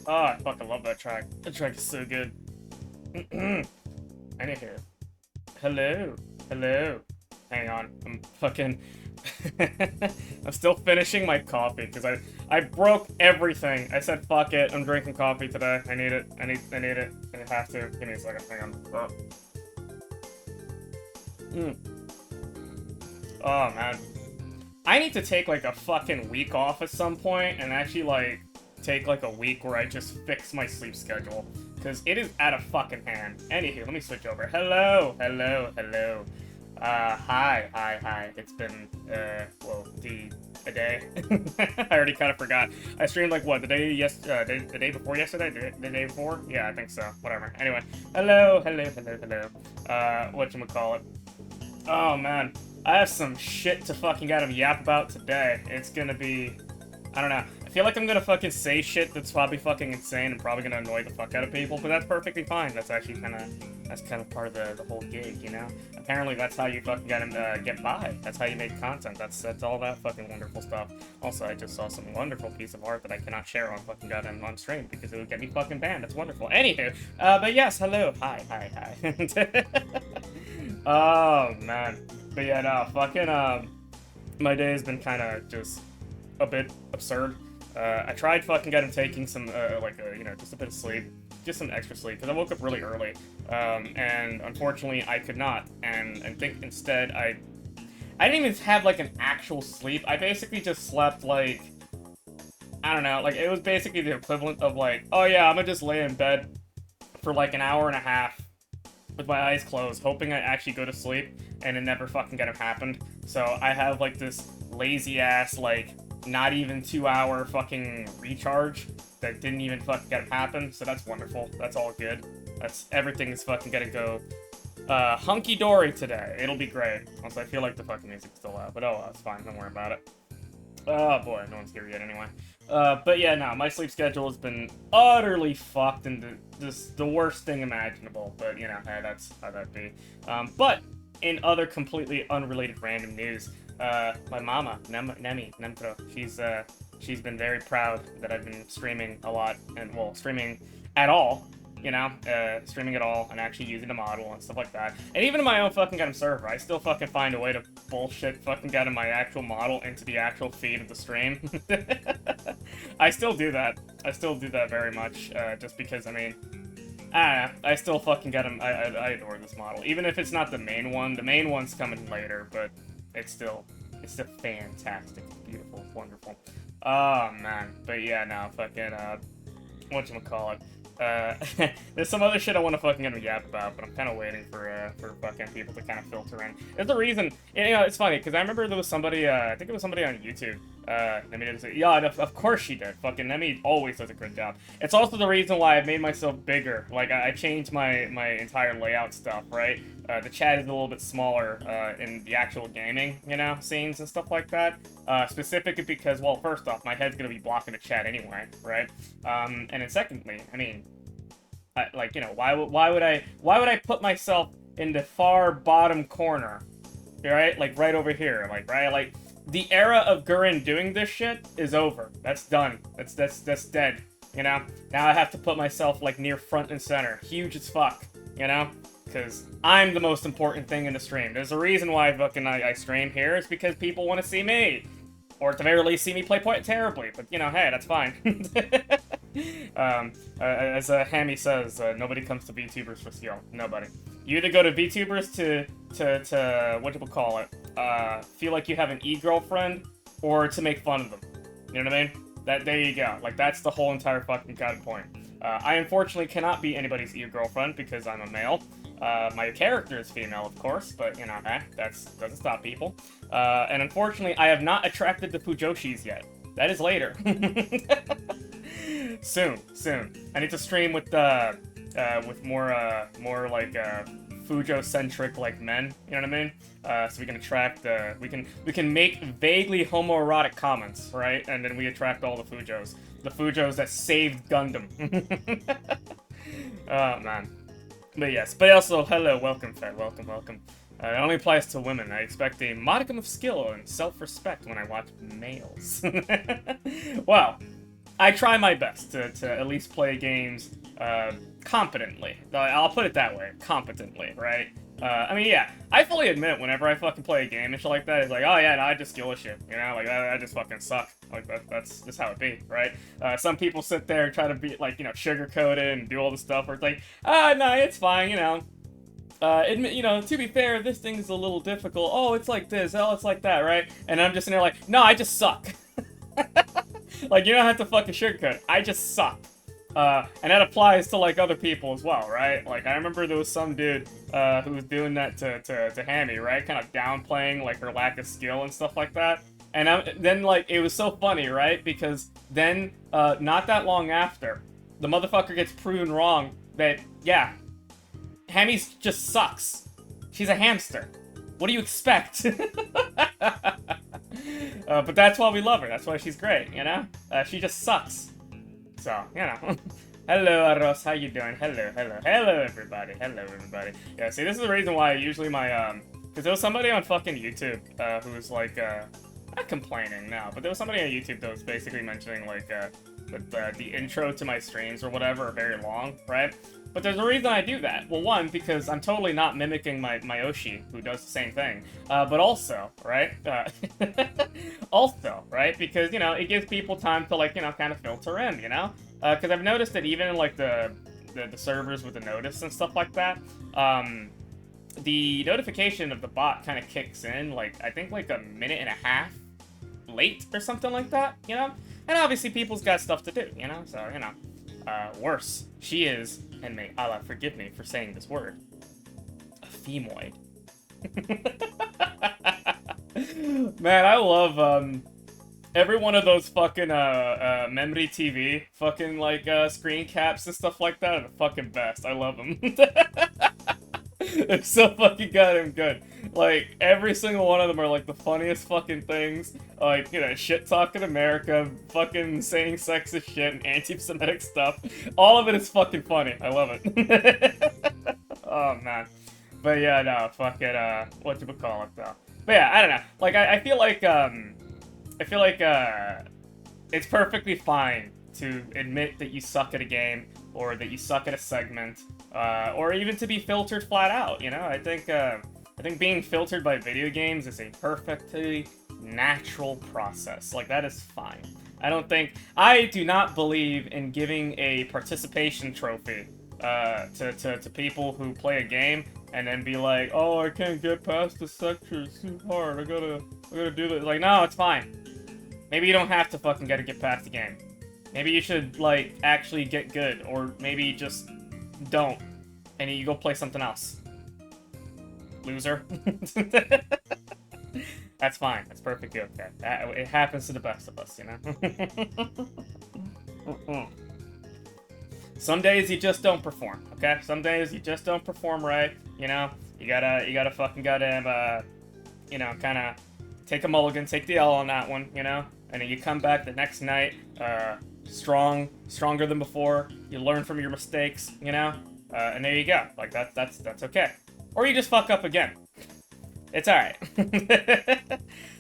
Oh, I fucking love that track. That track is so good. Anywho. Hello. Hello. Hang on. I'm fucking... I'm still finishing my coffee, because I broke everything. I said, fuck it, I'm drinking coffee today. I need it. I need it. I have to. Give me a second. Hang on. Oh. Oh, man. I need to take, like, a fucking week off at some point, and actually, like, take, like, a week where I just fix my sleep schedule. Because it is out of fucking hand. Anywho, let me switch over. Hello. Hi. It's been, well, a day. I already kind of forgot. I streamed, like, what, the day before yesterday? The day before? Yeah, I think so. Whatever. Anyway. Hello. Whatchamacallit. Oh, man. I have some shit to fucking get him yap about today. It's gonna be... I don't know. I feel like I'm gonna fucking say shit that's probably fucking insane and probably gonna annoy the fuck out of people, but that's perfectly fine. That's actually that's kind of part of the whole gig, you know? Apparently that's how you fucking get by. That's how you make content. That's all that fucking wonderful stuff. Also, I just saw some wonderful piece of art that I cannot share on fucking goddamn on stream because it would get me fucking banned. That's wonderful. Anywho, but yes, hello. Hi. Oh, man. But yeah, no, fucking, my day has been kind of just a bit absurd. I tried fucking taking some, just a bit of sleep, just some extra sleep, because I woke up really early, and unfortunately I could not, and I think instead I didn't even have, like, an actual sleep. I basically just slept, like, I don't know, like, it was basically the equivalent of, like, oh yeah, I'm gonna just lay in bed for, like, an hour and a half with my eyes closed, hoping I actually go to sleep, and it never fucking happened. So I have, like, this lazy-ass, like, not even 2-hour fucking recharge that didn't even fucking happen, so that's wonderful. That's all good. Everything is fucking gonna go, hunky-dory today. It'll be great. Also, I feel like the fucking music's still out, but oh well, it's fine. Don't worry about it. Oh boy, no one's here yet anyway. But yeah, no, my sleep schedule has been utterly fucked into the worst thing imaginable, but you know, hey, that's how that be. But in other completely unrelated random news, my mama, Nemtro, she's been very proud that I've been streaming a lot, and, well, streaming at all, you know, streaming at all, and actually using the model and stuff like that. And even in my own fucking goddamn server, I still fucking find a way to bullshit fucking get my actual model into the actual feed of the stream. I still do that. I still do that very much, just because, I mean, I still fucking get him. I adore this model. Even if it's not the main one. The main one's coming later, but it's still fantastic. It's beautiful. It's wonderful. Oh, man. But yeah, no, fucking, whatchamacallit. There's some other shit I want to fucking yap about, but I'm kind of waiting for fucking people to kind of filter in. There's a reason, you know, it's funny, because I remember there was somebody, I think it was somebody on YouTube, Nemi did say, yeah, of course she did, fucking Nemi always does a good job. It's also the reason why I made myself bigger, like, I changed my entire layout stuff, right? The chat is a little bit smaller, in the actual gaming, you know, scenes and stuff like that, specifically because, well, first off, my head's gonna be blocking the chat anyway, right? And then secondly, I mean, like, you know, why would I put myself in the far bottom corner, right? Like, right over here, like, right? Like, the era of Gurren doing this shit is over. That's done. That's dead, you know? Now I have to put myself, like, near front and center. Huge as fuck, you know? Because I'm the most important thing in the stream. There's a reason why fucking I stream here. It's because people want to see me. Or at the very least, see me play terribly. But, you know, hey, that's fine. As Hammy says, nobody comes to VTubers for skill. Nobody. You either go to VTubers to what do we call it? Feel like you have an e-girlfriend, or to make fun of them. You know what I mean? There you go. Like, that's the whole entire fucking god point. I unfortunately cannot be anybody's e-girlfriend because I'm a male. My character is female, of course, but, you know, that doesn't stop people. And unfortunately, I have not attracted the Fujoshis yet. That is later. Soon. I need to stream with more like, Fujo-centric, like, men, you know what I mean? So we can attract, we can make vaguely homoerotic comments, right? And then we attract all the Fujos. The Fujos that saved Gundam. Oh, man. But yes, but also, hello, welcome, Fed, welcome. It only applies to women. I expect a modicum of skill and self-respect when I watch males. Well, I try my best to at least play games competently. I'll put it that way, competently, right? I mean, yeah, I fully admit whenever I fucking play a game and shit like that, it's like, oh yeah, no, I just skill as shit, you know? Like, I just fucking suck. Like, that's just how it be, right? Some people sit there and try to be, like, you know, sugarcoat it and do all this stuff where it's like, no, it's fine, you know? You know, to be fair, this thing's a little difficult. Oh, it's like this. Oh, it's like that, right? And I'm just in there like, no, I just suck. Like, you don't have to fucking sugarcoat it. I just suck. And that applies to, like, other people as well, right? Like, I remember there was some dude, who was doing that to Hammy, right? Kind of downplaying, like, her lack of skill and stuff like that. And then, like, it was so funny, right? Because then, not that long after, the motherfucker gets proven wrong that, yeah, Hammy's just sucks. She's a hamster. What do you expect? But that's why we love her. That's why she's great, you know? She just sucks. So, you know. Hello, Aros. How you doing? Hello, hello. Hello, everybody. Hello, everybody. Yeah, see, this is the reason why usually my, because there was somebody on fucking YouTube, who was, like, not complaining, no, but there was somebody on YouTube that was basically mentioning, like, that the intro to my streams or whatever are very long, right? But there's a reason I do that. Well, one, because I'm totally not mimicking my Oshi, who does the same thing. But also, right? Also, right? Because, you know, it gives people time to, like, you know, kind of filter in, you know? Because I've noticed that even in, like, the servers with the notice and stuff like that, the notification of the bot kind of kicks in, like, I think, like, a minute and a half late or something like that, you know? And obviously people's got stuff to do, you know? So, you know. Worse, she is, and may Allah forgive me for saying this word, a femoid. Man, I love, every one of those fucking, memory TV, fucking, like, screen caps and stuff like that are the fucking best. I love them. They're so fucking goddamn good. Like, every single one of them are, like, the funniest fucking things. Like, you know, shit-talking America, fucking saying sexist shit and anti-Semitic stuff. All of it is fucking funny. I love it. Oh, man. But yeah, no, fuck it, what do we call it, though? But yeah, I don't know. Like, I feel like, it's perfectly fine to admit that you suck at a game, or that you suck at a segment, or even to be filtered flat out, you know? I think being filtered by video games is a perfectly natural process. Like, that is fine. I do not believe in giving a participation trophy, to people who play a game and then be like, oh, I can't get past the sector, it's too hard, I gotta do this. Like, no, it's fine. Maybe you don't have to fucking get past the game. Maybe you should, like, actually get good, or maybe just don't, and you go play something else. Loser. That's fine. That's perfectly okay. It happens to the best of us, you know? Some days you just don't perform, okay? Some days you just don't perform right, you know? You gotta fucking goddamn, you know, kinda take a mulligan, take the L on that one, you know? And then you come back the next night, stronger than before. You learn from your mistakes, you know? And there you go. Like, that's okay. Or you just fuck up again. It's alright.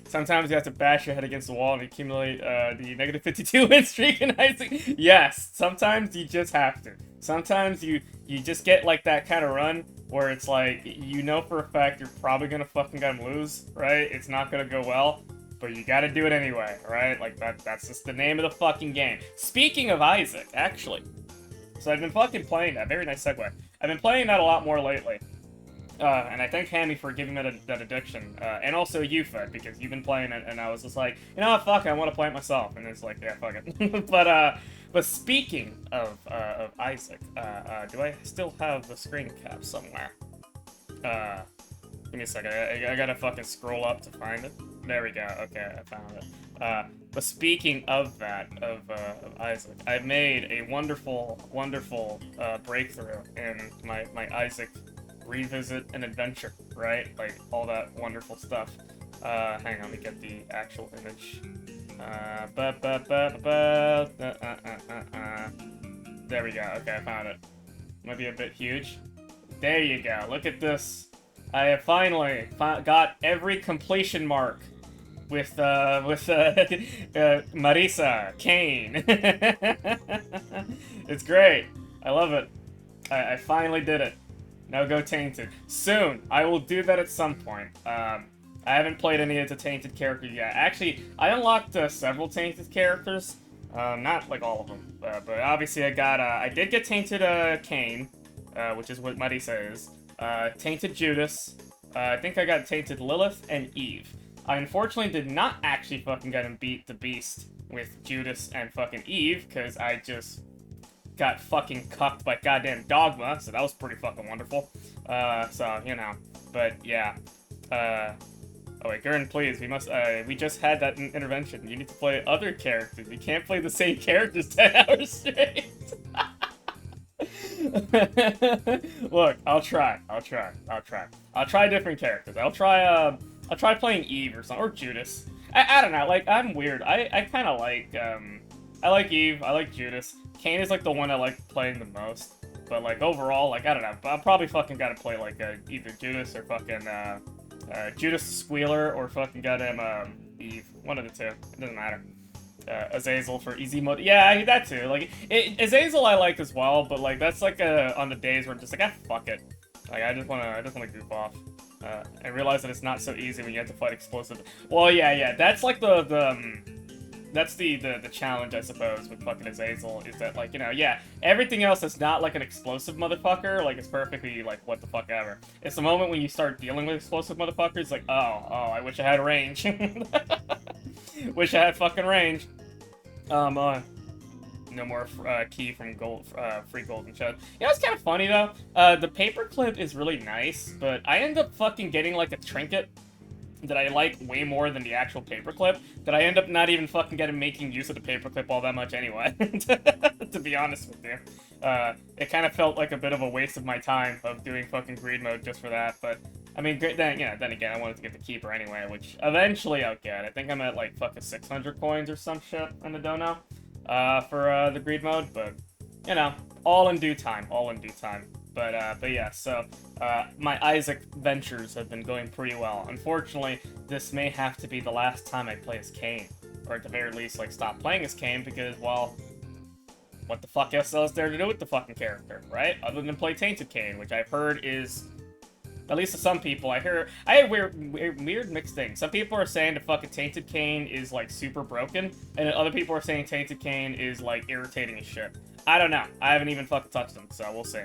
Sometimes you have to bash your head against the wall and accumulate the negative 52 win streak in Isaac. Yes, sometimes you just have to. Sometimes you just get like that kind of run where it's like, you know for a fact you're probably gonna fucking lose, right? It's not gonna go well, but you gotta do it anyway, right? Like, that's just the name of the fucking game. Speaking of Isaac, actually. So I've been fucking playing that. Very nice segue. I've been playing that a lot more lately. And I thank Hammy for giving me that addiction. And also you, Fed, because you've been playing it, and I was just like, you know what, fuck it, I want to play it myself. And it's like, yeah, fuck it. But speaking of Isaac, do I still have the screen cap somewhere? Give me a second. I gotta fucking scroll up to find it. There we go. Okay, I found it. But speaking of that, of Isaac, I've made a wonderful, wonderful breakthrough in my Isaac revisit and adventure, right? Like, all that wonderful stuff. Hang on, let me get the actual image. There we go. Okay, I found it. Might be a bit huge. There you go. Look at this. I have finally got every completion mark Marisa Kane. It's great. I love it. I finally did it. Now go Tainted. Soon. I will do that at some point. I haven't played any of the Tainted characters yet. Actually, I unlocked several Tainted characters. Not like all of them, but obviously I did get Tainted Kane, which is what Marisa is. Tainted Judas. I think I got Tainted Lilith and Eve. I unfortunately did not actually fucking get him beat the beast with Judas and fucking Eve, because I just got fucking cucked by goddamn Dogma, so that was pretty fucking wonderful. So, you know, but yeah. Oh wait, Gurren, please, we just had that intervention. You need to play other characters. You can't play the same characters 10 hours straight. Look, I'll try different characters. I'll try playing Eve or something, or Judas. I don't know, like, I'm weird. I kind of like, I like Eve, I like Judas. Kane is, like, the one I like playing the most. But, like, overall, like, I don't know. I'll probably fucking gotta play, like, either Judas or fucking, Judas the Squealer, or fucking goddamn, Eve. One of the two. It doesn't matter. Azazel for easy mode. Yeah, that too. Like, Azazel I like as well, but, like, that's, like, on the days where I'm just like, fuck it. Like, I just wanna goof off. And realize that it's not so easy when you have to fight explosive. Well, yeah, that's, like, that's the challenge, I suppose, with fucking Azazel, is that, like, you know, yeah, everything else is not, like, an explosive motherfucker, like, it's perfectly, like, what the fuck ever. It's the moment when you start dealing with explosive motherfuckers, like, oh, I wish I had range. Wish I had fucking range. No more key from gold, free golden chest. You know, it's kind of funny, though. The paperclip is really nice, but I end up fucking getting, like, a trinket that I like way more than the actual paperclip, that I end up not even fucking making use of the paperclip all that much anyway, to be honest with you. It kind of felt like a bit of a waste of my time of doing fucking greed mode just for that, but, I mean, then again, I wanted to get the keeper anyway, which eventually I'll get. I think I'm at, like, fucking 600 coins or some shit in the dono, for, the greed mode, but, you know, all in due time. But yeah, so, my Isaac ventures have been going pretty well. Unfortunately, this may have to be the last time I play as Kane. Or at the very least, like, stop playing as Kane, because, well, what the fuck else is there to do with the fucking character, right? Other than play Tainted Kane, which I've heard is, at least to some people, I have weird mixed things. Some people are saying the fucking Tainted Kane is, like, super broken, and other people are saying Tainted Kane is, like, irritating as shit. I don't know. I haven't even fucking touched them, so we'll see.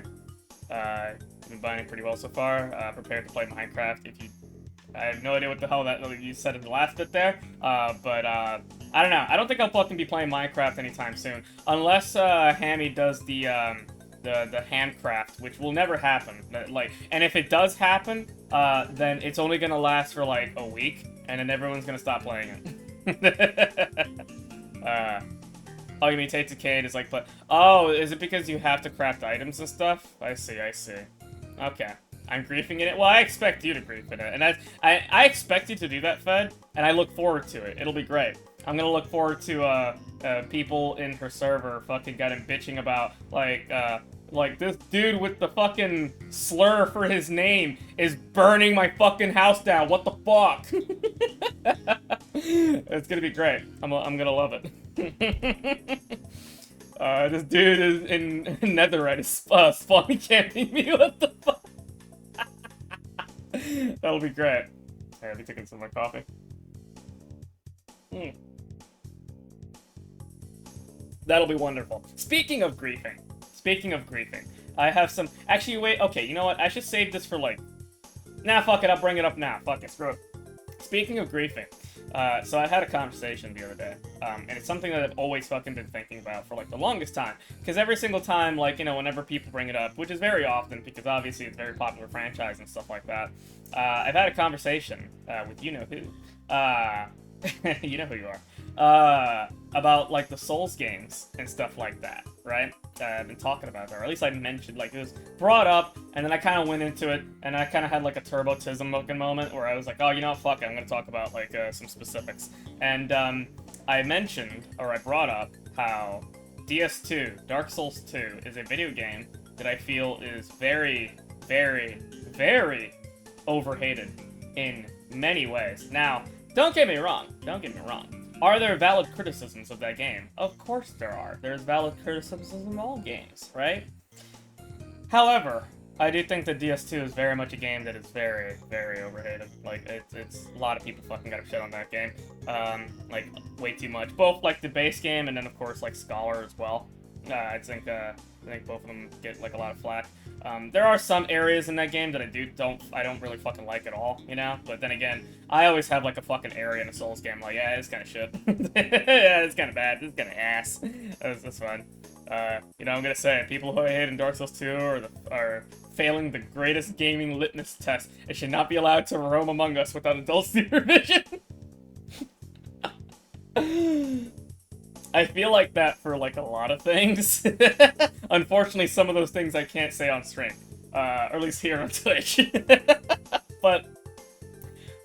Been buying pretty well so far. Prepared to play Minecraft. I have no idea what the hell that you said in the last bit there. But I don't know. I don't think I'll fucking be playing Minecraft anytime soon, unless Hammy does the handcraft, which will never happen. Like, and if it does happen, then it's only gonna last for like a week, and then everyone's gonna stop playing it. Oh, you mean Tainted Kane is like, but oh, is it because you have to craft items and stuff? I see. Okay. I'm griefing in it. Well, I expect you to grief in it. And I expect you to do that, Fed, and I look forward to it. It'll be great. I'm gonna look forward to, people in her server fucking got him bitching about, like, this dude with the fucking slur for his name is burning my fucking house down. What the fuck? It's gonna be great. I'm gonna love it. This dude is in Netherite is spawn camping me. What the fuck? That'll be great. Hey, I'll be taking some of my coffee. That'll be wonderful. Speaking of griefing, I have some. Actually, wait. Okay, you know what? I should save this for like. Nah, fuck it. I'll bring it up now. Fuck it. Screw it. Speaking of griefing, so I had a conversation the other day, and it's something that I've always fucking been thinking about for like the longest time. Because every single time, like, you know, whenever people bring it up, which is very often, because obviously it's a very popular franchise and stuff like that, I've had a conversation with you know who, you know who you are, about like the Souls games and stuff like that, right? I've been talking about that, or at least I mentioned, like, it was brought up, and then I kind of went into it, and I kind of had like a turbotism looking moment where I was like, oh, you know, fuck it, I'm gonna talk about like some specifics. And I mentioned, or I brought up, how DS2, Dark Souls 2, is a video game that I feel is very, very, very overhated in many ways. Now, Don't get me wrong. Don't get me wrong. Are there valid criticisms of that game? Of course there are. There's valid criticisms of all games, right? However, I do think that DS2 is very much a game that is very, very overrated. Like, it's a lot of people fucking got shit on that game. Like, way too much. Both, like, the base game and then, of course, like, Scholar as well. I think both of them get, like, a lot of flack. There are some areas in that game that I don't really fucking like at all, you know? But then again, I always have, like, a fucking area in a Souls game. Like, yeah, it's kind of shit. Yeah, it's kind of bad. It's kind of ass. That's fun. You know, I'm gonna say, people who I hate in Dark Souls 2 are failing the greatest gaming litmus test. It should not be allowed to roam among us without adult supervision. I feel like that for, like, a lot of things. Unfortunately, some of those things I can't say on stream. Or at least here on Twitch. But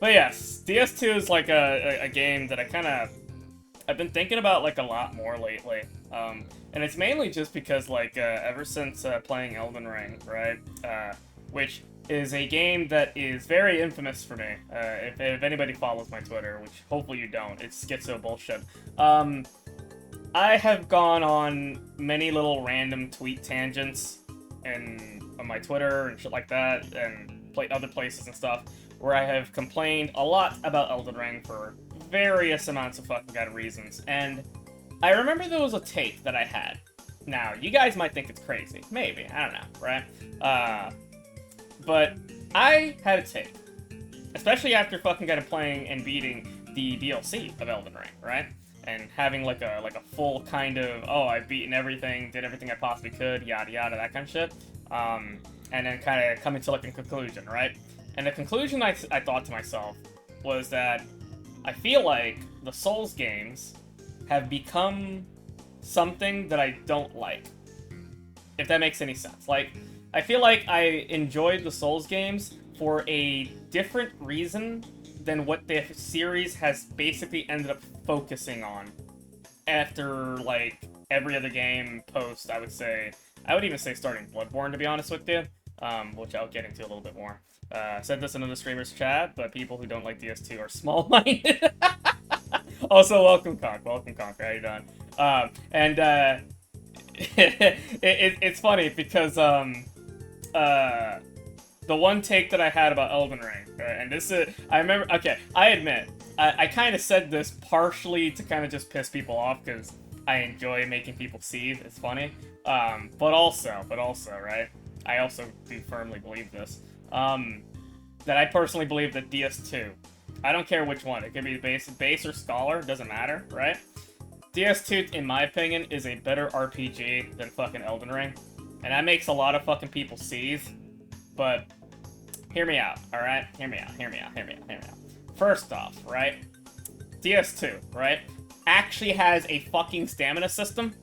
yes, DS2 is, like, a game that I've been thinking about, like, a lot more lately. And it's mainly just because, like, ever since playing Elden Ring, right? Which is a game that is very infamous for me. If anybody follows my Twitter, which hopefully you don't, it's schizo bullshit. I have gone on many little random tweet tangents on my Twitter and shit like that, and played other places and stuff, where I have complained a lot about Elden Ring for various amounts of fucking god reasons. And I remember there was a take that I had. Now, you guys might think it's crazy. Maybe. I don't know, right? But I had a take. Especially after fucking kind of playing and beating the DLC of Elden Ring, right? And having like a full kind of, oh, I've beaten everything, did everything I possibly could, yada yada, that kind of shit. And then kind of coming to like a conclusion, right? And the conclusion I thought to myself was that I feel like the Souls games have become something that I don't like. If that makes any sense. Like, I feel like I enjoyed the Souls games for a different reason than what the series has basically ended up focusing on after, like, every other game post, I would even say starting Bloodborne, to be honest with you, which I'll get into a little bit more. Said this in the streamer's chat, but people who don't like DS2 are small-minded. Also, welcome, Conk. Welcome, Conk. How you doing? It's funny because, the one take that I had about Elden Ring, right, and this is, I remember, okay, I admit, I kind of said this partially to kind of just piss people off, because I enjoy making people seethe, it's funny, but also, right, I also do firmly believe this, that I personally believe that DS2, I don't care which one, it could be base or Scholar, doesn't matter, right? DS2, in my opinion, is a better RPG than fucking Elden Ring, and that makes a lot of fucking people seethe. But, hear me out, alright? Hear me out. First off, right? DS2, right? Actually has a fucking stamina system.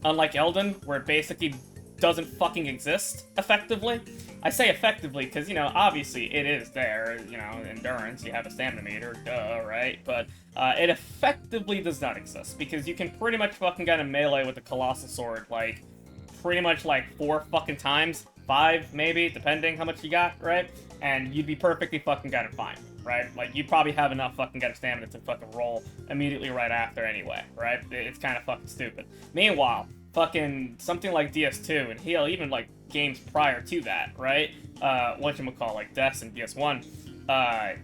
Unlike Elden, where it basically doesn't fucking exist, effectively. I say effectively, because, you know, obviously it is there, you know, endurance, you have a stamina meter, duh, right? But, it effectively does not exist, because you can pretty much fucking get a melee with the Colossal Sword, like, pretty much, like, 4 fucking times. 5, maybe, depending how much you got, right? And you'd be perfectly fucking got it fine, right? Like, you'd probably have enough fucking got stamina to fucking roll immediately right after anyway, right? It's kind of fucking stupid. Meanwhile, fucking something like DS2, and hell, even, like, games prior to that, right? Whatchamacall, like Deaths and DS1,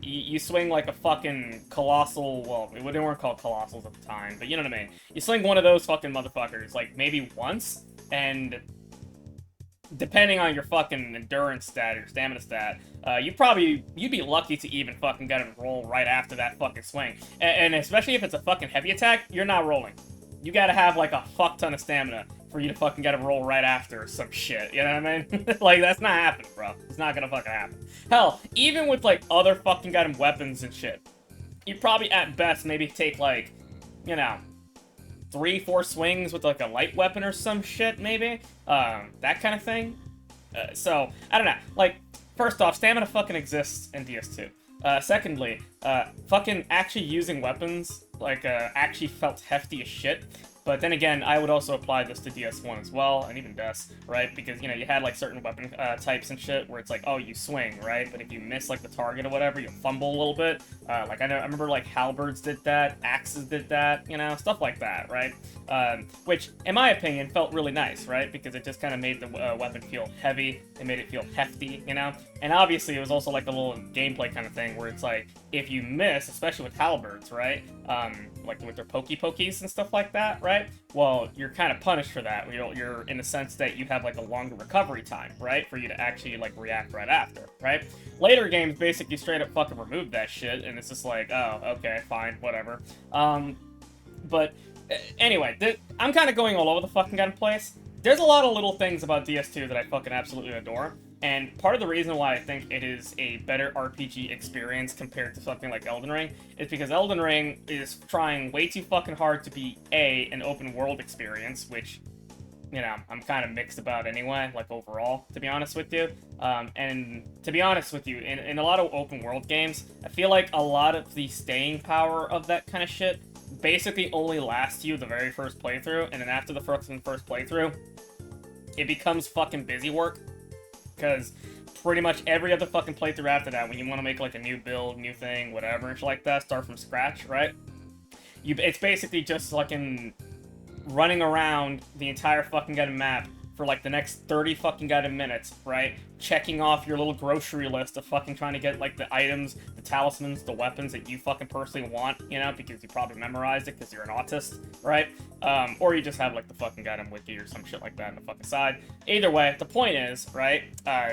you swing, like, a fucking colossal, well, they weren't called colossals at the time, but you know what I mean? You swing one of those fucking motherfuckers, like, maybe once, and depending on your fucking endurance stat or stamina stat, you'd be lucky to even fucking get a roll right after that fucking swing. And especially if it's a fucking heavy attack, you're not rolling. You gotta have like a fuck ton of stamina for you to fucking get a roll right after some shit, you know what I mean? Like, that's not happening, bro. It's not gonna fucking happen. Hell, even with like other fucking goddamn weapons and shit, you'd probably at best maybe take like, you know, 3-4 swings with like a light weapon or some shit, maybe, that kind of thing. So I don't know. Like, first off, stamina fucking exists in DS2. Secondly, fucking actually using weapons like actually felt hefty as shit. But then again, I would also apply this to DS1 as well, and even DES, right? Because, you know, you had, like, certain weapon types and shit where it's like, oh, you swing, right? But if you miss, like, the target or whatever, you fumble a little bit. Like, I remember, like, halberds did that, axes did that, you know, stuff like that, right? Which, in my opinion, felt really nice, right? Because it just kind of made the weapon feel heavy, it made it feel hefty, you know? And obviously, it was also, like, a little gameplay kind of thing where it's like, if you miss, especially with halberds, right? Like with their pokies and stuff like that, right? Well, you're kind of punished for that. You're in the sense that you have like a longer recovery time, right? For you to actually like react right after, right? Later games basically straight up fucking remove that shit, and it's just like, oh, okay, fine, whatever. But anyway, I'm kind of going all over the fucking goddamn place. There's a lot of little things about DS2 that I fucking absolutely adore. And part of the reason why I think it is a better RPG experience compared to something like Elden Ring is because Elden Ring is trying way too fucking hard to be an open world experience, which, you know, I'm kind of mixed about anyway, like overall, to be honest with you. And to be honest with you, in a lot of open world games, I feel like a lot of the staying power of that kind of shit basically only lasts you the very first playthrough, and then after the first playthrough, it becomes fucking busy work. Because pretty much every other fucking playthrough after that, when you want to make like a new build, new thing, whatever, and shit like that, start from scratch, right? It's basically just fucking running around the entire fucking goddamn map for like the next 30 fucking goddamn minutes, right? Checking off your little grocery list of fucking trying to get like the items, the talismans, the weapons that you fucking personally want, you know, because you probably memorized it because you're an autist, right? Or you just have like the fucking goddamn wiki or some shit like that on the fucking side. Either way, the point is, right?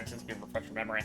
Just to refresh your memory.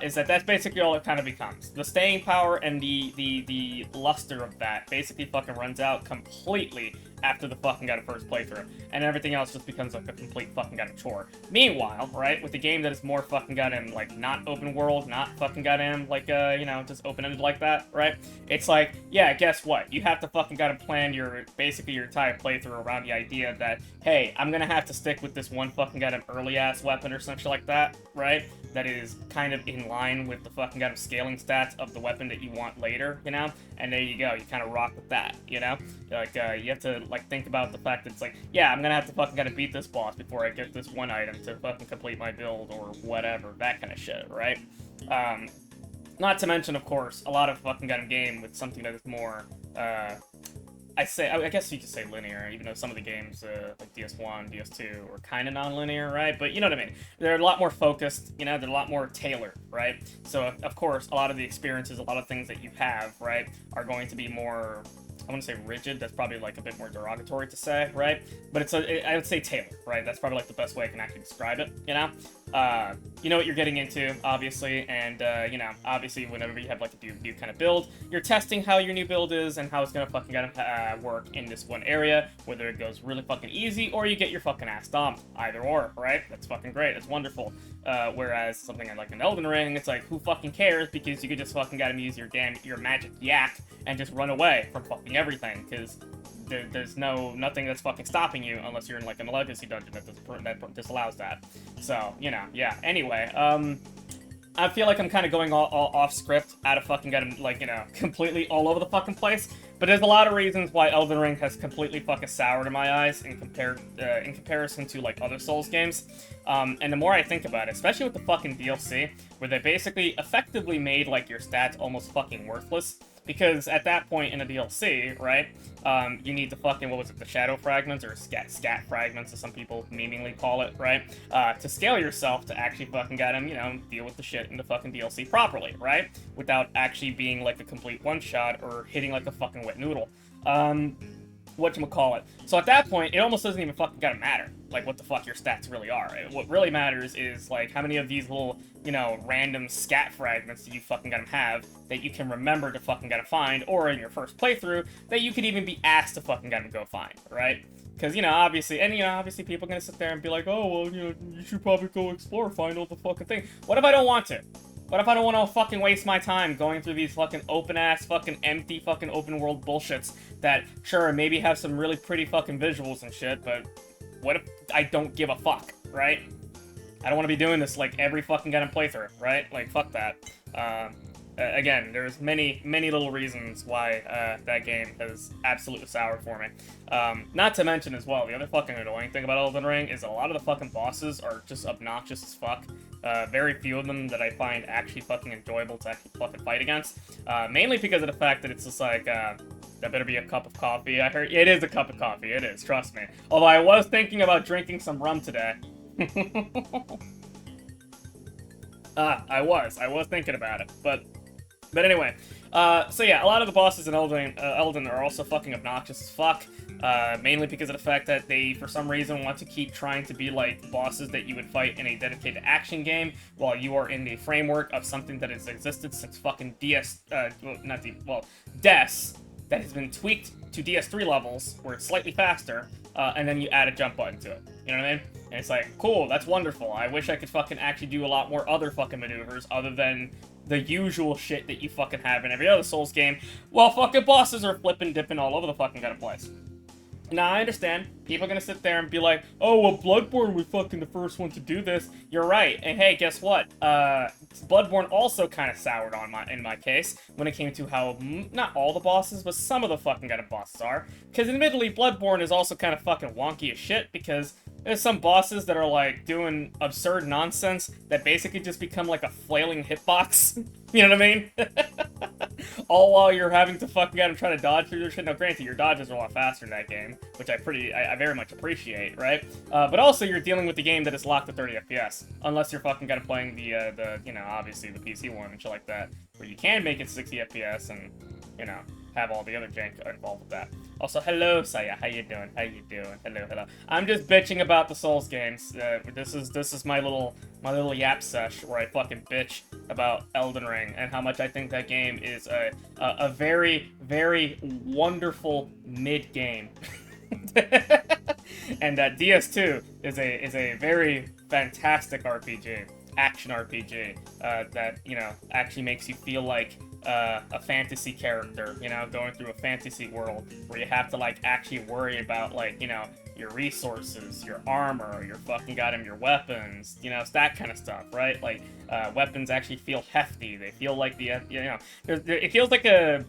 Is that's basically all it kind of becomes. The staying power and the luster of that basically fucking runs out completely after the fucking first playthrough, and everything else just becomes like a complete fucking chore. Meanwhile, right, with the game that is more fucking like not open world, not fucking like you know, just open-ended like that, right? It's like, yeah, guess what? You have to fucking plan basically your entire playthrough around the idea that, hey, I'm gonna have to stick with this one fucking early-ass weapon or something like that, right? That is kind of in line with the fucking scaling stats of the weapon that you want later, you know? And there you go, you kind of rock with that, you know? Like, you have to, like, think about the fact that it's like, yeah, I'm gonna have to fucking beat this boss before I get this one item to fucking complete my build or whatever, that kind of shit, right? Not to mention, of course, a lot of fucking game with something that is more, I guess you could say linear, even though some of the games, like DS1, DS2, were kind of non-linear, right? But you know what I mean. They're a lot more focused, you know, they're a lot more tailored, right? So, of course, a lot of the experiences, a lot of things that you have, right, are going to be more, I want to say rigid, that's probably like a bit more derogatory to say, right? But I would say tailored, right? That's probably like the best way I can actually describe it, you know? You know what you're getting into, obviously, and, you know, obviously whenever you have like a new kind of build, you're testing how your new build is and how it's gonna fucking work in this one area, whether it goes really fucking easy or you get your fucking ass stomped. Either or, right? That's fucking great, it's wonderful. Whereas something like an Elden Ring, it's like, who fucking cares, because you could just fucking use your magic yak and just run away from fucking everything, because there's nothing that's fucking stopping you unless you're in like a legacy dungeon that disallows that. So, you know, yeah. Anyway, I feel like I'm kind of going all off script, out of fucking like, you know, completely all over the fucking place. But there's a lot of reasons why Elden Ring has completely fucking soured in my eyes in comparison to like other Souls games. And the more I think about it, especially with the fucking DLC, where they basically effectively made like your stats almost fucking worthless. Because at that point in a DLC, right, you need the fucking, what was it, the shadow fragments, or scat fragments, as some people memeingly call it, right, to scale yourself to actually fucking you know, deal with the shit in the fucking DLC properly, right, without actually being like a complete one-shot or hitting like a fucking wet noodle. Whatchamacallit. So at that point, it almost doesn't even fucking matter, like, what the fuck your stats really are. What really matters is, like, how many of these little, you know, random scat fragments that you fucking have that you can remember to fucking find, or in your first playthrough, that you could even be asked to fucking go find, right? Because, you know, obviously people are gonna sit there and be like, oh, well, you know, you should probably go explore, find all the fucking thing. What if I don't want to? What if I don't want to fucking waste my time going through these fucking open-ass, fucking empty, fucking open-world bullshits that, sure, maybe have some really pretty fucking visuals and shit, but what if I don't give a fuck, right? I don't want to be doing this, like, every fucking playthrough, right? Like, fuck that. again, there's many little reasons why that game has absolutely soured for me. Not to mention as well, the other fucking annoying thing about Elden Ring is a lot of the fucking bosses are just obnoxious as fuck. Very few of them that I find actually fucking enjoyable to actually fucking fight against. Mainly because of the fact that it's just like, that better be a cup of coffee. I heard it is a cup of coffee. It is, trust me. Although I was thinking about drinking some rum today. I was thinking about it, but anyway, so yeah, a lot of the bosses in Elden are also fucking obnoxious as fuck, mainly because of the fact that they, for some reason, want to keep trying to be like bosses that you would fight in a dedicated action game, while you are in the framework of something that has existed since fucking DES, that has been tweaked to DS3 levels, where it's slightly faster, and then you add a jump button to it. You know what I mean? And it's like, cool, that's wonderful. I wish I could fucking actually do a lot more other fucking maneuvers other than the usual shit that you fucking have in every other Souls game, while fucking bosses are flipping, dipping all over the fucking kind of place. Now, I understand. People are gonna sit there and be like, oh, well, Bloodborne was fucking the first one to do this. You're right. And hey, guess what? Bloodborne also kind of soured on in my case when it came to how, not all the bosses, but some of the fucking kind of bosses are. Because admittedly, Bloodborne is also kind of fucking wonky as shit, because there's some bosses that are, like, doing absurd nonsense that basically just become, like, a flailing hitbox. You know what I mean? All while you're having to fucking get them trying to dodge through their shit. Now, granted, your dodges are a lot faster in that game, which I very much appreciate, right? But also, you're dealing with the game that is locked to 30 FPS. Unless you're fucking kind of playing the, you know, obviously the PC one and shit like that, where you can make it 60 FPS and, you know, have all the other jank involved with that. Also, hello, Saya. How you doing? How you doing? Hello. I'm just bitching about the Souls games. This is my little YAPS sesh where I fucking bitch about Elden Ring and how much I think that game is a very wonderful mid game. And that DS2 is a very fantastic RPG, action RPG that, you know, actually makes you feel like a fantasy character, you know, going through a fantasy world where you have to, like, actually worry about, like, you know, your resources, your armor, your fucking goddamn, your weapons, you know, it's that kind of stuff, right? Like, weapons actually feel hefty. They feel like the, you know, it feels like it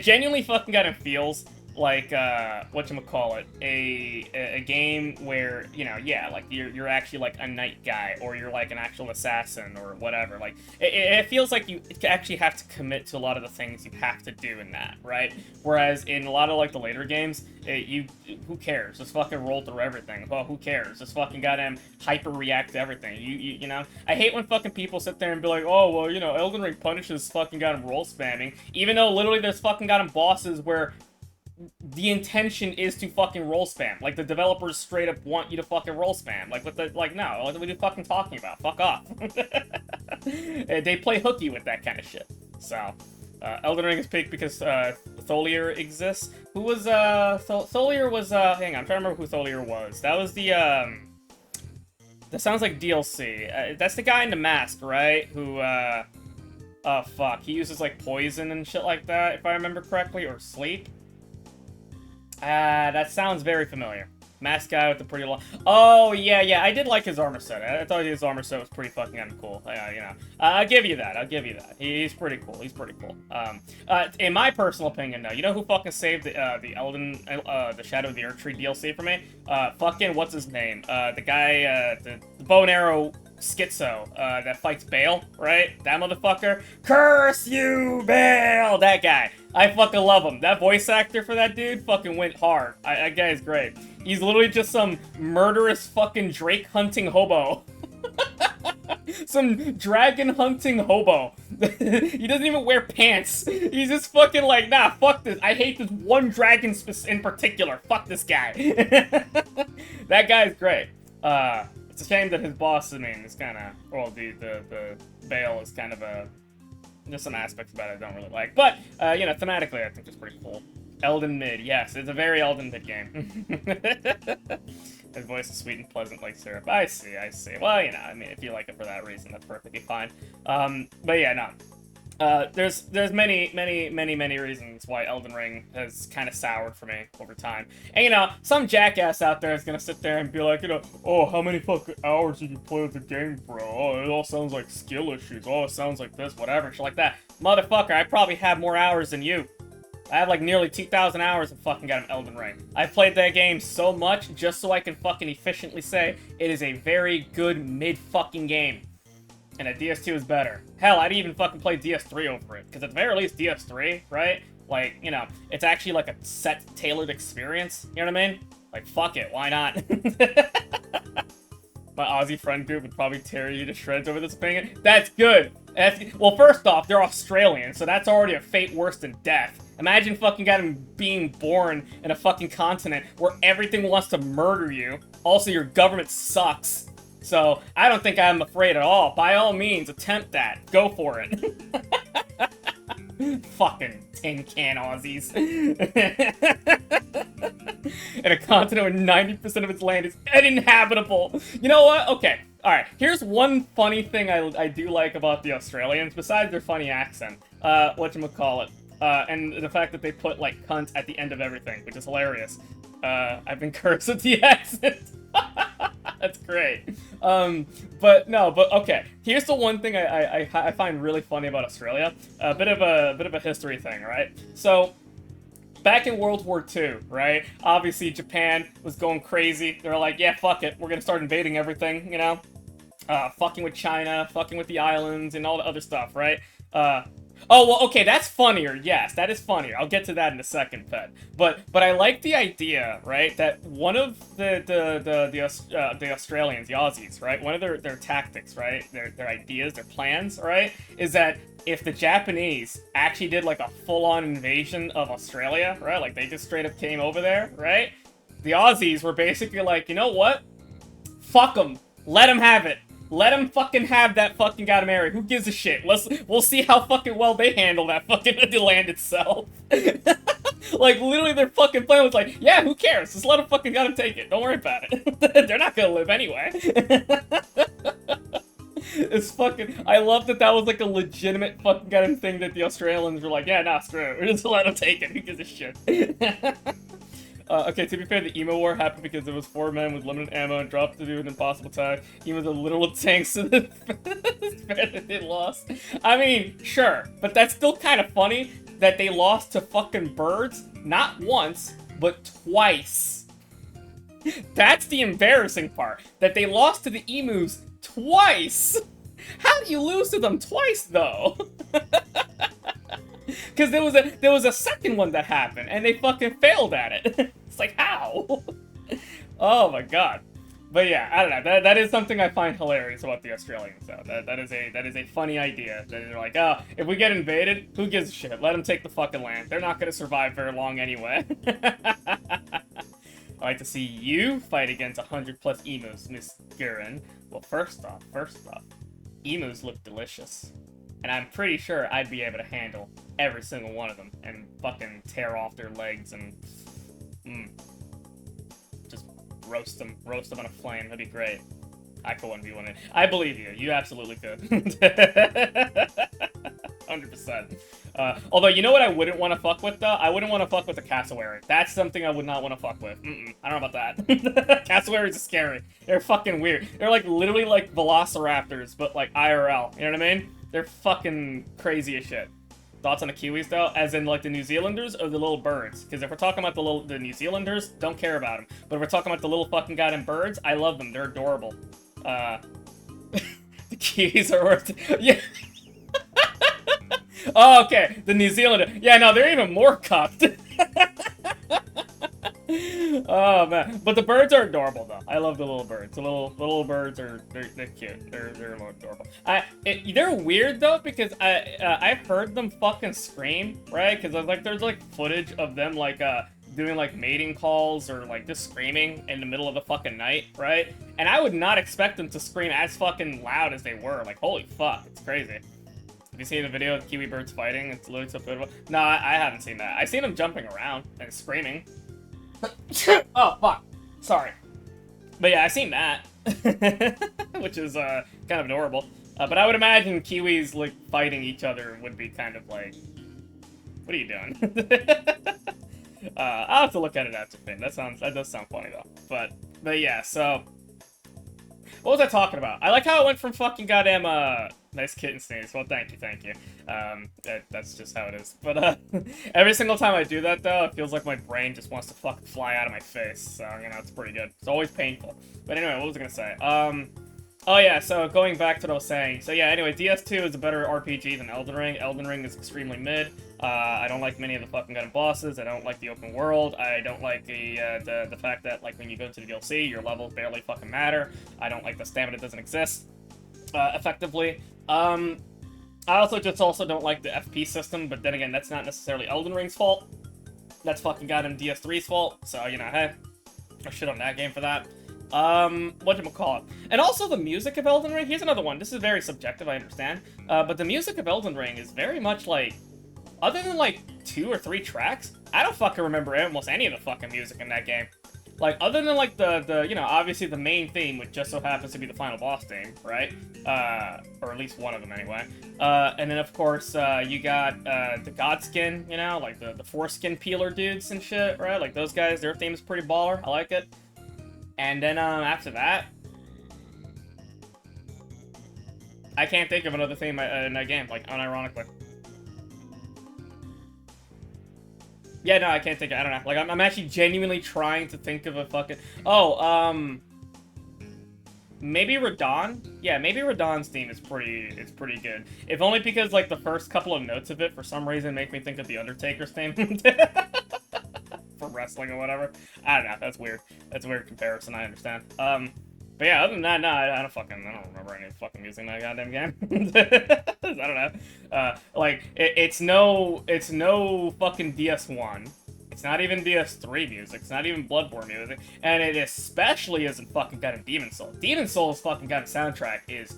genuinely fucking goddamn feels like, whatchamacallit, a game where, you know, yeah, like, you're actually, like, a knight guy, or you're, like, an actual assassin, or whatever. Like, it feels like you actually have to commit to a lot of the things you have to do in that, right? Whereas in a lot of, like, the later games, who cares? Just fucking roll through everything. Well, who cares? Just fucking goddamn hyper-react to everything. You know? I hate when fucking people sit there and be like, oh, well, you know, Elden Ring punishes fucking goddamn roll spamming, even though literally there's fucking goddamn bosses where the intention is to fucking roll spam. Like, the developers straight up want you to fucking roll spam. Like, no, what are we fucking talking about? Fuck off. They play hooky with that kind of shit. So, Elden Ring is picked because, Tholier exists. Who was, Tholier was, hang on, I'm trying to remember who Tholier was. That was the, that sounds like DLC. That's the guy in the mask, right? Who, oh, fuck. He uses, like, poison and shit like that, if I remember correctly, or sleep. That sounds very familiar. Masked guy with the pretty long... Oh, yeah, I did like his armor set. I thought his armor set was pretty fucking cool. You know, I'll give you that. He's pretty cool. In my personal opinion, though, you know who fucking saved the the Shadow of the Earth Tree DLC for me? Fucking, what's his name? The guy, the bow and arrow schizo, that fights Bale, right? That motherfucker. Curse you, Bale! That guy. I fucking love him. That voice actor for that dude fucking went hard. That guy's great. He's literally just some murderous fucking Drake hunting hobo. Some dragon hunting hobo. He doesn't even wear pants. He's just fucking like, nah, fuck this. I hate this one dragon in particular. Fuck this guy. That guy's great. It's a shame that his boss, I mean, is kind of, well, the Bale is kind of there's some aspects about it I don't really like. But, you know, thematically, I think it's pretty cool. Elden Mid, yes, it's a very Elden Mid game. His voice is sweet and pleasant like syrup. I see. Well, you know, I mean, if you like it for that reason, that's perfectly fine. But yeah, no. There's many reasons why Elden Ring has kind of soured for me over time. And you know, some jackass out there is gonna sit there and be like, you know, oh, how many fucking hours did you play with the game, bro? Oh, it all sounds like skill issues. Oh, it sounds like this, whatever, shit like that. Motherfucker, I probably have more hours than you. I have like nearly 2,000 hours of fucking goddamn Elden Ring. I've played that game so much just so I can fucking efficiently say it is a very good mid-fucking game. And a DS2 is better. Hell, I'd even fucking play DS3 over it. Because at the very least, DS3, right? Like, you know, it's actually like a set, tailored experience. You know what I mean? Like, fuck it, why not? My Aussie friend group would probably tear you to shreds over this opinion. That's good. Well, first off, they're Australian, so that's already a fate worse than death. Imagine fucking being born in a fucking continent where everything wants to murder you. Also, your government sucks. So, I don't think I'm afraid at all. By all means, attempt that. Go for it. Fucking tin can Aussies. In a continent where 90% of its land is uninhabitable. You know what? Okay. Alright. Here's one funny thing I do like about the Australians, besides their funny accent. Whatchamacallit. And the fact that they put, like, cunt at the end of everything, which is hilarious. I've been cursed with the accent. That's great. But okay. Here's the one thing I find really funny about Australia. A bit of a history thing, right? So, back in World War II, right? Obviously, Japan was going crazy. They were like, yeah, fuck it. We're gonna start invading everything, you know? Fucking with China, fucking with the islands, and all the other stuff, right? Oh, well, okay, that's funnier. Yes, that is funnier. I'll get to that in a second, Fed. But I like the idea, right, that one of the Australians, the Aussies, right, one of their tactics, right, their ideas, their plans, right, is that if the Japanese actually did, like, a full-on invasion of Australia, right, like, they just straight up came over there, right, the Aussies were basically like, you know what? Fuck them. Let them have it. Let them fucking have that fucking goddamn area. Who gives a shit? We'll see how fucking well they handle that fucking the land itself. Like, literally, their fucking plan was like, yeah, who cares? Just let them fucking gotta take it. Don't worry about it. They're not gonna live anyway. It's fucking... I love that was, like, a legitimate fucking goddamn thing that the Australians were like, yeah, nah, screw it. We're just let them take it. Who gives a shit? Okay, to be fair, the Emo War happened because there was 4 men with limited ammo and dropped to do an impossible task. Emos are literal tanks to the fair that they lost. I mean, sure, but that's still kind of funny that they lost to fucking birds, not once, but twice. That's the embarrassing part, that they lost to the emus twice. How do you lose to them twice, though? Because there was a second one that happened, and they fucking failed at it. It's like, how? Oh my god. But yeah, I don't know. That is something I find hilarious about the Australians, though. That is a funny idea. That they're like, oh, if we get invaded, who gives a shit? Let them take the fucking land. They're not gonna survive very long anyway. I like to see you fight against 100+ emus, Miss Gurin. Well, first off, emus look delicious. And I'm pretty sure I'd be able to handle every single one of them and fucking tear off their legs and just roast them on a flame. That'd be great. I could 1v1 it. I believe you. You absolutely could. 100%. Although, you know what I wouldn't want to fuck with, though? I wouldn't want to fuck with the cassowary. That's something I would not want to fuck with. I don't know about that. Cassowaries are scary. They're fucking weird. They're like literally like velociraptors, but like IRL. You know what I mean? They're fucking crazy as shit. Thoughts on the Kiwis, though? As in, like, the New Zealanders or the little birds? Because if we're talking about the New Zealanders, don't care about them. But if we're talking about the little fucking goddamn birds, I love them. They're adorable. The Kiwis are worth... Yeah. Oh, okay. The New Zealander. Yeah, no, they're even more cuffed. Oh, man. But the birds are adorable, though. I love the little birds. The little birds are... They're cute. They're adorable. They're weird, though, because I've heard them fucking scream, right? Because, like, there's, like, footage of them, like, doing, like, mating calls or, like, just screaming in the middle of the fucking night, right? And I would not expect them to scream as fucking loud as they were. Like, holy fuck. It's crazy. Have you seen the video of Kiwi birds fighting? It's literally so beautiful. No, I haven't seen that. I've seen them jumping around and screaming. Oh, fuck. Sorry. But yeah, I've seen that. Which is, kind of adorable. But I would imagine Kiwis, like, fighting each other would be kind of like, what are you doing? I'll have to look at it after Finn. That does sound funny though. But yeah, so what was I talking about? I like how it went from fucking goddamn nice kitten sneeze. Well, thank you. That's just how it is. But every single time I do that though, it feels like my brain just wants to fucking fly out of my face. So you know, it's pretty good. It's always painful. But anyway, what was I gonna say? Oh yeah, so going back to what I was saying. So yeah, anyway, DS2 is a better RPG than Elden Ring. Elden Ring is extremely mid. I don't like many of the fucking gun bosses. I don't like the open world. I don't like the fact that, like, when you go to the DLC, your levels barely fucking matter. I don't like the stamina doesn't exist, effectively. I also don't like the FP system, but then again, that's not necessarily Elden Ring's fault. That's fucking goddamn DS3's fault. So, you know, hey, I shit on that game for that. Whatchamacallit. And also the music of Elden Ring, here's another one. This is very subjective, I understand. But the music of Elden Ring is very much like, other than like 2 or 3 tracks, I don't fucking remember almost any of the fucking music in that game. Like, other than like the you know, obviously the main theme, which just so happens to be the final boss theme, right? Or at least one of them anyway. And then of course, you got the Godskin, you know, like the foreskin peeler dudes and shit, right? Like those guys, their theme is pretty baller. I like it. And then, after that, I can't think of another theme in that game, like, unironically. Yeah, no, I can't think of, I don't know. Like, I'm actually genuinely trying to think of a fucking... Oh, maybe Radahn? Yeah, maybe Radahn's theme is pretty good. If only because, like, the first couple of notes of it, for some reason, make me think of The Undertaker's theme. For wrestling or whatever. I don't know, that's weird. That's a weird comparison, I understand. But yeah, other than that, no, I don't remember any fucking music in that goddamn game. I don't know. Like, it's no fucking DS1. It's not even DS3 music. It's not even Bloodborne music. And it especially isn't fucking goddamn Demon Soul. Demon Soul's fucking goddamn soundtrack is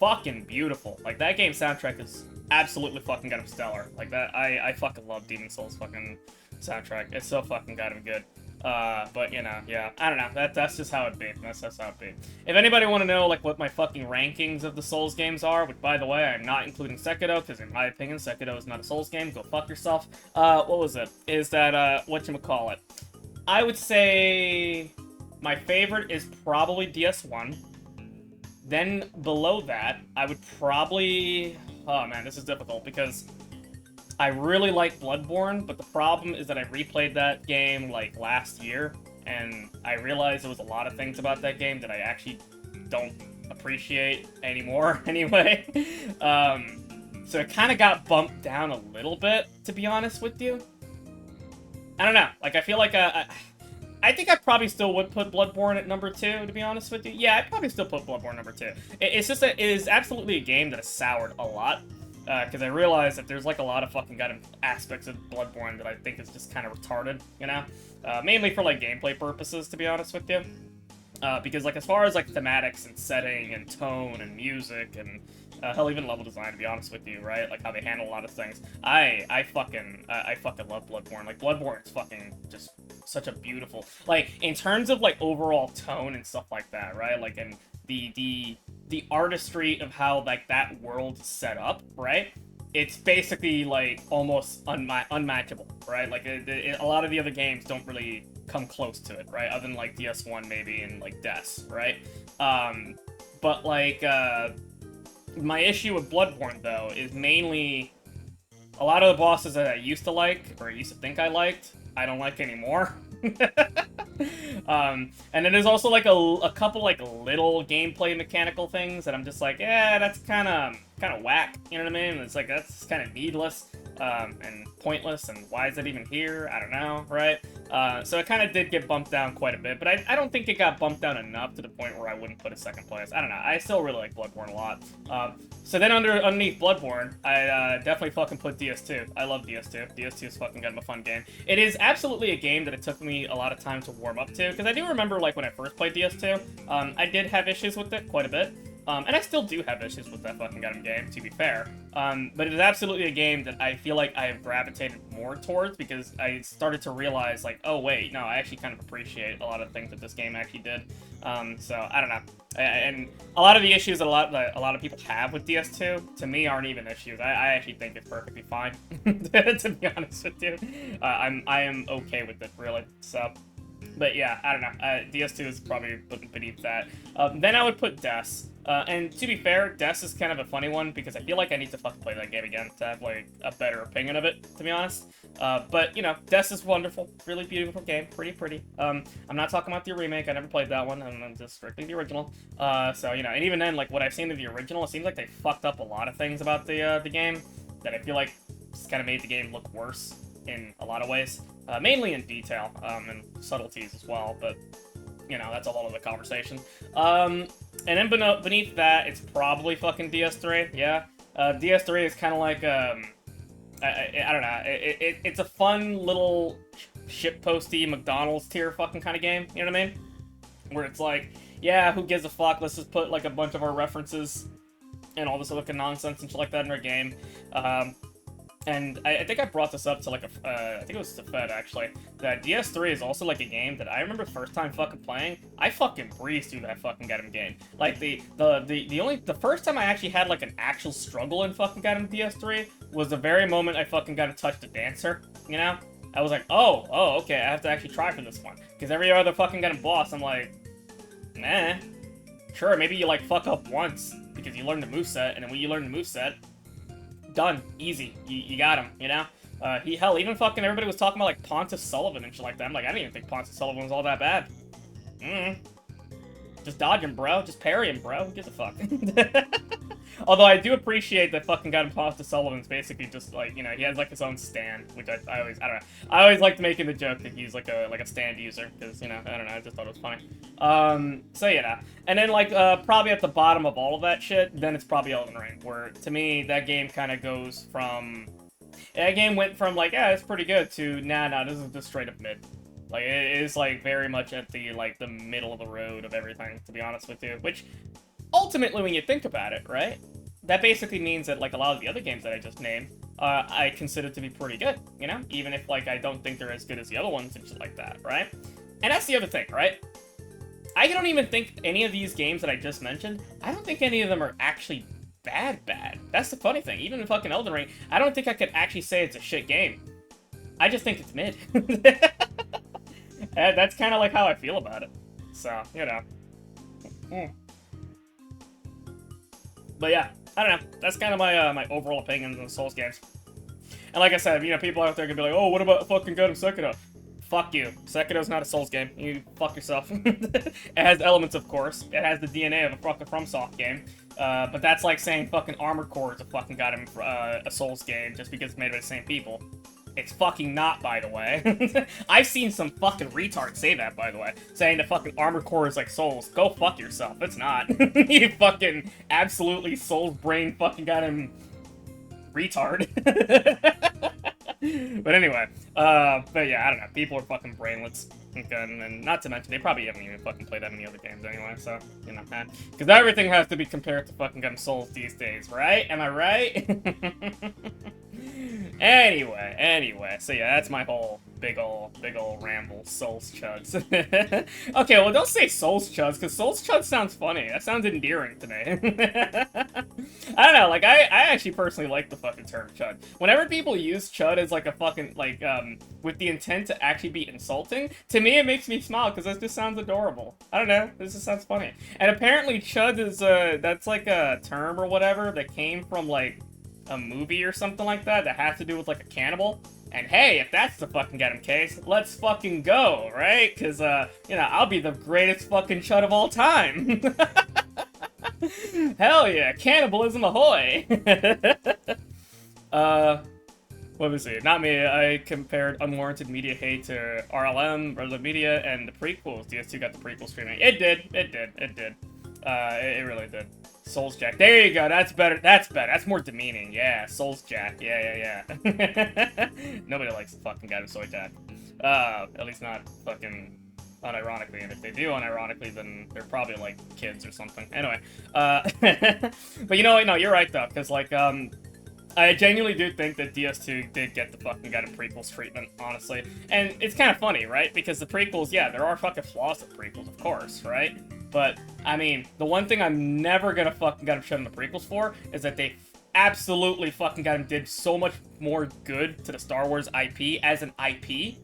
fucking beautiful. Like, that game's soundtrack is absolutely fucking goddamn stellar. Like, that, I fucking love Demon Soul's fucking soundtrack. It's so fucking goddamn good. But, you know, yeah, I don't know. That's just how it be. That's how it be. If anybody want to know, like, what my fucking rankings of the Souls games are, which, by the way, I'm not including Sekiro, because in my opinion, Sekiro is not a Souls game. Go fuck yourself. What was it? Is that, whatchamacallit? I would say my favorite is probably DS1. Then, below that, I would probably... Oh, man, this is difficult, because... I really like Bloodborne, but the problem is that I replayed that game, like, last year, and I realized there was a lot of things about that game that I actually don't appreciate anymore, anyway. So it kind of got bumped down a little bit, to be honest with you. I don't know, like, I feel like, I think I probably still would put Bloodborne at number 2, to be honest with you. Yeah, I'd probably still put Bloodborne number 2. It's just that it is absolutely a game that has soured a lot. Because I realized that there's, like, a lot of fucking goddamn aspects of Bloodborne that I think is just kind of retarded, you know? Mainly for, like, gameplay purposes, to be honest with you. Because, like, as far as, like, thematics and setting and tone and music and, hell, even level design, to be honest with you, right? Like, how they handle a lot of things. I fucking love Bloodborne. Like, Bloodborne is fucking just such a beautiful... Like, in terms of, like, overall tone and stuff like that, right? Like, and the artistry of how, like, that world is set up, right? It's basically, like, almost unmatchable, right? Like, a lot of the other games don't really come close to it, right? Other than, like, DS1 maybe and, like, Des, right? But, like, my issue with Bloodborne, though, is mainly a lot of the bosses that I used to like, or I used to think I liked, I don't like anymore. And then there's also, like, a couple, like, little gameplay mechanical things that I'm just like, yeah, that's kind of whack, you know what I mean? It's like, that's kind of needless, and pointless, and why is it even here? I don't know, right? So it kind of did get bumped down quite a bit, but I don't think it got bumped down enough to the point where I wouldn't put it second place. I don't know, I still really like Bloodborne a lot. So then underneath Bloodborne, I definitely fucking put DS2. I love DS2. DS2 is fucking kind of a fun game. It is absolutely a game that it took me a lot of time to warm up to, because I do remember, like, when I first played DS2, I did have issues with it quite a bit. And I still do have issues with that fucking goddamn game, to be fair. But it is absolutely a game that I feel like I have gravitated more towards because I started to realize, like, oh wait, no, I actually kind of appreciate a lot of the things that this game actually did. So I don't know. And a lot of the issues that a lot of people have with DS2, to me, aren't even issues. I actually think it's perfectly fine, to be honest with you. I am okay with it, really. So. But yeah, I don't know. DS2 is probably beneath that. Then I would put Des. And to be fair, Des is kind of a funny one because I feel like I need to fucking play that game again to have, like, a better opinion of it, to be honest. But, you know, Des is wonderful. Really beautiful game. Pretty pretty. I'm not talking about the remake. I never played that one. I'm just strictly the original. So, you know, and even then, like, what I've seen of the original, it seems like they fucked up a lot of things about the game that I feel like just kind of made the game look worse in a lot of ways. Mainly in detail, and subtleties as well, but, you know, that's a whole other conversation. And then beneath that, it's probably fucking DS3, yeah. DS3 is kind of like, I don't know, it's a fun little shitposty McDonald's tier fucking kind of game, you know what I mean? Where it's like, yeah, who gives a fuck, let's just put, like, a bunch of our references and all this other nonsense and shit like that in our game. And I think I brought this up to, like, I think it was to Fed, actually, that DS3 is also, like, a game that I remember the first time fucking playing, I fucking breezed through that fucking goddamn game. Like, the first time I actually had, like, an actual struggle in fucking goddamn DS3 was the very moment I fucking got to touch the dancer, you know? I was like, oh, okay, I have to actually try for this one. Because every other fucking goddamn boss, I'm like, nah. Sure, maybe you, like, fuck up once, because you learn the moveset, and then when you learn the moveset, done. Easy. You got him, you know? Hell, even fucking everybody was talking about, like, Pontus Sullivan and shit like that. I'm like, I didn't even think Pontus Sullivan was all that bad. Just dodge him, bro. Just parry him, bro. Who gives a fuck? Although I do appreciate that fucking goddamn Pontus Sullivan's basically just, like, you know, he has, like, his own stand, which I don't know. I always liked making the joke that he's, like a stand user, because, you know, I don't know, I just thought it was funny. So, yeah. And then, like, probably at the bottom of all of that shit, then it's probably Elden Ring, where, to me, that game kind of goes from... That game went from, like, yeah, it's pretty good, to, nah, this is just straight up mid. Like, it is, like, very much at the, like, the middle of the road of everything, to be honest with you, which... Ultimately, when you think about it, right? That basically means that, like, a lot of the other games that I just named, I consider to be pretty good, you know? Even if, like, I don't think they're as good as the other ones and shit like that, right? And that's the other thing, right? I don't even think any of these games that I just mentioned, I don't think any of them are actually bad. That's the funny thing. Even in fucking Elden Ring, I don't think I could actually say it's a shit game. I just think it's mid. That's kind of like how I feel about it. So, you know. But yeah, I don't know. That's kind of my my overall opinions on Souls games. And like I said, you know, people out there can be like, oh, what about fucking Gundam Sekiro? Fuck you. Sekiro's not a Souls game. You fuck yourself. It has elements, of course. It has the DNA of a fucking FromSoft game. But that's like saying fucking Armored Core is a fucking goddamn a Souls game just because it's made by the same people. It's fucking not, by the way. I've seen some fucking retards say that, by the way. Saying the fucking Armored Core is like Souls. Go fuck yourself. It's not. You fucking absolutely Souls brain fucking goddamn retard. But anyway, but yeah, I don't know. People are fucking brainless. And not to mention, they probably haven't even fucking played that many other games anyway, so, you know, man. Because everything has to be compared to fucking gun Souls these days, right? Am I right? Anyway, so yeah, that's my whole big ol' ramble, Souls chuds. Okay, well, don't say Souls chuds, because Souls chuds sounds funny. That sounds endearing to me. I don't know, like, I actually personally like the fucking term chud. Whenever people use chud as, like, a fucking, like, with the intent to actually be insulting, to me it makes me smile, because that just sounds adorable. I don't know, this just sounds funny. And apparently chud is, that's, like, a term or whatever that came from, like, a movie or something like that has to do with, like, a cannibal. And hey, if that's the fucking goddamn case, let's fucking go, right? Because, you know, I'll be the greatest fucking chud of all time. Hell yeah, cannibalism ahoy! What was it? Not me, I compared unwarranted media hate to RLM, regular media, and the prequels. DS2 got the prequel streaming. It did. It really did. Souls Jack. There you go. That's better. That's more demeaning. Yeah, Souls Jack. Yeah. Nobody likes the fucking guy with Soy Jack. At least not fucking unironically, and if they do unironically, then they're probably, like, kids or something. Anyway, but you know what, no, you're right, though, because, like, I genuinely do think that DS2 did get the fucking goddamn prequels treatment, honestly. And it's kind of funny, right? Because the prequels, yeah, there are fucking flaws with prequels, of course, right? But, I mean, the one thing I'm never gonna fucking get them shit on the prequels for is that they absolutely fucking goddamn did so much more good to the Star Wars IP as an IP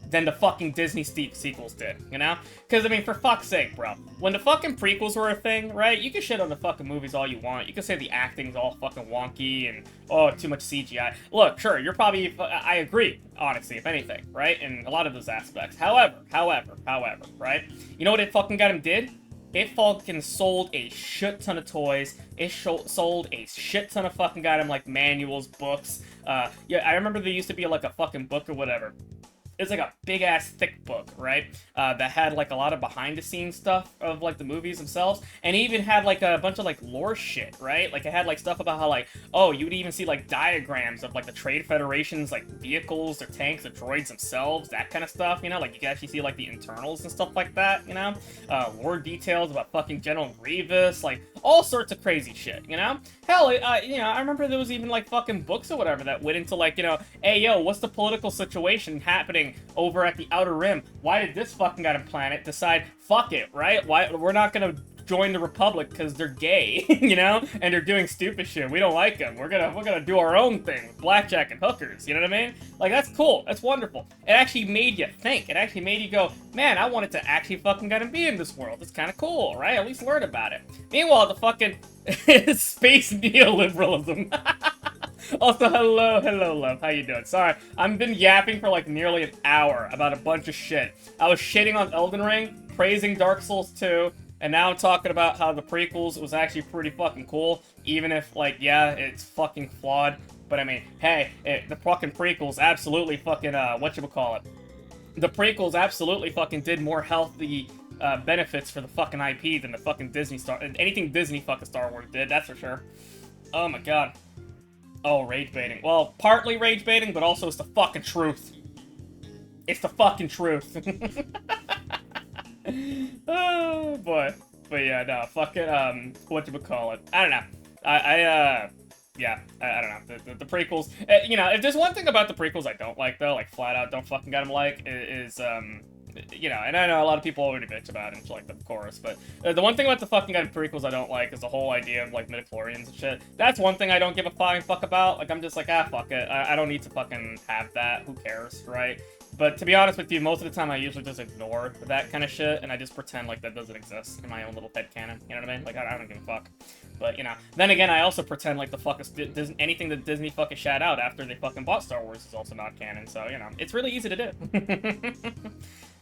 than the fucking Disney sequels did, you know? Because, I mean, for fuck's sake, bro. When the fucking prequels were a thing, right? You can shit on the fucking movies all you want. You can say the acting's all fucking wonky and, oh, too much CGI. Look, sure, you're probably... I agree, honestly, if anything, right? In a lot of those aspects. However, right? You know what it fucking got him did? It fucking sold a shit ton of toys. It sold a shit ton of fucking goddamn, like, manuals, books. Yeah, I remember there used to be, like, a fucking book or whatever. It's like a big-ass thick book, right? That had, like, a lot of behind-the-scenes stuff of, like, the movies themselves. And it even had, like, a bunch of, like, lore shit, right? Like, it had, like, stuff about how, like, oh, you would even see, like, diagrams of, like, the Trade Federation's, like, vehicles or tanks, the droids themselves, that kind of stuff, you know? Like, you can actually see, like, the internals and stuff like that, you know? Lore details about fucking General Grievous, like, all sorts of crazy shit, you know? Hell, you know, I remember there was even, like, fucking books or whatever that went into, like, you know, hey, yo, what's the political situation happening over at the Outer Rim? Why did this fucking goddamn planet decide, fuck it, right? Why we're not gonna join the Republic because they're gay, you know? And they're doing stupid shit. We don't like them. We're gonna do our own thing with blackjack and hookers, you know what I mean? Like, that's cool. That's wonderful. It actually made you think. It actually made you go, man, I wanted to actually fucking gotta be in this world. It's kind of cool, right? At least learn about it. Meanwhile, the fucking space neoliberalism. Also, hello, love. How you doing? Sorry, I've been yapping for like nearly an hour about a bunch of shit. I was shitting on Elden Ring, praising Dark Souls 2, and now I'm talking about how the prequels was actually pretty fucking cool, even if, like, yeah, it's fucking flawed. But I mean, hey, the fucking prequels absolutely fucking, whatchamacallit. The prequels absolutely fucking did more healthy benefits for the fucking IP than the fucking anything Disney fucking Star Wars did, that's for sure. Oh my god. Oh, rage baiting. Well, partly rage baiting, but also it's the fucking truth. It's the fucking truth. Oh, boy. But yeah, no, fucking, whatchamacallit. I don't know. Yeah, I don't know. The prequels, you know, if there's one thing about the prequels I don't like, though, like, flat out don't fucking get them like, is, you know, and I know a lot of people already bitch about it and like the chorus, but the one thing about the fucking prequels I don't like is the whole idea of, like, midichlorians and shit. That's one thing I don't give a flying fuck about. Like, I'm just like, ah, fuck it. I don't need to fucking have that. Who cares, right? But to be honest with you, most of the time I usually just ignore that kind of shit, and I just pretend like that doesn't exist in my own little headcanon, you know what I mean? Like, I don't give a fuck. But, you know, then again, I also pretend like the fuck is anything that Disney fucking shat out after they fucking bought Star Wars is also not canon, so, you know, it's really easy to do.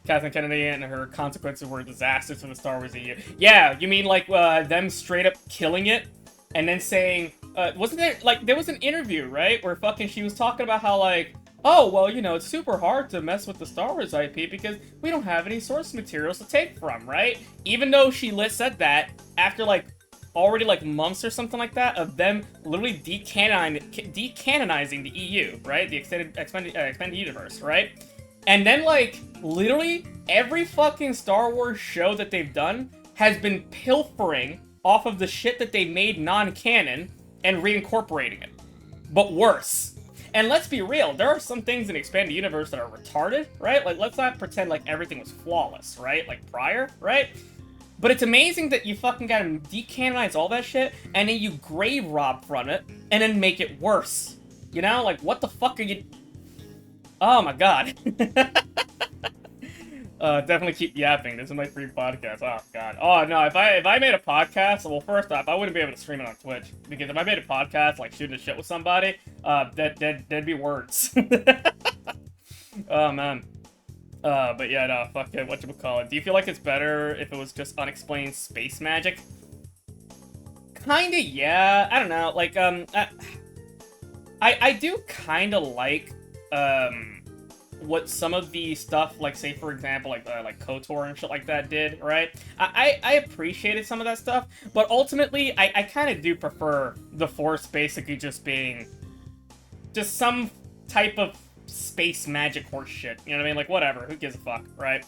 Kathleen Kennedy and her consequences were disasters for the Star Wars EU. Yeah, you mean, like, them straight up killing it, and then saying, wasn't there, like, there was an interview, right, where fucking she was talking about how, like, oh, well, you know, it's super hard to mess with the Star Wars IP because we don't have any source materials to take from, right? Even though she said that after, like, already, like, months or something like that of them literally decanonizing the EU, right? The expanded universe, right? And then, like, literally every fucking Star Wars show that they've done has been pilfering off of the shit that they made non-canon and reincorporating it. But worse. And let's be real, there are some things in the expanded universe that are retarded, right? Like, let's not pretend like everything was flawless, right? Like, prior, right? But it's amazing that you fucking gotta decanonize all that shit, and then you grave rob from it, and then make it worse. You know? Like, what the fuck are you... Oh my god. Definitely keep yapping. This is my free podcast. Oh god. Oh no, if I made a podcast, well, first off, I wouldn't be able to stream it on Twitch, because if I made a podcast, like, shooting the shit with somebody, there'd be words. Oh man. But yeah, no, fuck it, whatchamacallit. Do you feel like it's better if it was just unexplained space magic? Kinda, yeah. I don't know, like, I do kinda like, what some of the stuff, like, say, for example, like KOTOR and shit like that did, right? I appreciated some of that stuff, but ultimately, I kind of do prefer the Force basically just being just some type of space magic horse shit. You know what I mean? Like, whatever. Who gives a fuck, right?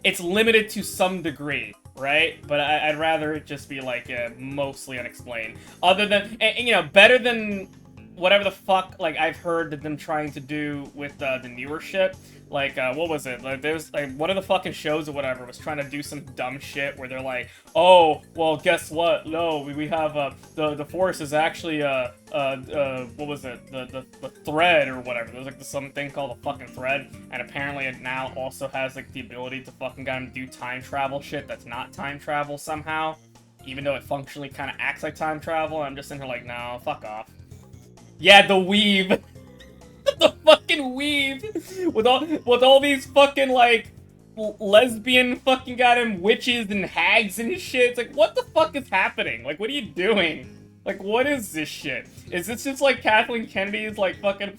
It's limited to some degree, right? But I'd rather it just be, like, mostly unexplained. Other than, and, you know, better than whatever the fuck, like, I've heard that them trying to do with the newer shit. Like, what was it? Like, there's, like, one of the fucking shows or whatever was trying to do some dumb shit where they're like, oh, well, guess what? No, we have, the Force is actually, what was it? The thread or whatever. There's, like, something called a fucking thread, and apparently it now also has, like, the ability to fucking kind of do time travel shit that's not time travel somehow. Even though it functionally kind of acts like time travel, I'm just in here like, no, fuck off. Yeah, the weave. The fucking weave with all these fucking like lesbian fucking goddamn witches and hags and shit. It's like, what the fuck is happening? Like, what are you doing? Like, what is this shit? Is this just like Kathleen Kennedy's like fucking?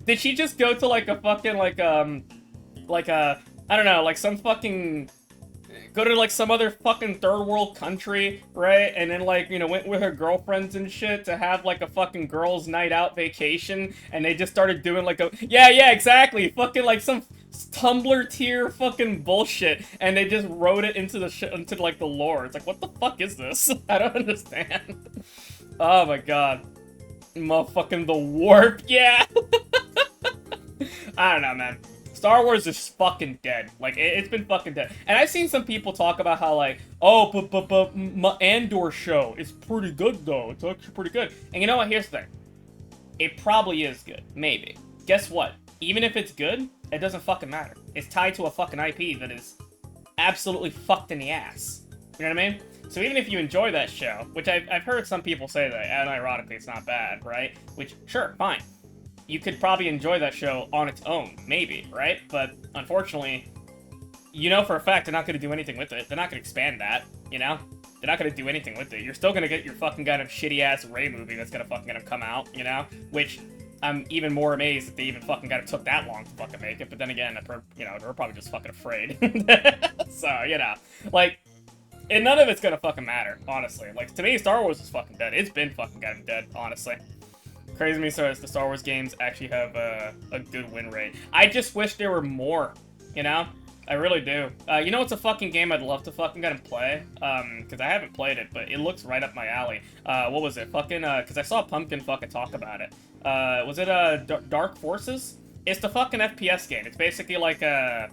Did she just go to like a fucking like I don't know, like some fucking go to like some other fucking third world country, right? And then like, you know, went with her girlfriends and shit to have like a fucking girls' night out vacation, and they just started doing like a yeah, exactly, fucking like some Tumblr tier fucking bullshit, and they just wrote it into the into like the lore. It's like, what the fuck is this? I don't understand. Oh my god. Motherfucking the warp, yeah. I don't know, man. Star Wars is fucking dead. Like, it's been fucking dead. And I've seen some people talk about how, like, oh, but my Andor show is pretty good, though. It's actually pretty good. And you know what? Here's the thing. It probably is good. Maybe. Guess what? Even if it's good, it doesn't fucking matter. It's tied to a fucking IP that is absolutely fucked in the ass. You know what I mean? So even if you enjoy that show, which I've heard some people say that, and ironically, it's not bad, right? Which, sure, fine. You could probably enjoy that show on its own, maybe, right? But unfortunately, you know for a fact they're not going to do anything with it. They're not going to expand that, you know? They're not going to do anything with it. You're still going to get your fucking kind of shitty-ass Rey movie that's going to fucking come out, you know? Which, I'm even more amazed that they even fucking kind of took that long to fucking make it. But then again, you know, they're probably just fucking afraid. So, you know, like, and none of it's going to fucking matter, honestly. Like, to me, Star Wars is fucking dead. It's been fucking goddamn dead, honestly. Crazy me so as the Star Wars games actually have a good win rate. I just wish there were more, you know? I really do. You know what's a fucking game I'd love to fucking get and play? Because I haven't played it, but it looks right up my alley. What was it? Fucking, because I saw Pumpkin fucking talk about it. Was it, Dark Forces? It's the fucking FPS game. It's basically like a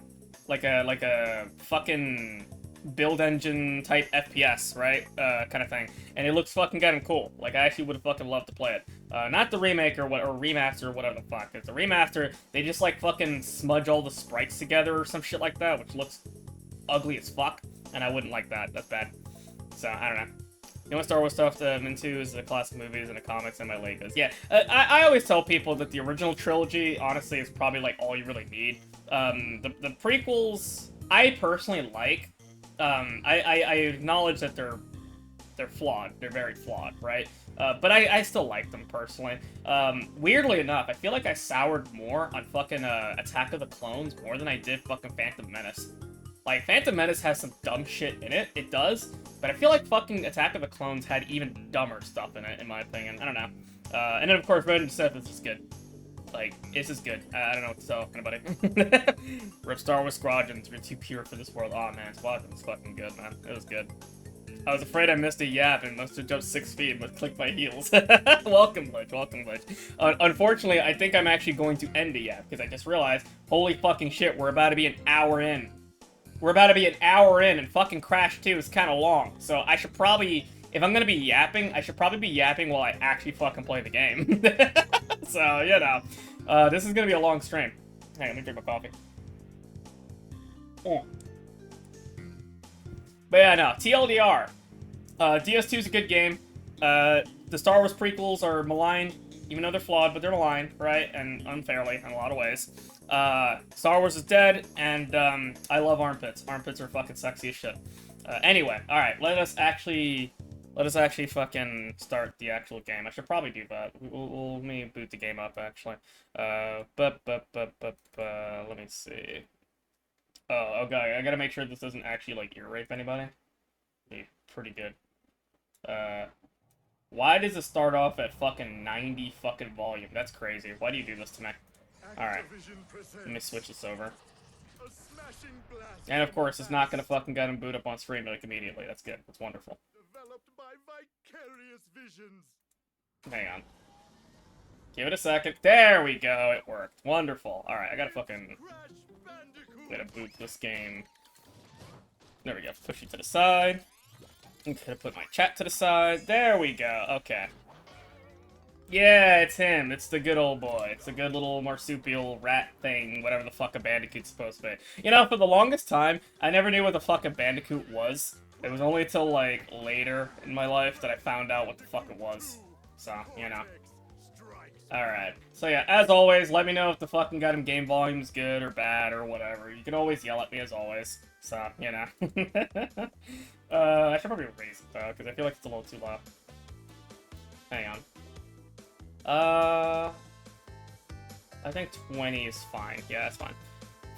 fucking build engine type FPS, right? Kind of thing. And it looks fucking goddamn cool. Like, I actually would have fucking loved to play it. Not the remake or remaster or whatever the fuck. It's a remaster. They just like fucking smudge all the sprites together or some shit like that, which looks ugly as fuck. And I wouldn't like that. That's bad. So, I don't know. The only Star Wars stuff that I'm into is the classic movies and the comics and my Legos. Yeah, I always tell people that the original trilogy, honestly, is probably like all you really need. The prequels, I personally like. I acknowledge that they're flawed. They're very flawed, right? But I still like them, personally. Weirdly enough, I feel like I soured more on fucking Attack of the Clones more than I did fucking Phantom Menace. Like, Phantom Menace has some dumb shit in it. It does. But I feel like fucking Attack of the Clones had even dumber stuff in it, in my opinion. I don't know. And then, of course, Revenge of the Sith is just good. Like, it's just good. I don't know what to tell anybody. Rip Star Wars Squadrons, we're too pure for this world. Aw, man, Squadrons fucking good, man. It was good. I was afraid I missed a yap and must have jumped 6 feet but clicked my heels. Welcome, Glitch. Welcome, Glitch. Unfortunately, I think I'm actually going to end the yap, because I just realized, holy fucking shit, we're about to be an hour in. We're about to be an hour in, and fucking Crash 2 is kind of long. So I should probably, if I'm gonna be yapping, I should probably be yapping while I actually fucking play the game. So, you know, this is gonna be a long stream. Hang on, let me drink my coffee. Oh. But yeah, no, TLDR. DS2 is a good game. The Star Wars prequels are maligned, even though they're flawed, but they're maligned, right? And unfairly, in a lot of ways. Star Wars is dead, and I love armpits. Armpits are fucking sexy as shit. Anyway, alright, let us actually fucking start the actual game. I should probably do that. Let me boot the game up, actually. Let me see. Oh, okay, I gotta make sure this doesn't actually, like, ear rape anybody. Be pretty good. Why does it start off at fucking 90 fucking volume? That's crazy. Why do you do this to me? Alright. Let me switch this over. And of course, it's not gonna fucking get him boot up on stream like immediately. That's good. That's wonderful. Hang on. Give it a second. There we go. It worked. Wonderful. Alright, I gotta fucking... gotta boot this game. There we go. Push it to the side. I'm gonna put my chat to the side. There we go. Okay. Yeah, it's him. It's the good old boy. It's the good little marsupial rat thing, whatever the fuck a Bandicoot's supposed to be. You know, for the longest time, I never knew what the fuck a Bandicoot was. It was only until, like, later in my life that I found out what the fuck it was. So, you know. Alright. So yeah, as always, let me know if the fucking goddamn game volume's good or bad or whatever. You can always yell at me as always. So, you know. I should probably raise it, though, because I feel like it's a little too low. Hang on. I think 20 is fine. Yeah, that's fine.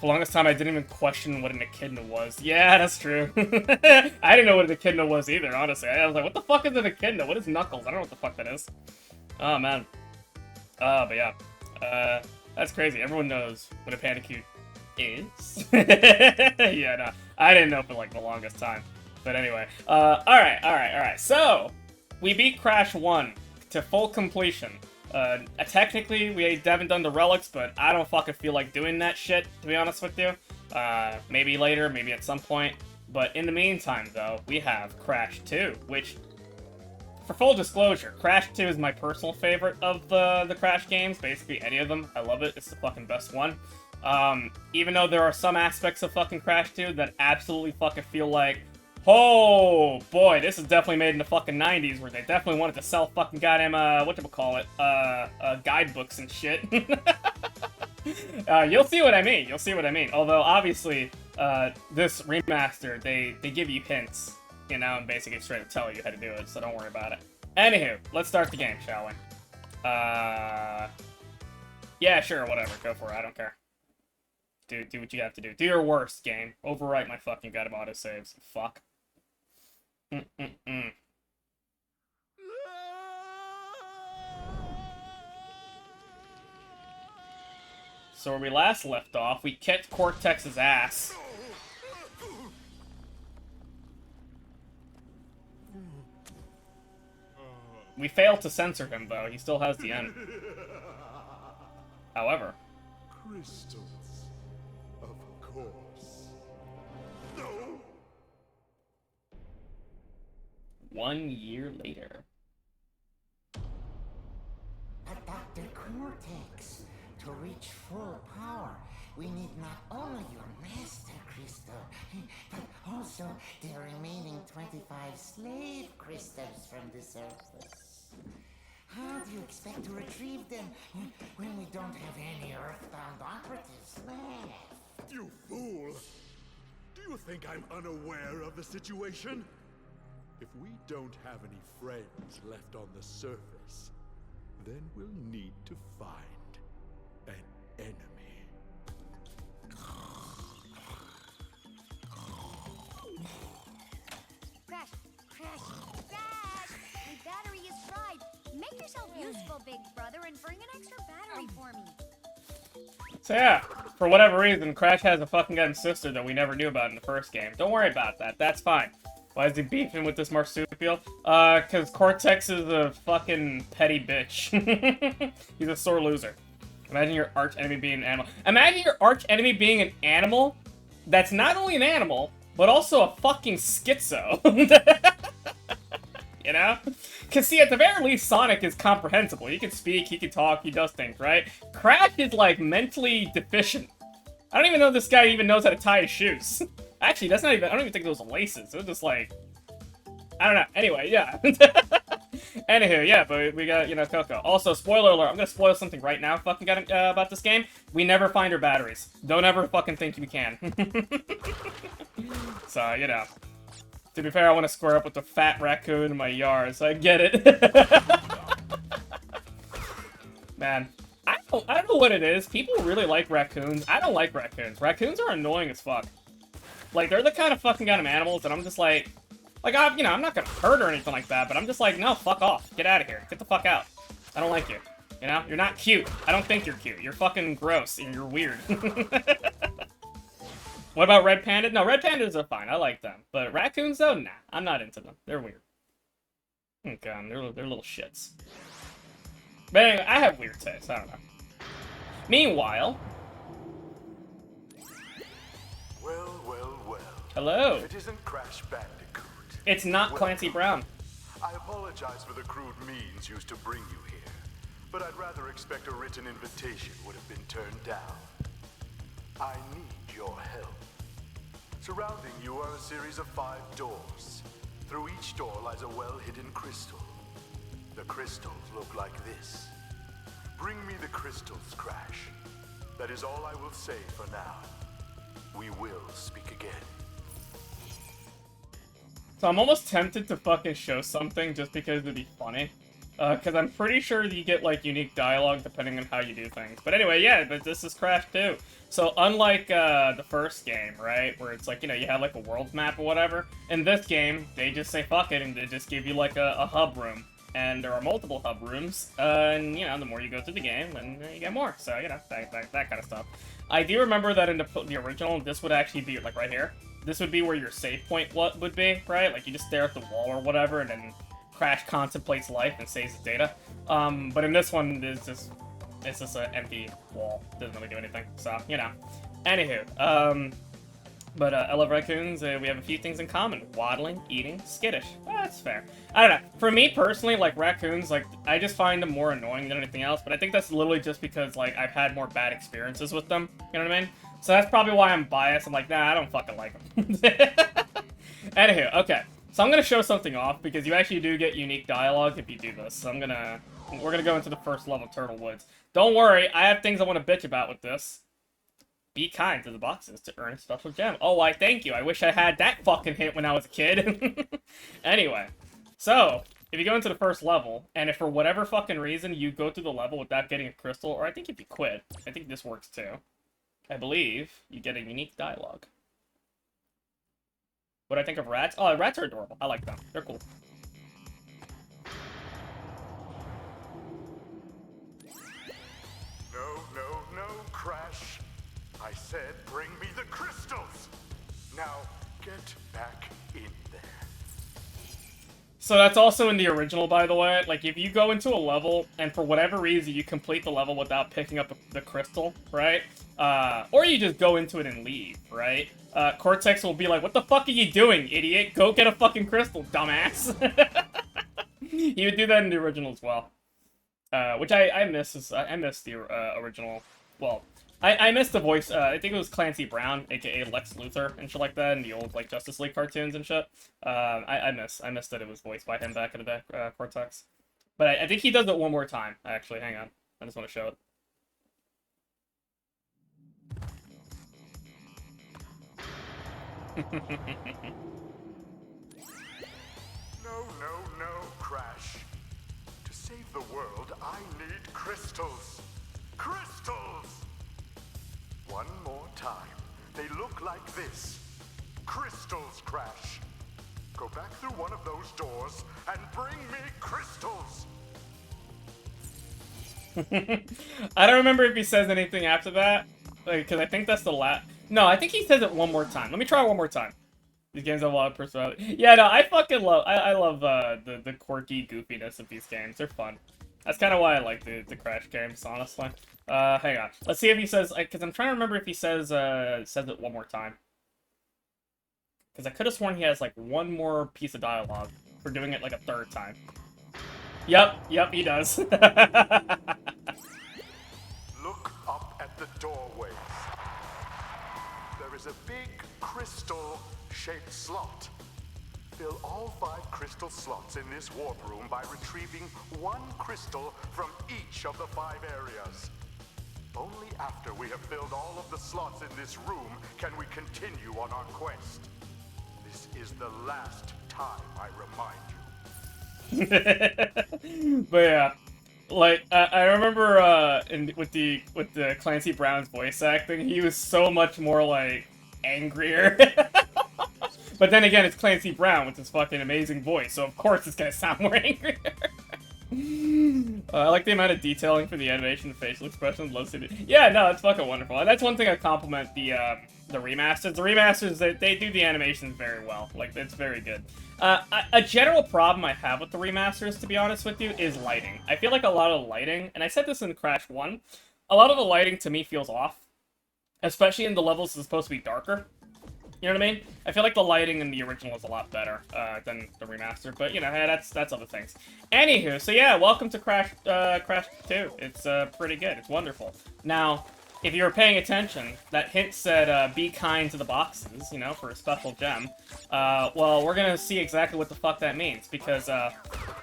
For the longest time, I didn't even question what an echidna was. Yeah, that's true. I didn't know what an echidna was either, honestly. I was like, what the fuck is an echidna? What is Knuckles? I don't know what the fuck that is. Oh, man. But yeah. That's crazy. Everyone knows what a Bandicoot is. Yeah, no. I didn't know for, like, the longest time. But anyway. Alright. So, we beat Crash 1 to full completion. Technically, we haven't done the relics, but I don't fucking feel like doing that shit, to be honest with you. Maybe later, maybe at some point. But in the meantime, though, we have Crash 2, which, for full disclosure, Crash 2 is my personal favorite of the Crash games. Basically, any of them. I love it. It's the fucking best one. Even though there are some aspects of fucking Crash 2 that absolutely fucking feel like, oh boy, this is definitely made in the fucking 90s, where they definitely wanted to sell fucking goddamn, whatchamacallit, guidebooks and shit. You'll see what I mean, Although, obviously, this remaster, they give you hints, you know, and basically straight up tell you how to do it, so don't worry about it. Anywho, let's start the game, shall we? Yeah, sure, whatever, go for it, I don't care. Do what you have to do. Do your worst, game. Overwrite my fucking goddamn autosaves. Fuck. So where we last left off, we kicked Cortex's ass. We failed to censor him, though. He still has the N. However... Crystals, of course. No! 1 year later. But Dr. Cortex, to reach full power, we need not only your master crystal, but also the remaining 25 slave crystals from the surface. How do you expect to retrieve them when we don't have any Earthbound operatives left? You fool! Do you think I'm unaware of the situation? If we don't have any friends left on the surface, then we'll need to find an enemy. Crash! Dad! My battery is fried. Make yourself useful, big brother, and bring an extra battery for me. So yeah, for whatever reason, Crash has a fucking goddamn sister that we never knew about in the first game. Don't worry about that, that's fine. Why is he beefing with this marsupial? Cause Cortex is a fucking petty bitch. He's a sore loser. Imagine your arch enemy being an animal. Imagine your arch enemy being an animal that's not only an animal, but also a fucking schizo. You know? Cause see, at the very least, Sonic is comprehensible. He can speak, he can talk, he does things, right? Crash is, like, mentally deficient. I don't even know if this guy even knows how to tie his shoes. Actually, that's not even, I don't even think those are laces. They're just like, I don't know. Anyway, yeah. Anywho, yeah, but we got, you know, Coco. Also, spoiler alert, I'm gonna spoil something right now fucking about this game. We never find her batteries. Don't ever fucking think you can. So, you know. To be fair, I want to square up with the fat raccoon in my yard, so I get it. Man, I don't know what it is. People really like raccoons. I don't like raccoons. Raccoons are annoying as fuck. Like, they're the kind of fucking kind of animals that I'm just like, you know, I'm not gonna hurt or anything like that, but I'm just like, no, fuck off. Get out of here. Get the fuck out. I don't like you. You know? You're not cute. I don't think you're cute. You're fucking gross, and you're weird. What about red panda? No, red pandas are fine. I like them. But raccoons, though? Nah. I'm not into them. They're weird. Oh, God. They're little shits. But anyway, I have weird taste. I don't know. Meanwhile... Well, well, well. Hello. If it isn't Crash Bandicoot. It's not Clancy Brown. I apologize for the crude means used to bring you here, but I'd rather expect a written invitation would have been turned down. I need your help. Surrounding you are a series of 5 doors. Through each door lies a well-hidden crystal. The crystals look like this. Bring me the crystals, Crash. That is all I will say for now. We will speak again. So I'm almost tempted to fucking show something just because it'd be funny. Because I'm pretty sure you get, like, unique dialogue depending on how you do things. But anyway, yeah, but this is Crash 2. So unlike the first game, right, where it's like, you know, you have, like, a world map or whatever, in this game, they just say fuck it and they just give you, like, a hub room. And there are multiple hub rooms, and, you know, the more you go through the game, then you get more. So, you know, that kind of stuff. I do remember that in the original, this would actually be, like, right here. This would be where your save point would be, right? Like, you just stare at the wall or whatever, and then Crash contemplates life and saves his data. But in this one, it's just an empty wall. Doesn't really do anything, so, you know. Anywho, but I love raccoons. We have a few things in common. Waddling, eating, skittish. That's fair. I don't know. For me, personally, like, raccoons, like, I just find them more annoying than anything else, but I think that's literally just because, like, I've had more bad experiences with them. You know what I mean? So that's probably why I'm biased. I'm like, nah, I don't fucking like them. Anywho, okay. So I'm gonna show something off, because you actually do get unique dialogue if you do this. So we're gonna go into the first level of Turtle Woods. Don't worry, I have things I want to bitch about with this. Be kind to the boxes to earn a special gem. Oh, why, thank you. I wish I had that fucking hint when I was a kid. Anyway, so, if you go into the first level, and if for whatever fucking reason you go through the level without getting a crystal, or I think if you quit, I think this works too, I believe you get a unique dialogue. What do I think of rats? Oh, rats are adorable. I like them. They're cool. No, Crash. I said bring me the crystals! Now, get back in there. So that's also in the original, by the way. Like, if you go into a level, and for whatever reason you complete the level without picking up the crystal, right? Or you just go into it and leave, right? Cortex will be like, what the fuck are you doing, idiot? Go get a fucking crystal, dumbass! He would do that in the original as well. Which I miss. I miss the original. Well, I missed the voice. I think it was Clancy Brown, aka Lex Luthor, and shit like that, in the old like Justice League cartoons and shit. I miss that it was voiced by him back in the day, Cortex. But I think he does it one more time. Actually, hang on. I just want to show it. No, Crash. To save the world, I need crystals. Crystals! One more time. They look like this. Crystals, Crash. Go back through one of those doors and bring me crystals. I don't remember if he says anything after that, because I think that's the last. No, I think he says it one more time. Let me try one more time. These games have a lot of personality. Yeah, no, I fucking love. I love the quirky goofiness of these games. They're fun. That's kind of why I like the Crash games, honestly. Hang on. Let's see if he says, because I'm trying to remember if he says it one more time. Because I could have sworn he has, like, one more piece of dialogue for doing it, like, a third time. Yep, he does. Look up at the doorways. There is a big crystal-shaped slot. Fill all 5 crystal slots in this warp room by retrieving 1 crystal from each of the 5 areas. Only after we have filled all of the slots in this room can we continue on our quest. This is the last time I remind you. But yeah, like I remember with the Clancy Brown's voice acting, he was so much more like angrier. But then again, it's Clancy Brown with his fucking amazing voice, so of course it's gonna sound more angrier. I like the amount of detailing for the animation and facial expressions. Yeah, no, it's fucking wonderful. And that's one thing I compliment the remasters. The remasters, they do the animations very well. Like, it's very good. A general problem I have with the remasters, to be honest with you, is lighting. I feel like a lot of the lighting, and I said this in Crash 1, a lot of the lighting to me feels off. Especially in the levels that's supposed to be darker. You know what I mean? I feel like the lighting in the original is a lot better than the remaster, but you know, hey, that's other things. Anywho, so yeah, welcome to Crash 2. It's pretty good. It's wonderful. Now, if you were paying attention, that hint said be kind to the boxes, you know, for a special gem. Well, we're gonna see exactly what the fuck that means, because and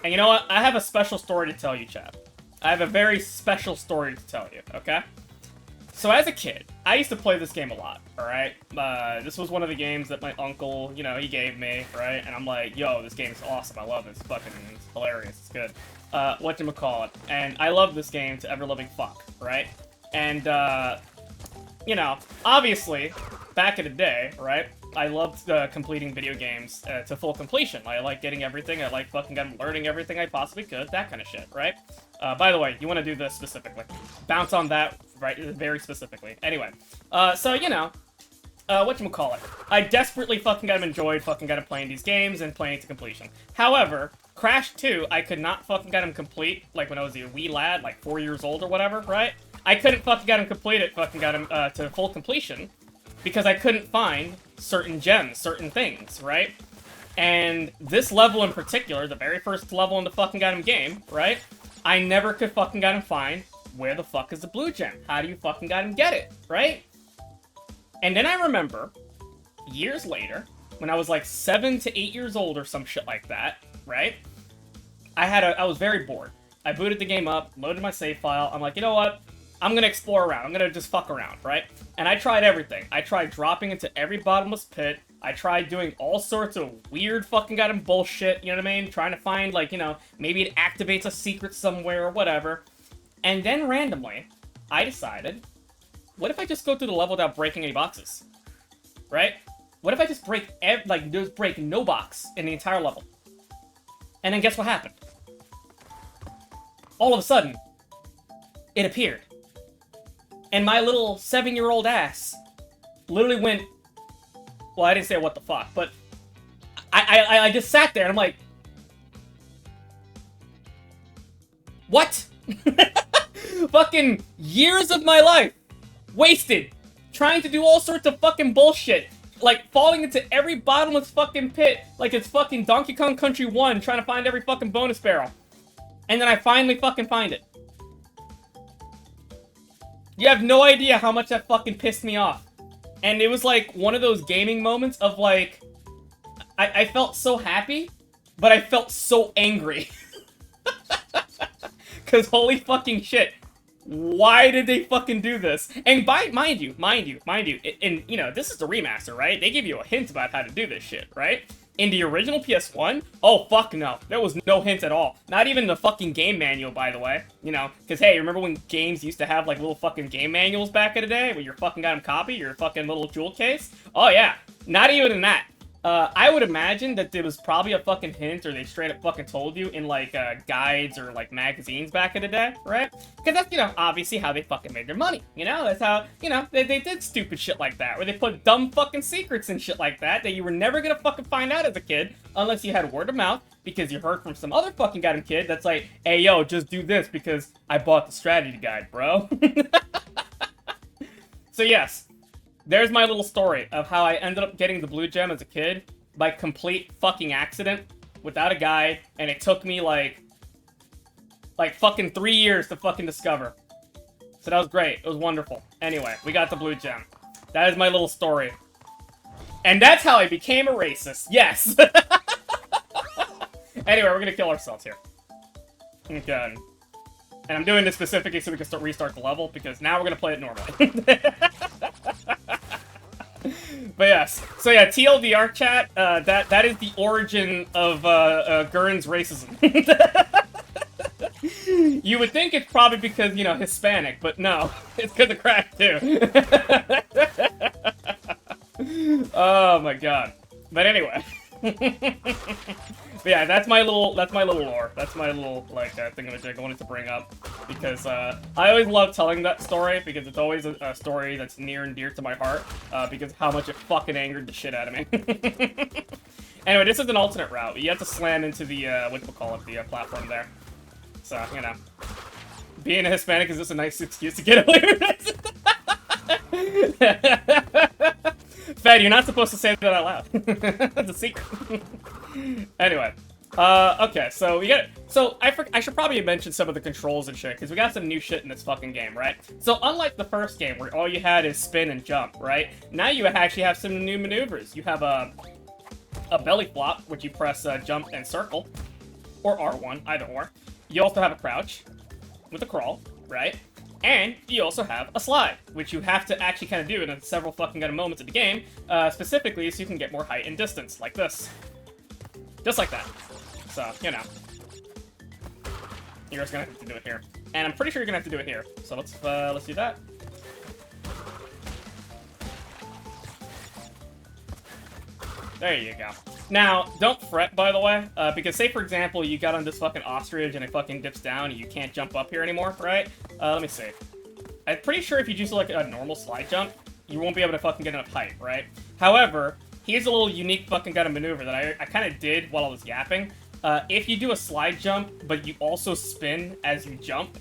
you know what? I have a special story to tell you, Chad. I have a very special story to tell you, okay? So as a kid, I used to play this game a lot, alright? This was one of the games that my uncle, you know, he gave me, right? And I'm like, yo, this game is awesome, I love it, it's fucking hilarious, it's good. Whatchamacallit. And I love this game to ever-loving fuck, right? And, you know, obviously, back in the day, right? I loved completing video games to full completion. I like getting everything, I like fucking learning everything I possibly could, that kind of shit, right? By the way, you want to do this specifically. Bounce on that, right, very specifically. Anyway, so, you know, whatchamacallit. I desperately fucking enjoyed playing these games and playing to completion. However, Crash 2, I could not fucking get him complete, like when I was a wee lad, like 4 years old or whatever, right? I couldn't fucking get him completed, to full completion, because I couldn't find certain gems, certain things, right? And this level in particular, the very first level in the fucking game, right? I never could fucking find where the fuck is the blue gem? How do you fucking get it, right? And then I remember, years later, when I was like 7 to 8 years old or some shit like that, right? I was very bored. I booted the game up, loaded my save file, I'm like, you know what? I'm gonna explore around, I'm gonna just fuck around, right? And I tried everything. I tried dropping into every bottomless pit, I tried doing all sorts of weird fucking bullshit, you know what I mean? Trying to find, like, you know, maybe it activates a secret somewhere or whatever. And then randomly, I decided, what if I just go through the level without breaking any boxes? Right? What if I just break, just break no box in the entire level? And then guess what happened? All of a sudden, it appeared. And my little 7-year-old ass literally went, well, I didn't say what the fuck, but I just sat there and I'm like, what? Fucking years of my life wasted trying to do all sorts of fucking bullshit. Like, falling into every bottomless fucking pit like it's fucking Donkey Kong Country 1 trying to find every fucking bonus barrel. And then I finally fucking find it. You have no idea how much that fucking pissed me off. And it was like one of those gaming moments of like, I felt so happy, but I felt so angry. Cause holy fucking shit, why did they fucking do this? And mind you, and you know, this is the remaster, right? They give you a hint about how to do this shit, right? In the original PS1, oh fuck no, there was no hint at all. Not even the fucking game manual, by the way. You know, cause hey, remember when games used to have like little fucking game manuals back in the day, where your fucking got them copy, your fucking little jewel case? Oh yeah, not even in that. I would imagine that there was probably a fucking hint, or they straight up fucking told you in, like, guides or, like, magazines back in the day, right? Because that's, you know, obviously how they fucking made their money, you know? That's how, you know, they did stupid shit like that, where they put dumb fucking secrets and shit like that you were never gonna fucking find out as a kid, unless you had word of mouth, because you heard from some other fucking goddamn kid that's like, hey, yo, just do this because I bought the strategy guide, bro. So, yes. There's my little story of how I ended up getting the blue gem as a kid by complete fucking accident without a guide, and it took me like fucking 3 years to fucking discover. So that was great. It was wonderful. Anyway, we got the blue gem. That is my little story. And that's how I became a racist. Yes. Anyway, we're gonna kill ourselves here. Okay. And I'm doing this specifically so we can restart the level, because now we're gonna play it normally. But yes, so yeah, TLDR chat, that is the origin of Gurn's racism. You would think it's probably because, you know, Hispanic, but no, it's because of crack too. Oh my god. But anyway. But yeah, that's my little lore. That's my little, like, thingamajig I wanted to bring up. Because, I always love telling that story, because it's always a story that's near and dear to my heart, because of how much it fucking angered the shit out of me. Anyway, this is an alternate route. You have to slam into the, the platform there. So, you know. Being a Hispanic is just a nice excuse to get away with this. Fed, you're not supposed to say that out loud. That's a secret. Anyway. Okay, so we got... So, I should probably mention some of the controls and shit, because we got some new shit in this fucking game, right? So, unlike the first game, where all you had is spin and jump, right? Now you actually have some new maneuvers. You have a belly flop, which you press jump and circle, or R1, either or. You also have a crouch, with a crawl, right? And you also have a slide, which you have to actually kind of do in several fucking kind of moments of the game, specifically so you can get more height and distance, like this. Just like that. So, you know. You're just gonna have to do it here. And I'm pretty sure you're gonna have to do it here. So let's do that. There you go. Now, don't fret, by the way, because say, for example, you got on this fucking ostrich and it fucking dips down and you can't jump up here anymore, right? Let me see. I'm pretty sure if you do like a normal slide jump, you won't be able to fucking get enough height, right? However, here's a little unique fucking kind of maneuver that I kind of did while I was yapping. If you do a slide jump, but you also spin as you jump,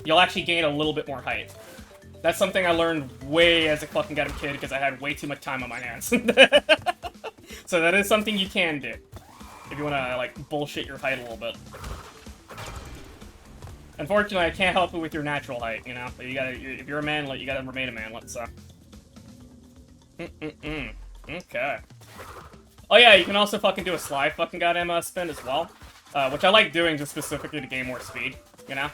you'll actually gain a little bit more height. That's something I learned way as a fucking goddamn kid because I had way too much time on my hands. So that is something you can do if you want to, like, bullshit your height a little bit. Unfortunately, I can't help it with your natural height, you know? You gotta, if you're a manlet, you gotta remain a manlet, so. Okay. Oh yeah, you can also fucking do a slide fucking goddamn spin as well. Which I like doing just specifically to gain more speed, you know?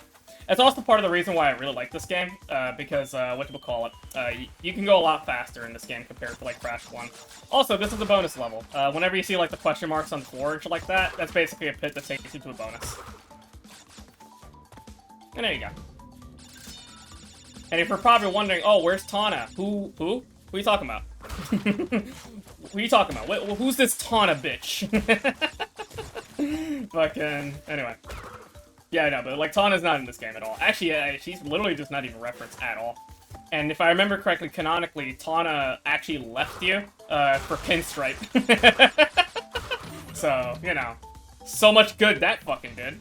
It's also part of the reason why I really like this game, because, you can go a lot faster in this game compared to, like, Crash 1. Also, this is a bonus level. Whenever you see, like, the question marks on the floor and shit like that, that's basically a pit that takes you to a bonus. And there you go. And if you're probably wondering, oh, where's Tana? Who? Who are you talking about? Who are you talking about? Who's this Tana bitch? Fucking, anyway. Yeah, I know, but, like, Tana's not in this game at all. Actually, she's literally just not even referenced at all. And if I remember correctly, canonically, Tana actually left you, for Pinstripe. So, you know, so much good that fucking did.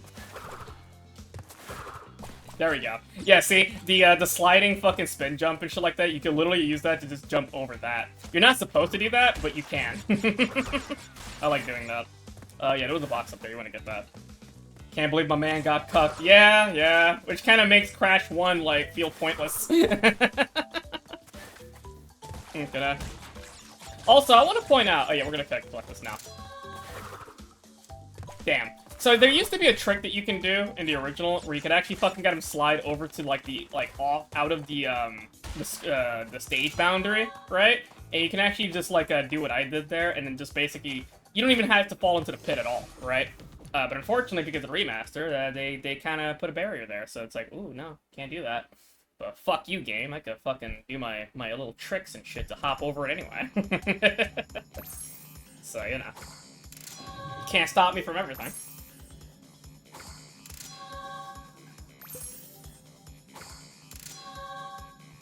There we go. Yeah, see, the sliding fucking spin jump and shit like that, you can literally use that to just jump over that. You're not supposed to do that, but you can. I like doing that. Yeah, there was a box up there, you want to get that. Can't believe my man got cucked. Yeah, yeah. Which kind of makes Crash 1, like, feel pointless. Okay. Also, I want to point out... Oh, yeah, we're going to collect this now. Damn. So, there used to be a trick that you can do in the original where you could actually fucking get him slide over to, like, the... Like, off... Out of the stage boundary, right? And you can actually just, like, do what I did there and then just basically... You don't even have to fall into the pit at all, right? But unfortunately, because of the remaster, they kind of put a barrier there. So it's like, ooh, no, can't do that. But fuck you, game. I could fucking do my little tricks and shit to hop over it anyway. So, you know. You can't stop me from everything.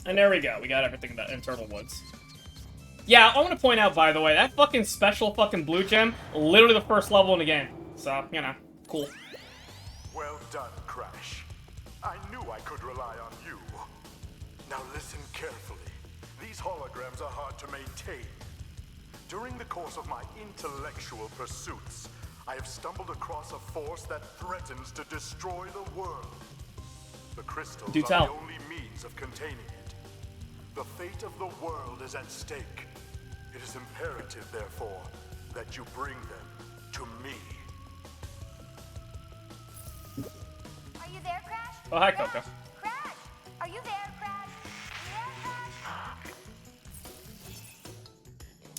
And there we go. We got everything in Turtle Woods. Yeah, I want to point out, by the way, that fucking special fucking blue gem, literally the first level in the game. So, you know, cool. Well done, Crash. I knew I could rely on you. Now listen carefully. These holograms are hard to maintain. During the course of my intellectual pursuits, I have stumbled across a force that threatens to destroy the world. The crystals are the only means of containing it. The fate of the world is at stake. It is imperative, therefore, that you bring them to me. Are you there, Crash? Oh, hi, Coco. Crash! Are you there, Crash? Crash?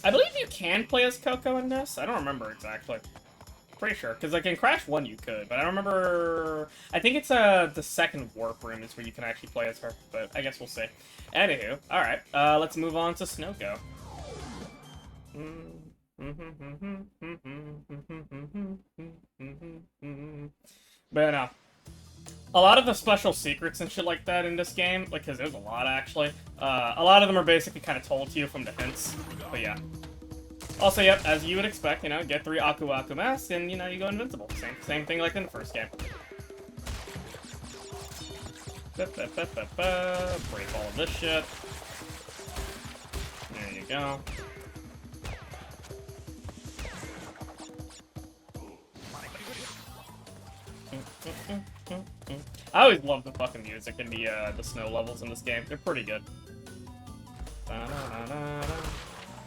I believe you can play as Coco in this. I don't remember exactly. Pretty sure, because like in Crash 1 you could, but I don't remember... I think it's the second warp room is where you can actually play as her, but I guess we'll see. Anywho, alright, let's move on to Snowgo. But no. A lot of the special secrets and shit like that in this game, like, because there's a lot actually, a lot of them are basically kind of told to you from the hints. But yeah. Also, yep, as you would expect, you know, get 3 Aku Aku masks and, you know, you go invincible. Same thing like in the first game. Break all of this shit. There you go. I always love the fucking music in the snow levels in this game. They're pretty good.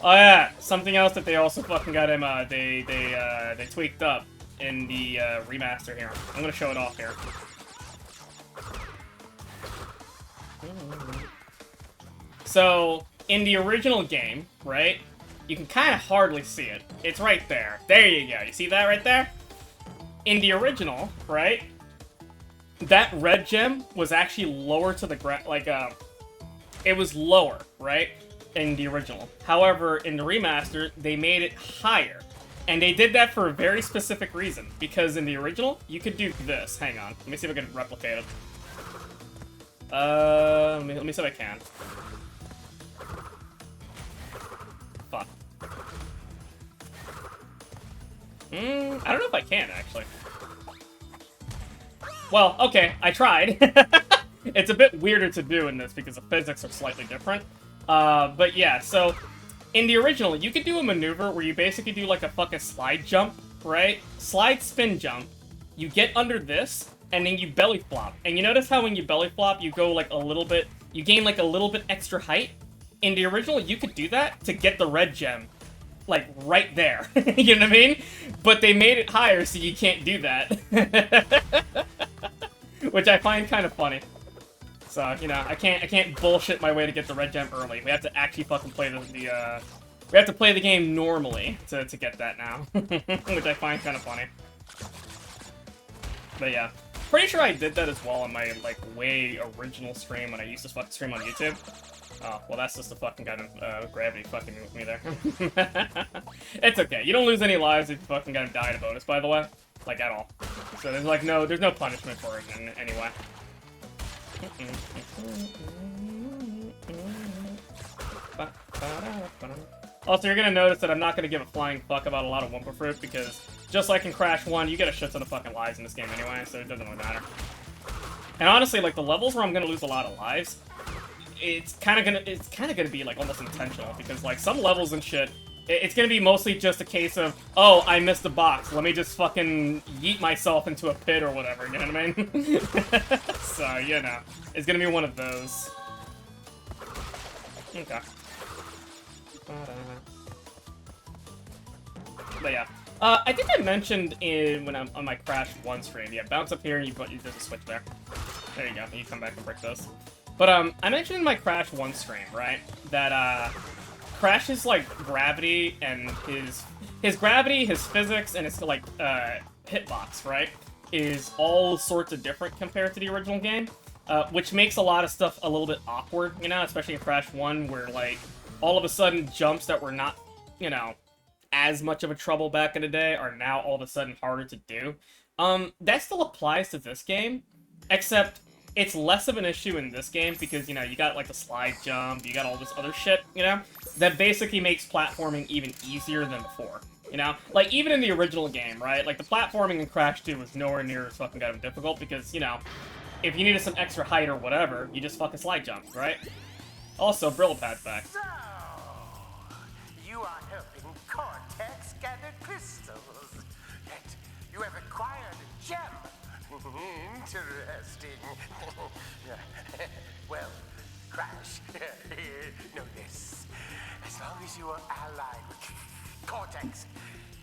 Oh yeah, something else that they also fucking got him. They tweaked up in the remaster here. I'm gonna show it off here. So in the original game, right? You can kind of hardly see it. It's right there. There you go. You see that right there? In the original, right? That red gem was actually lower to the ground, like, it was lower, right? In the original. However, in the remaster, they made it higher. And they did that for a very specific reason. Because in the original, you could do this. Hang on. Let me see if I can replicate it. Let me see if I can. Fuck. I don't know if I can, actually. Well, okay, I tried. It's a bit weirder to do in this because the physics are slightly different. But yeah, so in the original, you could do a maneuver where you basically do like a fucking slide jump, right? Slide spin jump. You get under this, and then you belly flop. And you notice how when you belly flop, you go like a little bit, you gain like a little bit extra height? In the original, you could do that to get the red gem. Like, right there. You know what I mean? But they made it higher so you can't do that. Which I find kind of funny. So, you know, I can't bullshit my way to get the red gem early. We have to actually fucking play we have to play the game normally to get that now. Which I find kind of funny. But yeah. Pretty sure I did that as well on my, like, way original stream when I used to fucking stream on YouTube. Oh, well, that's just the fucking guy in gravity fucking with me there. It's okay. You don't lose any lives if you fucking got him die in a bonus, by the way. Like, at all. So there's, like, there's no punishment for it in any way. Also, you're gonna notice that I'm not gonna give a flying fuck about a lot of Wumpa Fruit, because just like in Crash 1, you get a shit ton of fucking lives in this game anyway, so it doesn't really matter. And honestly, like, the levels where I'm gonna lose a lot of lives, it's kind of gonna be like almost intentional, because like some levels and shit, it's gonna be mostly just a case of, oh, I missed a box, let me just fucking yeet myself into a pit or whatever, you know what I mean? So, you know, it's gonna be one of those. Okay. But yeah, I think I mentioned when I'm on my Crash 1 stream, yeah, bounce up here and there's a switch there. There you go, you come back and break those. But, I mentioned in my Crash 1 stream, right, that, Crash's, like, gravity and his gravity, his physics, and his, like, hitbox, right, is all sorts of different compared to the original game, which makes a lot of stuff a little bit awkward, you know, especially in Crash 1, where, like, all of a sudden jumps that were not, you know, as much of a trouble back in the day are now all of a sudden harder to do. That still applies to this game, except it's less of an issue in this game because, you know, you got, like, the slide jump, you got all this other shit, you know, that basically makes platforming even easier than before, you know? Like, even in the original game, right? Like, the platforming in Crash 2 was nowhere near as fucking goddamn difficult because, you know, if you needed some extra height or whatever, you just fucking slide jump, right? Also, Brillo Pad's back. So, you are helping Cortex gather crystals. Yet, you have acquired a gem. Interesting. Well, Crash, know this. As long as you are allied with Cortex,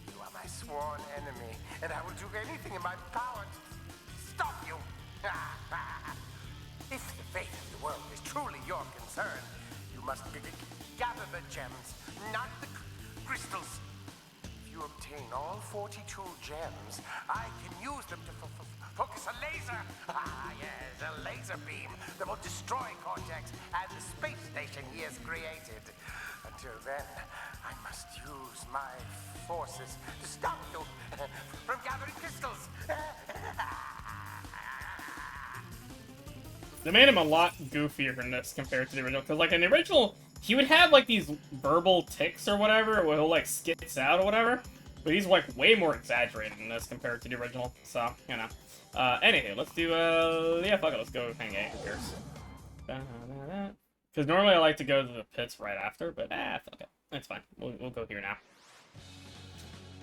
you are my sworn enemy, and I will do anything in my power to stop you. If the fate of the world is truly your concern, you must gather the gems, not the crystals. If you obtain all 42 gems, I can use them to focus a laser. Yes, a laser beam that will destroy Cortex and the space station he has created. Until then, I must use my forces to stop you from gathering crystals. They made him a lot goofier in this compared to the original, because, like, in the original, he would have, like, these verbal tics or whatever, where he'll, like, skits out or whatever, but he's, like, way more exaggerated in this compared to the original, so, you know. Anywho, let's do, yeah, fuck it, let's go hang out first. Because normally I like to go to the pits right after, but, fuck it. It's fine. We'll go here now.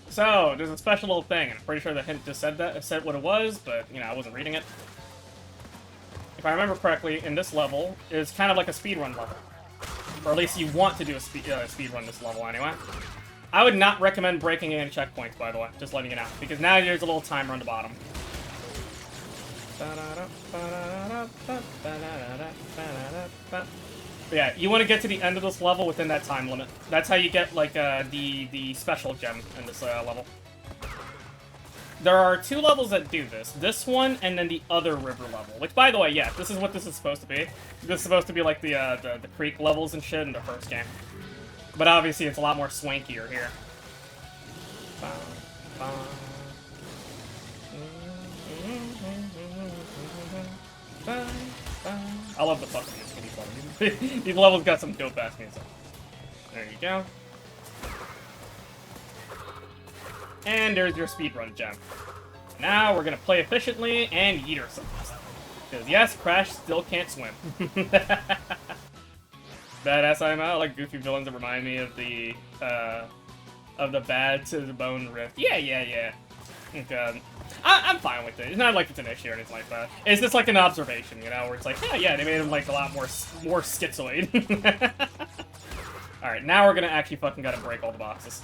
So, there's a special little thing, and I'm pretty sure the hint just said that, it said what it was, but, you know, I wasn't reading it. If I remember correctly, in this level, it's kind of like a speedrun level. Or at least you want to do a speedrun this level anyway. I would not recommend breaking in checkpoints, by the way, just letting you know, because now there's a little timer on the bottom. But yeah, you want to get to the end of this level within that time limit. That's how you get, like, the special gem in this level. There are 2 levels that do this. This one, and then the other river level. Which, by the way, yeah, this is what this is supposed to be. This is supposed to be like the creek levels and shit in the first game. But obviously, it's a lot more swankier here. I love the fucking music in these levels. These levels got some dope-ass music. There you go. And there's your speedrun gem. Now we're gonna play efficiently and yeet ourselves. Because yes, Crash still can't swim. Badass IMO, like goofy villains that remind me of the bad to the bone rift. Yeah. Okay. I'm fine with it. It's not like it's an issue or anything like that. It's just like an observation, you know, where it's like, yeah, they made him like a lot more schizoid. Alright, now we're gonna actually fucking gotta break all the boxes.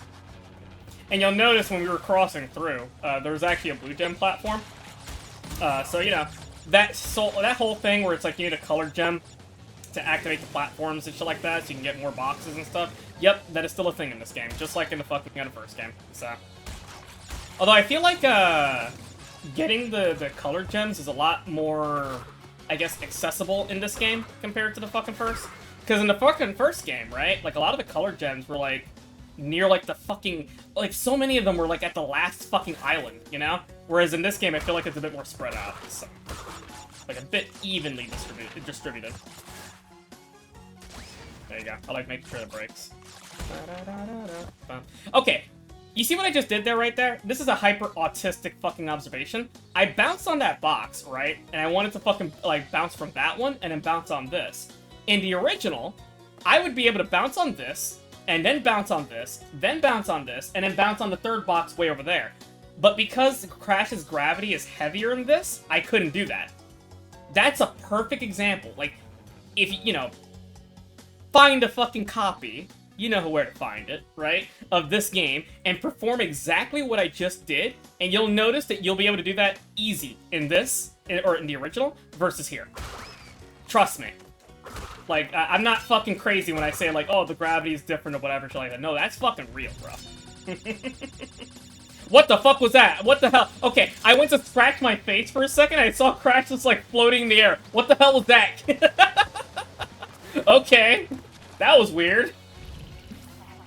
And you'll notice when we were crossing through, there was actually a blue gem platform. So, you know, that whole thing where it's like you need a colored gem to activate the platforms and shit like that so you can get more boxes and stuff. Yep, that is still a thing in this game, just like in the fucking first game. So, although I feel like getting the colored gems is a lot more, I guess, accessible in this game compared to the fucking first. Because in the fucking first game, right, like a lot of the colored gems were like near like the fucking, like so many of them were like at the last fucking island, you know? Whereas in this game I feel like it's a bit more spread out, so, like a bit evenly distributed. There you go, I like making sure it breaks. Okay, you see what I just did there right there? This is a hyper autistic fucking observation. I bounced on that box, right? And I wanted to fucking like bounce from that one and then bounce on this. In the original, I would be able to bounce on this, and then bounce on this, then bounce on this, and then bounce on the third box way over there. But because Crash's gravity is heavier in this, I couldn't do that. That's a perfect example. Like, if, you know, find a fucking copy, you know where to find it, right, of this game, and perform exactly what I just did, and you'll notice that you'll be able to do that easy in this, or in the original, versus here. Trust me. Like, I'm not fucking crazy when I say, like, oh, the gravity is different or whatever, shit like that. No, that's fucking real, bro. What the fuck was that? What the hell? Okay, I went to scratch my face for a second, I saw Crash just, like, floating in the air. What the hell was that? Okay. That was weird.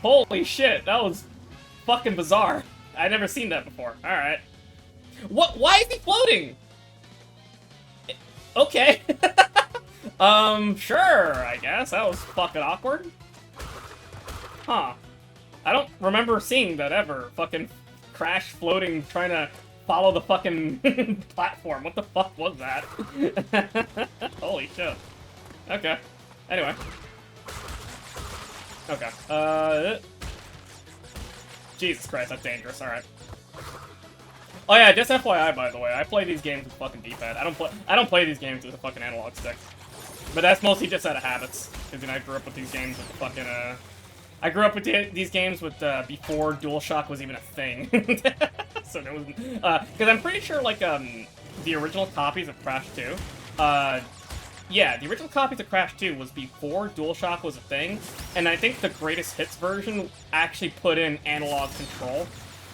Holy shit, that was fucking bizarre. I'd never seen that before. Alright. What? Why is he floating? Okay. Sure, I guess. That was fucking awkward. Huh. I don't remember seeing that ever. Fucking Crash floating, trying to follow the fucking platform. What the fuck was that? Holy shit. Okay. Anyway. Okay. Jesus Christ, that's dangerous. Alright. Oh yeah, just FYI, by the way, I play these games with fucking D-pad. I don't play these games with a fucking analog stick. But that's mostly just out of habits. Because, you know, I grew up with these games with the fucking, I grew up with these games with, before DualShock was even a thing. So there was, because I'm pretty sure, like, the original copies of Crash 2, yeah, the original copies of Crash 2 was before DualShock was a thing, and I think the Greatest Hits version actually put in analog control.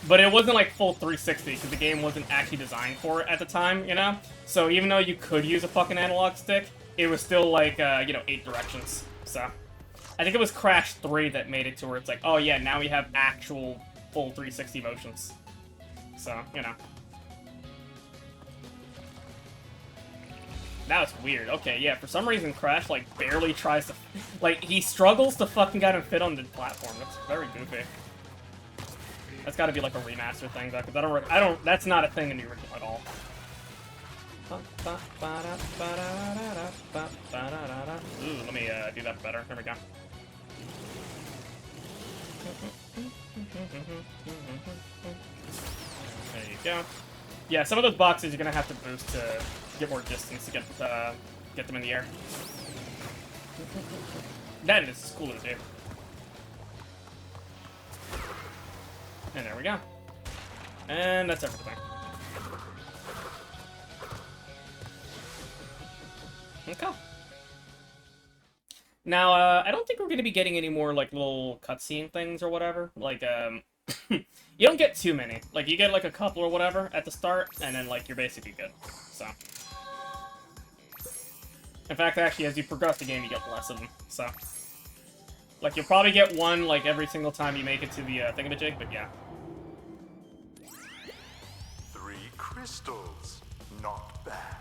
But it wasn't like full 360, because the game wasn't actually designed for it at the time, you know? So even though you could use a fucking analog stick, it was still like, you know, 8 directions. So, I think it was Crash 3 that made it to where it's like, oh yeah, now we have actual full 360 motions. So, you know. That was weird. Okay, yeah, for some reason Crash, like, barely tries to... Like, he struggles to fucking get him fit on the platform. That's very goofy. That's gotta be, like, a remaster thing, though, because I don't... That's not a thing in the original at all. Ooh, let me do that better. There we go. There you go. Yeah, some of those boxes you're gonna have to boost to get more distance to get them in the air. That is cool to do. And there we go. And that's everything. Okay. Now, I don't think we're going to be getting any more, like, little cutscene things or whatever. Like, you don't get too many. Like, you get, like, a couple or whatever at the start, and then, like, you're basically good. So. In fact, actually, as you progress the game, you get less of them. So. Like, you'll probably get one, like, every single time you make it to the thingamajig, but yeah. 3 crystals. Not bad.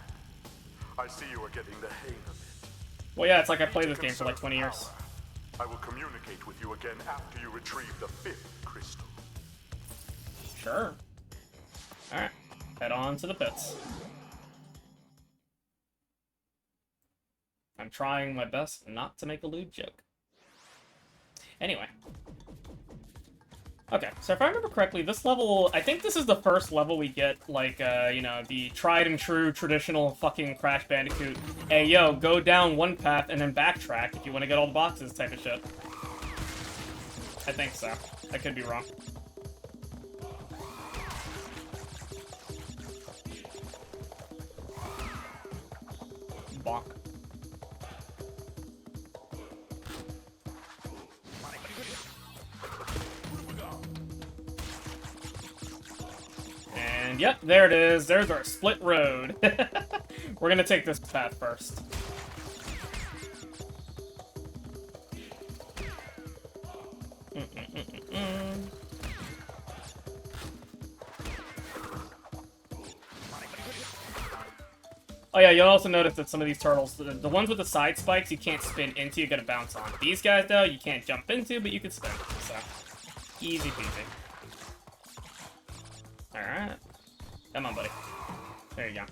I see you are getting the hang of it. Well, yeah, it's like I played this game for like 20 years. I will communicate with you again after you retrieve the 5th crystal. Sure. Alright. Head on to the pits. I'm trying my best not to make a lewd joke. Anyway. Okay, so if I remember correctly, this level, I think this is the first level we get, like, you know, the tried and true traditional fucking Crash Bandicoot, hey, yo, go down one path and then backtrack if you want to get all the boxes type of shit. I think so. I could be wrong. Bonk. And yep, there it is. There's our split road. We're gonna take this path first. Oh yeah, you'll also notice that some of these turtles, the ones with the side spikes, you can't spin into, you gotta bounce on. These guys, though, you can't jump into, but you can spin. So, easy peasy. Alright. Come on, buddy. There you go.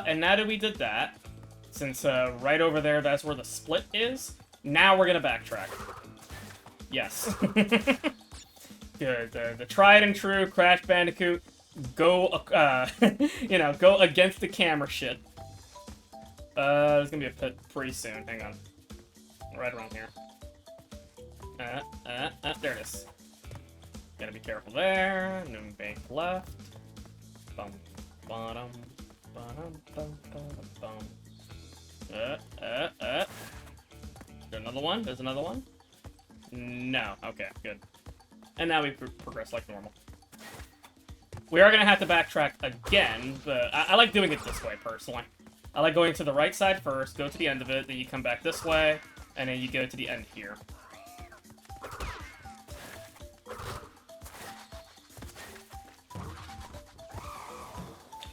And now that we did that, since right over there, that's where the split is, now we're gonna backtrack. Yes. Good. The tried and true Crash Bandicoot, go, you know, go against the camera shit. There's gonna be a pit pretty soon. Hang on. Right around here. There it is. Gotta be careful there. And then bank left. Bum, bottom, bottom, bum, bum, bum. There's another one. There's another one. No. Okay, good. And now we progress like normal. We are gonna have to backtrack again, but I like doing it this way personally. I like going to the right side first, go to the end of it, then you come back this way, and then you go to the end here.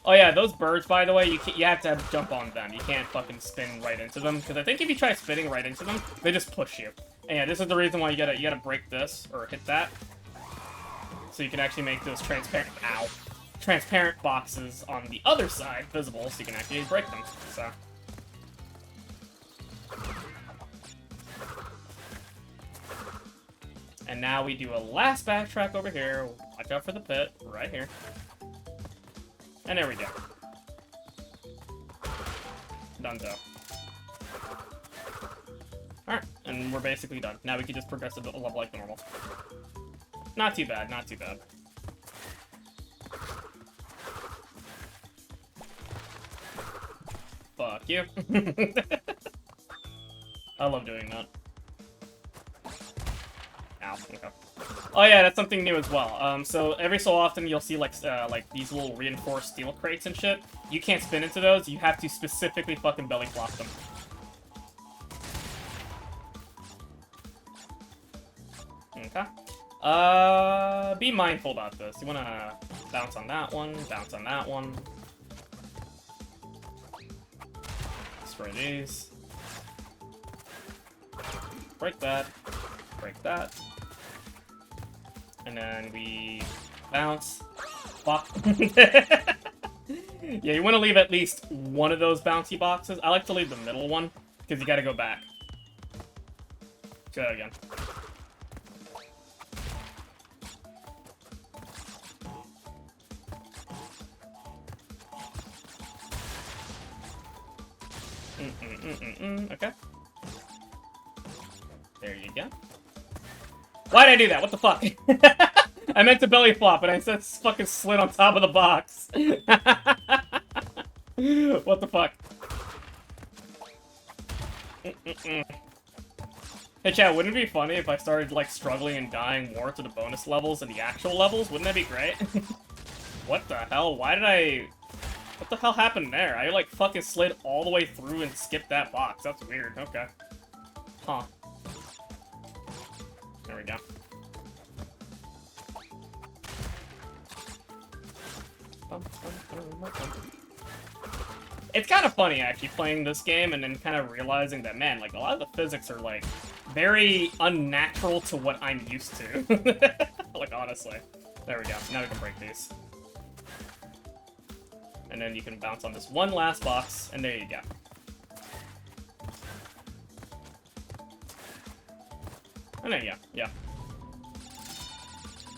Oh yeah, those birds, by the way, you have to jump on them. You can't fucking spin right into them, because I think if you try spinning right into them, they just push you. And yeah, this is the reason why you gotta break this, or hit that, so you can actually make those transparent boxes on the other side visible, so you can actually break them. So. And now we do a last backtrack over here. Watch out for the pit, right here. And there we go. Donezo. Alright, and we're basically done. Now we can just progress a level like normal. Not too bad, not too bad. Fuck you. I love doing that. Ow, okay. Oh yeah, that's something new as well. So every so often you'll see like these little reinforced steel crates and shit. You can't spin into those, you have to specifically fucking belly flop them. Okay. Be mindful about this. You wanna bounce on that one, bounce on that one. Destroy these. Break that. Break that. And then we bounce. Fuck. Yeah, you want to leave at least one of those bouncy boxes. I like to leave the middle one, because you gotta go back. Try that again. Okay. There you go. Why'd I do that? What the fuck? I meant to belly flop, but I said fucking slid on top of the box. What the fuck? Hey chat, wouldn't it be funny if I started, like, struggling and dying more to the bonus levels than the actual levels? Wouldn't that be great? What the hell? Why did I... What the hell happened there? I, like, fucking slid all the way through and skipped that box. That's weird. Okay. Huh. There we go. It's kind of funny, actually, playing this game and then kind of realizing that, man, like, a lot of the physics are, like, very unnatural to what I'm used to. Like, honestly. There we go. Now we can break these. And then you can bounce on this one last box, and there you go. And there you go. Yeah.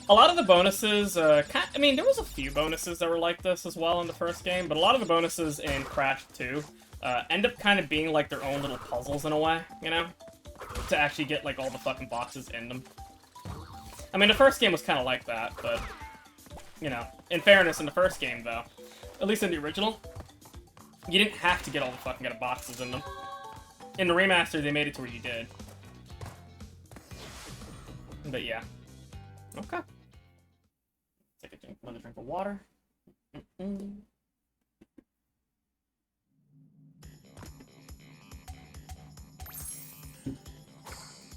A lot of the bonuses, I mean, there was a few bonuses that were like this as well in the first game, but a lot of the bonuses in Crash 2 end up kind of being like their own little puzzles in a way, you know? To actually get, like, all the fucking boxes in them. I mean, the first game was kind of like that, but, you know, in fairness, in the first game, though, at least in the original, you didn't have to get all the fucking boxes in them. In the remaster, they made it to where you did. But yeah. Okay. Take a drink, another drink of water.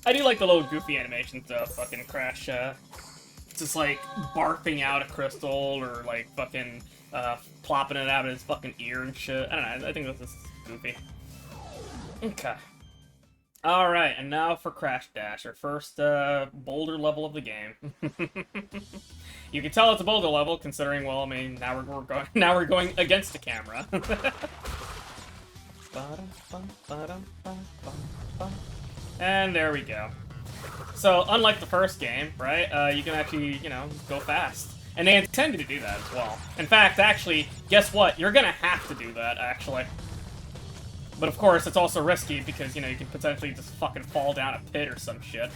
I do like the little goofy animations though, fucking Crash, just like barfing out a crystal or like fucking plopping it out of his fucking ear and shit. I don't know, I think this is goofy. Okay. Alright, and now for Crash Dash, our first boulder level of the game. You can tell it's a boulder level, considering, well, I mean, now we're going against the camera. And there we go. So, unlike the first game, right, you can actually, you know, go fast. And they intended to do that as well. In fact, actually, guess what? You're gonna have to do that, actually. But of course, it's also risky because, you know, you can potentially just fucking fall down a pit or some shit.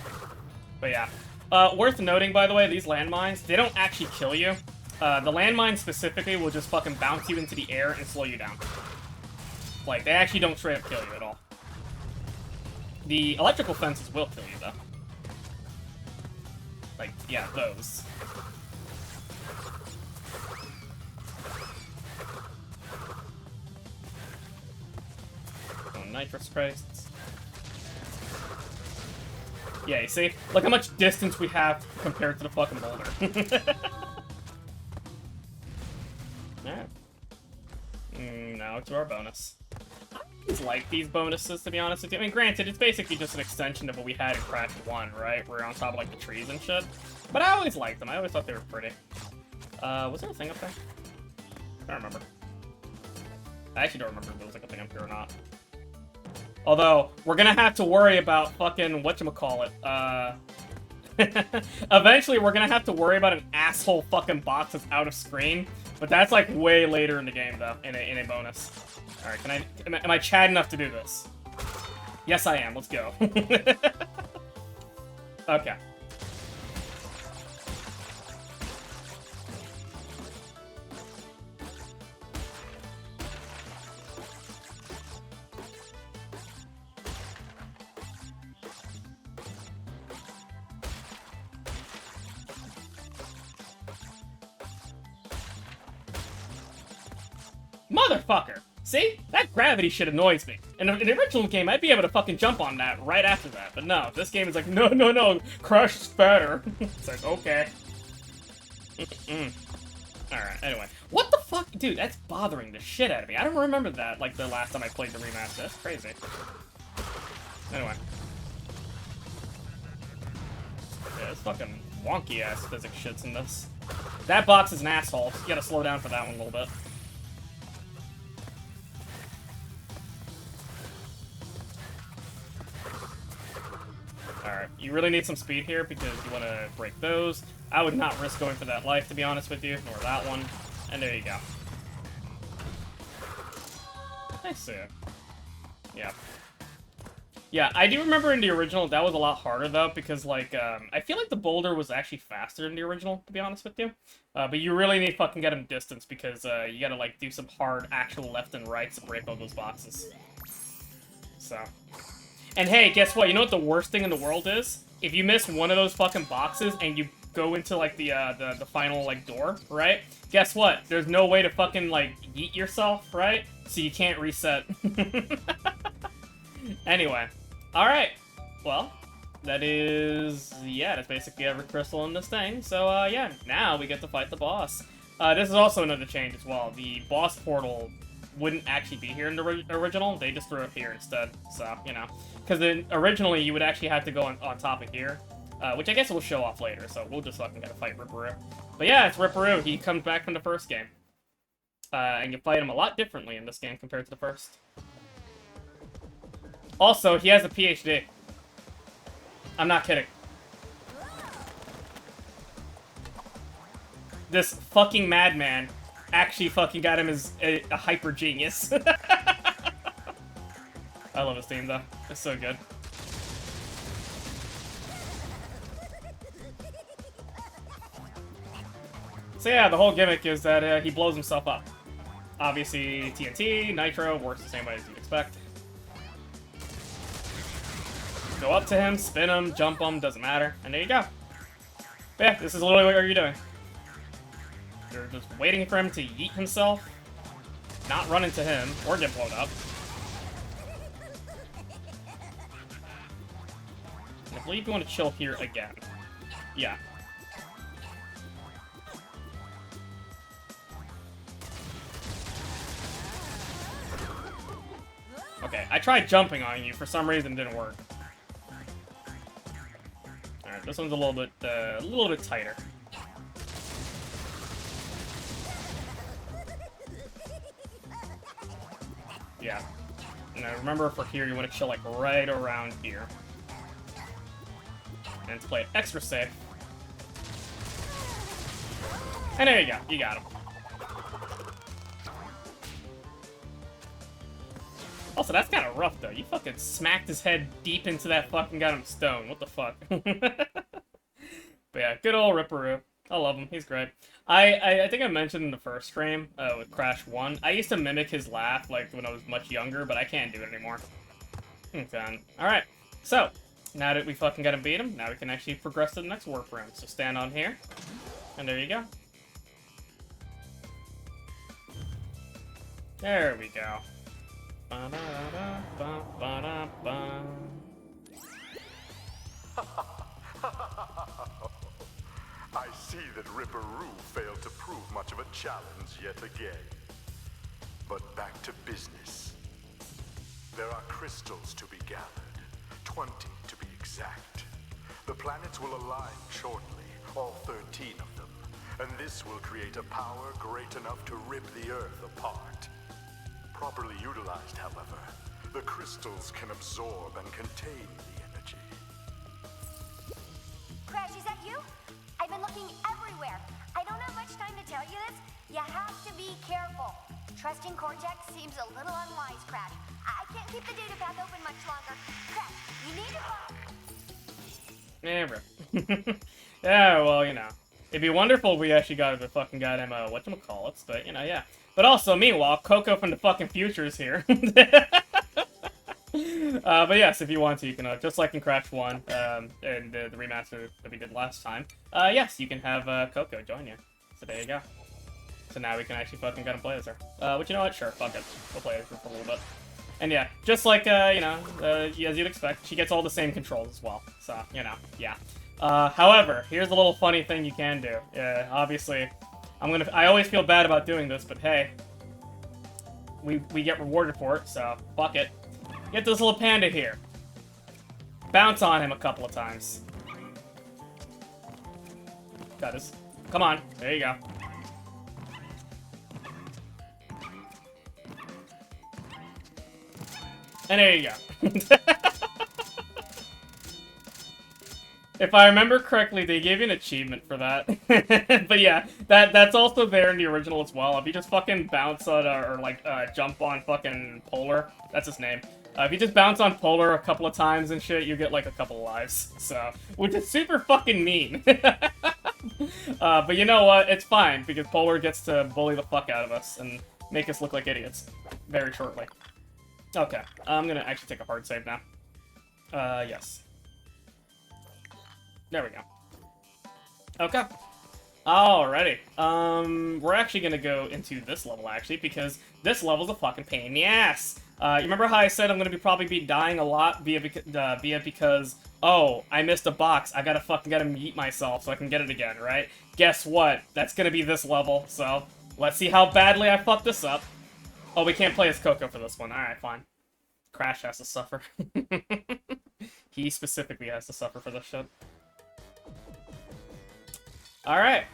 But yeah. Worth noting, by the way, these landmines, they don't actually kill you. The landmines specifically will just fucking bounce you into the air and slow you down. Like, they actually don't straight up kill you at all. The electrical fences will kill you, though. Like, yeah, those. Nitrous Christs. Yeah, you see? Look how much distance we have compared to the fucking boulder. Alright. Now to our bonus. I always like these bonuses, to be honest with you. I mean, granted, it's basically just an extension of what we had in Crash 1, right? We're on top of, like, the trees and shit. But I always liked them. I always thought they were pretty. Was there a thing up there? I don't remember. I actually don't remember if there was, like, a thing up here or not. Although, we're gonna have to worry about fucking whatchamacallit. Eventually, we're gonna have to worry about an asshole fucking box that's out of screen. But that's like way later in the game, though, in a bonus. Alright, am I Chad enough to do this? Yes, I am. Let's go. Okay. Motherfucker! See? That gravity shit annoys me. In the original game, I'd be able to fucking jump on that right after that. But no, this game is like, no, no, no, Crash is better. It's like, okay. Alright, anyway. What the fuck? Dude, that's bothering the shit out of me. I don't remember that, like, the last time I played the remaster. That's crazy. Anyway. Yeah, it's fucking wonky-ass physics shits in this. That box is an asshole. You gotta slow down for that one a little bit. Alright, you really need some speed here because you want to break those. I would not risk going for that life, to be honest with you, nor that one. And there you go. I see it. Yeah. Yeah, I do remember in the original, that was a lot harder, though, because, like, I feel like the boulder was actually faster in the original, to be honest with you. But you really need to fucking get him distance, because you gotta, like, do some hard actual left and rights to break all those boxes. So... And hey, guess what? You know what the worst thing in the world is? If you miss one of those fucking boxes and you go into, like, the final, like, door, right? Guess what? There's no way to fucking, like, yeet yourself, right? So you can't reset. Anyway. Alright. Well, that is... Yeah, that's basically every crystal in this thing. So, yeah, now we get to fight the boss. This is also another change as well. The boss portal wouldn't actually be here in the original. They just threw it here instead. So, you know. Because then originally you would actually have to go on top of here, which I guess we'll show off later, so we'll just fucking gotta fight Ripperoo. But yeah, it's Ripperoo. He comes back from the first game. And you fight him a lot differently in this game compared to the first. Also, he has a PhD. I'm not kidding. This fucking madman actually fucking got him as a hyper genius. I love his theme, though. It's so good. So yeah, the whole gimmick is that he blows himself up. Obviously, TNT, Nitro, works the same way as you'd expect. Go up to him, spin him, jump him, doesn't matter. And there you go. But yeah, this is literally what you're doing. You're just waiting for him to yeet himself, not run into him, or get blown up. I believe you want to chill here again. Yeah. Okay, I tried jumping on you. For some reason, it didn't work. Alright, this one's a little bit tighter. Yeah. Now remember, for here, you want to chill, like, right around here. And to play it extra safe. And there you go. You got him. Also, that's kind of rough, though. You fucking smacked his head deep into that fucking goddamn stone. What the fuck? But yeah, good old Ripperoo. I love him. He's great. I think I mentioned in the first stream with Crash 1, I used to mimic his laugh, like, when I was much younger, but I can't do it anymore. Okay. Alright. So, now that we fucking got him beat him, now we can actually progress to the next warp room. So stand on here. And there you go. There we go. Ba-da-da-ba-ba-da-ba. I see that Ripperoo failed to prove much of a challenge yet again. But back to business. There are crystals to be gathered, 20 to be exact. The planets will align shortly, all 13 of them, and this will create a power great enough to rip the Earth apart. Properly utilized, however, the crystals can absorb and contain the energy. Crash, is that you? I've been looking everywhere. I don't have much time to tell you this. You have to be careful. Trusting Cortex seems a little unwise, Crash. I can't keep the data path open much longer. Crash, you need to... Yeah, bro. Yeah, well, you know. It'd be wonderful if we actually got the fucking goddamn, whatchamacallits, but, you know, yeah. But also, meanwhile, Coco from the fucking future is here. But yes, if you want to, you can, just like in Crash 1, and the remaster that we did last time, yes, you can have, Coco join you. So there you go. So now we can actually fucking get him play as her. But you know what? Sure, fuck it. We'll play as her for a little bit. And yeah, just like, you know, as you'd expect, she gets all the same controls as well. So, you know, yeah. However, here's a little funny thing you can do. Obviously, I always feel bad about doing this, but hey, we get rewarded for it, so fuck it. Get this little panda here. Bounce on him a couple of times. Got this. Come on, there you go. And there you go. If I remember correctly, they gave you an achievement for that. But yeah, that's also there in the original as well. If you just fucking bounce on, or like, jump on fucking Polar, that's his name. If you just bounce on Polar a couple of times and shit, you get like a couple of lives. So, which is super fucking mean. But you know what? It's fine, because Polar gets to bully the fuck out of us and make us look like idiots. Very shortly. Okay, I'm gonna actually take a hard save now. Yes. There we go. Okay. Alrighty. We're actually gonna go into this level, actually, because this level's a fucking pain in the ass. You remember how I said I'm gonna probably be dying a lot via because, oh, I missed a box, I gotta fucking get him yeet myself so I can get it again, right? Guess what? That's gonna be this level, so let's see how badly I fuck this up. Oh, we can't play as Coco for this one. Alright, fine. Crash has to suffer. He specifically has to suffer for this shit. Alright.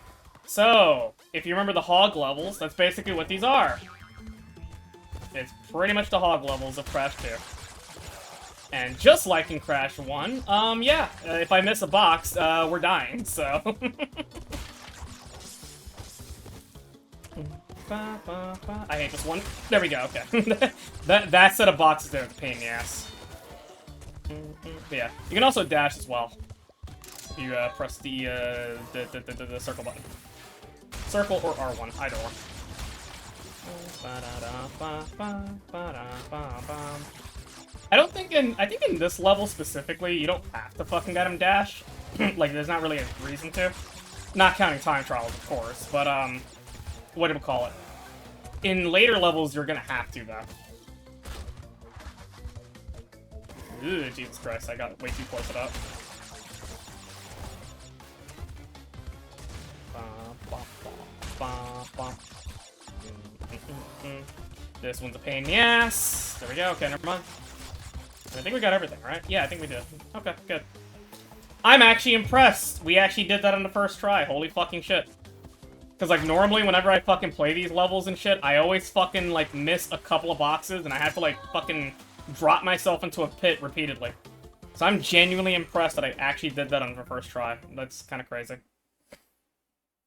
So, if you remember the hog levels, that's basically what these are. It's pretty much the hog levels of Crash 2. And just like in Crash 1, yeah, if I miss a box, we're dying, so... I hate this one. There we go, okay. that set of boxes there is a pain in the ass. But yeah, you can also dash as well. You press the circle button. Circle or R1, either one. I think in this level specifically, you don't have to fucking get him dash. Like, there's not really a reason to. Not counting time trials, of course, but, what do we call it? In later levels, you're gonna have to, though. Ooh, Jesus Christ, I got way too close to that. This one's a pain in the ass. There we go, okay, never mind. I think we got everything, right? Yeah, I think we did. Okay, good. I'm actually impressed. We actually did that on the first try. Holy fucking shit. Because, like, normally whenever I fucking play these levels and shit, I always fucking, like, miss a couple of boxes, and I have to, like, fucking drop myself into a pit repeatedly. So I'm genuinely impressed that I actually did that on the first try. That's kind of crazy.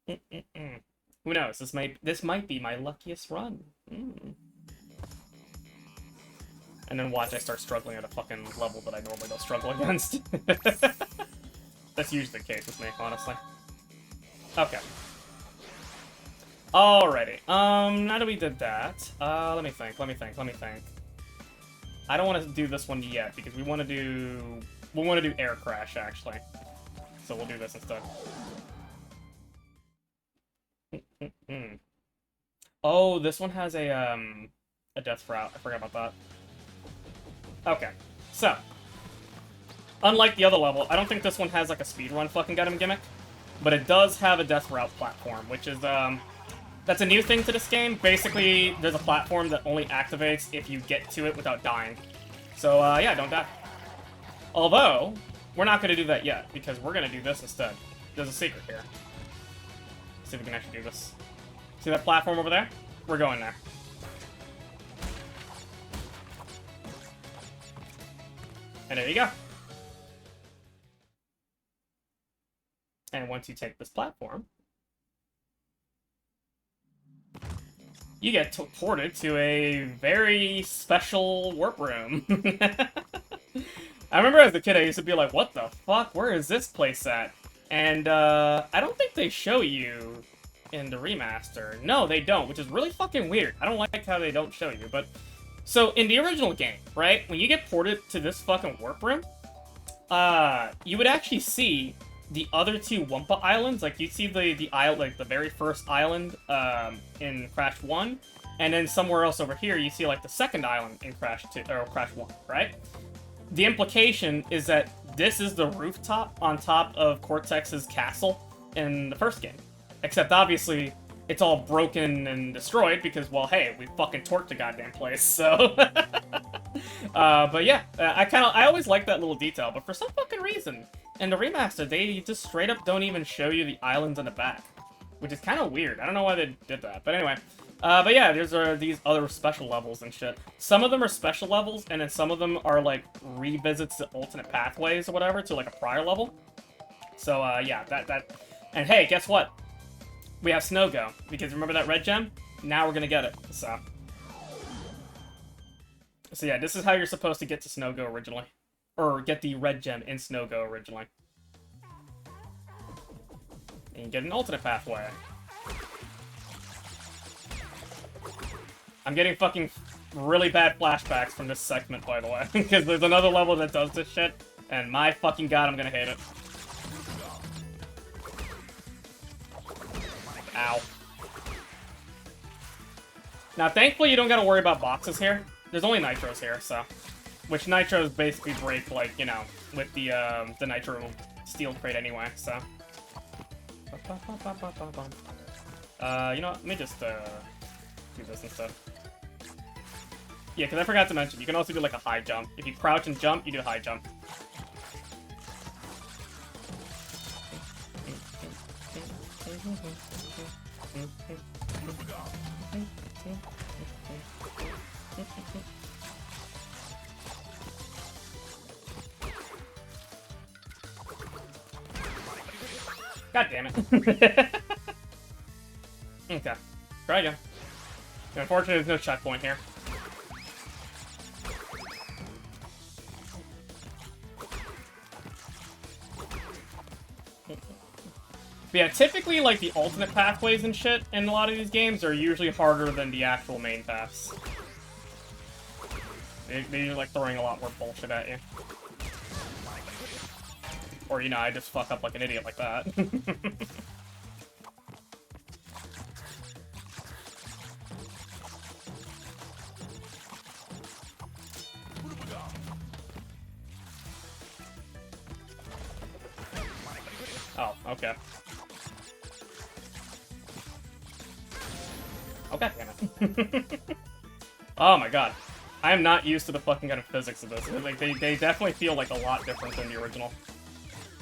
Who knows? This might be my luckiest run. And then watch, I start struggling at a fucking level that I normally don't struggle against. That's usually the case with me, honestly. Okay. Alrighty. Now that we did that, let me think. I don't want to do this one yet, because we want to do Air Crash, actually. So we'll do this instead. Oh, this one has a death route. I forgot about that. Okay, so, unlike the other level, I don't think this one has like a speedrun fucking get 'em gimmick, but it does have a death route platform, which is, that's a new thing to this game. Basically, there's a platform that only activates if you get to it without dying. So, yeah, don't die. Although, we're not gonna do that yet, because we're gonna do this instead. There's a secret here. Let's see if we can actually do this. See that platform over there? We're going there. And there you go. And once you take this platform, you get ported to a very special warp room. I remember as a kid, I used to be like, what the fuck? Where is this place at? And, I don't think they show you in the remaster. No, they don't, which is really fucking weird. I don't like how they don't show you, but... So, in the original game, right, when you get ported to this fucking warp room, you would actually see the other two Wumpa Islands, like you see the island, like the very first island in Crash 1, and then somewhere else over here you see like the second island in Crash 2 or Crash 1, right? The implication is that this is the rooftop on top of Cortex's castle in the first game. Except obviously it's all broken and destroyed because, well, hey, we fucking torched the goddamn place, so... but yeah, I always like that little detail, but for some fucking reason, in the remaster, they just straight up don't even show you the islands in the back, which is kind of weird. I don't know why they did that, but anyway. But yeah, there's these other special levels and shit. Some of them are special levels, and then some of them are, like, revisits to alternate pathways or whatever to, like, a prior level. So, yeah, that... And hey, guess what? We have Snow Go, because remember that red gem? Now we're gonna get it, so... So yeah, this is how you're supposed to get to Snow Go originally. Or get the red gem in Snow Go originally. And you get an alternate pathway. I'm getting fucking really bad flashbacks from this segment, by the way. Because there's another level that does this shit, and my fucking god, I'm gonna hate it. Ow. Now, thankfully, you don't gotta worry about boxes here. There's only nitros here, so... Which nitros basically break, like, you know, with the nitro steel crate anyway, so... You know what? Let me just, do this instead. Yeah, because I forgot to mention, you can also do, like, a high jump. If you crouch and jump, you do a high jump. God damn it. Okay. Try again. Unfortunately, there's no checkpoint here. But yeah, typically, like, the alternate pathways and shit in a lot of these games are usually harder than the actual main paths. They're, like, throwing a lot more bullshit at you. Or, you know, I just fuck up like an idiot like that. Oh, okay. Oh, god damn it. Oh my god. I am not used to the fucking kind of physics of this. Like, they definitely feel, like, a lot different than the original.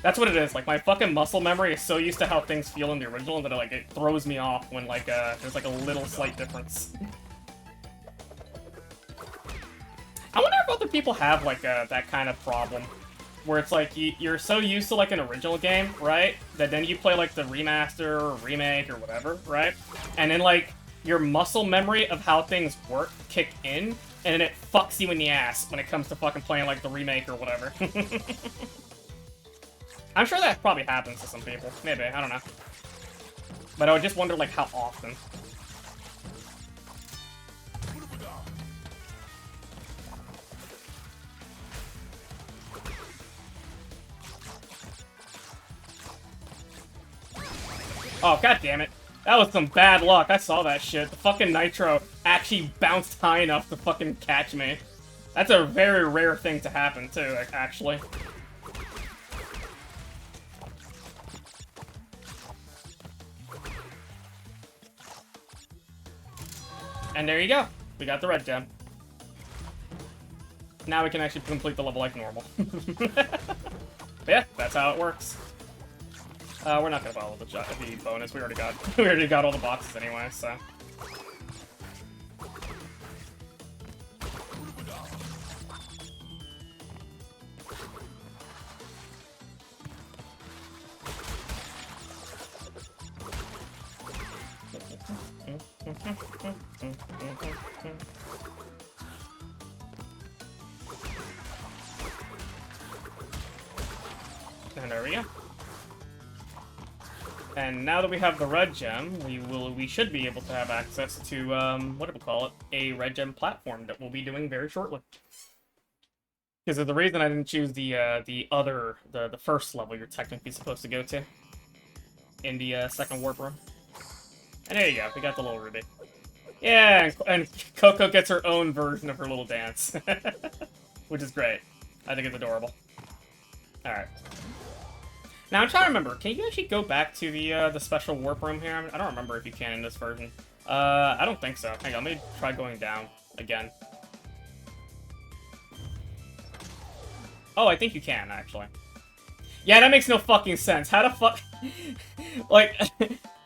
That's what it is. Like, my fucking muscle memory is so used to how things feel in the original that, like, it throws me off when, like, there's, like, a little slight difference. I wonder if other people have, like, that kind of problem. Where it's like, you're so used to, like, an original game, right? That then you play, like, the remaster or remake or whatever, right? And then, like, your muscle memory of how things work kick in, and then it fucks you in the ass when it comes to fucking playing, like, the remake or whatever. I'm sure that probably happens to some people. Maybe, I don't know. But I would just wonder, like, how often. Oh, god damn it. That was some bad luck. I saw that shit. The fucking nitro actually bounced high enough to fucking catch me. That's a very rare thing to happen, too, actually. And there you go. We got the red gem. Now we can actually complete the level like normal. But yeah, that's how it works. We're not gonna follow the bonus. We already got all the boxes anyway, so. And there we go. And now that we have the red gem, we should be able to have access to what do we call it? A red gem platform that we'll be doing very shortly. Because of the reason I didn't choose the first level you're technically supposed to go to. In the second warp room. And there you go, we got the little ruby. Yeah, and Coco gets her own version of her little dance. Which is great. I think it's adorable. Alright. Now, I'm trying to remember, can you actually go back to the special warp room here? I don't remember if you can in this version. I don't think so. Hang on, let me try going down again. Oh, I think you can, actually. Yeah, that makes no fucking sense. How the fuck... like,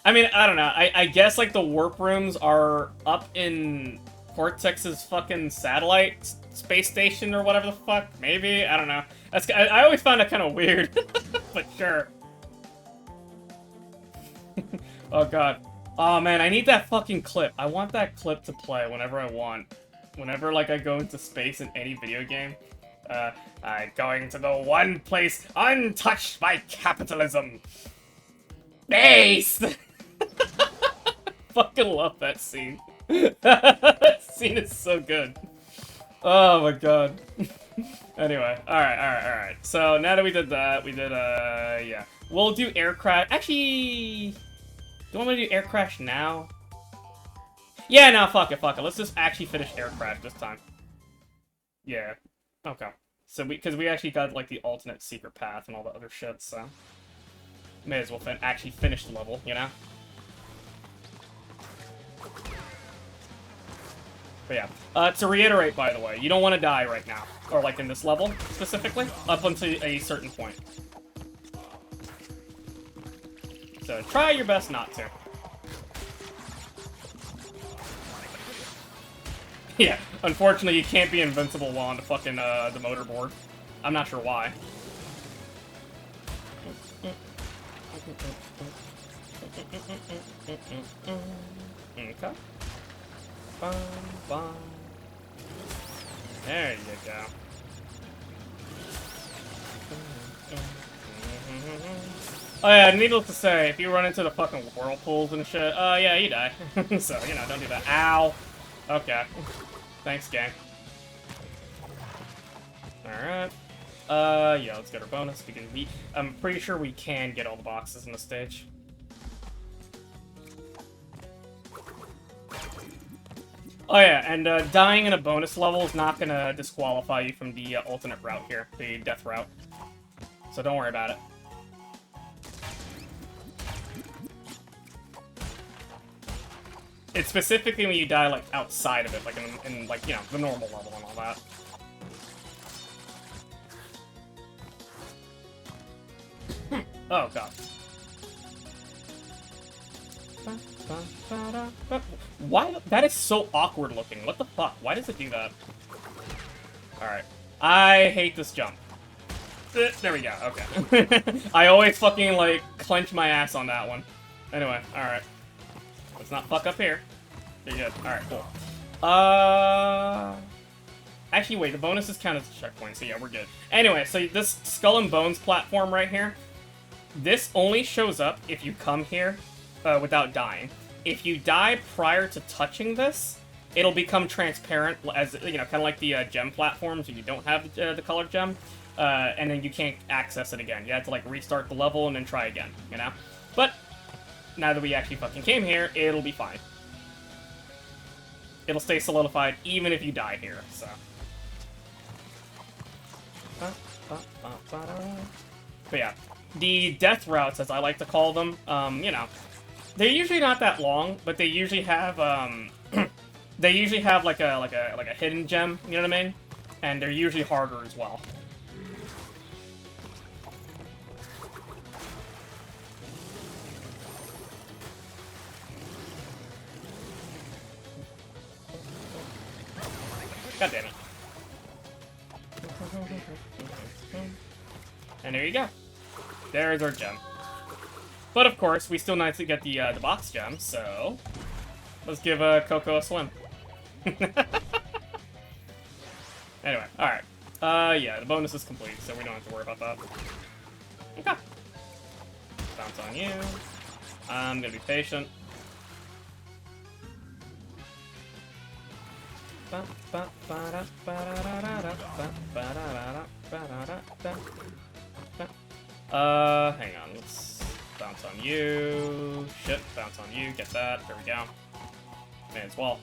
I mean, I don't know. I guess, like, the warp rooms are up in Cortex's fucking satellite space station or whatever the fuck. Maybe? I don't know. I always found that kind of weird. But sure. Oh, God. Oh, man, I need that fucking clip. I want that clip to play whenever I want. Whenever, like, I go into space in any video game. I'm going to the one place untouched by capitalism. Space! Fucking love that scene. That scene is so good. Oh my god. Anyway, alright. So now that we did that, yeah. We'll do air crash. Actually, do you want me to do air crash now? Yeah, no, fuck it. Let's just actually finish air crash this time. Yeah. Okay. So because we actually got like the alternate secret path and all the other shit, so may as well actually finish the level, you know? But yeah. To reiterate, by the way, you don't want to die right now. Or, like, in this level, specifically, up until a certain point. So, try your best not to. Yeah, unfortunately, you can't be invincible while on the fucking, the motorboard. I'm not sure why. Okay. Bum. There you go. Oh yeah, needless to say, if you run into the fucking whirlpools and shit, yeah, you die. So, you know, don't do that. Ow! Okay. Thanks, gang. Alright. Yeah, let's get our bonus, because I'm pretty sure we can get all the boxes in the stage. Oh yeah, and dying in a bonus level is not gonna disqualify you from the alternate route here, the death route. So don't worry about it. It's specifically when you die, like, outside of it, like, in like, you know, the normal level and all that. Oh, God. Why? That is so awkward looking. What the fuck? Why does it do that? Alright. I hate this jump. There we go. Okay. I always fucking, like, clench my ass on that one. Anyway, alright. Let's not fuck up here. You're good. Alright, cool. Actually, wait. The bonuses count as a checkpoint, so yeah, we're good. Anyway, so this Skull and Bones platform right here, this only shows up if you come here without dying. If you die prior to touching this, it'll become transparent, as you know, kind of like the gem platforms when you don't have the colored gem, and then you can't access it again. You have to like restart the level and then try again, you know? But now that we actually fucking came here, it'll be fine. It'll stay solidified even if you die here, so. But yeah, the death routes, as I like to call them, you know, they're usually not that long, but they usually have they usually have like a hidden gem, you know what I mean? And they're usually harder as well. God damn it. And there you go. There's our gem. But of course, we still need to get the box gem, so let's give Coco a swim. Anyway, alright. Yeah, the bonus is complete, so we don't have to worry about that. Okay. Bounce on you. I'm gonna be patient. Hang on, let's bounce on you. Shit, bounce on you, get that, there we go. May as well.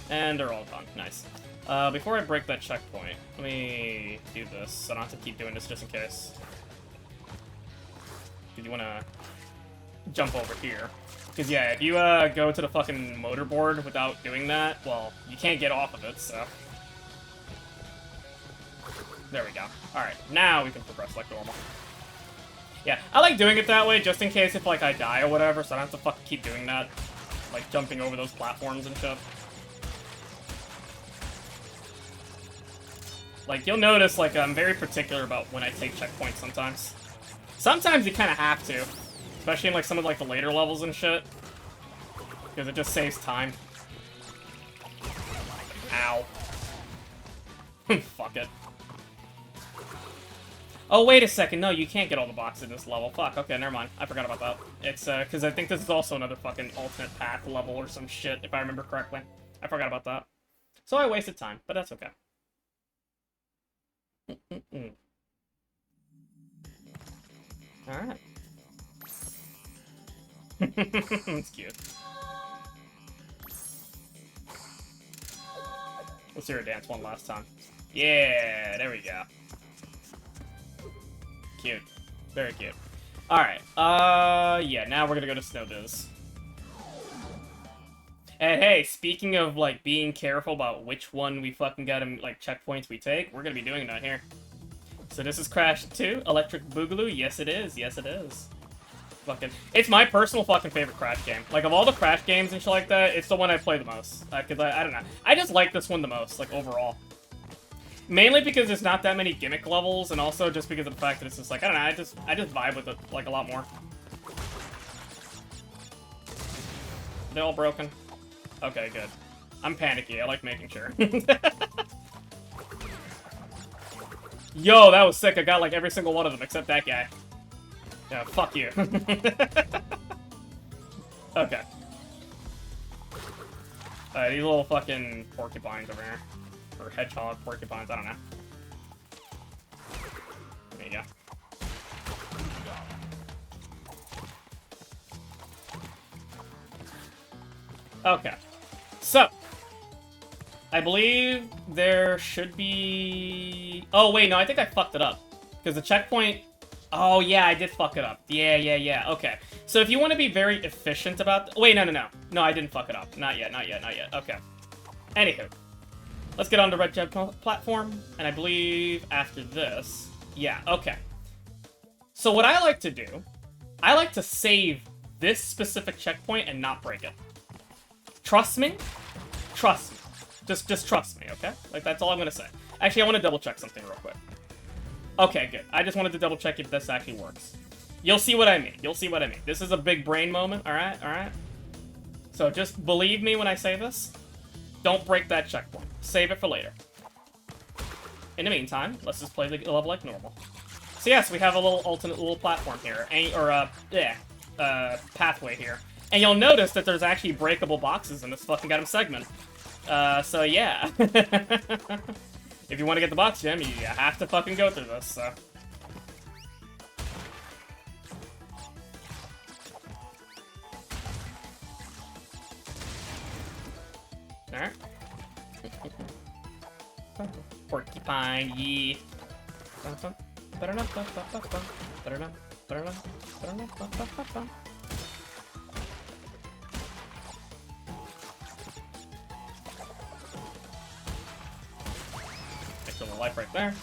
And they're all gone, nice. Before I break that checkpoint, let me do this, so I don't have to keep doing this just in case. Did you wanna jump over here? Because yeah, if you go to the fucking motorboard without doing that, well, you can't get off of it, so... There we go. Alright, now we can progress like normal. Yeah, I like doing it that way just in case if, like, I die or whatever, so I don't have to fucking keep doing that. Like, jumping over those platforms and shit. Like, you'll notice, like, I'm very particular about when I take checkpoints sometimes. Sometimes you kind of have to. Especially in, like, some of, like, the later levels and shit. Because it just saves time. Ow. Fuck it. Oh, wait a second. No, you can't get all the boxes in this level. Fuck, okay, never mind. I forgot about that. It's, because I think this is also another fucking alternate path level or some shit, if I remember correctly. I forgot about that. So I wasted time, but that's okay. Alright. It's cute. Let's hear her dance one last time. Yeah, there we go. Cute. Very cute. Alright, yeah, now we're gonna go to Snowbiz. And hey, speaking of, like, being careful about which one we fucking got in, like, checkpoints we take, we're gonna be doing that here. So this is Crash 2, Electric Boogaloo. Yes, it is. Yes, it is. Fucking... It's my personal fucking favorite Crash game. Like, of all the Crash games and shit like that, it's the one I play the most. Because I don't know. I just like this one the most, like, overall. Mainly because there's not that many gimmick levels, and also just because of the fact that it's just like, I don't know, I just vibe with it, like, a lot more. They're all broken? Okay, good. I'm panicky, I like making sure. Yo, that was sick, I got, like, every single one of them, except that guy. Yeah, fuck you. Okay. These little fucking porcupines over here. Or hedgehog porcupines, I don't know. There you go. Okay. So, I believe there should be... Oh, wait, no, I think I fucked it up. Because the checkpoint... Oh, yeah, I did fuck it up. Yeah, okay. So if you want to be very efficient about... Wait, no. No, I didn't fuck it up. Not yet. Okay. Anywho. Let's get on the Red Jet platform, and I believe after this... Yeah, okay. So what I like to do, I like to save this specific checkpoint and not break it. Trust me. Trust me. Just trust me, okay? Like, that's all I'm gonna say. Actually, I want to double-check something real quick. Okay, good. I just wanted to double-check if this actually works. You'll see what I mean. This is a big brain moment, alright? So just believe me when I say this. Don't break that checkpoint. Save it for later. In the meantime, let's just play the level like normal. So yes, we have a little alternate little platform here. Pathway here. And you'll notice that there's actually breakable boxes in this fucking goddamn segment. So yeah. If you want to get the box gem, you have to fucking go through this, so... Alright. Porcupine, yee. Extra life right there.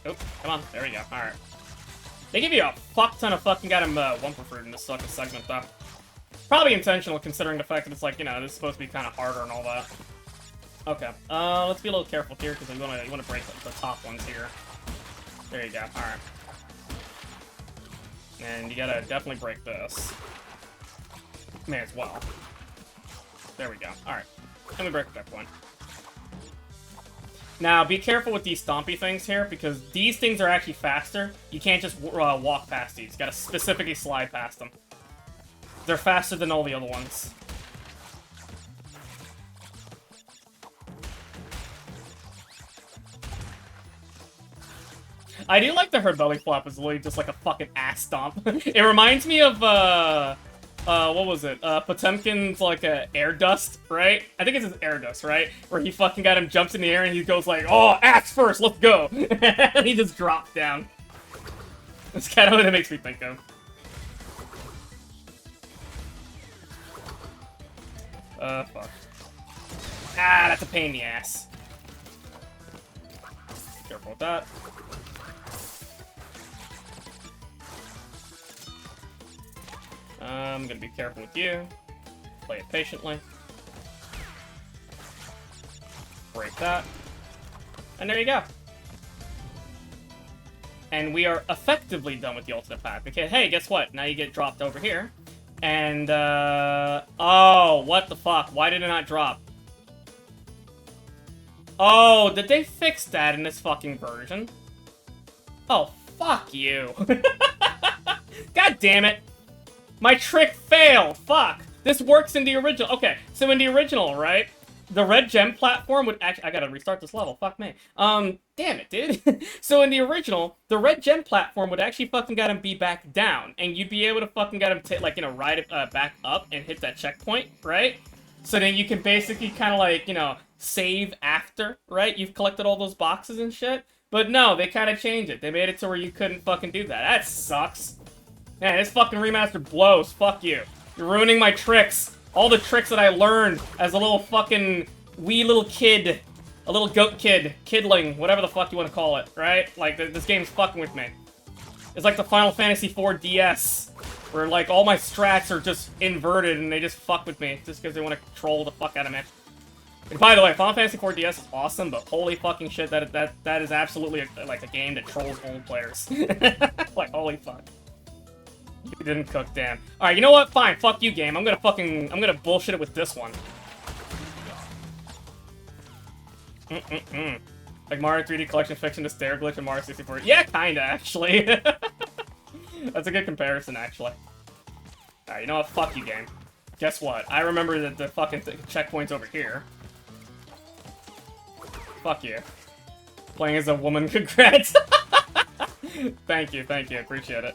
Oh, come on. There we go. Alright. They give you a fuck ton of fucking goddamn Wumper Fruit in this fucking segment, though. Probably intentional, considering the fact that it's like, you know, this is supposed to be kind of harder and all that. Okay, let's be a little careful here, because you want to break the top ones here. There you go, alright. And you gotta definitely break this. May as well. There we go, alright. And we break that one. Now, be careful with these stompy things here, because these things are actually faster. You can't just walk past these. You gotta specifically slide past them. They're faster than all the other ones. I do like that her belly flop is literally just like a fucking ass stomp. It reminds me of, what was it? Potemkin's, like, air dust, right? I think it's his air dust, right? Where he fucking got him, jumps in the air, and he goes like, oh, axe first, let's go! And he just drops down. That's kind of what it makes me think of. Fuck. Ah, that's a pain in the ass. Careful with that. I'm gonna be careful with you. Play it patiently. Break that. And there you go. And we are effectively done with the ultimate path. Okay, hey, guess what? Now you get dropped over here. And, oh, what the fuck? Why did it not drop? Oh, did they fix that in this fucking version? Oh, fuck you. God damn it. My trick failed! Fuck! This works in the original. Okay, so in the original, right? The red gem platform would actually... I gotta restart this level. Fuck me. Damn it, dude. So in the original, the red gem platform would actually fucking get him be back down. And you'd be able to fucking get him to, like, you know, ride it back up and hit that checkpoint, right? So then you can basically kind of, like, you know, save after, right? You've collected all those boxes and shit. But no, they kind of changed it. They made it to where you couldn't fucking do that. That sucks. Man, this fucking remaster blows. Fuck you. You're ruining my tricks. All the tricks that I learned as a little fucking wee little kid. A little goat kid. Kidling. Whatever the fuck you want to call it, right? Like, this game's fucking with me. It's like the Final Fantasy IV DS. Where, like, all my strats are just inverted and they just fuck with me. Just because they want to troll the fuck out of me. And by the way, Final Fantasy IV DS is awesome, but holy fucking shit, that is absolutely, like, a game that trolls old players. Like, holy fuck. You didn't cook, damn. Alright, you know what? Fine, fuck you, game. I'm gonna bullshit it with this one. Like Mario 3D Collection fixing the stair glitch in Mario 64. Yeah, kinda, actually. That's a good comparison, actually. Alright, you know what? Fuck you, game. Guess what? I remember that the fucking checkpoint's over here. Fuck you. Playing as a woman, congrats! Thank you, appreciate it.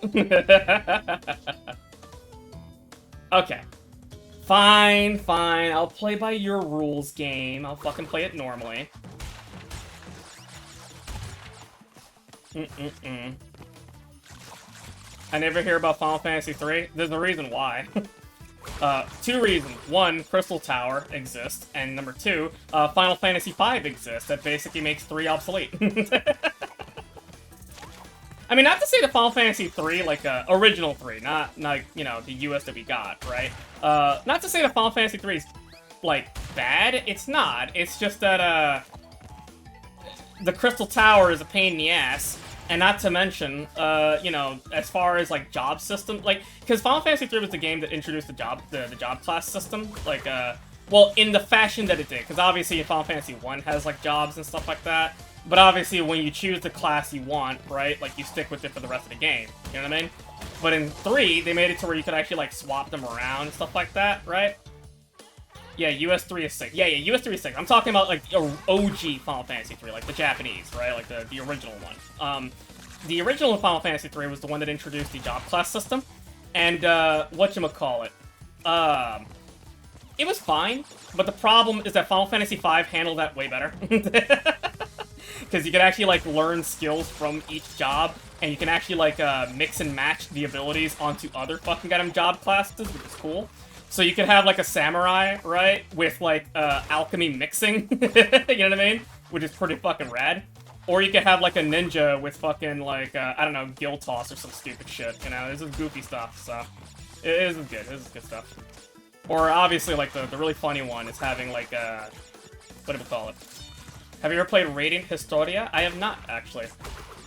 Okay. Fine, I'll play by your rules, game. I'll fucking play it normally. I never hear about Final Fantasy III. There's a reason why. Two reasons. One, Crystal Tower exists, and number two, Final Fantasy V exists. That basically makes 3 obsolete. I mean, not to say the Final Fantasy III, like, original 3, not, you know, the US that we got, right? Not to say the Final Fantasy III is, like, bad. It's not. It's just that, the Crystal Tower is a pain in the ass. And not to mention, you know, as far as, like, job system, like, because Final Fantasy III was the game that introduced the job class system, like, well, in the fashion that it did, because obviously Final Fantasy I has, like, jobs and stuff like that. But obviously, when you choose the class you want, right, like, you stick with it for the rest of the game. You know what I mean? But in 3, they made it to where you could actually, like, swap them around and stuff like that, right? Yeah, US 3 is 6. Yeah, US 3 is 6. I'm talking about, like, OG Final Fantasy 3, like, the Japanese, right? Like, the original one. The original Final Fantasy 3 was the one that introduced the job class system. And, whatchamacallit. It was fine, but the problem is that Final Fantasy V handled that way better. Because you can actually, like, learn skills from each job, and you can actually, like, mix and match the abilities onto other fucking goddamn job classes, which is cool. So you could have, like, a samurai, right, with, like, alchemy mixing, you know what I mean? Which is pretty fucking rad. Or you could have, like, a ninja with fucking, like, I don't know, gill toss or some stupid shit, you know? This is goofy stuff, so... It is good. This is good stuff. Or, obviously, like, the really funny one is having, like, what do we call it? Have you ever played Radiant Historia? I have not, actually.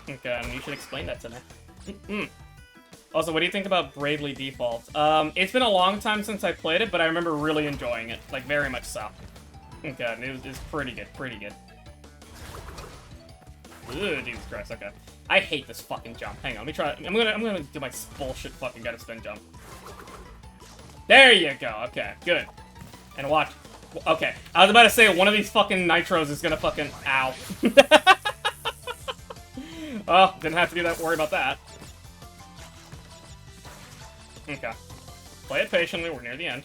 Okay, you should explain that to me. Also, what do you think about Bravely Default? It's been a long time since I played it, but I remember really enjoying it. Like, very much so. Okay, it was pretty good, pretty good. Ugh, Jesus Christ, okay. I hate this fucking jump. Hang on, let me try. I'm gonna do my bullshit fucking gotta spin jump. There you go. Okay, good. And watch. Okay, I was about to say one of these fucking nitros is gonna fucking ow. Oh, didn't have to do that. Worry about that. Okay. Play it patiently. We're near the end.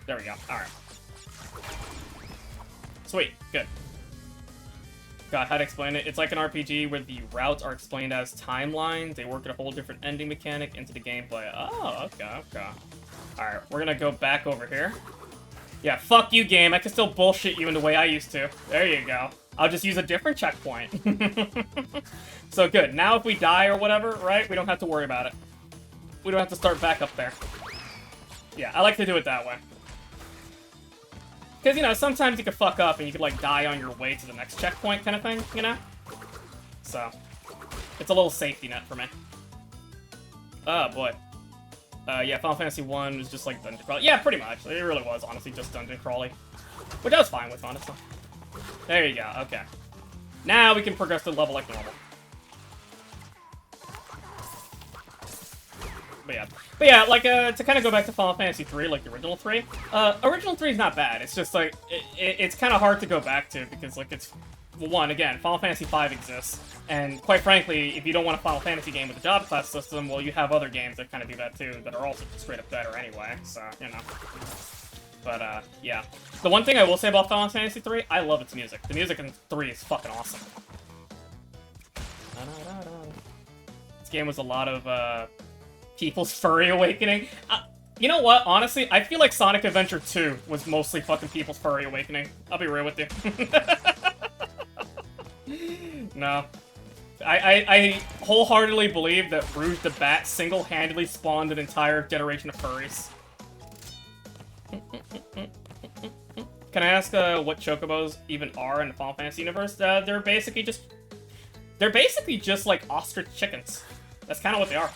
There we go. All right. Sweet. Good. God, how to explain it? It's like an RPG where the routes are explained as timelines. They work at a whole different ending mechanic into the gameplay. Oh, okay, okay. Alright, we're gonna go back over here. Yeah, fuck you, game. I can still bullshit you in the way I used to. There you go. I'll just use a different checkpoint. So good. Now if we die or whatever, right, we don't have to worry about it. We don't have to start back up there. Yeah, I like to do it that way. Because, you know, sometimes you could fuck up and you could, like, die on your way to the next checkpoint kind of thing, you know? So, it's a little safety net for me. Oh, boy. Yeah, Final Fantasy 1 was just, like, dungeon crawly. Yeah, pretty much. It really was, honestly, just dungeon crawly. Which I was fine with, honestly. There you go, okay. Now we can progress to level like normal. But yeah, like, to kind of go back to Final Fantasy 3, like the original 3, original 3 is not bad. It's just, like, it's kind of hard to go back to because, like, it's, well, one, again, Final Fantasy 5 exists, and quite frankly, if you don't want a Final Fantasy game with a job class system, well, you have other games that kind of do that too, that are also straight up better anyway, so, you know. But, yeah. The one thing I will say about Final Fantasy 3, I love its music. The music in 3 is fucking awesome. This game was a lot of, people's furry awakening. You know what? Honestly, I feel like Sonic Adventure 2 was mostly fucking people's furry awakening. I'll be real with you. No. I wholeheartedly believe that Rouge the Bat single-handedly spawned an entire generation of furries. Can I ask what chocobos even are in the Final Fantasy universe? They're basically just like ostrich chickens. That's kind of what they are.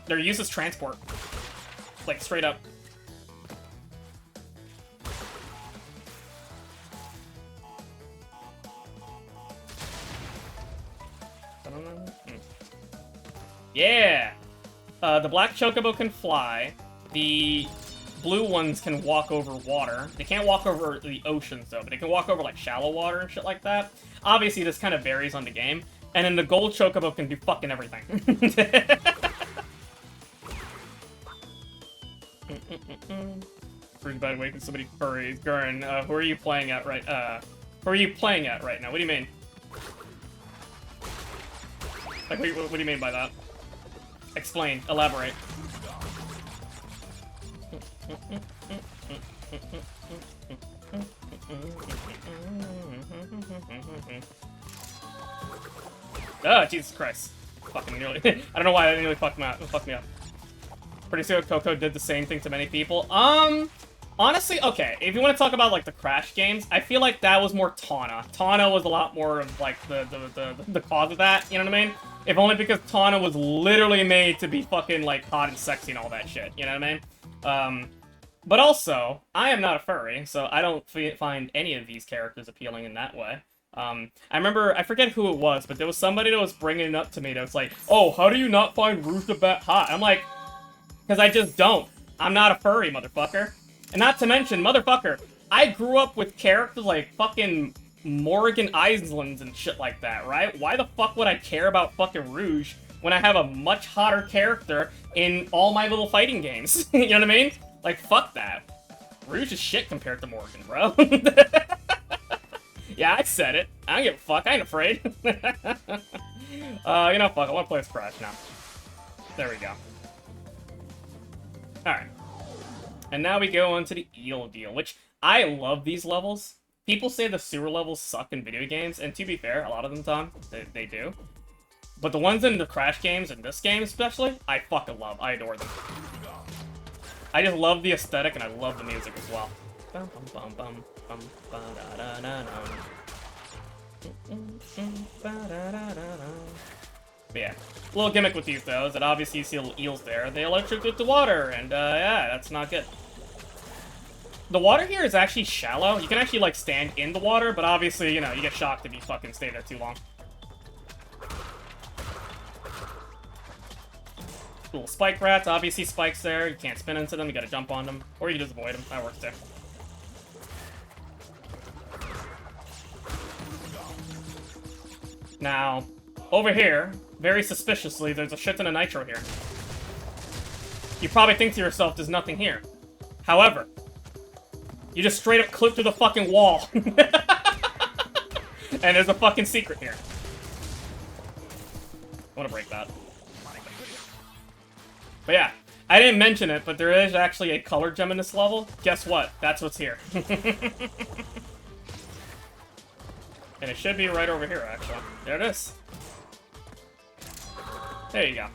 They're used as transport. Like, straight up. Yeah! The black chocobo can fly. The blue ones can walk over water. They can't walk over the oceans, though, but they can walk over, like, shallow water and shit like that. Obviously, this kind of varies on the game. And then the gold chocobo can do fucking everything. Pretty bad waking somebody furries. Gurren, who are you playing at right who are you playing at right now? What do you mean? Like, what do you mean by that? Explain. Elaborate. Oh, Jesus Christ. Fucking nearly. I don't know why that nearly fucked me up. Pretty sure Coco did the same thing to many people. Honestly, okay, if you want to talk about, like, the Crash games, I feel like that was more Tawna. Tawna was a lot more of, like, the cause of that, you know what I mean? If only because Tawna was literally made to be fucking, like, hot and sexy and all that shit, you know what I mean? But also, I am not a furry, so I don't find any of these characters appealing in that way. I remember, I forget who it was, but there was somebody that was bringing it up to me that was like, oh, how do you not find Rouge the Bat hot? I'm like, because I just don't. I'm not a furry, motherfucker. And not to mention, motherfucker, I grew up with characters like fucking Morgan Islands and shit like that, right? Why the fuck would I care about fucking Rouge when I have a much hotter character in all my little fighting games? You know what I mean? Like, fuck that. Rouge is shit compared to Morgan, bro. Yeah, I said it. I don't give a fuck. I ain't afraid. You know, fuck. I want to play this Crash now. There we go. Alright. And now we go on to the eel deal, which I love these levels. People say the sewer levels suck in video games, and to be fair, a lot of them, Tom, they do. But the ones in the Crash games, and this game especially, I fucking love. I adore them. I just love the aesthetic, and I love the music as well. But yeah, a little gimmick with these though is that obviously you see little eels there. They electrocute the water, and yeah, that's not good. The water here is actually shallow. You can actually like stand in the water, but obviously, you know, you get shocked if you fucking stay there too long. Little spike rats, obviously spikes there. You can't spin into them, you gotta jump on them. Or you can just avoid them, that works too. Now, over here, very suspiciously, there's a shit ton of nitro here. You probably think to yourself, there's nothing here. However, you just straight up clip through the fucking wall. And there's a fucking secret here. I wanna break that. But yeah, I didn't mention it, but there is actually a color gem in this level. Guess what? That's what's here. And it should be right over here, actually. There it is. There you go.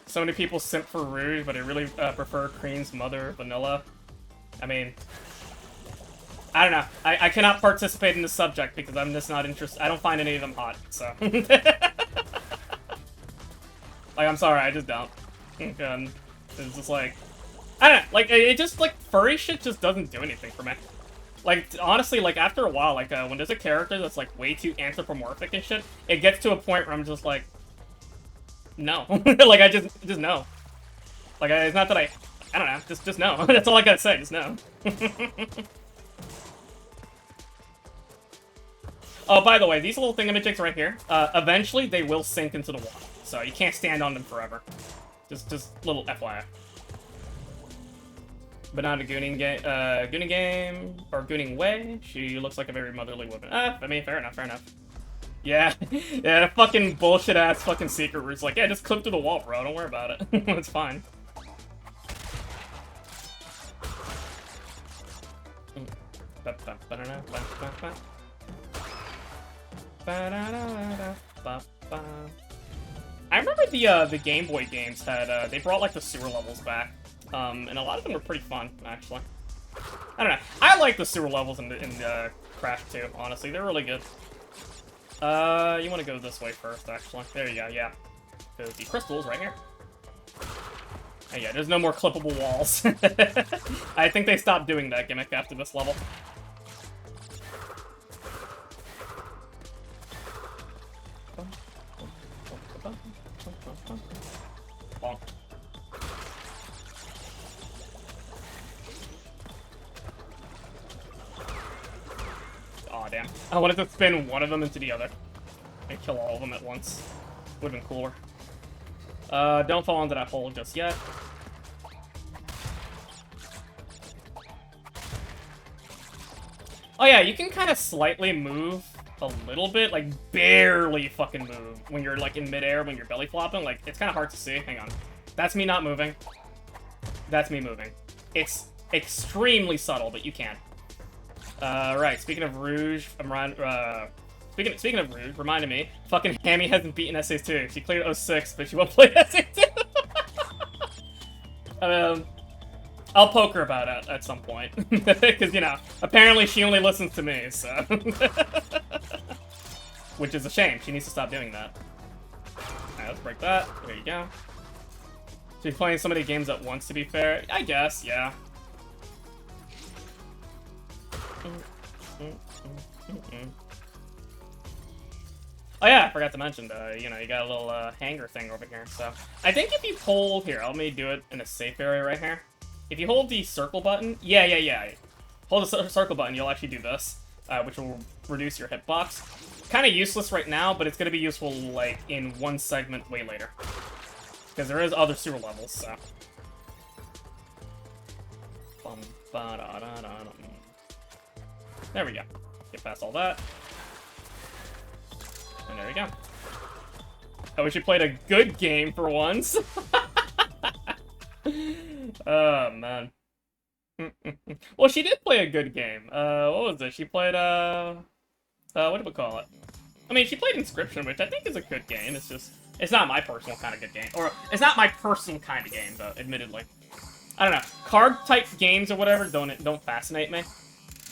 So many people simp for Rouge, but I really prefer Cream's mother, Vanilla. I mean, I don't know. I cannot participate in this subject because I'm just not interested. I don't find any of them hot, so. Like, I'm sorry, I just don't. And it's just like, I don't know. Like, it just, like, furry shit just doesn't do anything for me. Like, honestly, like, after a while, like, when there's a character that's, like, way too anthropomorphic and shit, it gets to a point where I'm just like, no. Like, I just no. Like, it's not that I don't know, just no. That's all I gotta say, just no. Oh, by the way, these little thingamajigs right here, eventually they will sink into the water, so you can't stand on them forever. Just little FYI. Banana Gooning game, or Gooning Way. She looks like a very motherly woman. I mean, fair enough, fair enough. Yeah, yeah, the fucking bullshit-ass fucking secret where it's like, yeah, just clip through the wall, bro, don't worry about it. It's fine. I remember the Game Boy games had, they brought, like, the sewer levels back. And a lot of them were pretty fun, actually. I don't know. I like the sewer levels in Crash 2, honestly. They're really good. You want to go this way first, actually. There you go, yeah. There's the crystals right here. Oh, yeah, there's no more clippable walls. I think they stopped doing that gimmick after this level. Bonk. Aw, damn. I wanted to spin one of them into the other. And kill all of them at once. Would've been cooler. Don't fall into that hole just yet. Oh yeah, you can kind of slightly move a little bit, like barely fucking move when you're like in midair, when you're belly flopping. Like, it's kind of hard to see. Hang on. That's me not moving. That's me moving. It's extremely subtle, but you can. Right, speaking of Rouge, speaking of Rouge, reminded me, fucking Hammy hasn't beaten SA2. She cleared 06, but she won't play SA2. I'll poke her about it at some point. Because, you know, apparently she only listens to me, so. Which is a shame. She needs to stop doing that. Alright, let's break that. There you go. She's playing so many games at once, to be fair. I guess, yeah. Oh yeah, I forgot to mention, you know, you got a little hanger thing over here. So I think if you hold here, let me do it in a safe area right here. If you hold the circle button, yeah. Hold the circle button, you'll actually do this, which will reduce your hitbox. Kind of useless right now, but it's going to be useful like in one segment way later, because there is other sewer levels. So. There we go. Get past all that. And there we go. I wish you played a good game for once. Oh, man. Well, she did play a good game. What was it? She played, what do we call it? I mean, she played Inscription, which I think is a good game. It's just, it's not my personal kind of good game. Or, it's not my personal kind of game, though, admittedly. I don't know. Card-type games or whatever don't fascinate me.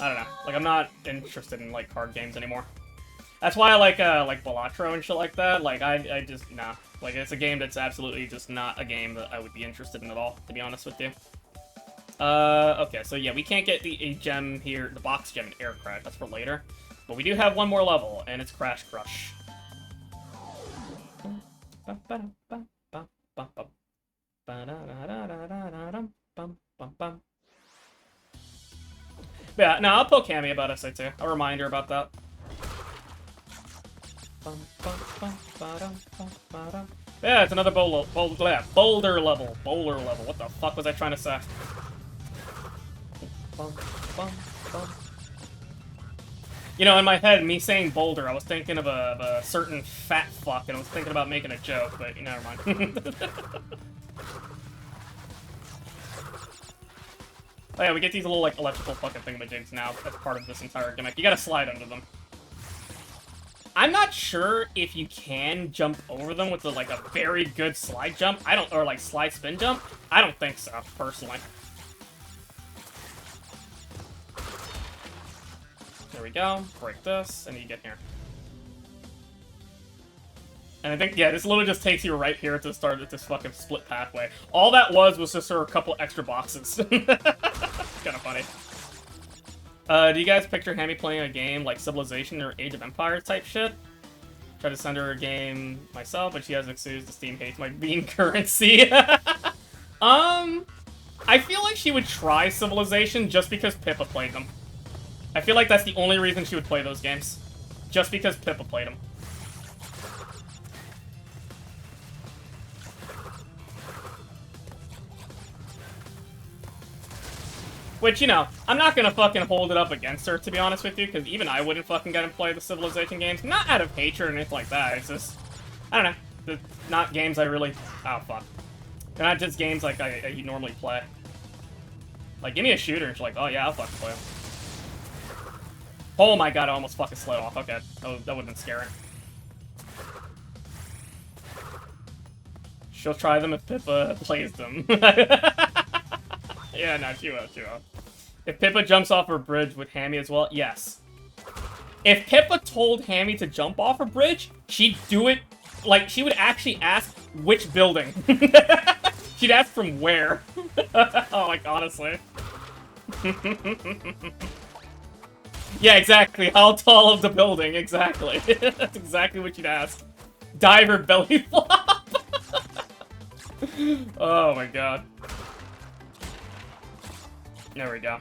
I don't know. Like, I'm not interested in, like, card games anymore. That's why I like Balatro and shit like that. Like, I just, nah. Like, it's a game that's absolutely just not a game that I would be interested in at all, to be honest with you. Okay, so yeah, we can't get the gem here, the box gem in Air Crash. That's for later. But we do have one more level, and it's Crash Crush. Yeah, no, I'll poke Hammy about SA2. I'll remind her about that. Yeah, it's another boulder level. Boulder level. What the fuck was I trying to say? You know, in my head, me saying boulder, I was thinking of a certain fat fuck, and I was thinking about making a joke, but never mind. Oh yeah, we get these little, like, electrical fucking thingamajigs now as part of this entire gimmick. You gotta slide under them. I'm not sure if you can jump over them with, like, a very good slide jump. Or, like, slide spin jump. I don't think so, personally. There we go. Break this, and you get here. And I think, yeah, this literally just takes you right here to the start of this fucking split pathway. All that was just a couple extra boxes. It's kind of funny. Do you guys picture Hammy playing a game like Civilization or Age of Empires type shit? Try to send her a game myself, but she has excused the Steam hates my bean currency. I feel like she would try Civilization just because Pippa played them. I feel like that's the only reason she would play those games. Just because Pippa played them. Which, you know, I'm not gonna fucking hold it up against her, to be honest with you, because even I wouldn't fucking get to play the Civilization games. Not out of hatred or anything like that, it's just... I don't know. They're not games I really... Oh, fuck. They're not just games like I normally play. Like, give me a shooter, and she's like, oh yeah, I'll fucking play them. Oh my god, I almost fucking slid off. Okay, that would've been scary. She'll try them if Pippa plays them. Yeah, no, she will. If Pippa jumps off her bridge with Hammy as well, yes. If Pippa told Hammy to jump off her bridge, she'd do it, like, she would actually ask which building. She'd ask from where. Oh, like, honestly. Yeah, exactly. How tall is the building? Exactly. That's exactly what she'd ask. Diver belly flop. Oh my god. There we go.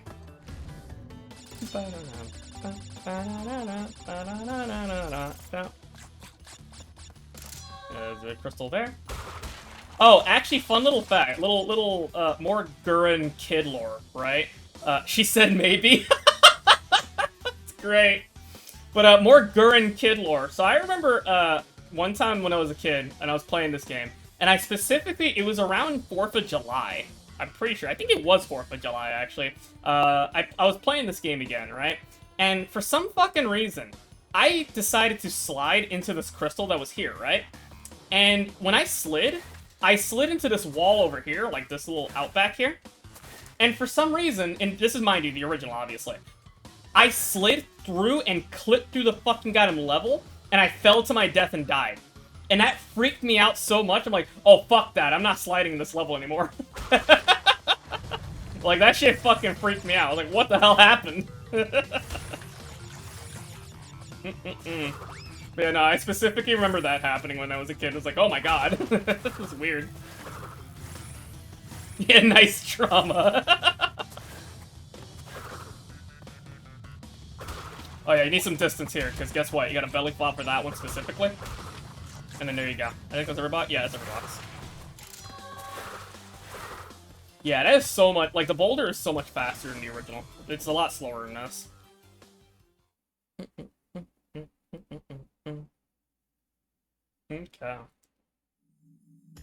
There's a crystal there. Oh, actually, fun little fact. Little more Gurren kid lore, right? She said maybe. It's great. But, more Gurren kid lore. So I remember, one time when I was a kid, and I was playing this game, and I specifically, it was around 4th of July. I'm pretty sure. I think it was 4th of July, actually. I was playing this game again, right? And for some fucking reason, I decided to slide into this crystal that was here, right? And when I slid into this wall over here, like this little outback here. And for some reason, and this is, mind you, the original, obviously. I slid through and clipped through the fucking goddamn level, and I fell to my death and died. And that freaked me out so much, I'm like, oh, fuck that, I'm not sliding in this level anymore. Like, that shit fucking freaked me out. I was like, what the hell happened? But yeah, no, I specifically remember that happening when I was a kid. I was like, oh my god. This is weird. Yeah, nice trauma. Oh yeah, you need some distance here, because guess what? You got a belly flop for that one specifically. And then there you go. I think that's every box? Yeah, that's every box. Yeah, that is so much... Like, the boulder is so much faster than the original. It's a lot slower than this. Okay.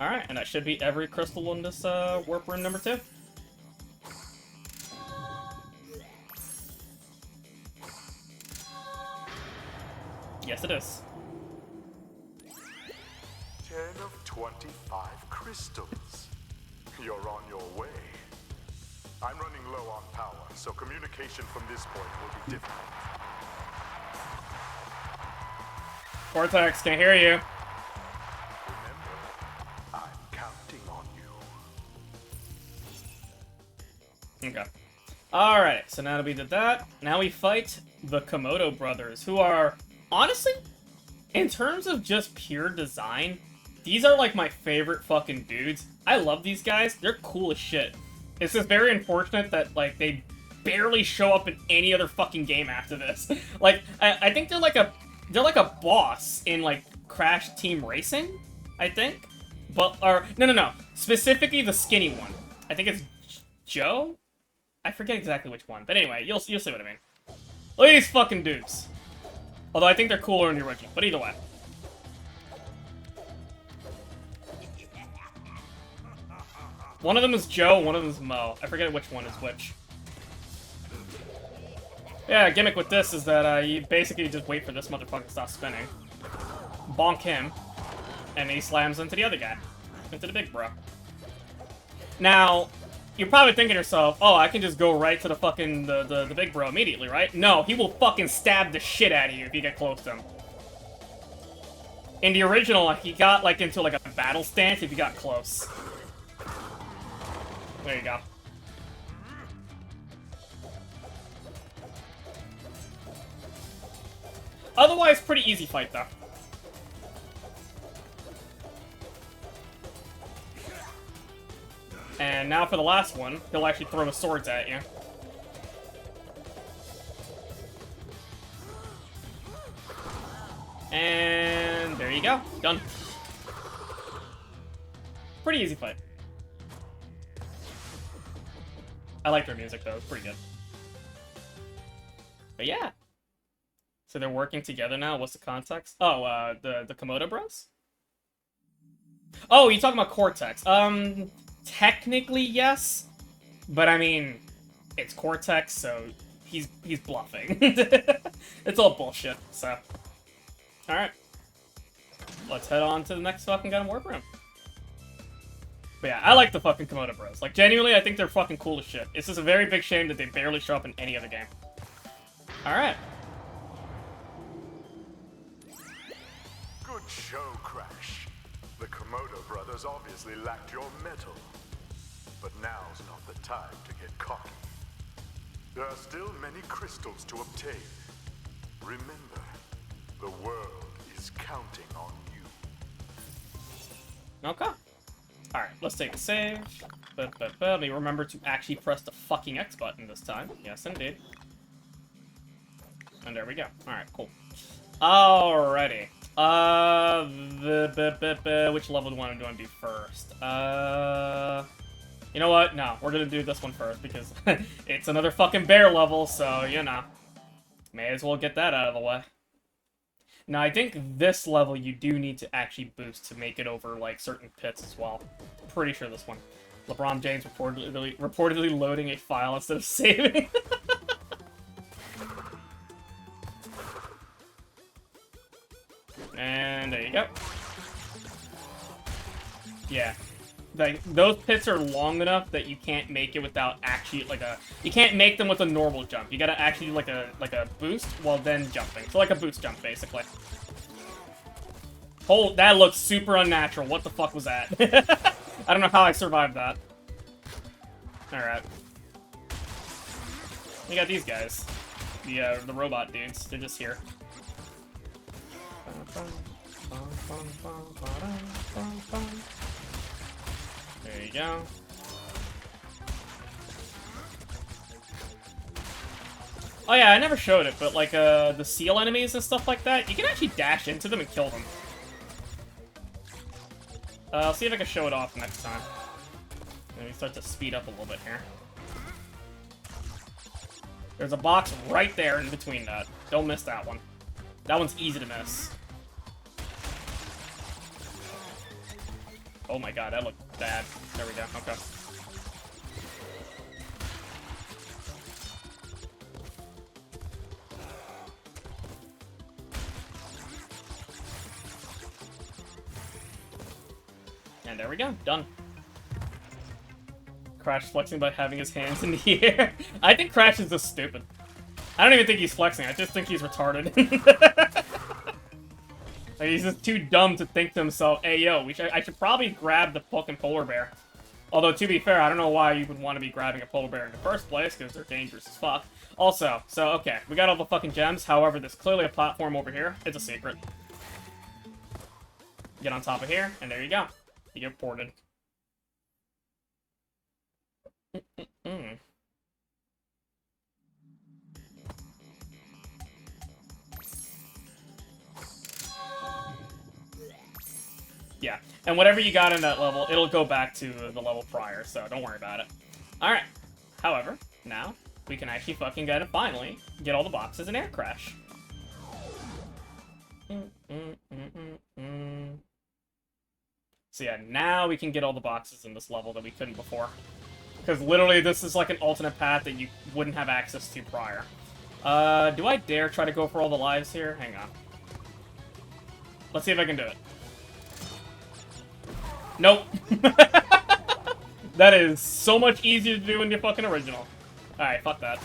Alright, and that should be every crystal in this warp room number 2. Yes, it is. 10 of 25 crystals. You're on your way. I'm running low on power, so communication from this point will be difficult. Cortex, can't hear you. Remember, I'm counting on you. Okay. Alright, so now that we did that, now we fight the Komodo brothers, who are, honestly, in terms of just pure design, these are like my favorite fucking dudes. I love these guys. They're cool as shit. It's just very unfortunate that, like, they barely show up in any other fucking game after this. Like, I think they're like a boss in, like, Crash Team Racing, I think. But, or, no. Specifically the skinny one. I think it's Joe? I forget exactly which one. But anyway, you'll see what I mean. Look at these fucking dudes. Although I think they're cooler in the original, but either way. One of them is Joe, one of them is Mo. I forget which one is which. Yeah, gimmick with this is that you basically just wait for this motherfucker to stop spinning. Bonk him. And he slams into the other guy. Into the big bro. Now, you're probably thinking to yourself, oh, I can just go right to the fucking, the big bro immediately, right? No, he will fucking stab the shit out of you if you get close to him. In the original, he got, like, into, like, a battle stance if you got close. There you go. Otherwise, pretty easy fight, though. And now for the last one, he'll actually throw his swords at you. And there you go. Done. Pretty easy fight. I like their music, though. It's pretty good. But yeah. So they're working together now? What's the context? Oh, the Komodo Bros? Oh, you talking about Cortex. Technically, yes. But, I mean, it's Cortex, so he's bluffing. It's all bullshit, so. Alright. Let's head on to the next fucking Gun Warp Room. But yeah, I like the fucking Komodo Bros. Like, genuinely, I think they're fucking cool as shit. It's just a very big shame that they barely show up in any other game. Alright. Good show, Crash. The Komodo brothers obviously lacked your mettle. But now's not the time to get cocky. There are still many crystals to obtain. Remember, the world is counting on you. Okay. Alright, let's take a save. Let me remember to actually press the fucking X button this time. Yes, indeed. And there we go. Alright, cool. Alrighty. Which level do I want to do first? You know what? No, we're gonna do this one first because it's another fucking bear level, so, you know. May as well get that out of the way. Now, I think this level you do need to actually boost to make it over, like, certain pits as well. Pretty sure this one. LeBron James reportedly loading a file instead of saving. And there you go. Yeah. Like, those pits are long enough that you can't make it without actually, like, you can't make them with a normal jump. You gotta actually, like a boost while then jumping. So, like a boost jump, basically. Oh, that looks super unnatural. What the fuck was that? I don't know how I survived that. Alright. You got these guys. The robot dudes. They're just here. There you go. Oh yeah, I never showed it, but like the seal enemies and stuff like that, you can actually dash into them and kill them. I'll see if I can show it off next time. Let me start to speed up a little bit here. There's a box right there in between that. Don't miss that one. That one's easy to miss. Oh my god, that looked bad. There we go, okay. And there we go, done. Crash flexing by having his hands in the air. I think Crash is just stupid. I don't even think he's flexing, I just think he's retarded. Like, he's just too dumb to think to himself, hey, yo, I should probably grab the fucking polar bear. Although, to be fair, I don't know why you would want to be grabbing a polar bear in the first place, because they're dangerous as fuck. Also, so, okay, we got all the fucking gems. However, there's clearly a platform over here. It's a secret. Get on top of here, and there you go. You get ported. Mm. Yeah, and whatever you got in that level, it'll go back to the level prior, so don't worry about it. Alright. However, now, we can actually fucking get it finally. Get all the boxes in Air Crash. So yeah, now we can get all the boxes in this level that we couldn't before. Because literally, this is like an alternate path that you wouldn't have access to prior. Do I dare try to go for all the lives here? Hang on. Let's see if I can do it. Nope. That is so much easier to do in the fucking original. Alright, fuck that.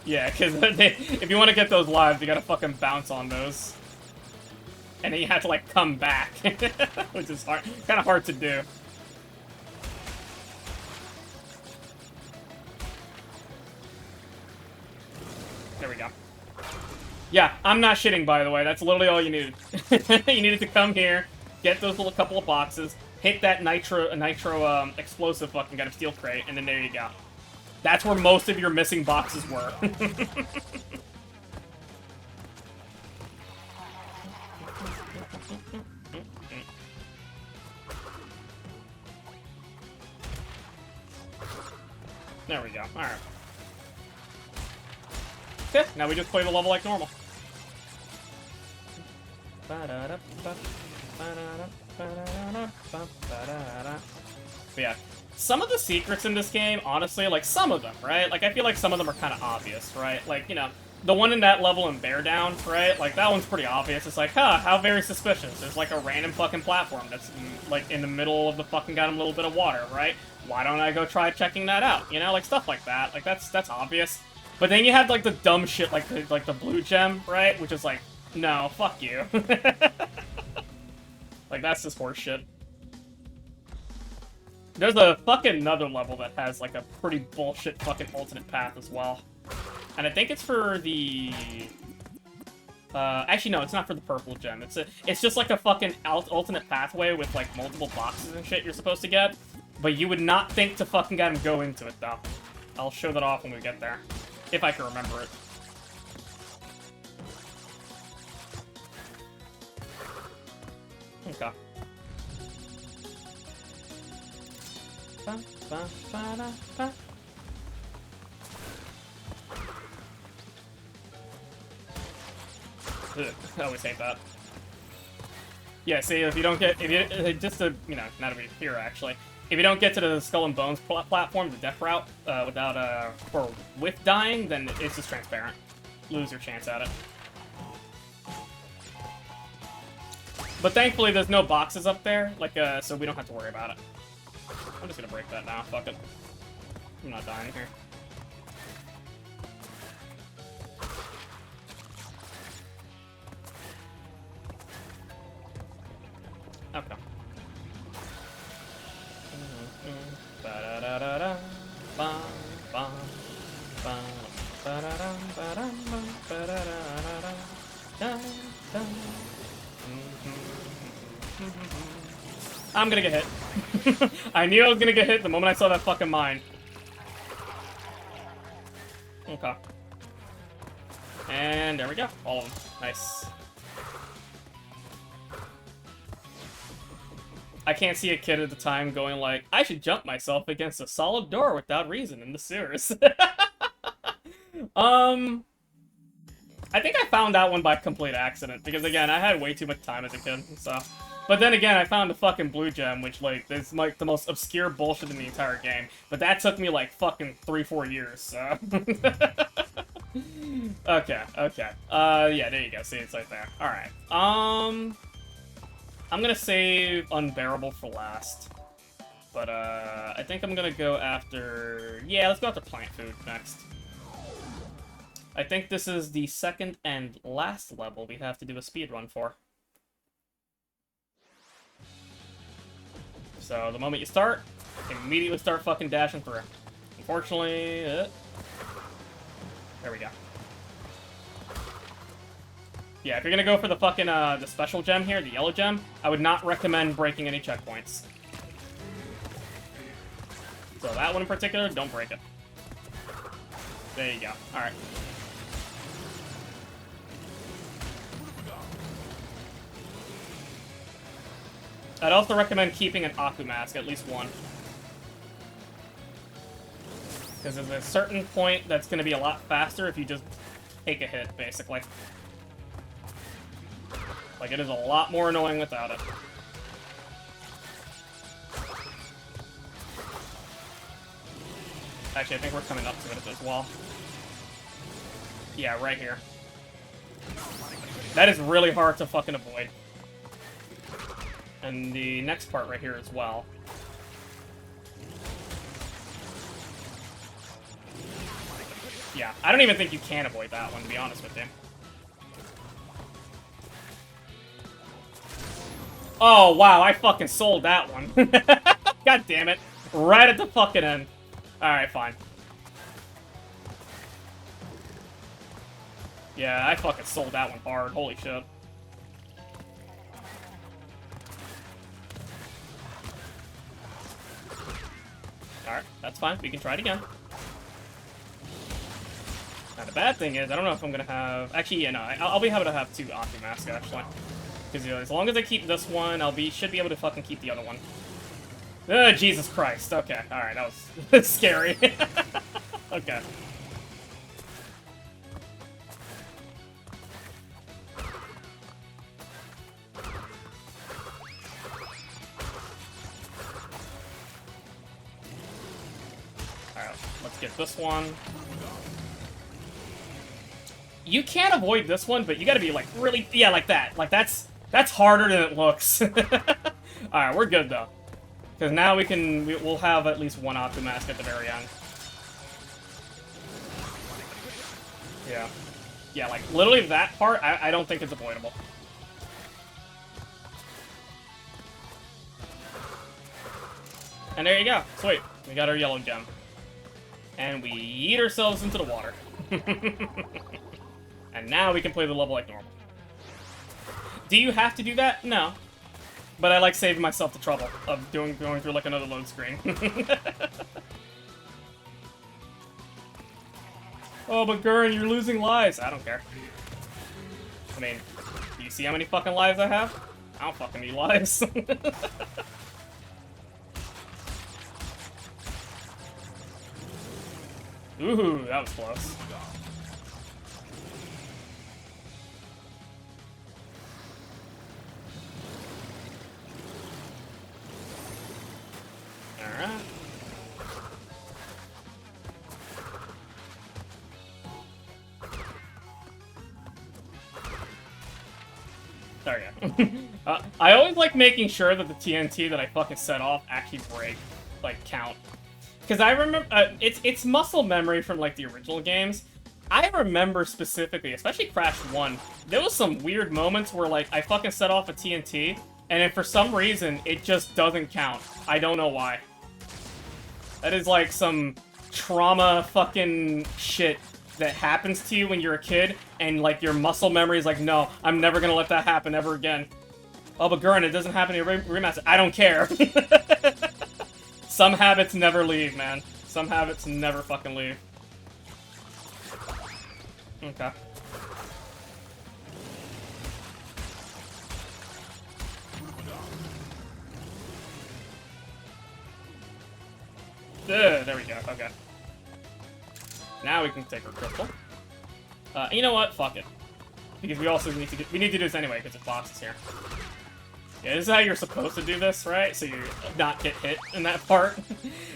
Yeah, because if you want to get those lives, you gotta fucking bounce on those. And then you have to, like, come back. Which is hard, kind of hard to do. There we go. Yeah, I'm not shitting, by the way. That's literally all you needed. You needed to come here, get those little couple of boxes, hit that nitro explosive fucking kind of steel crate, and then there you go. That's where most of your missing boxes were. There we go. Alright. Okay, now we just play the level like normal. But yeah, some of the secrets in this game, honestly, like some of them, right? Like I feel like some of them are kind of obvious, right? Like, you know, the one in that level in Bear Down, right? Like that one's pretty obvious. It's like, huh, how very suspicious. There's like a random fucking platform that's like in the middle of the fucking goddamn little bit of water, right? Why don't I go try checking that out? You know, like stuff like that. Like that's obvious. But then you have like the dumb shit like the blue gem, right? Which is like, no, fuck you. Like that's just horse shit. There's a fucking another level that has like a pretty bullshit fucking alternate path as well. And I think it's for the actually no, it's not for the purple gem. It's just like a fucking alternate pathway with like multiple boxes and shit you're supposed to get. But you would not think to fucking go into it though. I'll show that off when we get there. If I can remember it. Okay. Ugh, I always hate that. Yeah, see, if you don't get, just to, you know, not to be here actually, if you don't get to the Skull and Bones platform, the death route, with dying, then it's just transparent. Lose your chance at it. But thankfully, there's no boxes up there, like, so we don't have to worry about it. I'm just gonna break that now, fuck it. I'm not dying here. Okay. I'm gonna get hit. I knew I was gonna get hit the moment I saw that fucking mine. Okay. And there we go. All of them. Nice. I can't see a kid at the time going like, I should jump myself against a solid door without reason in the sewers. I think I found that one by complete accident, because again, I had way too much time as a kid, so. But then again, I found a fucking blue gem, which like, is like the most obscure bullshit in the entire game. But that took me like fucking 3-4 years, so. Okay. Yeah, there you go, see, it's right there. Alright, I'm gonna save Unbearable for last. But, I think I'm gonna go after... Yeah, let's go after Plant Food next. I think this is the second and last level we have to do a speed run for. So, the moment you start, immediately start fucking dashing through. Unfortunately... There we go. Yeah, if you're gonna go for the fucking, the special gem here, the yellow gem, I would not recommend breaking any checkpoints. So that one in particular, don't break it. There you go. Alright. I'd also recommend keeping an Aku mask, at least one. Because there's a certain point that's going to be a lot faster if you just take a hit, basically. Like, it is a lot more annoying without it. Actually, I think we're coming up to it as well. Yeah, right here. That is really hard to fucking avoid. And the next part right here as well. Yeah, I don't even think you can avoid that one, to be honest with you. Oh, wow, I fucking sold that one. God damn it. Right at the fucking end. Alright, fine. Yeah, I fucking sold that one hard. Holy shit. Alright, that's fine. We can try it again. Now, the bad thing is, I don't know if I'm gonna have... Actually, yeah, no, I'll be able to have two Aku masks, actually. Because, you know, as long as I keep this one, should be able to fucking keep the other one. Jesus Christ. Okay, alright, that was scary. Okay. Alright, let's get this one. You can avoid this one, but you gotta be, like, really... Yeah, like that. Like, that's harder than it looks. Alright, we're good, though. Because now we'll have at least one Aku mask at the very end. Yeah. Yeah, like, literally that part, I don't think it's avoidable. And there you go. Sweet. We got our yellow gem. And we yeet ourselves into the water. And now we can play the level like normal. Do you have to do that? No. But I like saving myself the trouble of going through like another load screen. Oh, but Gurren, you're losing lives. I don't care. I mean, do you see how many fucking lives I have? I don't fucking need lives. Ooh, that was close. Alright. There we go. I always like making sure that the TNT that I fucking set off actually break, like, count. Because I remember, it's muscle memory from, like, the original games. I remember specifically, especially Crash 1, there was some weird moments where, like, I fucking set off a TNT, and then for some reason, it just doesn't count. I don't know why. That is, like, some trauma fucking shit that happens to you when you're a kid, and, like, your muscle memory is like, no, I'm never gonna let that happen ever again. Oh, but Gurren, it doesn't happen in your remaster. I don't care. Some habits never leave, man. Some habits never fucking leave. Okay. There we go, okay. Now we can take our crystal. You know what? Fuck it. Because we also need to do this anyway, because the boss is here. Yeah, this is how you're supposed to do this, right? So you not get hit in that part.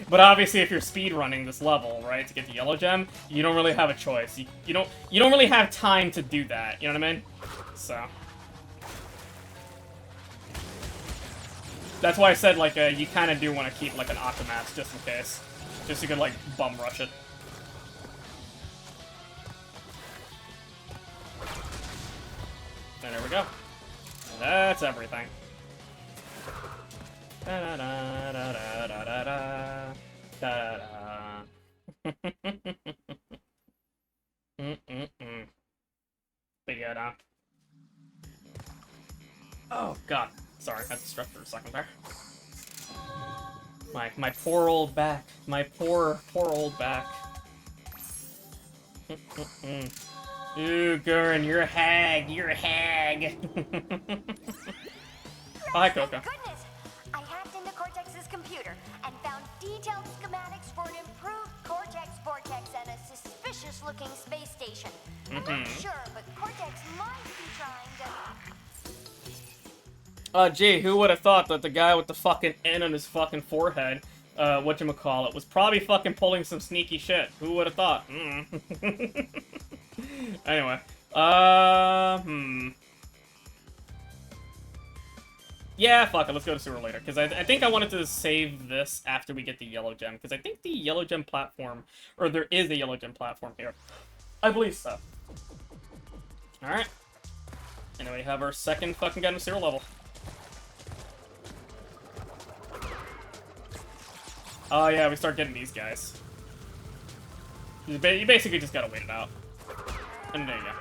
But obviously, if you're speedrunning this level, right, to get the yellow gem, you don't really have a choice. You don't really have time to do that. You know what I mean? So that's why I said, like, you kind of do want to keep, like, an Octomax just in case. Just so you can, like, bum rush it. And there we go. That's everything. Da da da da da da da da da da. Big head, huh? Oh god. Sorry, I had to stretch for a second there. My poor old back. My poor old back. Ooh, Gurren, you're a hag. You're a hag. Oh, hi, Coco. Goodness! I hacked into Cortex's computer and found detailed schematics for an improved Cortex Vortex and a suspicious-looking space station. I'm not sure, but Cortex might be trying to... Gee, who would have thought that the guy with the fucking N on his fucking forehead, whatchamacallit, was probably fucking pulling some sneaky shit. Who would have thought? Anyway, yeah, fuck it, let's go to sewer later, because I think I wanted to save this after we get the yellow gem, because I think the yellow gem platform, or there is a yellow gem platform here. I believe so. Alright. And then we have our second fucking gun sewer level. Oh yeah, we start getting these guys. You basically just gotta wait it out. And there you go.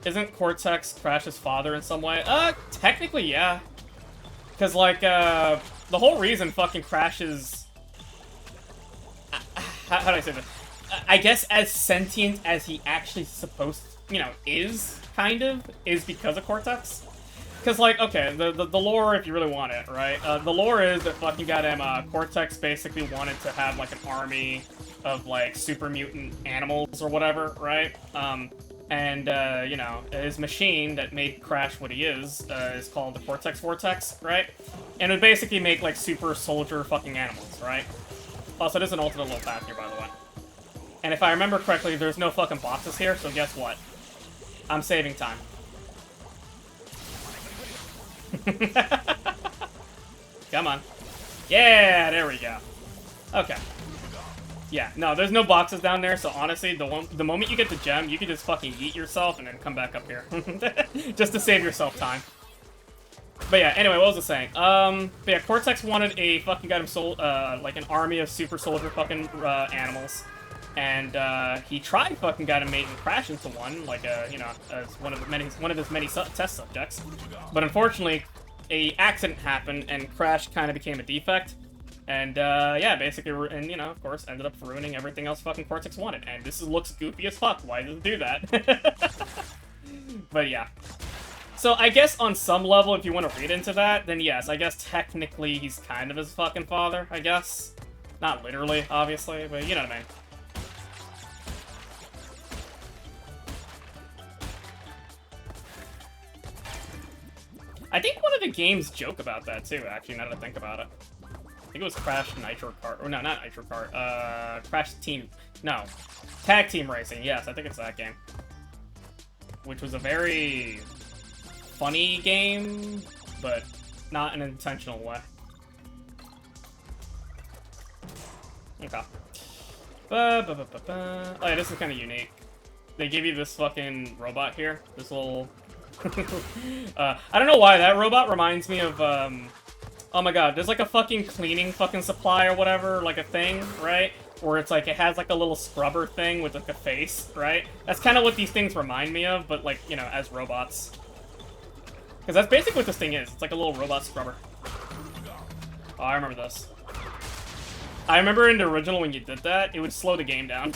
Isn't Cortex Crash's father in some way? Technically, yeah. Because, like, the whole reason fucking Crash is... how do I say this? I guess as sentient as he actually supposed, you know, is, kind of, is because of Cortex. Because, like, okay, the lore, if you really want it, right? The lore is that fucking goddamn, Cortex basically wanted to have, like, an army of, like, super mutant animals or whatever, right? You know, his machine that made Crash what he is called the Cortex Vortex, right? And it would basically make, like, super soldier fucking animals, right? Also, there's an alternate little path here, by the way. And if I remember correctly, there's no fucking boxes here, so guess what? I'm saving time. Come on. Yeah, there we go. Okay. Yeah, no, there's no boxes down there, so honestly, the moment you get the gem, you can just fucking yeet yourself and then come back up here. Just to save yourself time. But yeah, anyway, what was I saying? But yeah, Cortex wanted a fucking like an army of super soldier fucking animals. And he tried fucking got him making Crash into one, like you know, as one of his many test subjects. But unfortunately, a accident happened and Crash kind of became a defect. And yeah, basically, and you know, of course, ended up ruining everything else fucking Cortex wanted. And this looks goofy as fuck. Why does it do that? But yeah. So I guess on some level, if you want to read into that, then yes, I guess technically he's kind of his fucking father, I guess. Not literally, obviously, but you know what I mean. I think one of the games joke about that too, actually, now that I think about it. I think it was Crash Nitro Kart, or no, not Nitro Kart, Crash Team, no, Tag Team Racing, yes, I think it's that game. Which was a very funny game, but not in an intentional way. Okay. Oh yeah, this is kind of unique. They give you this fucking robot here, this little... I don't know why, that robot reminds me of, oh my god, there's like a fucking cleaning fucking supply or whatever, like a thing, right? Where it's like, it has like a little scrubber thing with like a face, right? That's kind of what these things remind me of, but like, you know, as robots. Because that's basically what this thing is. It's like a little robot scrubber. Oh, I remember this. I remember in the original when you did that, it would slow the game down.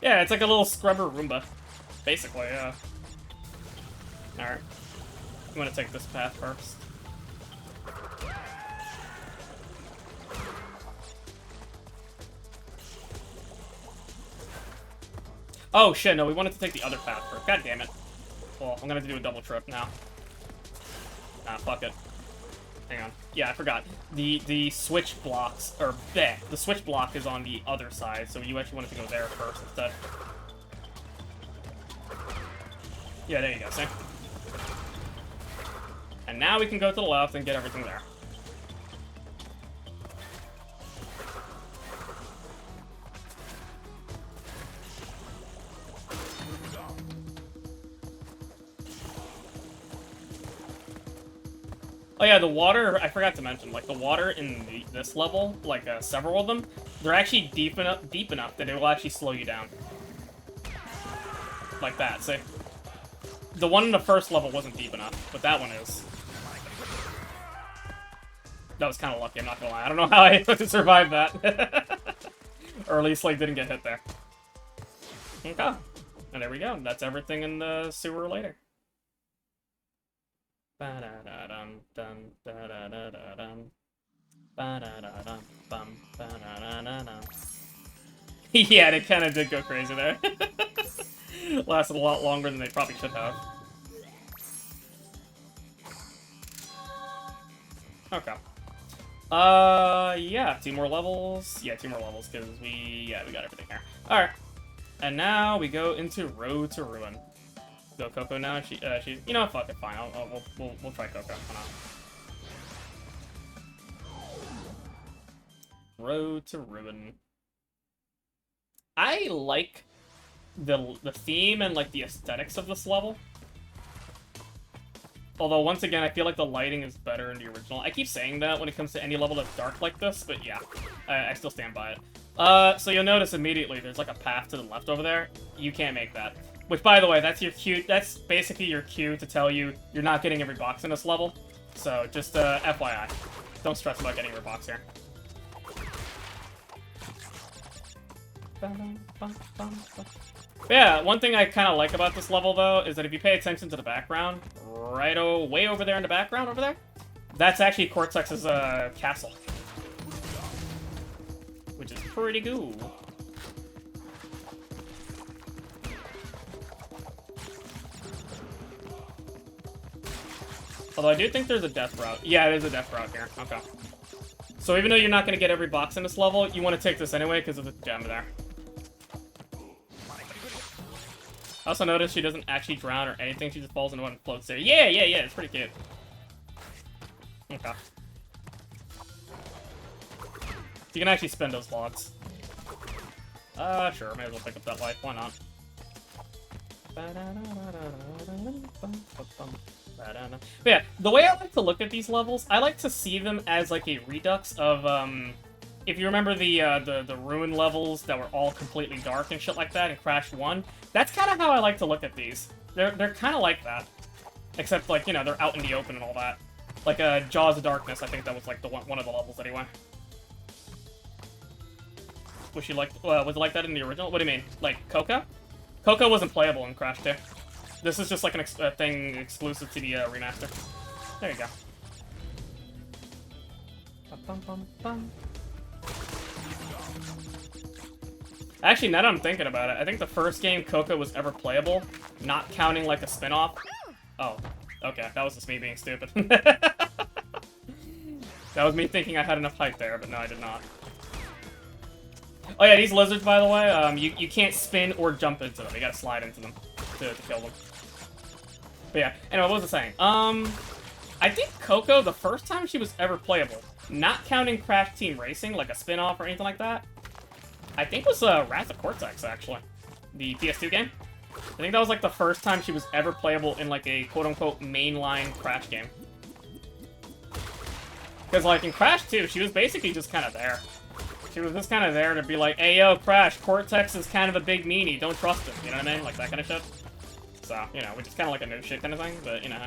Yeah, it's like a little scrubber Roomba. Basically, yeah. Alright. I'm gonna take this path first. Oh shit, no, we wanted to take the other path first. God damn it. Well, I'm gonna have to do a double trip now. Ah, fuck it. Hang on. Yeah, I forgot. The switch blocks, or bleh, the switch block is on the other side, so you actually wanted to go there first instead. Yeah, there you go, see? And now we can go to the left and get everything there. Oh yeah, the water, I forgot to mention, like, the water in this level, like, several of them, they're actually deep enough that it will actually slow you down. Like that, see? The one in the first level wasn't deep enough, but that one is. That was kind of lucky, I'm not gonna lie. I don't know how I survived that. Or at least, like, didn't get hit there. Okay. And there we go. That's everything in the sewer later. Ba-da-da-dum, dum, da-da-da-da-dum. Ba-da-da-dum, bum, ba-da-da-da-dum. Yeah, they kind of did go crazy there. Lasted a lot longer than they probably should have. Okay. Yeah, 2 more levels. Yeah, 2 more levels, because we got everything here. Alright. And now we go into Road to Ruin. Go Coco now. She, you know, fuck it, fine. We'll try Coco. Why not? Road to Ruin. I like the theme and like the aesthetics of this level. Although once again, I feel like the lighting is better in the original. I keep saying that when it comes to any level that's dark like this, but yeah, I still stand by it. So you'll notice immediately there's like a path to the left over there. You can't make that. Which, by the way, that's your cue. That's basically your cue to tell you you're not getting every box in this level. So just FYI, don't stress about getting every box here. Yeah, one thing I kind of like about this level, though, is that if you pay attention to the background, right way over there in the background, over there, that's actually Cortex's castle. Which is pretty cool. Although I do think there's a death route. Yeah, it is a death route here. Okay. So even though you're not going to get every box in this level, you want to take this anyway because of the gem there. I also noticed she doesn't actually drown or anything. She just falls into one and floats there. Yeah, it's pretty cute. Okay. You can actually spend those logs. Sure. May as well pick up that life. Why not? But yeah, the way I like to look at these levels, I like to see them as like a redux of, if you remember the ruin levels that were all completely dark and shit like that in Crash 1, that's kind of how I like to look at these. They're kind of like that. Except, like, you know, they're out in the open and all that. Like, Jaws of Darkness, I think that was, like, one of the levels anyway. Was it like that in the original? What do you mean? Like, Coco? Coco wasn't playable in Crash 2. This is just, like, a thing exclusive to the, remaster. There you go. Bum. Actually, now that I'm thinking about it, I think the first game Coco was ever playable, not counting like a spin-off. Oh, okay, that was just me being stupid. That was me thinking I had enough height there, but no, I did not. Oh yeah, these lizards, by the way, you can't spin or jump into them. You gotta slide into them to kill them. But yeah, anyway, what was I saying? I think Coco, the first time she was ever playable, not counting Crash Team Racing, like a spin-off or anything like that, I think it was Wrath of Cortex, actually. The PS2 game. I think that was, like, the first time she was ever playable in, like, a quote-unquote mainline Crash game. Because, like, in Crash 2, she was basically just kind of there. She was just kind of there to be like, hey, yo, Crash, Cortex is kind of a big meanie, don't trust him, you know what I mean? Like, that kind of shit. So, you know, which is kind of like a no shit kind of thing, but, you know,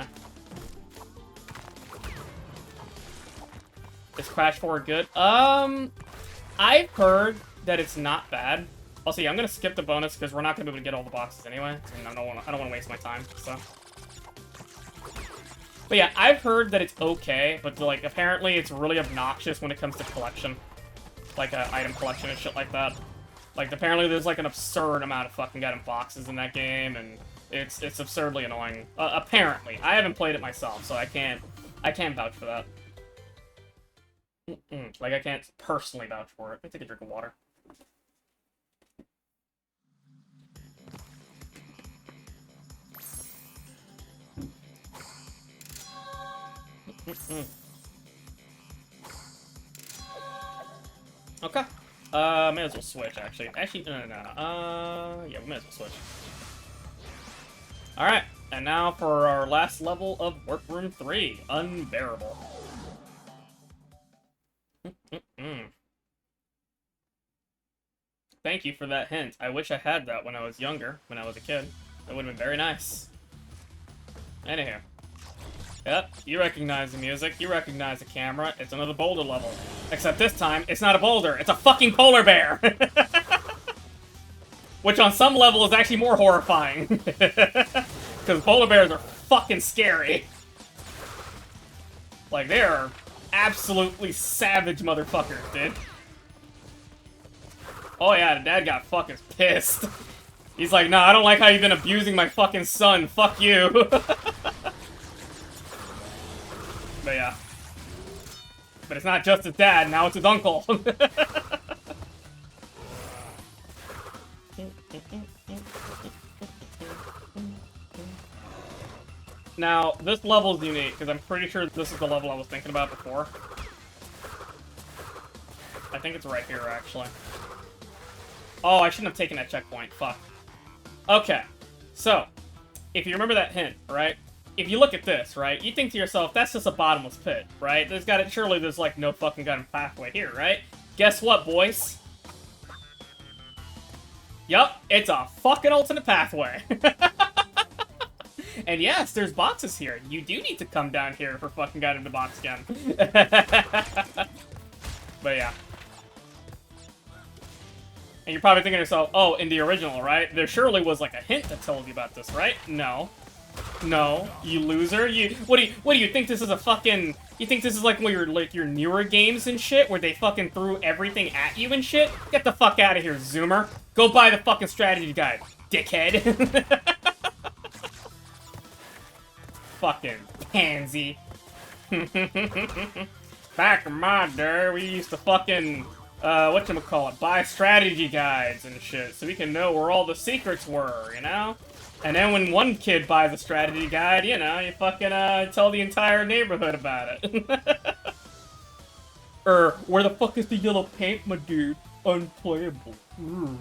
Is Crash 4 good? I've heard that it's not bad. Also, yeah, I'm gonna skip the bonus because we're not gonna be able to get all the boxes anyway, and I don't want to waste my time. So, but yeah, I've heard that it's okay, but like apparently it's really obnoxious when it comes to collection, like item collection and shit like that. Like apparently there's like an absurd amount of fucking item boxes in that game, and it's absurdly annoying. Apparently, I haven't played it myself, so I can't vouch for that. Like I can't personally vouch for it. Let me take a drink of water. Okay. May as well switch, actually. No. Yeah, we may as well switch. Alright, and now for our last level of Warp Room 3, Unbearable. Thank you for that hint. I wish I had that when I was younger, when I was a kid. That would have been very nice. Anyhow. Yep, you recognize the music, you recognize the camera, it's another boulder level. Except this time, it's not a boulder, it's a fucking polar bear! Which on some level is actually more horrifying. Because polar bears are fucking scary. Like, they are absolutely savage motherfuckers, dude. Oh yeah, the dad got fucking pissed. He's like, nah, I don't like how you've been abusing my fucking son, fuck you. But yeah. But it's not just his dad, now it's his uncle. Now, this level's unique, because I'm pretty sure this is the level I was thinking about before. I think it's right here, actually. Oh, I shouldn't have taken that checkpoint, fuck. Okay, so, if you remember that hint, right? If you look at this, right, you think to yourself, that's just a bottomless pit, right? Surely there's, like, no fucking gun pathway here, right? Guess what, boys? Yup, it's a fucking alternate pathway. And yes, there's boxes here. You do need to come down here for fucking got in the box again. But yeah. And you're probably thinking to yourself, oh, in the original, right? There surely was like a hint that told you about this, right? No. No, you loser. What do you think this is a fucking... You think this is like one of your newer games and shit, where they fucking threw everything at you and shit? Get the fuck out of here, Zoomer. Go buy the fucking strategy guide, dickhead. Fucking pansy. Back in my day, we used to fucking, whatchamacallit, buy strategy guides and shit, so we can know where all the secrets were, you know? And then when one kid buys a strategy guide, you know, you fucking, tell the entire neighborhood about it. Where the fuck is the yellow paint, my dude? Unplayable.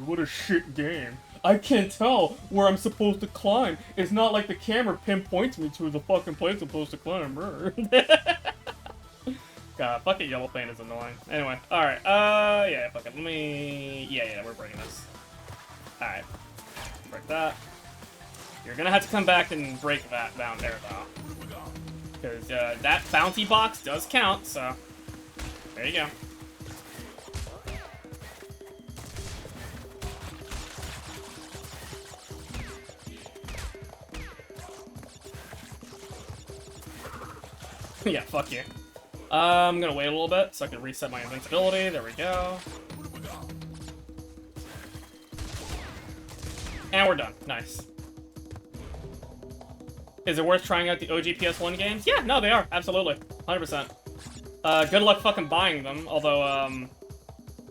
What a shit game. I can't tell where I'm supposed to climb. It's not like the camera pinpoints me to the fucking place I'm supposed to climb. God, fucking yellow paint is annoying. Anyway, alright, yeah, fuck it, let me... Yeah, we're breaking this. Alright. Break that. You're gonna have to come back and break that down there, though. Because, that bounty box does count, so... There you go. Yeah, fuck you. I'm gonna wait a little bit so I can reset my invincibility. There we go. And we're done. Nice. Is it worth trying out the OG PS1 games? Yeah, no, they are. Absolutely. 100%. Good luck fucking buying them. Although,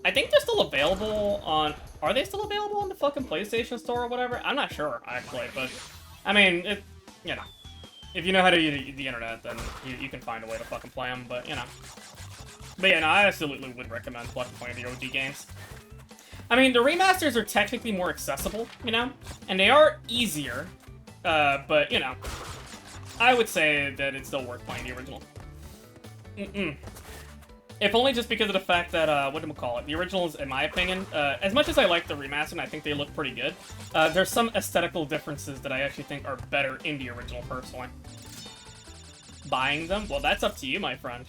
I think they're still available on... Are they still available on the fucking PlayStation Store or whatever? I'm not sure, actually, but... I mean, you know. If you know how to use the internet, then you can find a way to fucking play them, but, you know. But yeah, no, I absolutely would recommend playing the OG games. I mean, the remasters are technically more accessible, you know? And they are easier, but, you know. I would say that it's still worth playing the original. If only just because of the fact that, whatchamacallit, the originals, in my opinion, as much as I like the remaster and I think they look pretty good, there's some aesthetical differences that I actually think are better in the original, personally. Buying them? Well, that's up to you, my friend.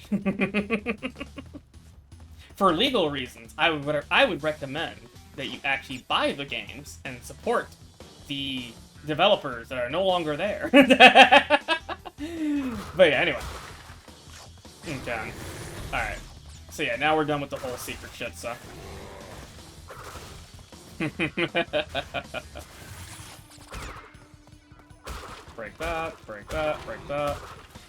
For legal reasons, I would recommend that you actually buy the games and support the developers that are no longer there. But yeah, anyway. Okay. Alright. So yeah, now we're done with the whole secret shit, so. Break that, break that, break that.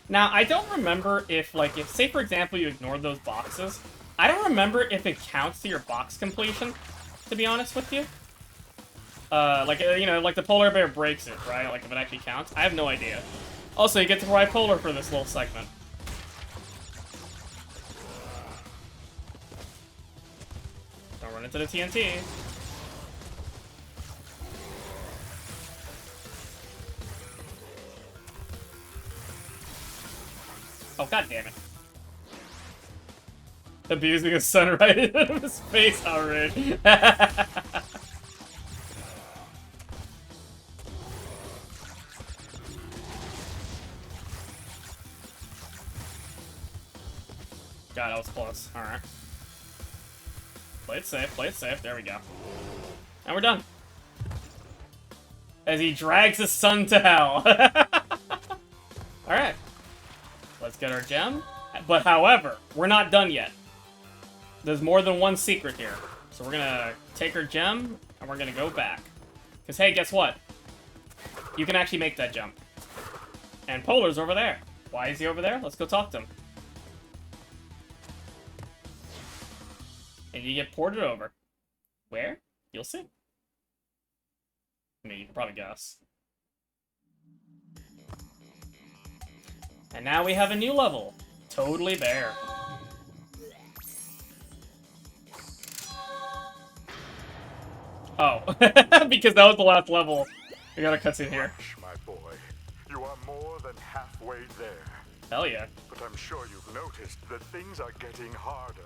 Now, I don't remember if, like, say for example you ignored those boxes, I don't remember if it counts to your box completion, to be honest with you. You know, like the polar bear breaks it, right? Like, if it actually counts. I have no idea. Also, you get to ride polar for this little segment. Don't run into the TNT. Oh, god damn it. Abusing his son right in his face already. close. Alright. Play it safe, play it safe. There we go. And we're done. As he drags his son to hell. Alright. Let's get our gem. But however, we're not done yet. There's more than one secret here. So we're gonna take our gem, and we're gonna go back. Because hey, guess what? You can actually make that jump. And Polar's over there. Why is he over there? Let's go talk to him. And you get ported over. Where? You'll see. I mean, you can probably guess. And now we have a new level. Totally Bare. Oh, because that was the last level. We got a cutscene here. My boy, you are more than halfway there. Hell yeah. But I'm sure you've noticed that things are getting harder.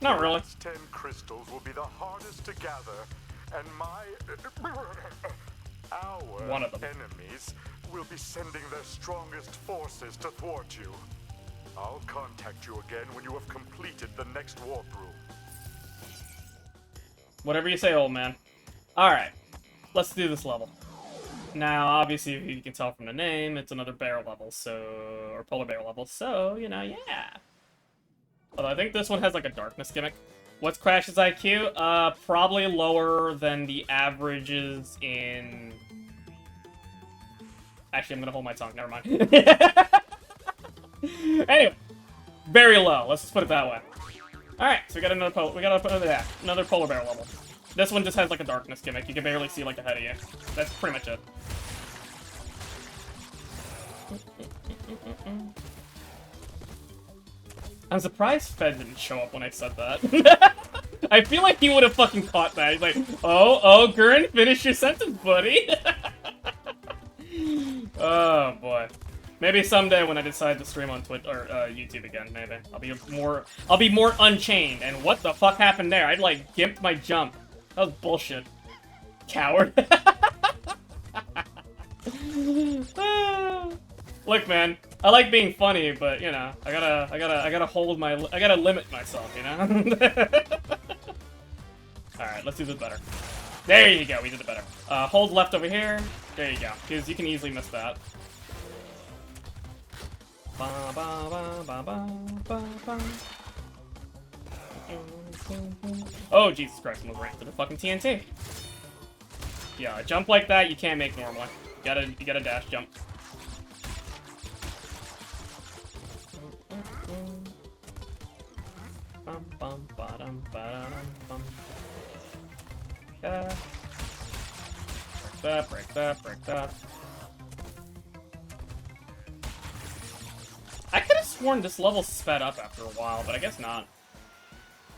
Not The really. last 10 crystals will be the hardest to gather, and our One of them. enemies will be sending their strongest forces to thwart you. I'll contact you again when you have completed the next warp room. Whatever you say, old man. Alright. Let's do this level. Now, obviously, if you can tell from the name, it's another bear level, so... or polar bear level, so, you know, yeah. Although I think this one has, like, a darkness gimmick. What's Crash's IQ? Probably lower than the averages in... Actually, I'm gonna hold my tongue, never mind. Anyway. Very low, let's just put it that way. Alright, so we got another another polar bear level. This one just has, like, a darkness gimmick. You can barely see, like, ahead of you. That's pretty much it. I'm surprised Fed didn't show up when I said that. I feel like he would have fucking caught that. He's like, oh, Gurn, finish your sentence, buddy. Oh, boy. Maybe someday when I decide to stream on Twitch or YouTube again, maybe I'll be more unchained. And what the fuck happened there? I'd like gimped my jump. That was bullshit. Coward. Look, man, I like being funny, but you know, I gotta limit myself, you know. All right, let's do this better. There you go, we did it better. Hold left over here. There you go, because you can easily miss that. Oh, Jesus Christ, almost ran into the fucking TNT. Yeah, a jump like that you can't make normally. You gotta dash jump. Break that. I could have sworn this level sped up after a while, but I guess not.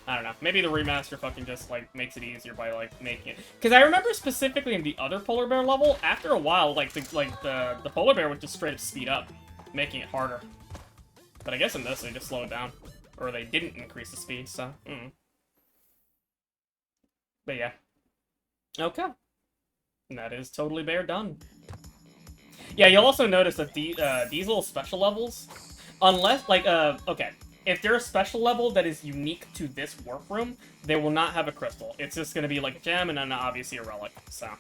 I don't know. Maybe the remaster fucking just, like, makes it easier by, like, making it... Because I remember specifically in the other polar bear level, after a while, like, the polar bear would just straight up speed up, making it harder. But I guess in this, they just slow it down. Or they didn't increase the speed, so... But yeah. Okay. And that is Totally Bear done. Yeah, you'll also notice that these little special levels... Unless, like, okay. If they're a special level that is unique to this warp room, they will not have a crystal. It's just going to be like a gem and then obviously a relic, so...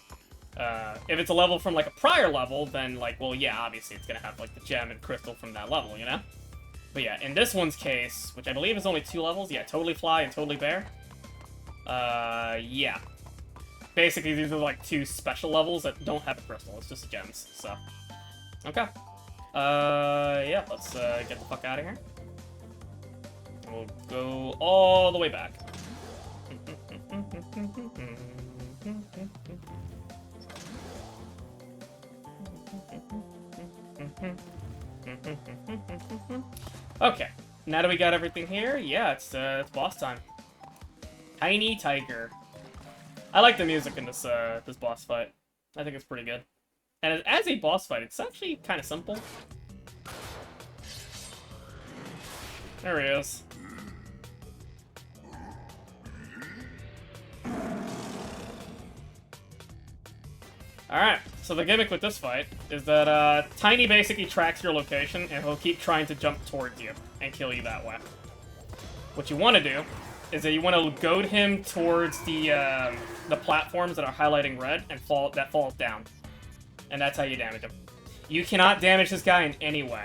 if it's a level from, like, a prior level, then, like, well, yeah, obviously it's going to have, like, the gem and crystal from that level, you know? But yeah, in this one's case, which I believe is only 2 levels, yeah, Totally Fly and Totally Bear. Yeah. Basically, these are, like, 2 special levels that don't have a crystal. It's just gems, so... Okay. Yeah, let's, get the fuck out of here. We'll go all the way back. Okay, now that we got everything here, yeah, it's boss time. Tiny Tiger. I like the music in this this boss fight. I think it's pretty good. And as a boss fight, it's actually kind of simple. There he is. Alright, so the gimmick with this fight is that Tiny basically tracks your location and he'll keep trying to jump towards you and kill you that way. what you want to do is that you want to goad him towards the platforms that are highlighting red and that falls down. And that's how you damage him. You cannot damage this guy in any way.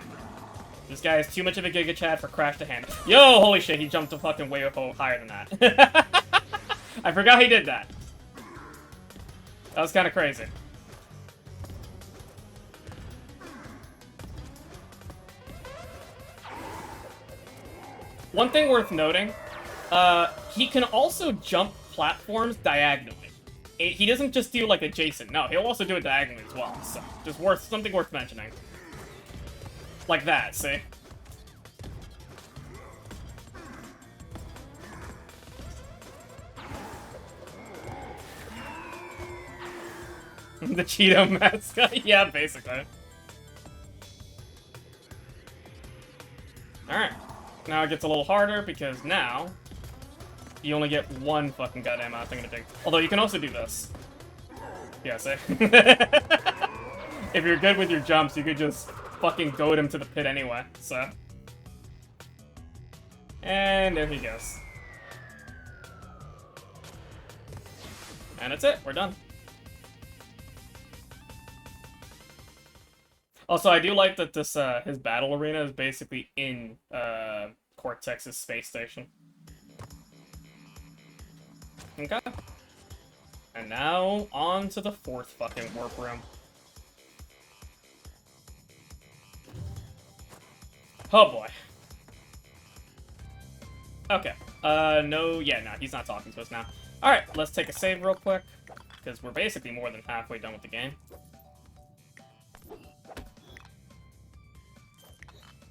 This guy is too much of a Giga Chad for Crash to handle. Yo, holy shit, he jumped a fucking way higher than that. I forgot he did that. That was kind of crazy. One thing worth noting, he can also jump platforms diagonally. He doesn't just do, like, adjacent. No, he'll also do it diagonally as well. So, just something worth mentioning. Like that, see? The Cheeto mascot? Yeah, basically. Alright. Now it gets a little harder because now you only get one fucking goddamn thing to dig. Although you can also do this. Yeah, see? If you're good with your jumps, you could just fucking goad him to the pit anyway, so. And there he goes. And that's it, we're done. Also, I do like that this, his battle arena is basically in, Cortex's space station. Okay. And now, on to the fourth fucking warp room. Oh boy. Okay. No, he's not talking to us now. Alright, let's take a save real quick, because we're basically more than halfway done with the game.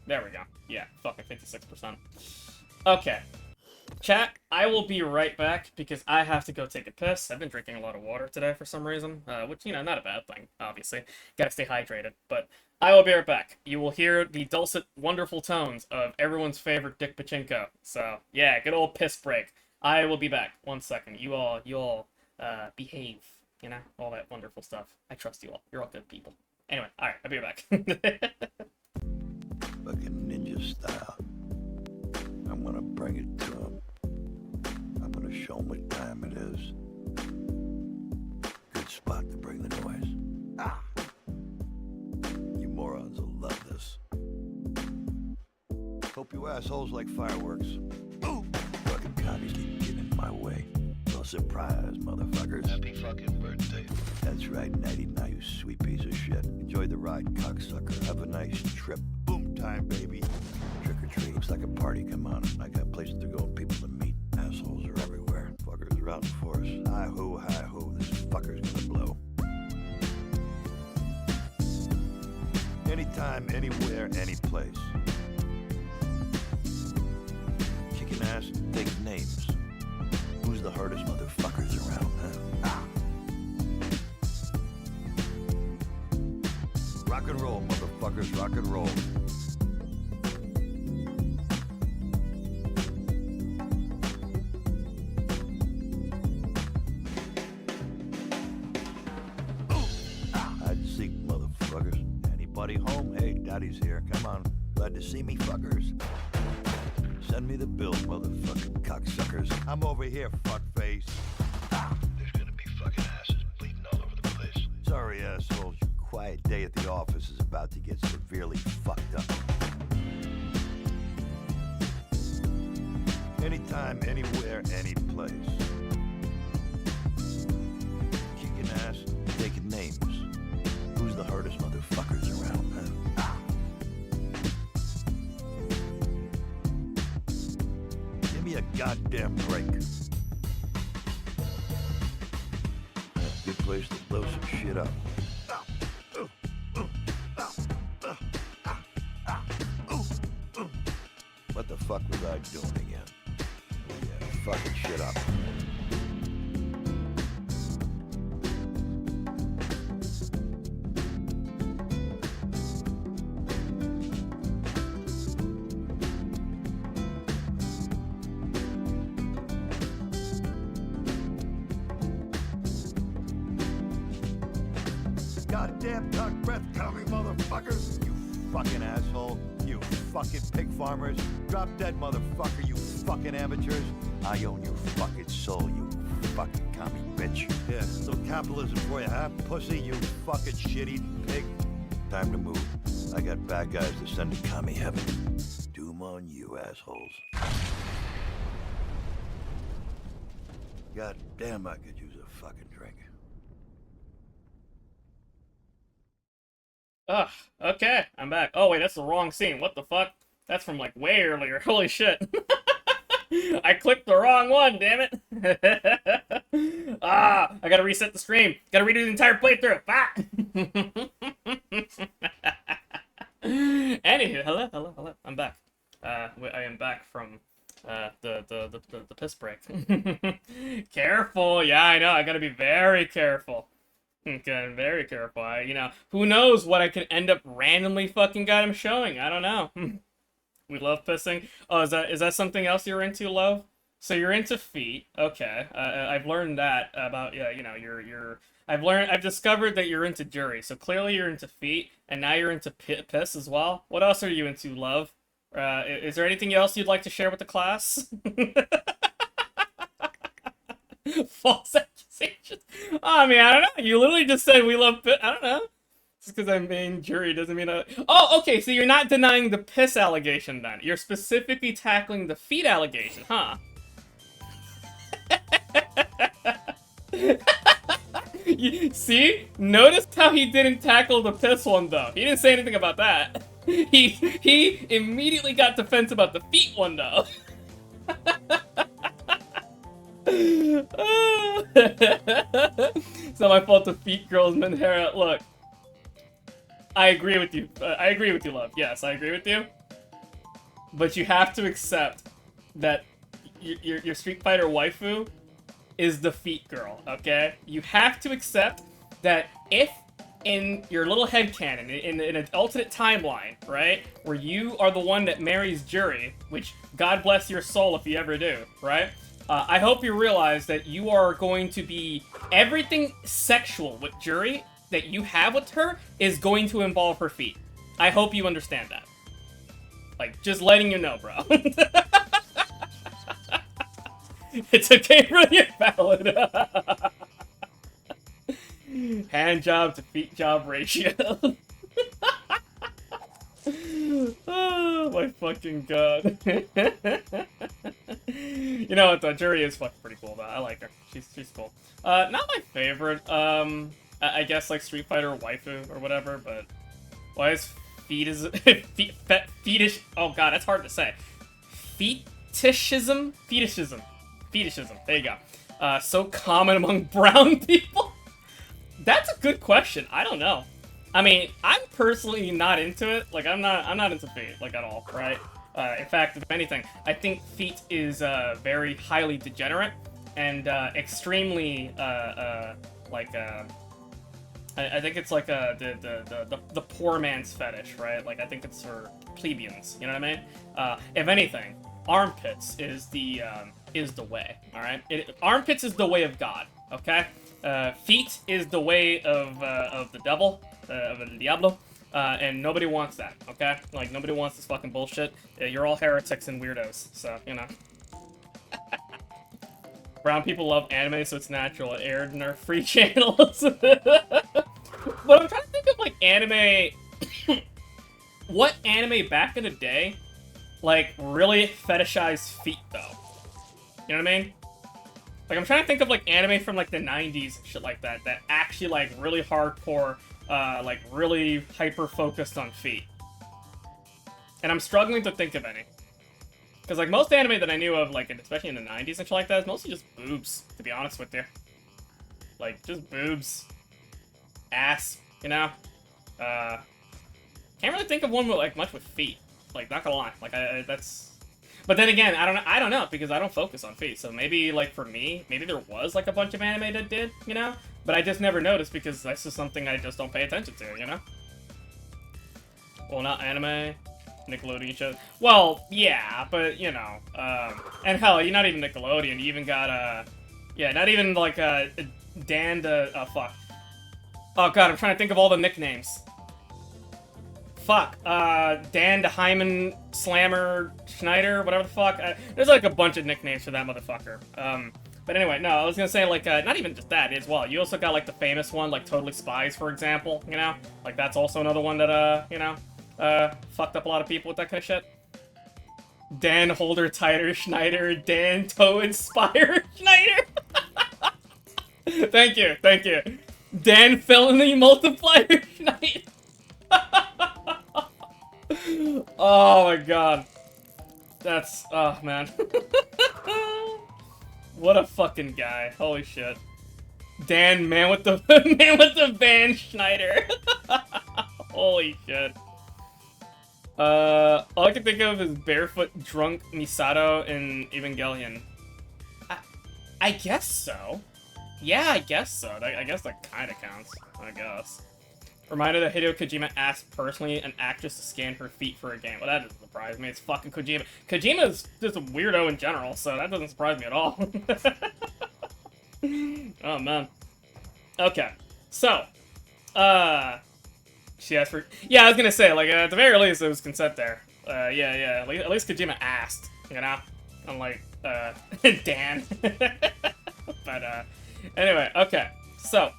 There we go. Yeah, fucking 56%. Okay. Chat, I will be right back because I have to go take a piss. I've been drinking a lot of water today for some reason, which, you know, not a bad thing, obviously. Gotta stay hydrated, but I will be right back. You will hear the dulcet, wonderful tones of everyone's favorite Dick Pachinko. So, yeah, good old piss break. I will be back. 1 second. You all, behave, you know, all that wonderful stuff. I trust you all. You're all good people. Anyway, alright, I'll be right back. Fucking ninja style. I'm gonna bring it to him. I'm gonna show him what time it is. Good spot to bring the noise. Ah! You morons will love this. Hope you assholes like fireworks. Ooh! Fucking commies keep getting in my way. Well, surprise, motherfuckers. Happy fucking birthday. That's right, Nighty, now you sweet piece of shit. Enjoy the ride, cocksucker. Have a nice trip. Boom time, baby. Trick or treat. Looks like a party, come on. I got places to go and people to meet. Assholes are everywhere. Fuckers are out in force. Hi-ho, hi-ho. This fucker's gonna blow. Anytime, anywhere, any place. Kicking ass, take names. Who's the hardest motherfuckers around, huh? Ah. Rock and roll, motherfuckers, rock and roll. I'd seek, motherfuckers. Anybody home? Hey, Daddy's here. Come on. Glad to see me, fuckers. Send me the bill, motherfucking cocksuckers. I'm over here, fuckface. There's gonna be fucking asses bleeding all over the place. Sorry, assholes. Your quiet day at the office is about to get severely fucked up. Anytime, anywhere, any place. Kicking ass, taking names. Who's the hardest motherfuckers around, huh? Give me a goddamn break. Good place to blow some shit up. What the fuck was I doing again? Yeah, fucking shit up. Goddamn duck breath coming, motherfuckers! You fucking asshole! You fucking pig farmers! Drop dead, motherfucker! You fucking amateurs. I own your fucking soul, you fucking commie bitch. Yeah, so capitalism for you, huh? Pussy, you fucking shit-eating pig. Time to move. I got bad guys to send to commie heaven. Doom on you, assholes. God damn, I could use a fucking drink. Ugh, okay, I'm back. Oh wait, that's the wrong scene. What the fuck? That's from like way earlier. Holy shit. I clicked the wrong one, damn it. I gotta reset the stream. Gotta redo the entire playthrough. Fuck. Anywho, hello. I'm back. I am back from the piss break. Careful, yeah, I know. I gotta be very careful. Okay, very careful. Who knows what I could end up randomly fucking got him showing? I don't know. We love pissing. Oh, is that something else you're into, love? So you're into feet. Okay. I've learned that about I've discovered that you're into jury. So clearly you're into feet, and now you're into piss as well. What else are you into, love? Is there anything else you'd like to share with the class? False accusations. Oh, I mean, I don't know. You literally just said we love piss. I don't know. Just because I'm being jury doesn't mean Oh, okay, so you're not denying the piss allegation then. You're specifically tackling the feet allegation, huh? See? Notice how he didn't tackle the piss one, though. He didn't say anything about that. He immediately got defense about the feet one, though. It's not my fault the feet girls meant hair out. Look. I agree with you. I agree with you, love. Yes, I agree with you. But you have to accept that your Street Fighter waifu is the feet girl, okay? You have to accept that if in your little headcanon, in an alternate timeline, right, where you are the one that marries Juri, which God bless your soul if you ever do, right? I hope you realize that you are going to be everything sexual with Juri that you have with her is going to involve her feet. I hope you understand that. Like, just letting you know, bro. It's okay for the invalid. Hand job to feet job ratio. Oh my fucking god. You know what, the jury is fucking pretty cool though. I like her. She's cool. Not my favorite. I guess like Street Fighter waifu or whatever, but why is fetish? Oh god, that's hard to say. Fetishism. There you go. So common among brown people. That's a good question. I don't know. I mean, I'm personally not into it. Like, I'm not into feet, like, at all, right? In fact, if anything, I think feet is very highly degenerate and extremely I think it's like the poor man's fetish, right? Like, I think it's for plebeians. You know what I mean? If anything, armpits is the way. All right, armpits is the way of God. Okay, feet is the way of the devil, of the diablo, and nobody wants that. Okay, like nobody wants this fucking bullshit. You're all heretics and weirdos, so you know. Brown people love anime, so it's natural. It aired in our free channels. But I'm trying to think of, like, anime... what anime back in the day, like, really fetishized feet, though? You know what I mean? Like, I'm trying to think of, like, anime from, like, the 90s and shit like that, that actually, like, really hardcore, like, really hyper-focused on feet. And I'm struggling to think of any. Because, like, most anime that I knew of, like, especially in the 90s and shit like that, is mostly just boobs, to be honest with you. Like, just boobs. Ass, you know? Can't really think of one with, like, much with feet. Like, not gonna lie. Like, that's... But then again, I don't know, because I don't focus on feet. So maybe, like, for me, maybe there was, like, a bunch of anime that did, you know? But I just never noticed, because that's just something I just don't pay attention to, you know? Well, not anime... Nickelodeon shows. Well, yeah, but, you know, and hell, you're not even Nickelodeon, you even got, yeah, not even, like, Dan the, fuck. Oh god, I'm trying to think of all the nicknames. fuck, Dan Hyman Slammer Schneider, whatever the fuck. There's like a bunch of nicknames for that motherfucker. But anyway, no, I was gonna say, like, not even just that as well. You also got, like, the famous one, like, Totally Spies, for example, you know? Like, that's also another one that, you know, fucked up a lot of people with that kind of shit. Dan Holder Titer Schneider, Dan Toe Inspire Schneider. Thank you, thank you. Dan Felony Multiplier Schneider. Oh my god. That's, oh man. What a fucking guy. Holy shit. Dan, man with the Van Schneider. Holy shit. All I can think of is barefoot drunk Misato in Evangelion. I guess so. Yeah, I guess so. I guess that kind of counts. I guess. Reminder that Hideo Kojima asked personally an actress to scan her feet for a game. Well, that doesn't surprise me. It's fucking Kojima. Kojima's just a weirdo in general, so that doesn't surprise me at all. Oh, man. Okay. So, she asked for... Yeah, I was gonna say, like, at the very least, it was consent there. Yeah. At least Kojima asked, you know? Unlike, Dan. But, anyway, okay. So,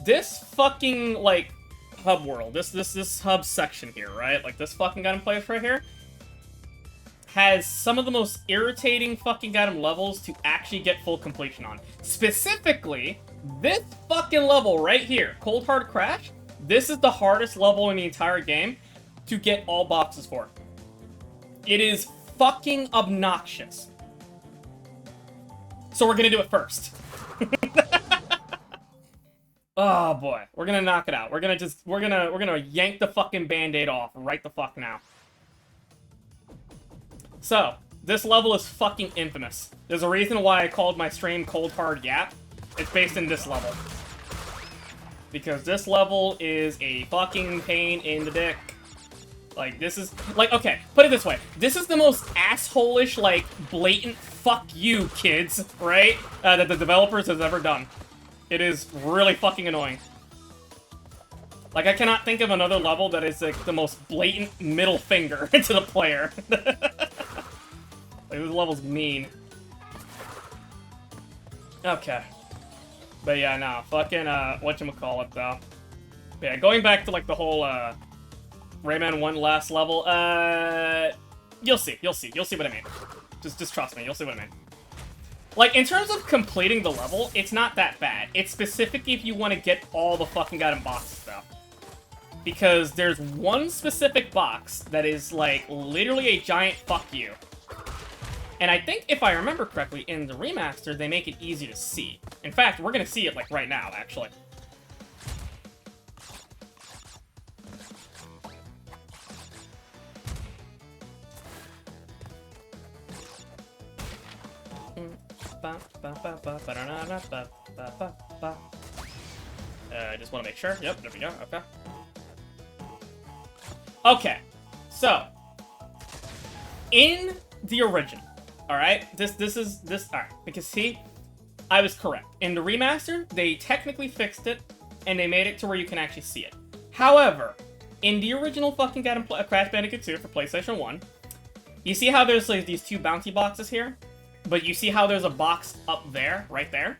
this fucking, like, hub world, this hub section here, right? Like, this fucking Gundam place right here has some of the most irritating fucking Gundam levels to actually get full completion on. Specifically, this fucking level right here, Cold Hard Crash, this is the hardest level in the entire game to get all boxes for. It is fucking obnoxious. So we're gonna do it first. Oh boy, we're gonna knock it out. We're gonna yank the fucking band-aid off right the fuck now. So, this level is fucking infamous. There's a reason why I called my stream Cold Hard Yap. It's based in this level. Because this level is a fucking pain in the dick. Like, this is... Like, okay, put it this way. This is the most asshole-ish, like, blatant fuck you, kids, right? That the developers has ever done. It is really fucking annoying. Like, I cannot think of another level that is, like, the most blatant middle finger to the player. Like, this level's mean. Okay. But yeah, no, fucking, whatchamacallit, though. But yeah, going back to, like, the whole, Rayman 1 last level, you'll see what I mean. Just trust me, you'll see what I mean. Like, in terms of completing the level, it's not that bad. It's specific if you want to get all the fucking goddamn boxes, though. Because there's one specific box that is, like, literally a giant fuck you. And I think, if I remember correctly, in the remaster, they make it easy to see. In fact, we're gonna see it, like, right now, actually. I just want to make sure. Yep, there we go. Okay. Okay. So, in the original, all right. All right. Because see, I was correct. In the remaster, they technically fixed it, and they made it to where you can actually see it. However, in the original fucking Crash Bandicoot 2 for PlayStation 1, you see how there's like these two bounty boxes here? But you see how there's a box up there, right there?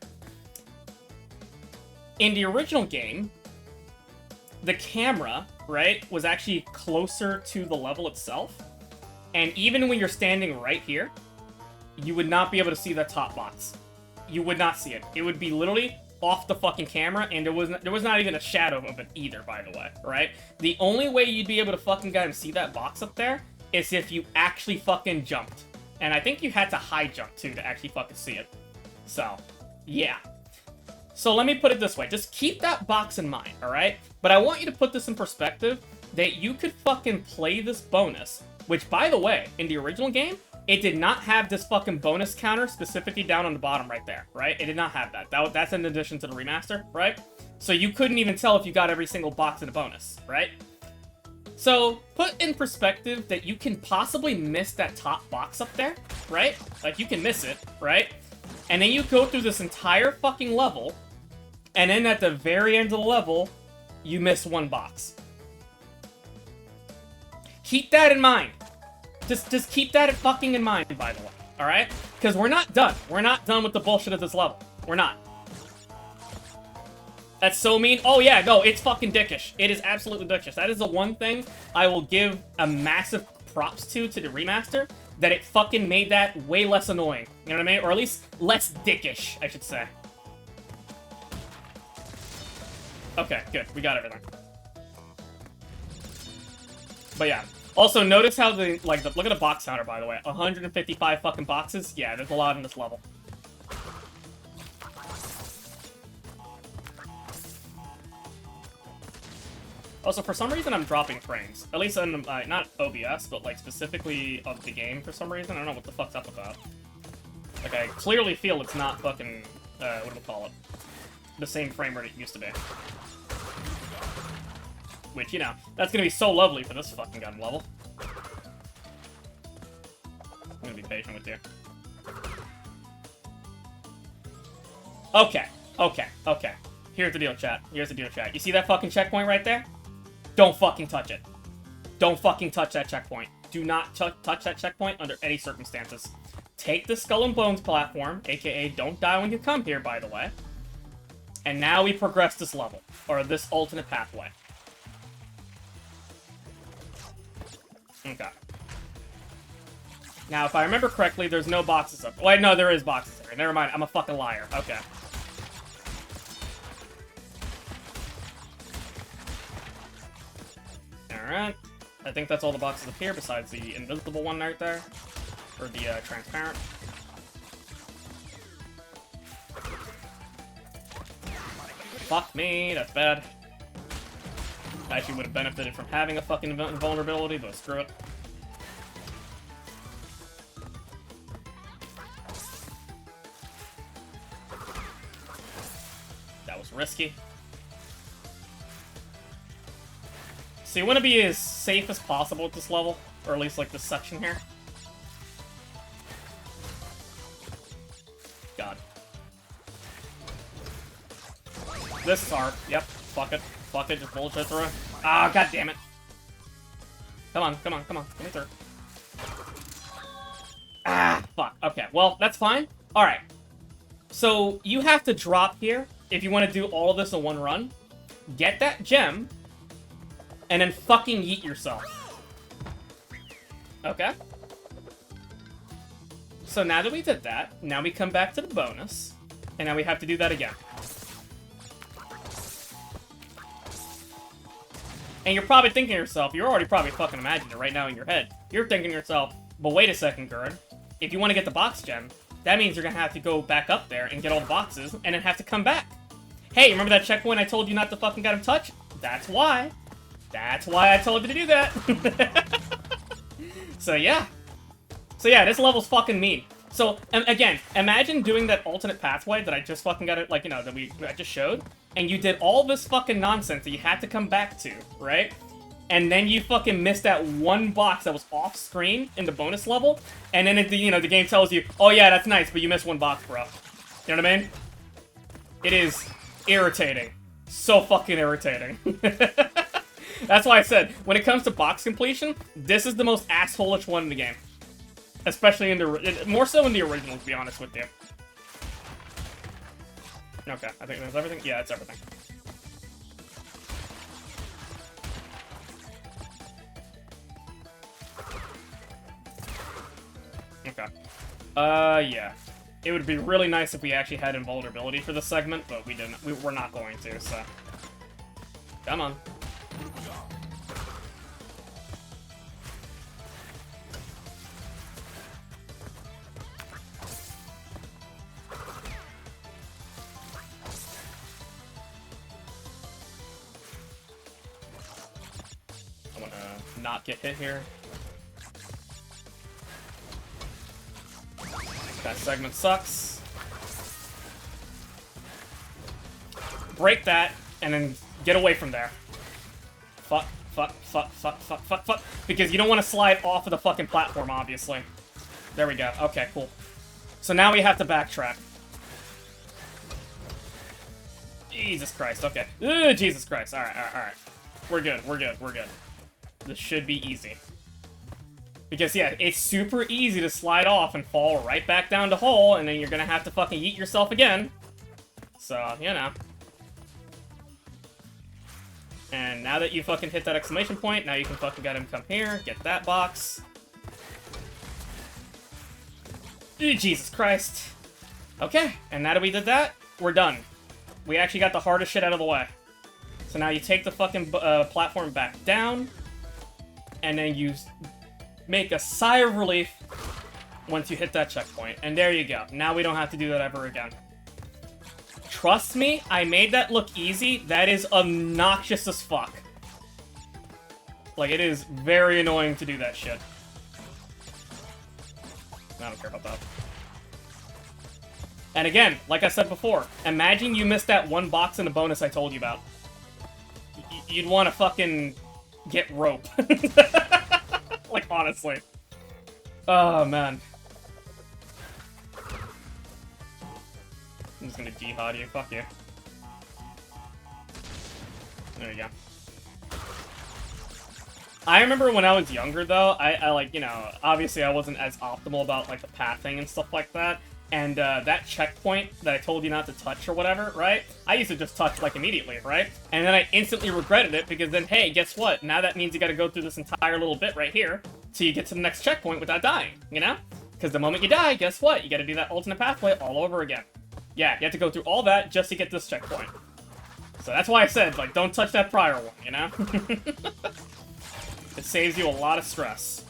In the original game, the camera, right, was actually closer to the level itself. And even when you're standing right here, you would not be able to see the top box. You would not see it. It would be literally off the fucking camera, and there was not even a shadow of it either, by the way, right? The only way you'd be able to fucking go and see that box up there is if you actually fucking jumped. And I think you had to high jump, too, to actually fucking see it. So, yeah. So let me put it this way. Just keep that box in mind, alright? But I want you to put this in perspective, that you could fucking play this bonus, which, by the way, in the original game, it did not have this fucking bonus counter specifically down on the bottom right there, right? It did not have that. That's in addition to the remaster, right? So you couldn't even tell if you got every single box in a bonus, right? So, put in perspective that you can possibly miss that top box up there, right? Like, you can miss it, right? And then you go through this entire fucking level, and then at the very end of the level, you miss one box. Keep that in mind. Just keep that fucking in mind, by the way. Alright? Because we're not done. We're not done with the bullshit of this level. We're not. That's so mean. Oh yeah, no, it's fucking dickish. It is absolutely dickish. That is the one thing I will give a massive props to the remaster, that it fucking made that way less annoying. You know what I mean? Or at least less dickish, I should say. Okay, good. We got everything. But yeah. Also, notice how look at the box counter, by the way. 155 fucking boxes. Yeah, there's a lot in this level. Also, for some reason, I'm dropping frames. At least on, not OBS, but, like, specifically of the game for some reason. I don't know what the fuck's up with that. Like, I clearly feel it's not fucking, what do we call it? The same frame rate it used to be. Which, you know, that's gonna be so lovely for this fucking gun level. I'm gonna be patient with you. Okay, okay, okay. Here's the deal, chat. Here's the deal, chat. You see that fucking checkpoint right there? Don't fucking touch it. Don't fucking touch that checkpoint. Do not touch that checkpoint under any circumstances. Take the Skull and Bones platform, aka don't die when you come here, by the way. And now we progress this level, or this alternate pathway. Okay. Now, if I remember correctly, there's no boxes up. Wait, no, there is boxes there. Never mind, I'm a fucking liar. Okay. Alright. I think that's all the boxes up here, besides the invisible one right there. Or the, transparent. Fuck me, that's bad. I actually would have benefited from having a fucking invulnerability, but screw it. That was risky. So you want to be as safe as possible at this level, or at least like this section here. God. This is hard. Yep. Fuck it. Fuck it. Just bullshit through it. Ah, god damn it. Come on, come on, come on. Get me through. Ah, fuck. Okay, well, that's fine. Alright. So, you have to drop here if you want to do all of this in one run. Get that gem, and then fucking yeet yourself. Okay? So now that we did that, now we come back to the bonus, and now we have to do that again. And you're probably thinking to yourself, you're already probably fucking imagining it right now in your head. You're thinking to yourself, but wait a second, Gerd. If you want to get the box gem, that means you're gonna have to go back up there and get all the boxes, and then have to come back. Hey, remember that checkpoint I told you not to fucking get him touch? That's why. That's why I told you to do that. So yeah. So yeah, this level's fucking mean. So, again, imagine doing that alternate pathway that I just fucking got it, like, you know, that I just showed, and you did all this fucking nonsense that you had to come back to, right? And then you fucking missed that one box that was off screen in the bonus level, and then the game tells you, oh yeah, that's nice, but you missed one box, bro. You know what I mean? It is irritating. So fucking irritating. That's why I said, when it comes to box completion, this is the most asshole-ish one in the game. Especially in the... more so in the original, to be honest with you. Okay, I think that's everything? Yeah, it's everything. Okay. Yeah. It would be really nice if we actually had invulnerability for this segment, but we didn't. We're not going to, so... Come on. I want to not get hit here. That segment sucks. Break that, and then get away from there. Fuck, fuck, fuck, fuck, fuck, fuck, fuck. Because you don't want to slide off of the fucking platform, obviously. There we go. Okay, cool. So now we have to backtrack. Jesus Christ, okay. Ugh, Jesus Christ. Alright, alright, alright. We're good, we're good, we're good. This should be easy. Because, yeah, it's super easy to slide off and fall right back down the hole, and then you're gonna have to fucking yeet yourself again. So, you know. And now that you fucking hit that exclamation point, now you can fucking get him come here, get that box. Ew, Jesus Christ. Okay, and now that we did that, we're done. We actually got the hardest shit out of the way. So now you take the fucking platform back down, and then you make a sigh of relief once you hit that checkpoint. And there you go. Now we don't have to do that ever again. Trust me, I made that look easy. That is obnoxious as fuck. Like, it is very annoying to do that shit. I don't care about that. And again, like I said before, imagine you missed that one box in the bonus I told you about. You'd want to fucking get rope. Like, honestly. Oh, man. I'm just gonna jihad you. Fuck you. There you go. I remember when I was younger, though, I like, you know, obviously I wasn't as optimal about, like, the pathing and stuff like that. And, that checkpoint that I told you not to touch or whatever, right? I used to just touch, like, immediately, right? And then I instantly regretted it because then, hey, guess what? Now that means you gotta go through this entire little bit right here till you get to the next checkpoint without dying, you know? Because the moment you die, guess what? You gotta do that alternate pathway all over again. Yeah, you have to go through all that just to get this checkpoint. So that's why I said, like, don't touch that prior one, you know? It saves you a lot of stress.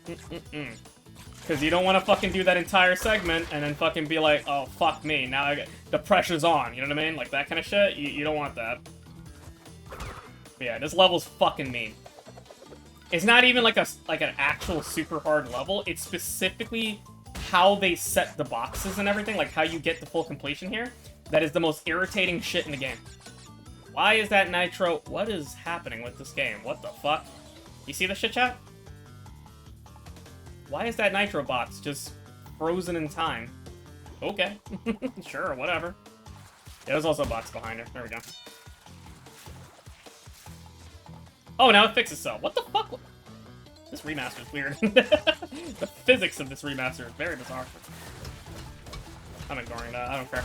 Because you don't want to fucking do that entire segment and then fucking be like, oh, fuck me, now the pressure's on, you know what I mean? Like, that kind of shit, you don't want that. But yeah, this level's fucking mean. It's not even like an actual super hard level, it's specifically how they set the boxes and everything, like how you get the full completion here, that is the most irritating shit in the game. Why is that Nitro? What is happening with this game? What the fuck? You see the shit, chat? Why is that Nitro box just frozen in time? Okay. Sure, whatever. Yeah, there's also a box behind her. There we go. Oh, now it fixes itself. What the fuck? This remaster is weird. The physics of this remaster is very bizarre. I'm ignoring that. I don't care.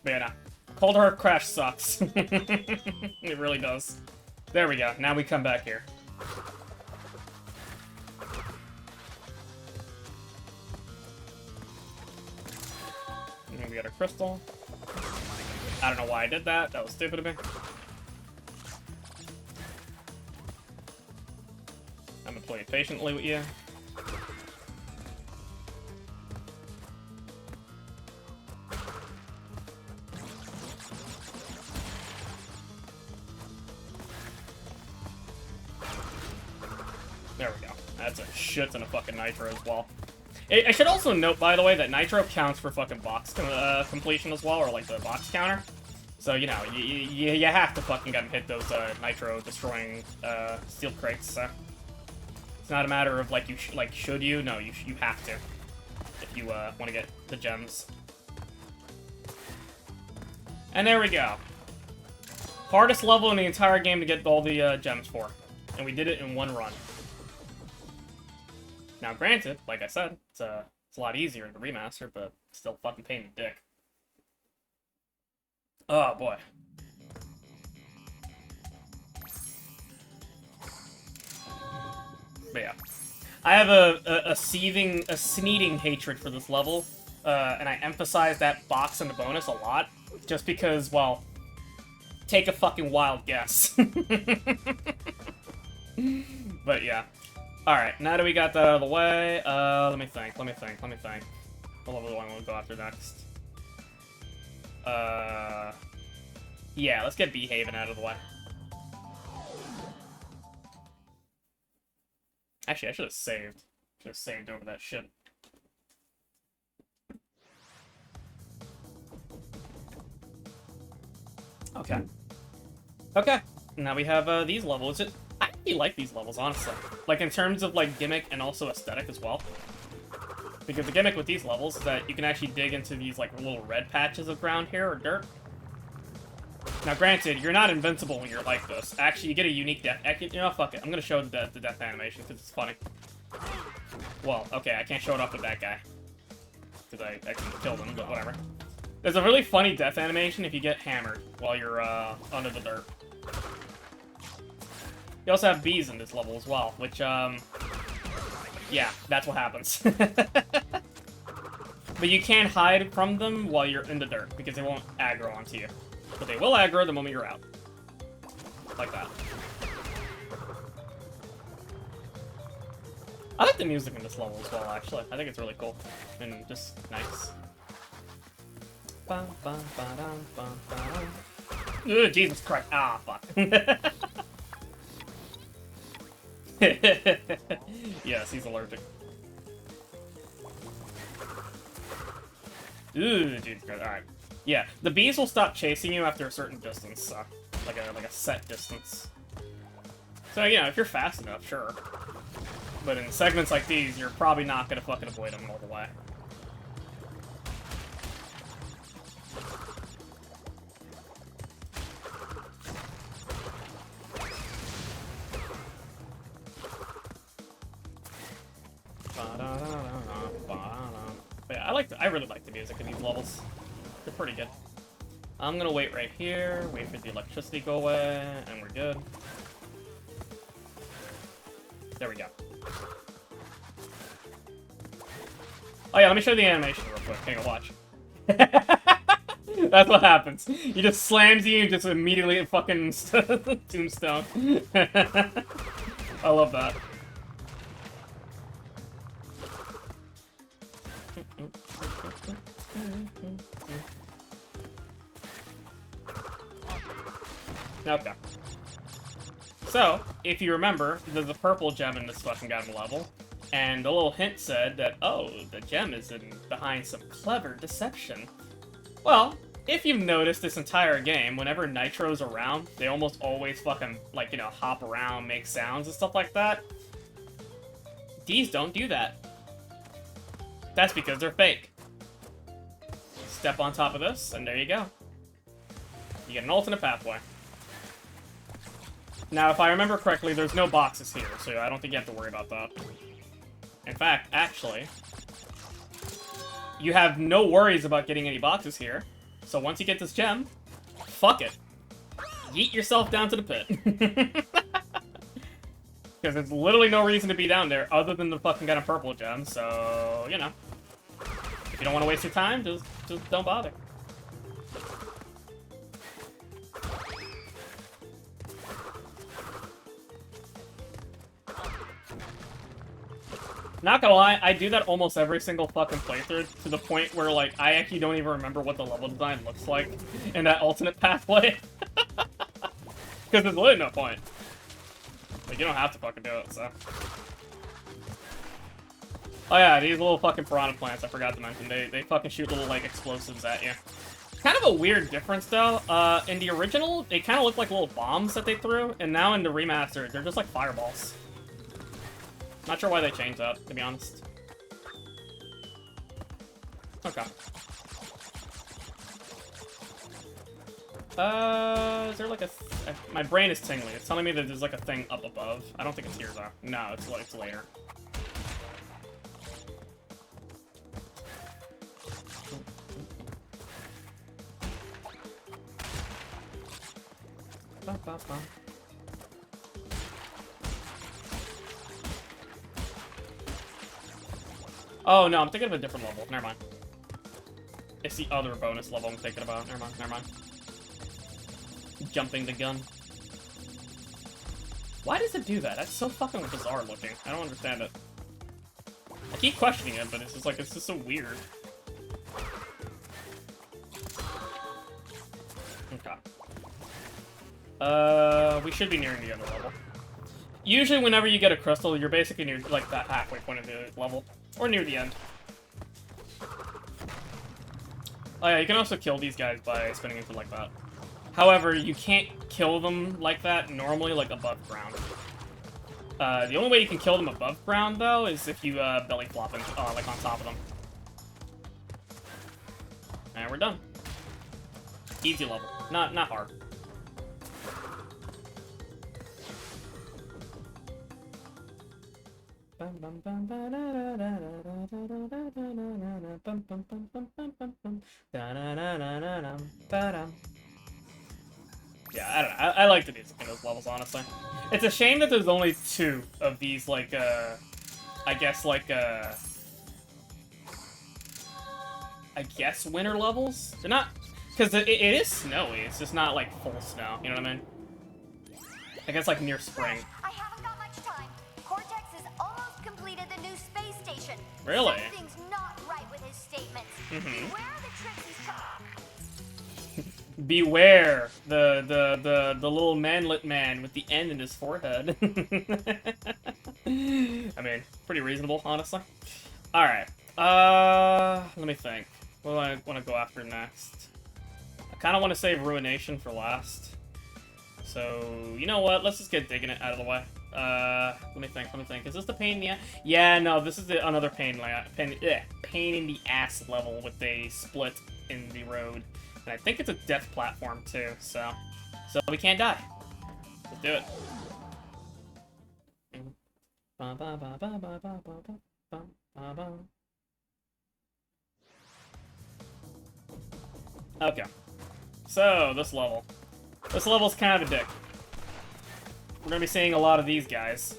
But yeah, nah. Cold Hard Crash sucks. It really does. There we go. Now we come back here. And we got a crystal. I don't know why I did that. That was stupid of me. I'm gonna play patiently with you. There we go. That's a shit ton of fucking Nitro as well. I should also note, by the way, that Nitro counts for fucking box completion as well, or like the box counter. So, you know, you have to fucking get hit those Nitro destroying steel crates, so. It's not a matter of, like, should you? No, you have to. If you want to get the gems. And there we go. Hardest level in the entire game to get all the gems for. And we did it in one run. Now, granted, like I said, it's a lot easier in the remaster, but still fucking pain in the dick. Oh, boy. But yeah. I have a sneaking hatred for this level, and I emphasize that box in the bonus a lot, just because, well, take a fucking wild guess. But yeah. Alright, now that we got that out of the way, let me think. What level do I want to go after next? Yeah, let's get Behaven out of the way. Actually, I should have saved. Should have saved over that shit. Okay. Okay. Now we have these levels. I really like these levels, honestly. Like, in terms of, like, gimmick and also aesthetic as well. Because the gimmick with these levels is that you can actually dig into these, like, little red patches of ground here, or dirt. Now, granted, you're not invincible when you're like this. Actually, you get a unique death. You know, fuck it. I'm gonna show the death animation because it's funny. Well, okay, I can't show it off with that guy. Because I can kill them, but whatever. There's a really funny death animation if you get hammered while you're under the dirt. You also have bees in this level as well, which, yeah, that's what happens. But you can't hide from them while you're in the dirt, because they won't aggro onto you. But they will aggro the moment you're out. Like that. I like the music in this level as well, actually. I think it's really cool. And just nice. Ugh, Jesus Christ. Ah, fuck. Yes, he's allergic. Ooh, Jesus Christ. Alright. Yeah, the bees will stop chasing you after a certain distance, so like a set distance. So, you know, if you're fast enough, sure. But in segments like these, you're probably not gonna fucking avoid them all the way. But yeah, I really like the music in these levels. They're pretty good. I'm gonna wait right here, wait for the electricity to go away, and we're good. There we go. Oh yeah, let me show you the animation real quick. Hang on, watch. That's what happens. He just slams you and just immediately fucking tombstone. I love that. Okay. So, if you remember, there's a purple gem in this fucking goddamn level, and the little hint said that, oh, the gem is behind some clever deception. Well, if you've noticed this entire game, whenever Nitro's around, they almost always fucking, like, you know, hop around, make sounds and stuff like that. These don't do that. That's because they're fake. Step on top of this, and there you go. You get an alternate pathway. Now, if I remember correctly, there's no boxes here, so I don't think you have to worry about that. In fact, actually, you have no worries about getting any boxes here. So once you get this gem, fuck it. Yeet yourself down to the pit. Because there's literally no reason to be down there other than the fucking kind of purple gem, so, you know. If you don't want to waste your time, just don't bother. Not gonna lie, I do that almost every single fucking playthrough, to the point where, like, I actually don't even remember what the level design looks like in that alternate pathway. Because there's literally no point. Like, you don't have to fucking do it, so. Oh yeah, these little fucking piranha plants, I forgot to mention. They fucking shoot little, like, explosives at you. Kind of a weird difference, though. In the original, they kind of look like little bombs that they threw, and now in the remastered, they're just like fireballs. Not sure why they changed that, to be honest. Okay. Is there like a... my brain is tingling. It's telling me that there's like a thing up above. I don't think it's here, though. No, it's later. Ba, ba, ba. Oh, no, I'm thinking of a different level. Never mind. It's the other bonus level I'm thinking about. Never mind. Jumping the gun. Why does it do that? That's so fucking bizarre looking. I don't understand it. I keep questioning it, but it's just like, it's just so weird. Okay. We should be nearing the other level. Usually whenever you get a crystal, you're basically near, like, that halfway point of the level. Or near the end. Oh yeah, you can also kill these guys by spinning into like that. However, you can't kill them like that normally, like, above ground. The only way you can kill them above ground, though, is if you, belly flop and, like, on top of them. And we're done. Easy level. Not hard. Yeah, I don't know. I like the music in those levels, honestly. It's a shame that there's only 2 of these, like, I guess, like, I guess winter levels? They're not... Because it is snowy, it's just not, like, full snow, you know what I mean? I guess, like, near spring. I haven't got much time. Cortex has almost completed the new space station. Really? Something's not right with his statements. Beware the tricks he's Beware the little manlet man with the N in his forehead. I mean, pretty reasonable, honestly. Alright. Let me think. What do I want to go after next? I kind of want to save Ruination for last. So, you know what? Let's just get Digging It out of the way. Let me think. Is this the pain in the ass? Yeah, no, this is another pain in the ass level with a split in the road. And I think it's a death platform, too, so we can't die. Let's do it. Okay. So, this level. This level's kind of a dick. We're gonna be seeing a lot of these guys.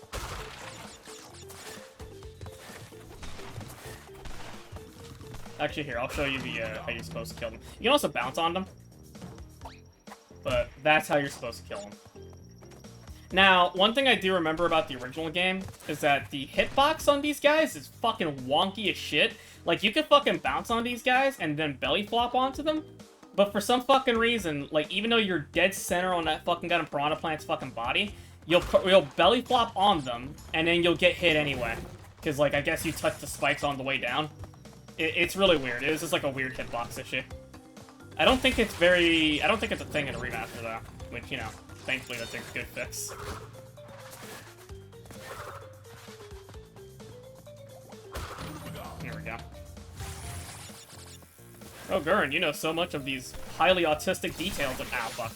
Actually, here, I'll show you the, how you're supposed to kill them. You can also bounce on them. But that's how you're supposed to kill them. Now, one thing I do remember about the original game is that the hitbox on these guys is fucking wonky as shit. Like, you can fucking bounce on these guys and then belly flop onto them. But for some fucking reason, like, even though you're dead center on that fucking goddamn Piranha Plant's fucking body, you'll belly flop on them, and then you'll get hit anyway. Because, like, I guess you touched the spikes on the way down. It's really weird. It was just, like, a weird hitbox issue. I don't think it's a thing in a remaster, though. Which, you know, thankfully that's a good fix. Here we go. Oh, Gurren, you know so much of these highly autistic details of Alpha.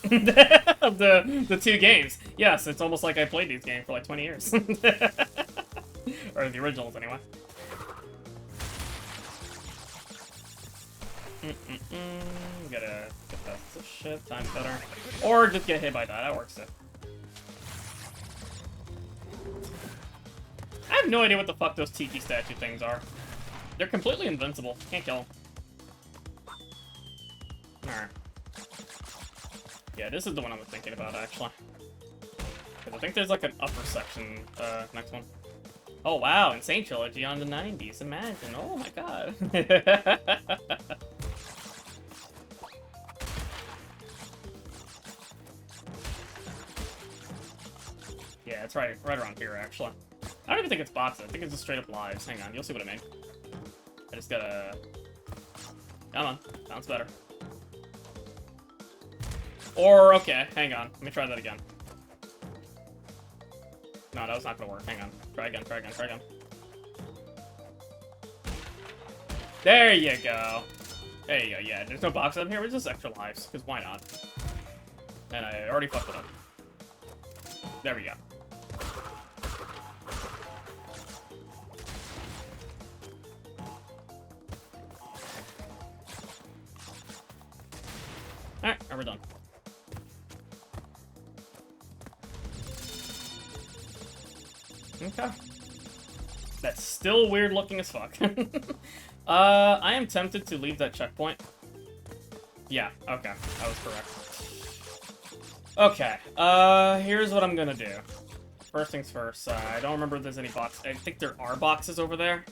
Of the 2 games. Yes, it's almost like I played these games for like 20 years. Or the originals, anyway. Gotta get past this shit, time better. Or just get hit by that, that works too. I have no idea what the fuck those tiki statue things are. They're completely invincible, can't kill them. Alright. Yeah, this is the one I was thinking about, actually. Because I think there's like an upper section, next one. Oh wow, N-Sane Trilogy on the 90s, imagine, oh my god. Yeah, it's right around here, actually. I don't even think it's boxes, I think it's just straight up lives. Hang on, you'll see what I mean. I just gotta... Come on, sounds better. Or, okay, hang on. Let me try that again. No, that was not gonna work. Hang on. Try again. There you go. There you go, yeah. There's no box up here, it's just extra lives, because why not? And I already fucked it up. There we go. Alright, and we're done. Okay. That's still weird looking as fuck. I am tempted to leave that checkpoint. Yeah, okay. I was correct. Okay, here's what I'm gonna do. First things first, I don't remember if there's any boxes. I think there are boxes over there.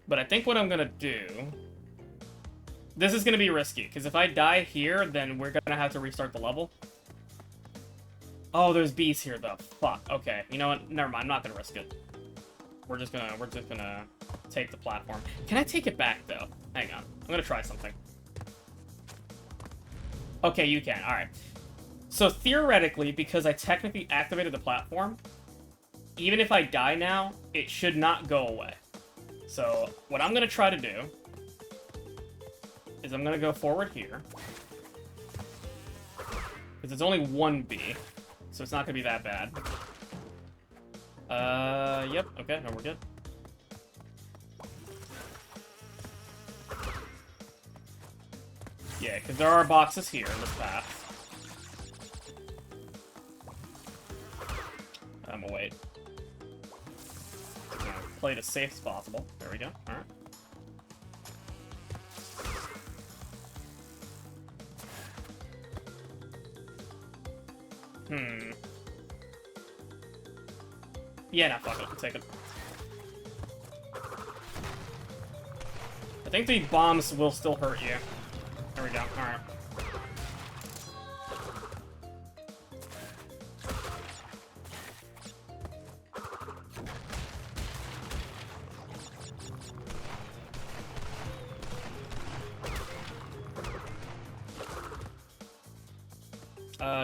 But I think what I'm gonna do... This is gonna be risky, because if I die here, then we're gonna have to restart the level. Oh, there's bees here, though. Fuck. Okay, you know what? Never mind, I'm not gonna risk it. We're just gonna take the platform. Can I take it back, though? Hang on. I'm gonna try something. Okay, you can. Alright. So, theoretically, because I technically activated the platform, even if I die now, it should not go away. So, what I'm gonna try to do is I'm gonna go forward here. Because it's only one bee, so it's not gonna be that bad. Yep, okay, no, we're good. Yeah, because there are boxes here in this path. I'm gonna wait. Play it as safe as possible. There we go. Alright. Yeah, nah, fuck it. I'll take it. I think the bombs will still hurt you. There we go. Alright.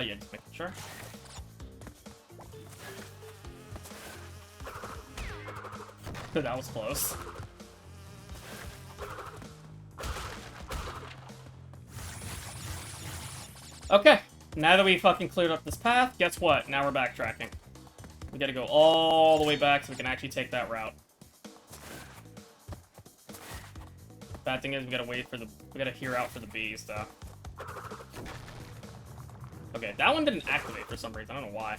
Yeah, just making sure. That was close. Okay, now that we fucking cleared up this path, guess what? Now we're backtracking. We gotta go all the way back so we can actually take that route. Bad thing is we gotta wait for the... we gotta hear out for the bees, though. Okay, that one didn't activate for some reason. I don't know why.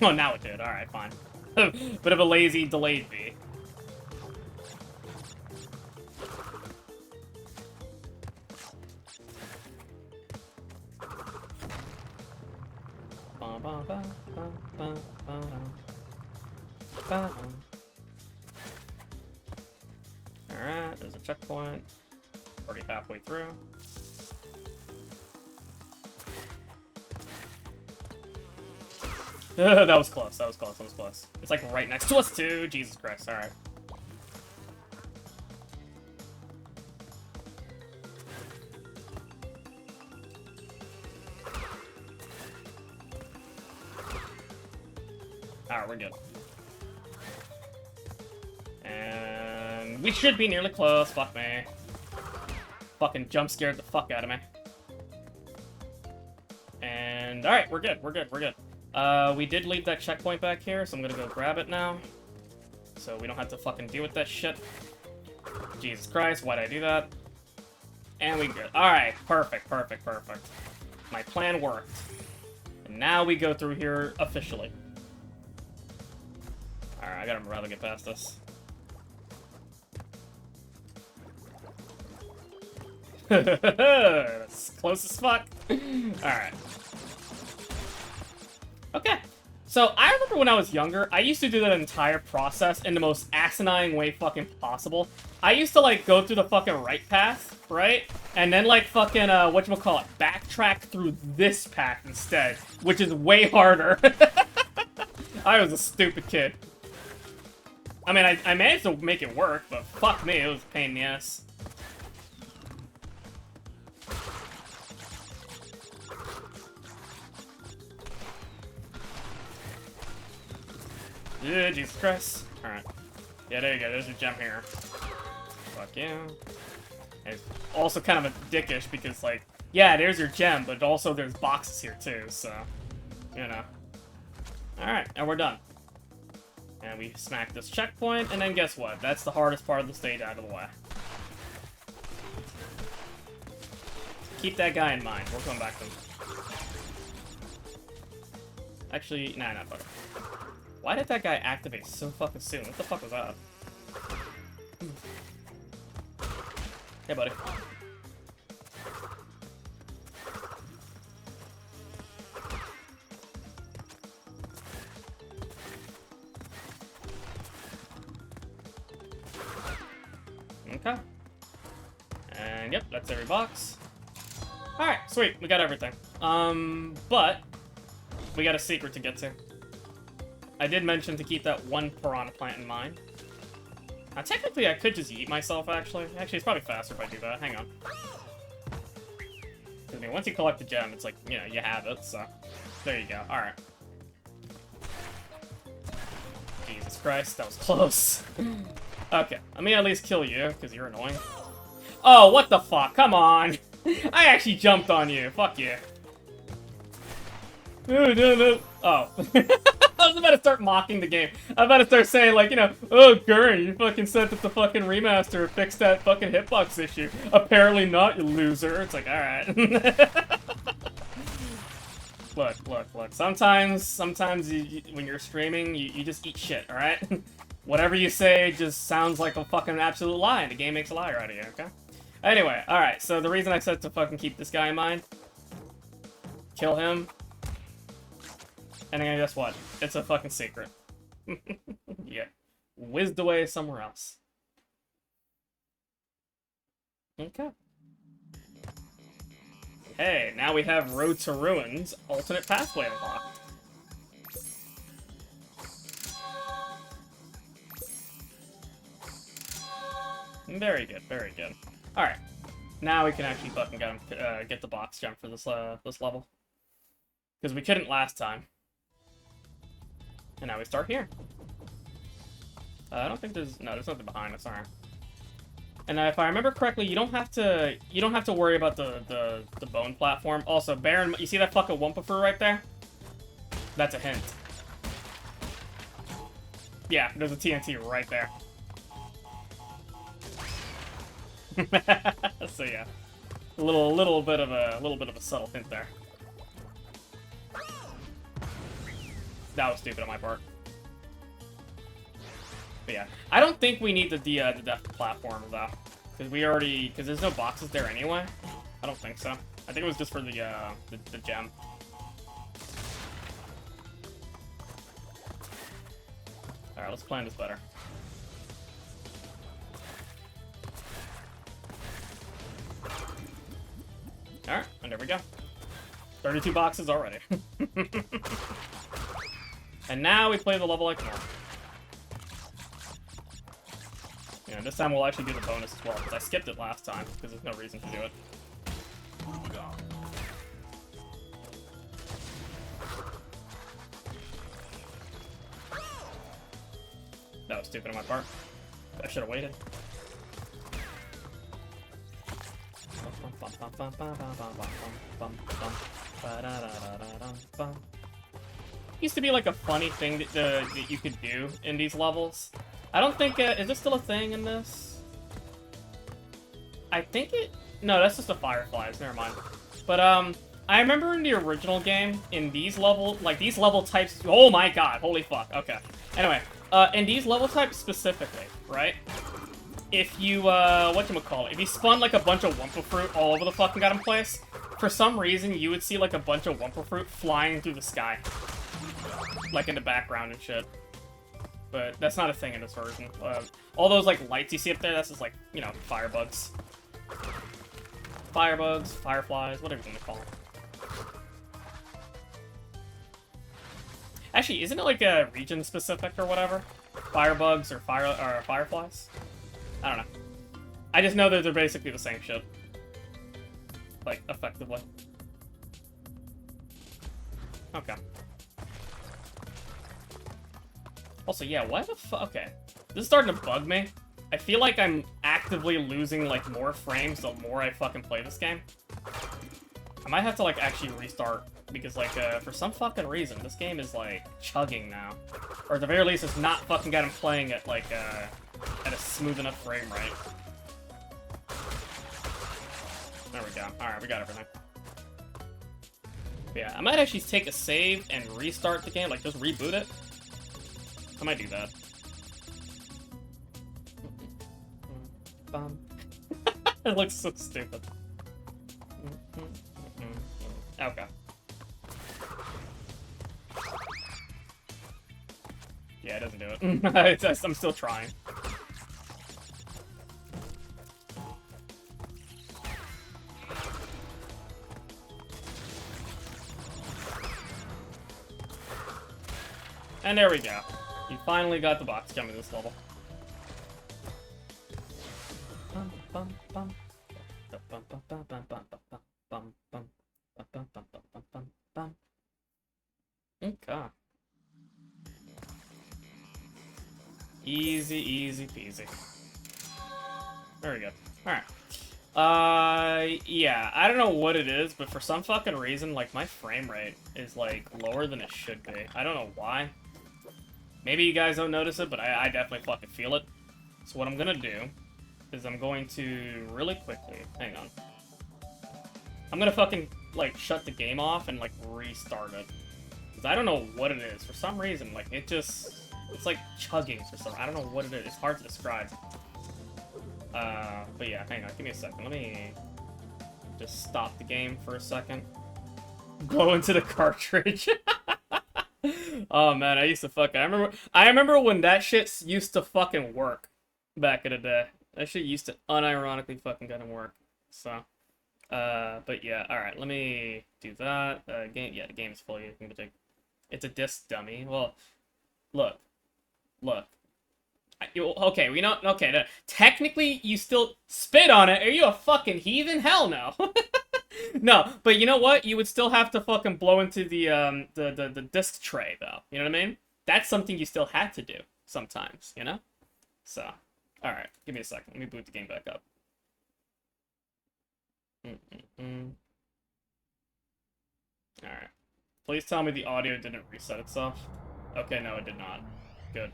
Oh, now it did. Alright, fine. Bit of a lazy, delayed bee. Alright, there's a checkpoint. Already halfway through. That was close, that was close, that was close. It's like right next to us too, Jesus Christ, alright. Alright, we're good. And we should be nearly close, fuck me. Fucking jump scared the fuck out of me. And alright, we're good, we're good, we're good. We did leave that checkpoint back here, so I'm gonna go grab it now. So we don't have to fucking deal with that shit. Jesus Christ, why'd I do that? And we good. Alright, perfect, perfect, perfect. My plan worked. And now we go through here officially. Alright, I gotta rather get past this. That's close as fuck. Alright. Okay, so I remember when I was younger, I used to do that entire process in the most asinine way fucking possible. I used to, like, go through the fucking right path, right? And then, like, fucking, whatchamacallit, backtrack through this path instead, which is way harder. I was a stupid kid. I mean, I managed to make it work, but fuck me, it was a pain in the ass. Yeah, Jesus Christ. Alright. Yeah, there you go. There's your gem here. Fuck yeah. And it's also kind of a dickish because, like, yeah, there's your gem, but also there's boxes here too, so, you know. Alright, and we're done. And we smack this checkpoint, and then guess what? That's the hardest part of the stage out of the way. Keep that guy in mind. We're going back to him. Actually, nah, fuck it. Why did that guy activate so fucking soon? What the fuck was that? Hey, buddy. Okay. And yep, that's every box. Alright, sweet. We got everything. But we got a secret to get to. I did mention to keep that one piranha plant in mind. Now, technically, I could just eat myself, actually. Actually, it's probably faster if I do that. Hang on. I mean, once you collect the gem, it's like, you know, you have it, so... There you go. Alright. Jesus Christ, that was close. Okay, let me at least kill you, because you're annoying. Oh, what the fuck? Come on! I actually jumped on you. Fuck you. Oh, no, no. Oh. I was about to start mocking the game. I was about to start saying, like, you know, oh, Gurren, you fucking said that the fucking remaster fixed that fucking hitbox issue. Apparently not, you loser. It's like, alright. Look. Sometimes when you're streaming, you just eat shit, alright? Whatever you say just sounds like a fucking absolute lie, and the game makes a liar out of you, okay? Anyway, alright, so the reason I said to fucking keep this guy in mind, kill him, and then guess what? It's a fucking secret. Yeah. Whizzed away somewhere else. Okay. Hey, now we have Road to Ruins alternate pathway unlocked. Very good, very good. Alright. Now we can actually fucking get the box jump for this this level. Because we couldn't last time. And now we start here. I don't think there's nothing behind us, alright. And if I remember correctly, you don't have to worry about the bone platform. Also, you see that fucking Wumpafur right there? That's a hint. Yeah, there's a TNT right there. So yeah, a little bit of a subtle hint there. That was stupid on my part. But yeah, I don't think we need the death platform though, because there's no boxes there anyway. I don't think so. I think it was just for the gem. All right, let's plan this better. All right, and there we go. 32 boxes already. And now we play the level like normal. Yeah, this time we'll actually do the bonus as well, because I skipped it last time, because there's no reason to do it. That was stupid on my part. I should have waited. Used to be like a funny thing that you could do in these levels. I don't think, is this still a thing in this? I think no, that's just the fireflies, never mind. But, I remember in the original game, in these level types, oh my god, holy fuck, okay. Anyway, in these level types specifically, right? If you, whatchamacallit, if you spun like a bunch of Wumpa Fruit all over the fucking goddamn place, for some reason you would see like a bunch of Wumpa Fruit flying through the sky. Like in the background and shit. But that's not a thing in this version. All those like lights you see up there, that's just like, you know, firebugs. Firebugs, fireflies, whatever you want to call them. Actually, isn't it like a region specific or whatever? Firebugs or fireflies? I don't know. I just know that they're basically the same shit. Like, effectively. Okay. Also, yeah, why the fuck? Okay. This is starting to bug me. I feel like I'm actively losing, like, more frames the more I fucking play this game. I might have to, like, actually restart. Because, like, for some fucking reason, this game is, like, chugging now. Or at the very least, it's not fucking got him playing at, like, at a smooth enough frame rate. There we go. Alright, we got everything. But yeah, I might actually take a save and restart the game, like, just reboot it. I might do that. It looks so stupid. Okay. Yeah, it doesn't do it. I'm still trying. And there we go. You finally got the box jump in this level. Okay. Easy, easy peasy. Very good. Alright. Yeah, I don't know what it is, but for some fucking reason, like, my frame rate is, like, lower than it should be. I don't know why. Maybe you guys don't notice it, but I definitely fucking feel it. So what I'm gonna do is I'm going to really quickly, hang on. I'm gonna fucking, like, shut the game off and, like, restart it. Because I don't know what it is. For some reason, like, it just... It's like chugging for some... I don't know what it is. It's hard to describe. But yeah, hang on. Give me a second. Let me just stop the game for a second. Go into the cartridge. Oh, man, I used to fucking... I remember when that shit used to fucking work back in the day. That shit used to unironically fucking get him work. So... but yeah, alright, let me do that. Yeah, the game is fully... It's a disc dummy. Well, look. Okay, we know... Okay, technically, you still spit on it. Are you a fucking heathen? Hell no. No, but you know what? You would still have to fucking blow into the disc tray, though. You know what I mean? That's something you still had to do sometimes, you know? So, alright, give me a second. Let me boot the game back up. Alright. Please tell me the audio didn't reset itself. Okay, no, it did not. Good.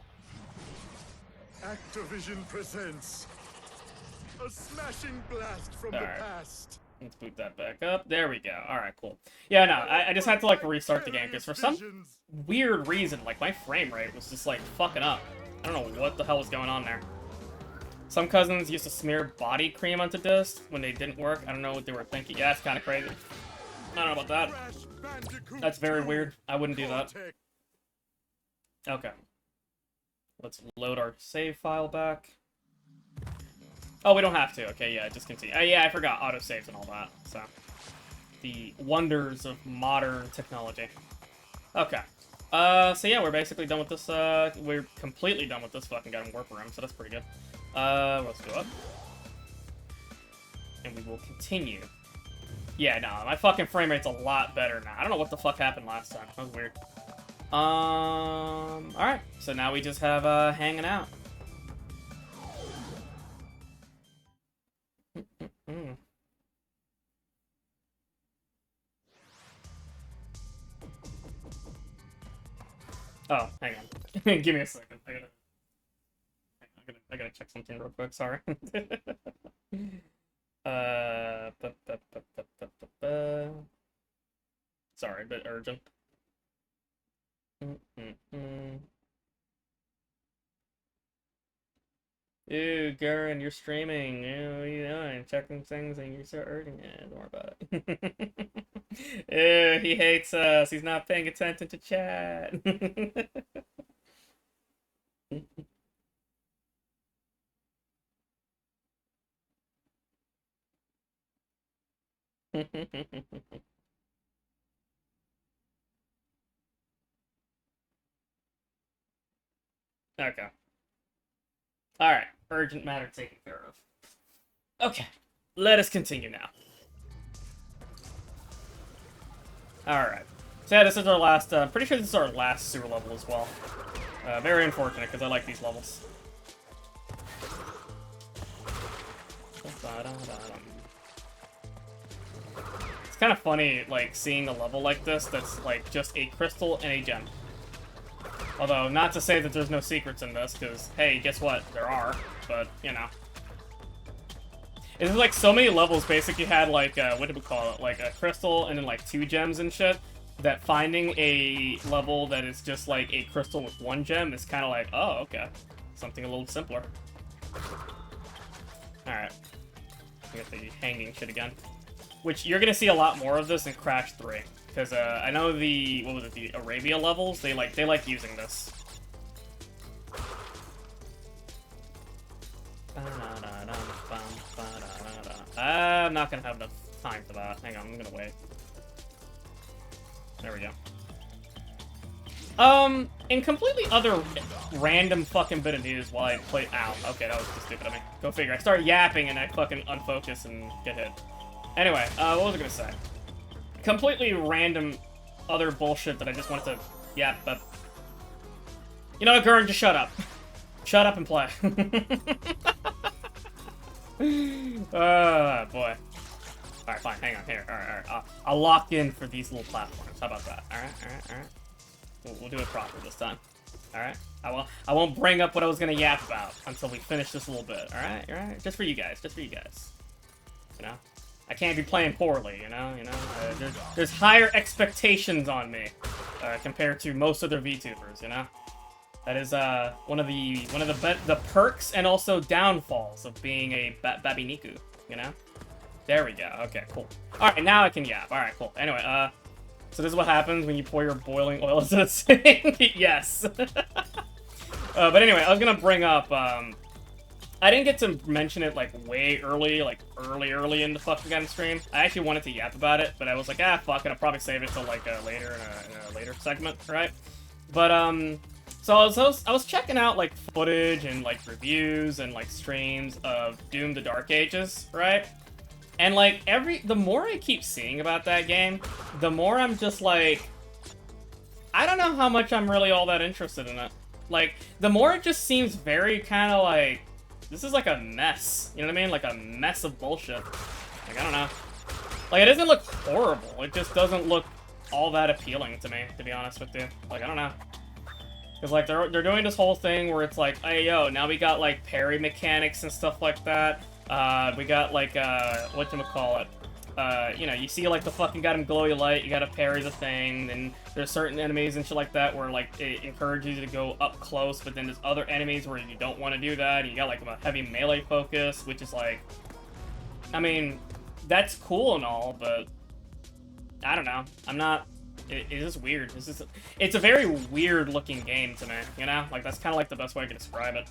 Activision presents a smashing blast from the past. Let's boot that back up. There we go. Alright, cool. Yeah, no, I just had to, like, restart the game, because for some weird reason, like, my frame rate was just, like, fucking up. I don't know what the hell was going on there. Some cousins used to smear body cream onto discs when they didn't work. I don't know what they were thinking. Yeah, it's kind of crazy. I don't know about that. That's very weird. I wouldn't do that. Okay. Let's load our save file back. Oh, we don't have to. Okay, yeah, just continue. Yeah, I forgot autosaves and all that. So, the wonders of modern technology. Okay. So yeah, we're basically done with this. We're completely done with this fucking goddamn warp room, so that's pretty good. Let's go up. And we will continue. Yeah, no, my fucking frame rate's a lot better now. I don't know what the fuck happened last time. That was weird. Alright. So now we just have, hanging out. Oh, hang on. Give me a second. I gotta check something real quick, sorry. Sorry, a bit urgent. Ew, Garen, you're streaming. Ew, what are you doing? Checking things and you're so urgent. Yeah, don't worry about it. Ew, he hates us. He's not paying attention to chat. Okay. Alright, urgent matter taken care of. Okay, let us continue now. Alright. So yeah, this is our last, pretty sure this is our last sewer level as well. Very unfortunate, because I like these levels. It's kind of funny, like, seeing a level like this that's, like, just a crystal and a gem. Although, not to say that there's no secrets in this, because, hey, guess what? There are, but, you know. It's like so many levels basically had, like, what did we call it? Like, a crystal and then, like, 2 gems and shit, that finding a level that is just, like, a crystal with 1 gem is kind of like, oh, okay. Something a little simpler. Alright. We got the hanging shit again. Which, you're gonna see a lot more of this in Crash 3. Because, I know the, what was it, the Arabia levels, they like using this. I'm not gonna have enough time for that. Hang on, I'm gonna wait. There we go. In completely other random fucking bit of news while I play- Ow, okay, that was just stupid of me. Go figure. I start yapping and I fucking unfocus and get hit. Anyway, what was I gonna say? Completely random other bullshit that I just wanted to yap, but... You know what, Gurren, just shut up. Shut up and play. Boy. Alright, fine, hang on, here. Alright. I'll lock in for these little platforms. How about that? Alright. We'll do it proper this time. Alright? I won't bring up what I was gonna yap about until we finish this a little bit. Alright? Just for you guys. You know? I can't be playing poorly, you know? There's higher expectations on me compared to most other VTubers, you know? That is one of the perks and also downfalls of being a Bandicoot, you know? There we go. Okay, cool. Alright, now I can yap. Alright, cool. Anyway, so this is what happens when you pour your boiling oil into the sink. Yes. But anyway, I was gonna bring up, I didn't get to mention it, like, way early, like, early in the fucking game stream. I actually wanted to yap about it, but I was like, fuck it, I'll probably save it till, like, later in a later segment, right? But, so I was checking out, like, footage and, like, reviews and, like, streams of Doom: The Dark Ages, right? And, like, the more I keep seeing about that game, the more I'm just like, I don't know how much I'm really all that interested in it. Like, the more it just seems very kind of like, this is like a mess. You know what I mean? Like a mess of bullshit. Like, I don't know. Like, it doesn't look horrible. It just doesn't look all that appealing to me, to be honest with you. Like, I don't know. Because, like, they're doing this whole thing where it's like, hey, yo, now we got, like, parry mechanics and stuff like that. We got, like, whatchamacallit? You know, you see, like, the fucking got him glowy light, you gotta parry the thing, then there's certain enemies and shit like that where, like, it encourages you to go up close, but then there's other enemies where you don't want to do that, and you got, like, a heavy melee focus, which is, like, I mean, that's cool and all, but I don't know. I'm not... It is weird. It's a very weird-looking game to me, you know? Like, that's kind of, like, the best way I can describe it.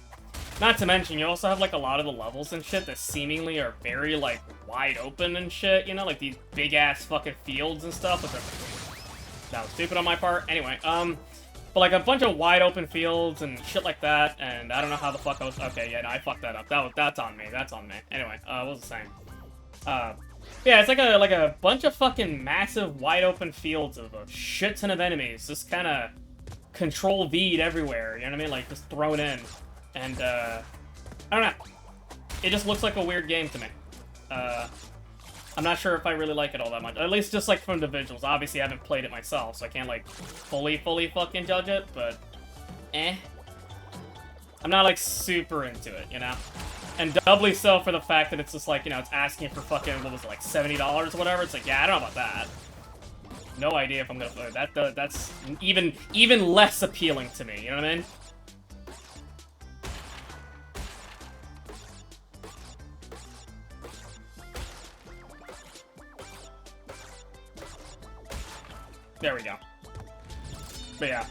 Not to mention, you also have, like, a lot of the levels and shit that seemingly are very, like, wide open and shit, you know? Like, these big-ass fucking fields and stuff, which are... That was stupid on my part. Anyway, but, like, a bunch of wide open fields and shit like that, and I don't know how the fuck I was... Okay, yeah, no, I fucked that up. That's on me. That's on me. Anyway, what was I saying? Yeah, it's like a bunch of fucking massive wide open fields of a shit ton of enemies, just kind of Control-V'd everywhere, you know what I mean? Like, just thrown in. And, I don't know. It just looks like a weird game to me. I'm not sure if I really like it all that much. At least just, like, from the visuals. Obviously, I haven't played it myself, so I can't, like, fully fucking judge it, but... I'm not, like, super into it, you know? And doubly so for the fact that it's just, like, you know, it's asking for fucking, what was it, like, $70 or whatever? It's like, yeah, I don't know about that. No idea if I'm gonna play that. That's even less appealing to me, you know what I mean? There we go. But yeah.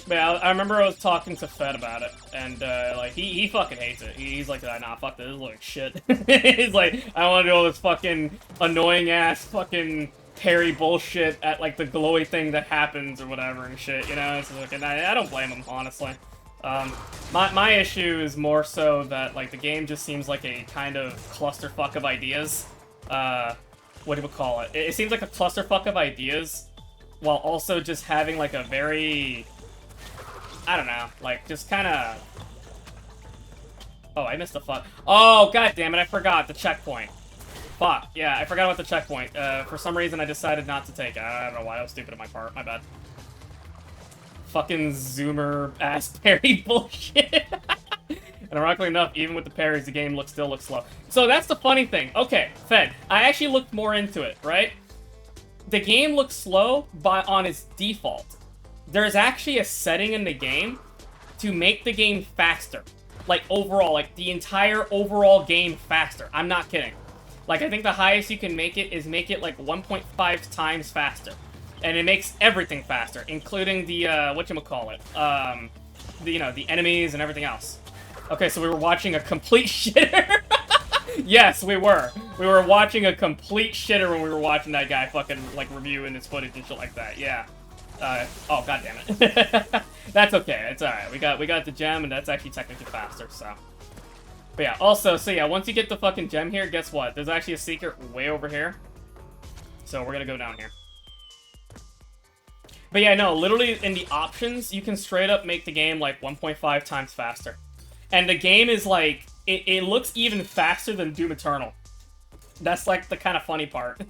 I remember I was talking to Fed about it, and, like, he fucking hates it. He's like, nah, fuck this, looks like shit. He's like, I want to do all this fucking annoying-ass fucking parry bullshit at, like, the glowy thing that happens or whatever and shit, you know? It's like, and I don't blame him, honestly. My issue is more so that, like, the game just seems like a kind of clusterfuck of ideas. What do we call it? It seems like a clusterfuck of ideas, while also just having, like, a very... I don't know, like, just kind of... Oh, I missed the fuck. Oh, god damn it, I forgot the checkpoint. Fuck, yeah, I forgot about the checkpoint. For some reason, I decided not to take it. I don't know why, that was stupid on my part, my bad. Fucking zoomer-ass parry bullshit. And ironically enough, even with the parries, the game still looks slow. So that's the funny thing. Okay, Fed, I actually looked more into it, right? The game looks slow on its default. There's actually a setting in the game to make the game faster. Like, overall, like, the entire overall game faster. I'm not kidding. Like, I think the highest you can make it is make it, like, 1.5 times faster. And it makes everything faster, including the, whatchamacallit, you know, the enemies and everything else. Okay, so we were watching a complete shitter. Yes, we were. We were watching a complete shitter when we were watching that guy fucking, like, reviewing his footage and shit like that, yeah. Oh, god damn it. That's okay, it's alright. We got the gem, and that's actually technically faster, so. But yeah, also, so yeah, once you get the fucking gem here, guess what? There's actually a secret way over here. So we're gonna go down here. But yeah, no, literally in the options, you can straight up make the game, like, 1.5 times faster. And the game is, like, it looks even faster than Doom Eternal. That's like the kind of funny part.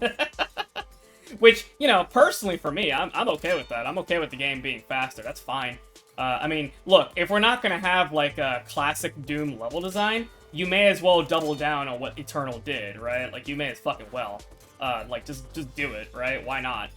Which, you know, personally for me, I'm okay with that. I'm okay with the game being faster. That's fine. I mean, look, if we're not gonna have like a classic Doom level design, you may as well double down on what Eternal did, right? Like, you may as fucking well. Like, just do it, right? Why not?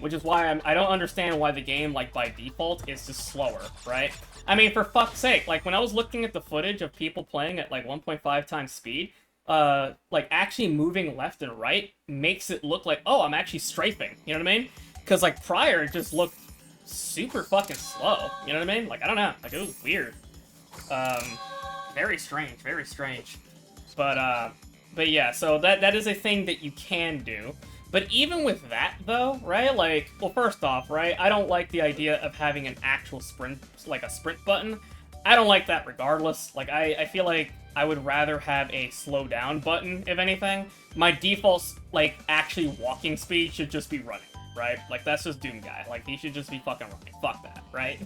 Which is why I don't understand why the game, like, by default, is just slower, right? I mean, for fuck's sake, like, when I was looking at the footage of people playing at, like, 1.5 times speed, like, actually moving left and right makes it look like, oh, I'm actually strafing, you know what I mean? Because, like, prior, it just looked super fucking slow, you know what I mean? Like, I don't know, like, it was weird. Very strange, very strange. But yeah, so that is a thing that you can do. But even with that, though, right, like, well, first off, right, I don't like the idea of having an actual sprint, like a sprint button. I don't like that regardless. Like, I feel like I would rather have a slow down button, if anything. My default, like, actually walking speed should just be running, right? Like, that's just Doom Guy. Like, he should just be fucking running. Fuck that, right?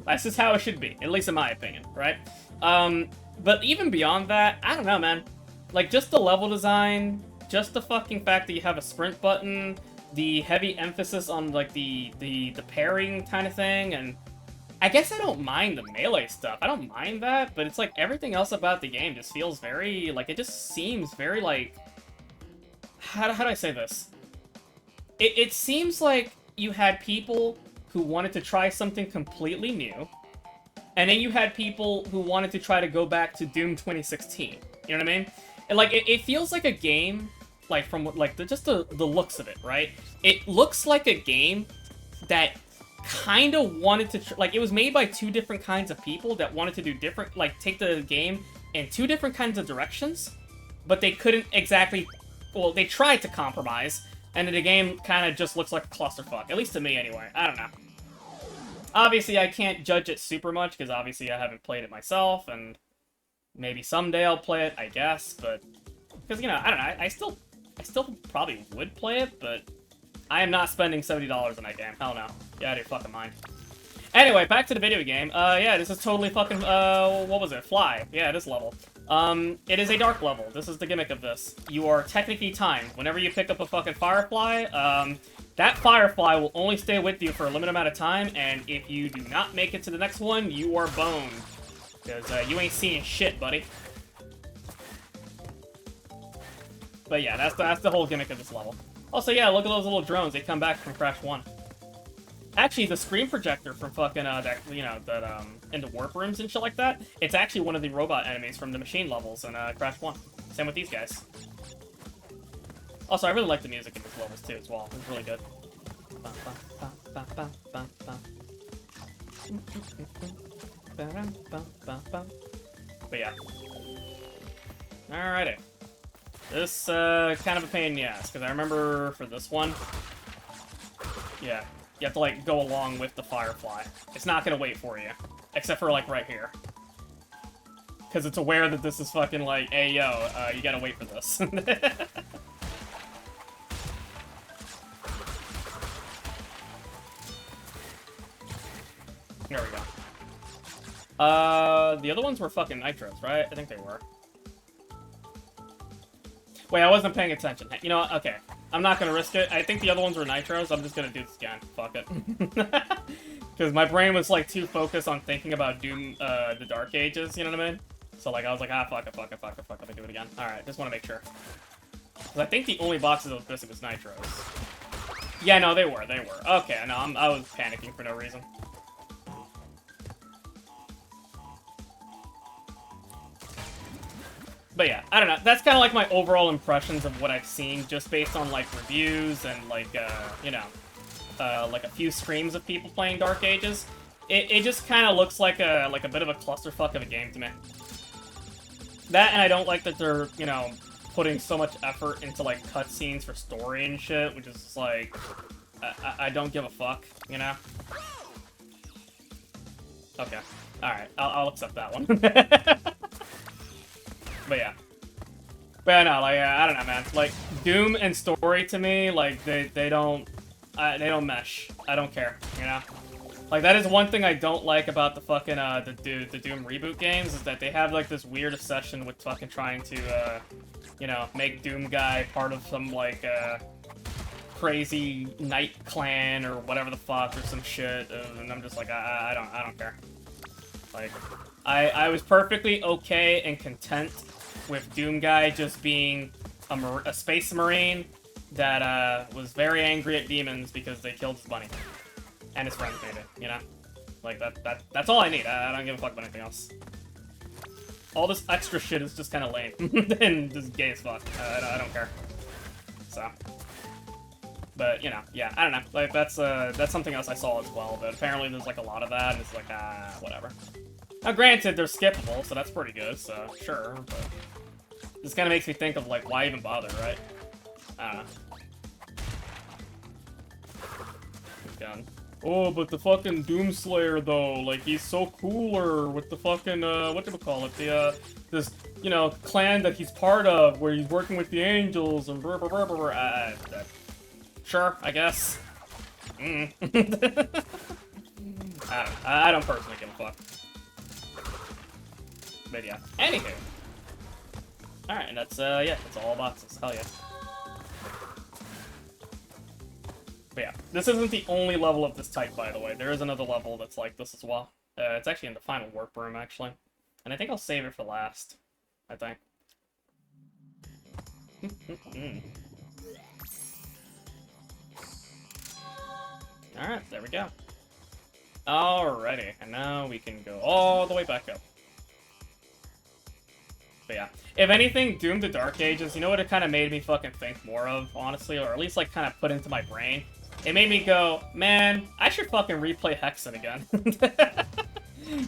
That's just how it should be, at least in my opinion, right? But even beyond that, I don't know, man. Like, just the level design, just the fucking fact that you have a sprint button, the heavy emphasis on, like, the parrying kind of thing, and I guess I don't mind the melee stuff. I don't mind that, but it's like everything else about the game just feels very, like, it just seems very, like, how do I say this? It seems like you had people who wanted to try something completely new, and then you had people who wanted to try to go back to Doom 2016. You know what I mean? And, like, it feels like a game, like, from, like, just the looks of it, right? It looks like a game that kind of wanted to, like, it was made by two different kinds of people that wanted to do different, like, take the game in two different kinds of directions, but they couldn't exactly, well, they tried to compromise, and then the game kind of just looks like a clusterfuck, at least to me anyway. I don't know. Obviously, I can't judge it super much, because obviously I haven't played it myself, and maybe someday I'll play it, I guess, but, because, you know, I don't know, I still probably would play it, but I am not spending $70 on that game. Hell no. Get out of your fucking mind. Anyway, back to the video game. Yeah, this is totally fucking, what was it? Fly. Yeah, it is level. It is a dark level. This is the gimmick of this. You are technically timed. Whenever you pick up a fucking firefly, that firefly will only stay with you for a limited amount of time, and if you do not make it to the next one, you are boned. Because, you ain't seeing shit, buddy. But yeah, that's the whole gimmick of this level. Also, yeah, look at those little drones. They come back from Crash 1. Actually, the screen projector from fucking, that, you know, that, in the warp rooms and shit like that, it's actually one of the robot enemies from the machine levels in, Crash 1. Same with these guys. Also, I really like the music in these levels, too, as well. It's really good. But yeah. Alrighty. This, kind of a pain in the ass, because I remember for this one, yeah, you have to, like, go along with the firefly. It's not gonna wait for you, except for, like, right here. Because it's aware that this is fucking, like, hey, yo, you gotta wait for this. There we go. The other ones were fucking nitros, right? I think they were. Wait, I wasn't paying attention. You know what? Okay. I'm not gonna risk it. I think the other ones were nitros. I'm just gonna do this again. Fuck it. Because my brain was, like, too focused on thinking about Doom, the Dark Ages, you know what I mean? So, like, I was like, ah, fuck it. Let me do it again. Alright, just want to make sure. Because I think the only boxes that was missing was nitros. Yeah, no, they were. Okay, no, I was panicking for no reason. But yeah, I don't know. That's kind of like my overall impressions of what I've seen, just based on, like, reviews and, like, you know, like a few streams of people playing Dark Ages. It just kind of looks like a bit of a clusterfuck of a game to me. That, and I don't like that they're, you know, putting so much effort into, like, cutscenes for story and shit, which is just, like, I don't give a fuck, you know? Okay. Alright, I'll accept that one. But yeah. But yeah, no, like, I don't know, man. Like, Doom and story to me, like, they don't mesh. I don't care, you know? Like, that is one thing I don't like about the fucking, the Doom reboot games, is that they have, like, this weird obsession with fucking trying to, you know, make Doom Guy part of some, like, crazy Night Clan or whatever the fuck, or some shit, and I'm just like, I don't care. Like, I was perfectly okay and content with Doom Guy just being a space marine that, was very angry at demons because they killed his bunny. And his friends made it, you know? Like, that's all I need. I don't give a fuck about anything else. All this extra shit is just kind of lame. And just gay as fuck. I don't care. So. But, you know, yeah, I don't know. Like, that's something else I saw as well, but apparently there's, like, a lot of that, and it's like, whatever. Now, granted, they're skippable, so that's pretty good, so, sure, but... This kind of makes me think of, like, why even bother, right? I don't know. Gun. Oh, but the fucking Doomslayer, though, like, he's so cooler with the fucking, whatchamacallit, this, you know, clan that he's part of, where he's working with the angels, and brr, brr, brr, brr, brr. Sure, I guess. I don't personally give a fuck. But yeah, anywho. Alright, and that's, yeah, that's all boxes, hell yeah. But yeah, this isn't the only level of this type, by the way. There is another level that's like this as well. It's actually in the final warp room, actually. And I think I'll save it for last. I think. Alright, there we go. Alrighty, and now we can go all the way back up. But yeah, if anything, Doom the Dark Ages, you know what it kind of made me fucking think more of, honestly? Or at least, like, kind of put into my brain? It made me go, man, I should fucking replay Hexen again.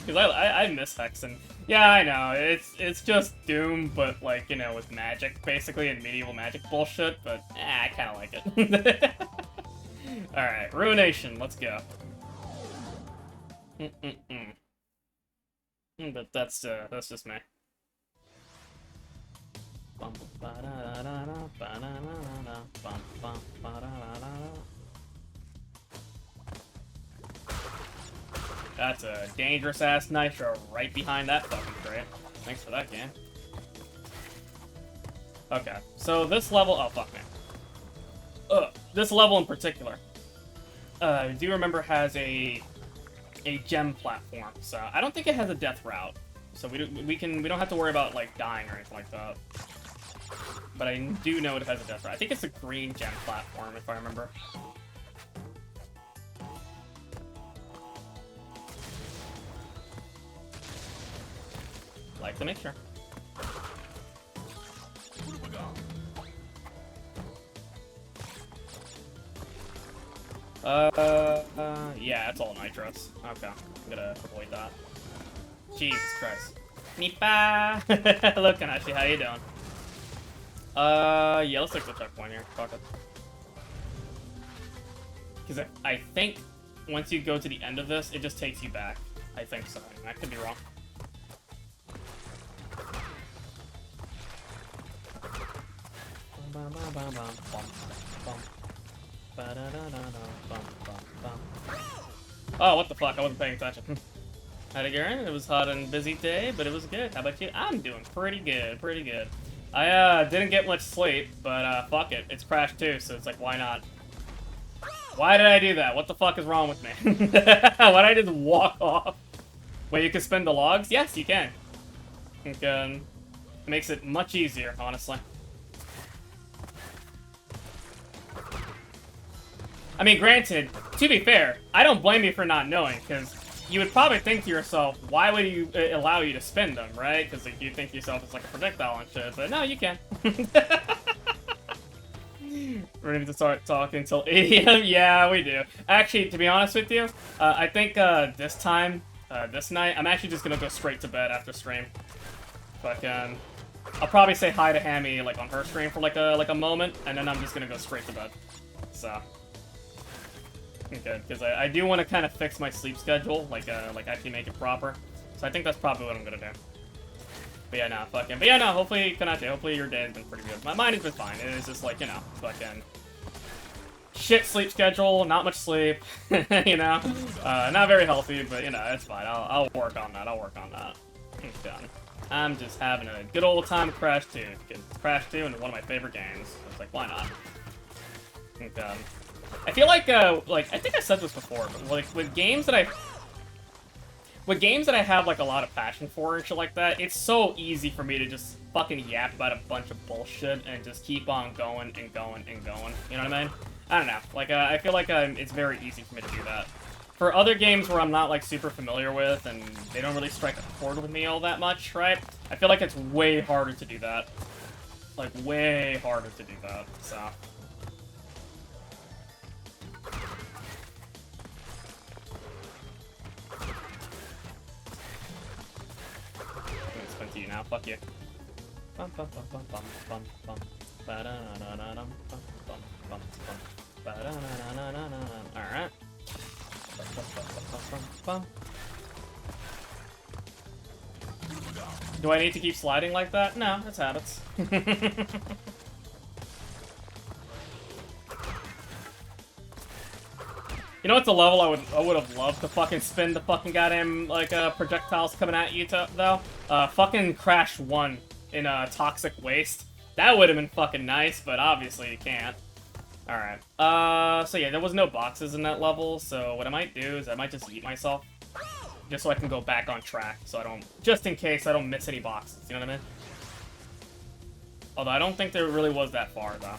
Because I miss Hexen. Yeah, I know, it's just Doom, but, like, you know, with magic, basically, and medieval magic bullshit, but, I kind of like it. Alright, Ruination, let's go. But that's just me. That's a dangerous-ass nitro right behind that fucking crate. Thanks for that, game. Okay, so this level... Oh, fuck, man. This level in particular, do you remember has a gem platform? So I don't think it has a death route. So we don't have to worry about like dying or anything like that. But I do know it has a death route. I think it's a green gem platform if I remember. Like to make sure. Yeah, it's all nitros. Okay, I'm gonna avoid that. Jesus Christ. Nipa! Hello, Kanashi, how you doing? Yeah, let's take the checkpoint here. Fuck it. Because I think once you go to the end of this, it just takes you back. I think so. I could be wrong. Oh, what the fuck? I wasn't paying attention. Howdy, Garen. It was a hot and busy day, but it was good. How about you? I'm doing pretty good, pretty good. I didn't get much sleep, but fuck it. It's Crash 2, so it's like, why not? Why did I do that? What the fuck is wrong with me? Why did I just walk off? Wait, you can spin the logs? Yes, you can. It makes it much easier, honestly. I mean, granted, to be fair, I don't blame you for not knowing, because you would probably think to yourself, why would you allow you to spin them, right? Because like, you think to yourself it's like a projectile and shit, but no, you can. We're going to start talking until 8 AM? Yeah, we do. Actually, to be honest with you, I think this time, this night, I'm actually just going to go straight to bed after stream. But, I'll probably say hi to Hammy, like, on her stream for, like a moment, and then I'm just going to go straight to bed. So... Okay, because I do want to kind of fix my sleep schedule, like actually make it proper. So I think that's probably what I'm gonna do. But yeah, no, fucking. But yeah, no, hopefully, Kanachi, hopefully your day has been pretty good. Mine has been fine. It is just like, you know, fucking shit sleep schedule, not much sleep, you know? Not very healthy, but, you know, it's fine. I'll work on that. I'll work on that. It's done. I'm just having a good old time with Crash 2, because Crash 2 is one of my favorite games. So it's like, why not? And, I feel like I think I said this before, but like with games that I have like a lot of passion for and shit like that, it's so easy for me to just fucking yap about a bunch of bullshit and just keep on going and going and going. You know what I mean? I don't know. Like I feel like it's very easy for me to do that. For other games where I'm not like super familiar with and they don't really strike a chord with me all that much, right? I feel like it's way harder to do that. Like way harder to do that. So. To you now, fuck you. Alright. Do I need to keep sliding like that? No, it's habits. You know what's a level I would have loved to fucking spin the fucking goddamn like projectiles coming at you though? Fucking Crash 1 in Toxic Waste. That would have been fucking nice, but obviously you can't. Alright. So yeah, there was no boxes in that level, so what I might do is I might just eat myself. Just so I can go back on track, so I don't... Just in case I don't miss any boxes, you know what I mean? Although I don't think there really was that far, though.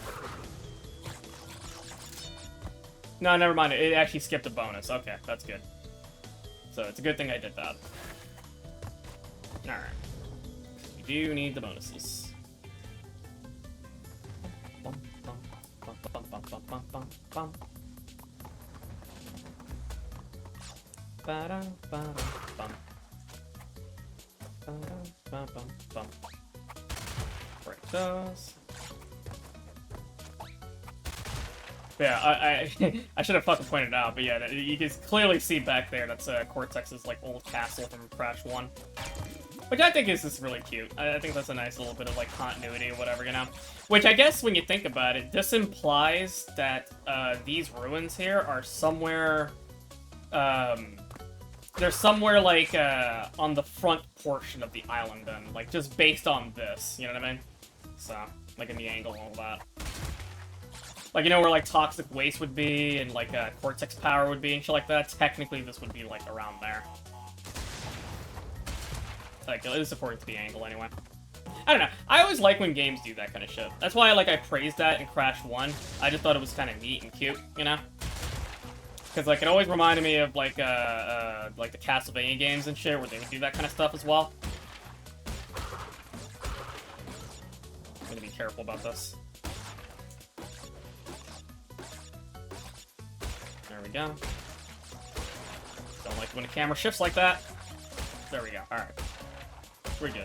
No, never mind. It actually skipped a bonus. Okay, that's good. So it's a good thing I did that. Alright. We do need the bonuses. Break those. Yeah, I should have fucking pointed it out, but yeah, you can clearly see back there that's Cortex's like old castle from Crash 1. Which I think is just really cute. I think that's a nice little bit of like continuity or whatever, you know? Which I guess when you think about it, this implies that these ruins here are somewhere, they're somewhere like on the front portion of the island then, like just based on this, you know what I mean? So, like in the angle and all that. Like, you know where, like, Toxic Waste would be, and, like, Cortex Power would be, and shit like that? Technically, this would be, like, around there. Like, at least according to the angle, anyway. I don't know. I always like when games do that kind of shit. That's why, like, I praised that in Crash 1. I just thought it was kind of neat and cute, you know? Because, like, it always reminded me of, like the Castlevania games and shit, where they would do that kind of stuff as well. I'm gonna be careful about this. There we go. Don't like when the camera shifts like that. There we go. Alright. We're good.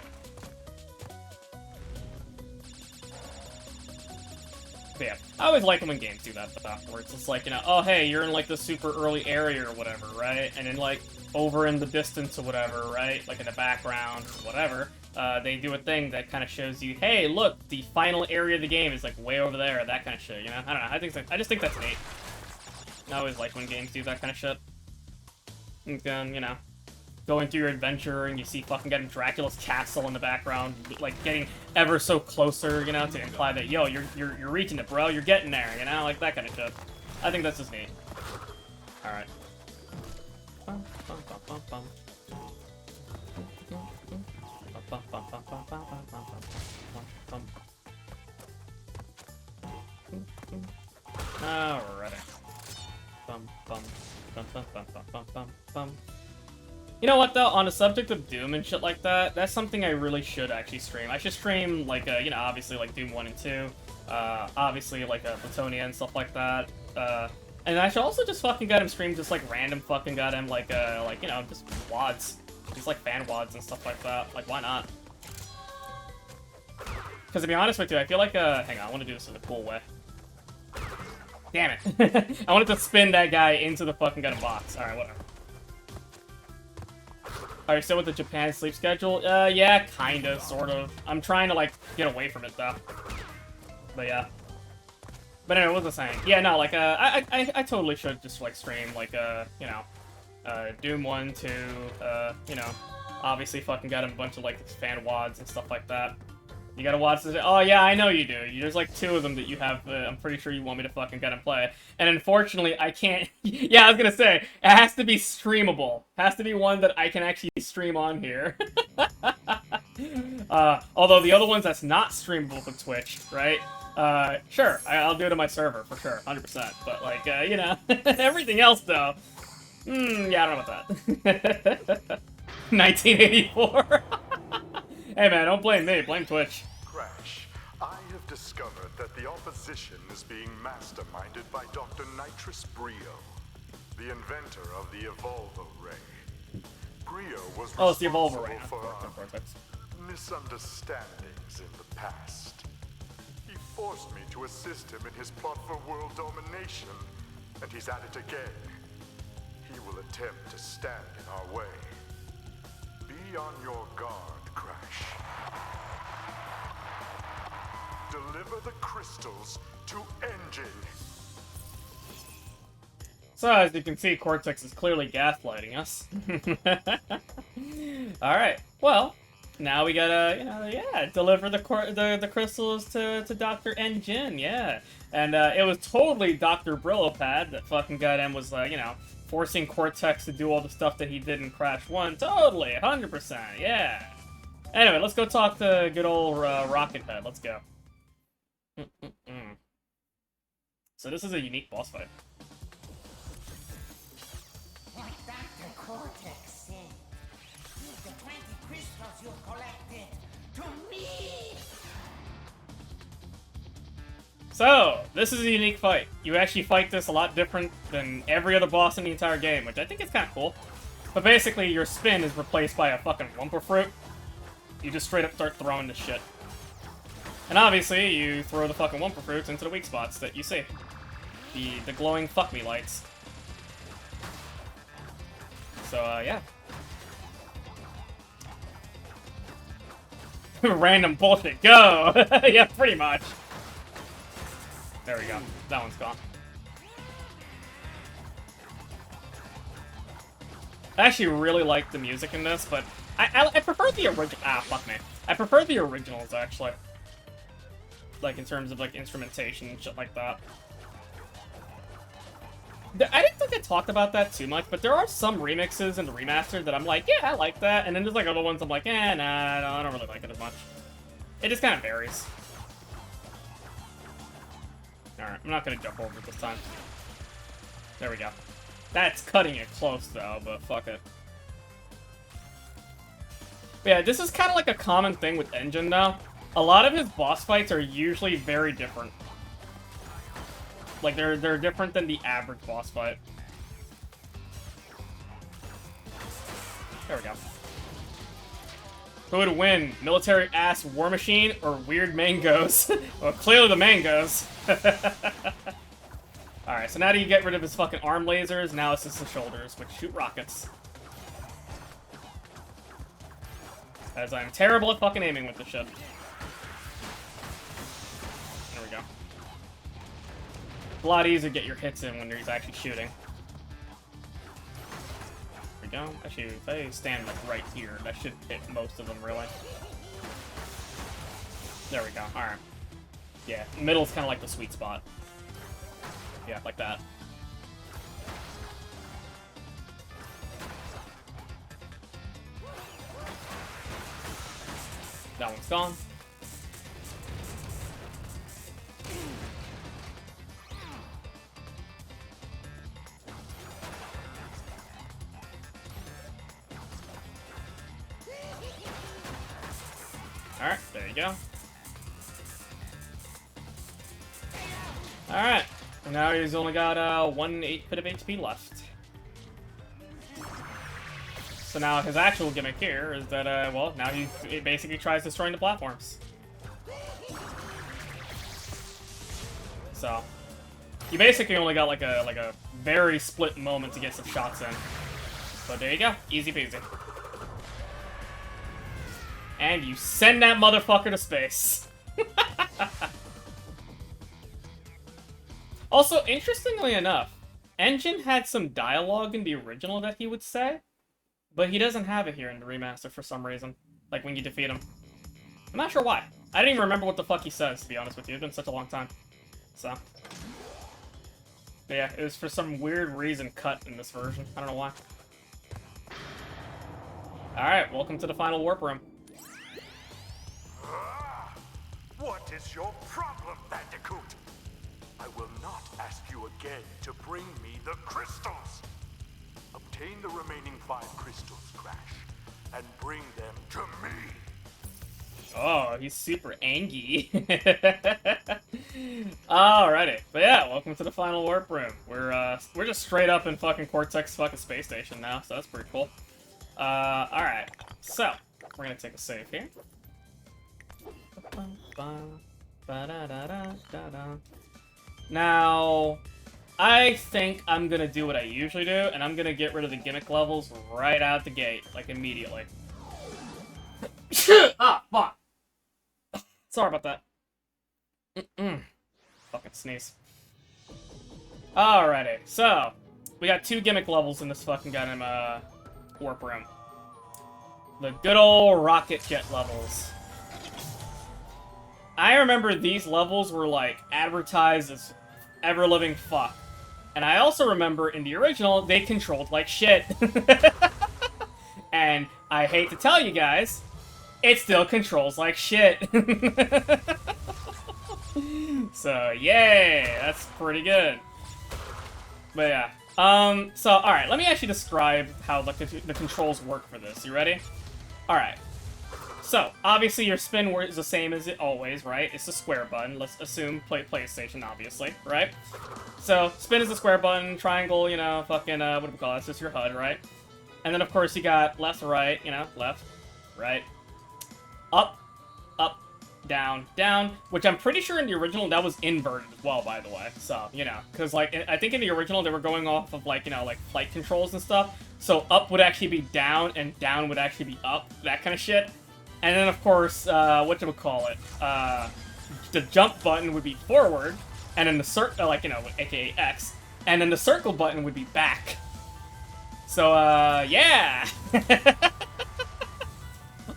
But yeah, I always like them when games do that stuff, where it's just like, you know, oh hey, you're in like the super early area or whatever, right? And then like, over in the distance or whatever, right? Like in the background or whatever, they do a thing that kind of shows you, hey, look, the final area of the game is like way over there, that kind of shit, you know? I don't know, I just think that's neat. I always like when games do that kind of shit. And then, you know, going through your adventure and you see fucking getting Dracula's castle in the background, like getting ever so closer, you know, to imply that, yo, you're reaching it, bro, you're getting there, you know, like that kind of shit. I think that's just neat. Alright. Alrighty. You know what though, on the subject of Doom and shit like that, that's something I really should actually stream. I should stream like, you know, obviously like Doom 1 and 2, obviously like Platonia and stuff like that, and I should also just fucking get him stream just like random fucking goddamn like, you know, just WODs. Just like fan WODs and stuff like that. Like, why not? Because to be honest with you, I feel like, hang on, I want to do this in a cool way. Damn it. I wanted to spin that guy into the fucking gun box. Alright, whatever. Are you still with the Japan sleep schedule? Yeah, kinda, sort of. I'm trying to, like, get away from it, though. But yeah. But anyway, what was I saying? Yeah, no, like, I totally should just, like, stream, like, you know, Doom 1, 2, you know, obviously fucking got him a bunch of, like, fan wads and stuff like that. You gotta watch this. Oh, yeah, I know you do. There's, like, 2 of them that you have, I'm pretty sure you want me to fucking get and play. And unfortunately, I can't... Yeah, I was gonna say, it has to be streamable. It has to be one that I can actually stream on here. Although the other ones that's not streamable from Twitch, right? Sure, I'll do it on my server, for sure, 100%. But, like, you know, everything else, though... yeah, I don't know about that. 1984. Hey man, don't blame me, blame Twitch. Crash, I have discovered that the opposition is being masterminded by Dr. Nitrous Brio, the inventor of the Evolvo Ray. Brio was Oh, it's the Evolvo Ray. responsible for misunderstandings in the past. He forced me to assist him in his plot for world domination, and he's at it again. He will attempt to stand in our way. Be on your guard, Crash. Deliver the crystals to Engine. So, as you can see, Cortex is clearly gaslighting us. Alright, well, now we gotta, you know, yeah, deliver the crystals to Dr. Engine, yeah. And it was totally Dr. Brillopad that fucking goddamn was, you know, forcing Cortex to do all the stuff that he did in Crash 1. Totally, 100%, yeah. Anyway, let's go talk to good old Rocket Head. Let's go. So this is a unique boss fight. Like Dr. Cortex said, give the 20 crystals you've collected to me! So, this is a unique fight. You actually fight this a lot different than every other boss in the entire game, which I think is kind of cool. But basically, your spin is replaced by a fucking Wumper Fruit. You just straight up start throwing this shit. And obviously, you throw the fucking Wumper Fruits into the weak spots that you see. The glowing fuck me lights. So, yeah. Random bullshit, go! Yeah, pretty much. There we go. That one's gone. I actually really like the music in this, but I prefer the original. Ah, fuck me. I prefer the originals, actually. Like, in terms of, like, instrumentation and shit like that. I didn't think I talked about that too much, but there are some remixes and the remastered that I'm like, yeah, I like that. And then there's, like, other ones I'm like, nah, I don't really like it as much. It just kind of varies. Alright, I'm not gonna jump over it this time. There we go. That's cutting it close, though, but fuck it. But yeah, this is kind of like a common thing with Engine, though. A lot of his boss fights are usually very different. Like, they're different than the average boss fight. There we go. Who would win? Military-ass War Machine or Weird Mangoes? Well, clearly the Mangoes. Alright, so now that you get rid of his fucking arm lasers, now it's just the shoulders, which shoot rockets. As I'm terrible at fucking aiming with this shit. There we go. A lot easier to get your hits in when he's actually shooting. There we go. Actually, if I stand like right here, that should hit most of them, really. There we go. Alright. Yeah, middle's kind of like the sweet spot. Yeah, like that. That one's gone. Alright, there you go. Alright, now he's only got 1/8 bit of HP left. So now his actual gimmick here is that, well, now he basically tries destroying the platforms. So, you basically only got like a very split moment to get some shots in. So there you go, easy peasy. And you send that motherfucker to space. Also, interestingly enough, Engine had some dialogue in the original that he would say, but he doesn't have it here in the remaster for some reason. Like when you defeat him. I'm not sure why. I didn't even remember what the fuck he says, to be honest with you. It's been such a long time. So. But yeah, it was for some weird reason cut in this version. I don't know why. Alright, welcome to the final warp room. What is your problem, Bandicoot? I will not ask you again to bring me the crystals. Obtain the remaining 5 crystals, Crash, and bring them to me. Oh, he's super angry. Alrighty, but yeah, welcome to the final warp room. We're just straight up in fucking Cortex fucking space station now, so that's pretty cool. Alright, so we're gonna take a save here. Now, I think I'm gonna do what I usually do, and I'm gonna get rid of the gimmick levels right out the gate, like immediately. Ah, fuck! Sorry about that. Fucking sneeze. Alrighty, so we got 2 gimmick levels in this fucking goddamn warp room. The good old rocket jet levels. I remember these levels were like advertised as ever-living fuck. And I also remember in the original, they controlled like shit. And I hate to tell you guys, it still controls like shit. So, yay! That's pretty good. But yeah. So, alright, let me actually describe how the controls work for this. You ready? Alright. So, obviously your spin is the same as it always, right? It's the square button. Let's assume PlayStation, obviously, right? So, spin is the square button, triangle, you know, fucking, what do we call it? It's just your HUD, right? And then, of course, you got left, right, you know, left, right, up, up, down, down, which I'm pretty sure in the original that was inverted as well, by the way. So, you know, because, like, I think in the original they were going off of, like, you know, like, flight controls and stuff. So, up would actually be down, and down would actually be up, that kind of shit. And then, of course, whatchamacallit, the jump button would be forward, and then the circle, like, you know, aka X, and then the circle button would be back. So, yeah!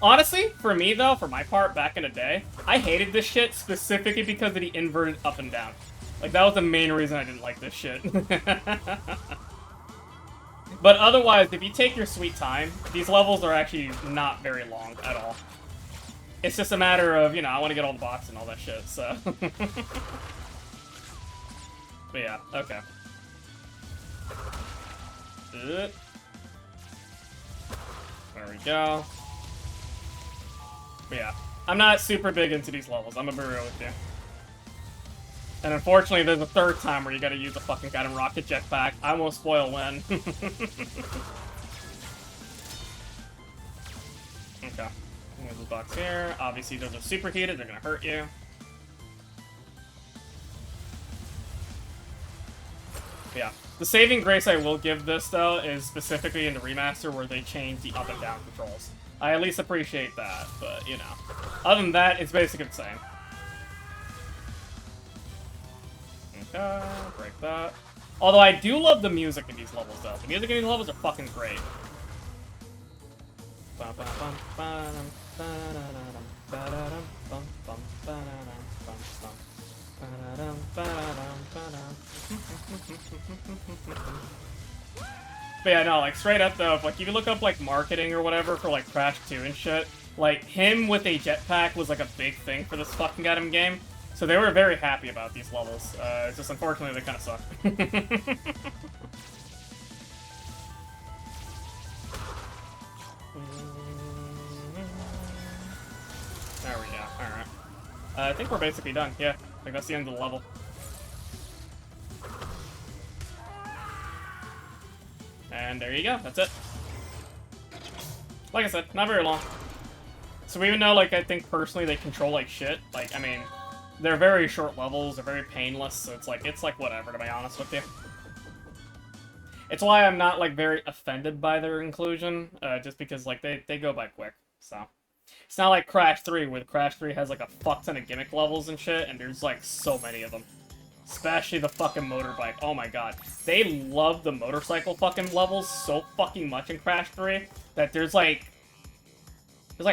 Honestly, for me, though, for my part, back in the day, I hated this shit specifically because of the inverted up and down. Like, that was the main reason I didn't like this shit. But otherwise, if you take your sweet time, these levels are actually not very long at all. It's just a matter of, you know, I want to get all the boxes and all that shit, so... But yeah, okay. There we go. But yeah, I'm not super big into these levels, I'm gonna be real with you. And unfortunately, there's a third time where you gotta use the fucking goddamn rocket jetpack. I won't spoil when. Okay. There's a box here. Obviously, those are superheated, they're gonna hurt you. But yeah. The saving grace I will give this, though, is specifically in the remaster where they change the up and down controls. I at least appreciate that, but, you know. Other than that, it's basically the same. Okay, break that. Although I do love the music in these levels, though. The music in these levels are fucking great. But yeah, no, like, straight up, though, if, like, you look up, like, marketing or whatever for, like, Crash 2 and shit, like, him with a jetpack was, like, a big thing for this fucking goddamn game. So they were very happy about these levels. It's just, unfortunately, they kind of suck. There we go, alright. I think we're basically done, yeah. I think that's the end of the level. And there you go, that's it. Like I said, not very long. So even though, like, I think personally they control like shit, like, I mean, they're very short levels, they're very painless, so it's like whatever, to be honest with you. It's why I'm not, like, very offended by their inclusion, just because, like, they go by quick, so. It's not like Crash 3, where Crash 3 has, like, a fuck ton of gimmick levels and shit, and there's, like, so many of them. Especially the fucking motorbike. Oh my god. They love the motorcycle fucking levels so fucking much in Crash 3 that there's like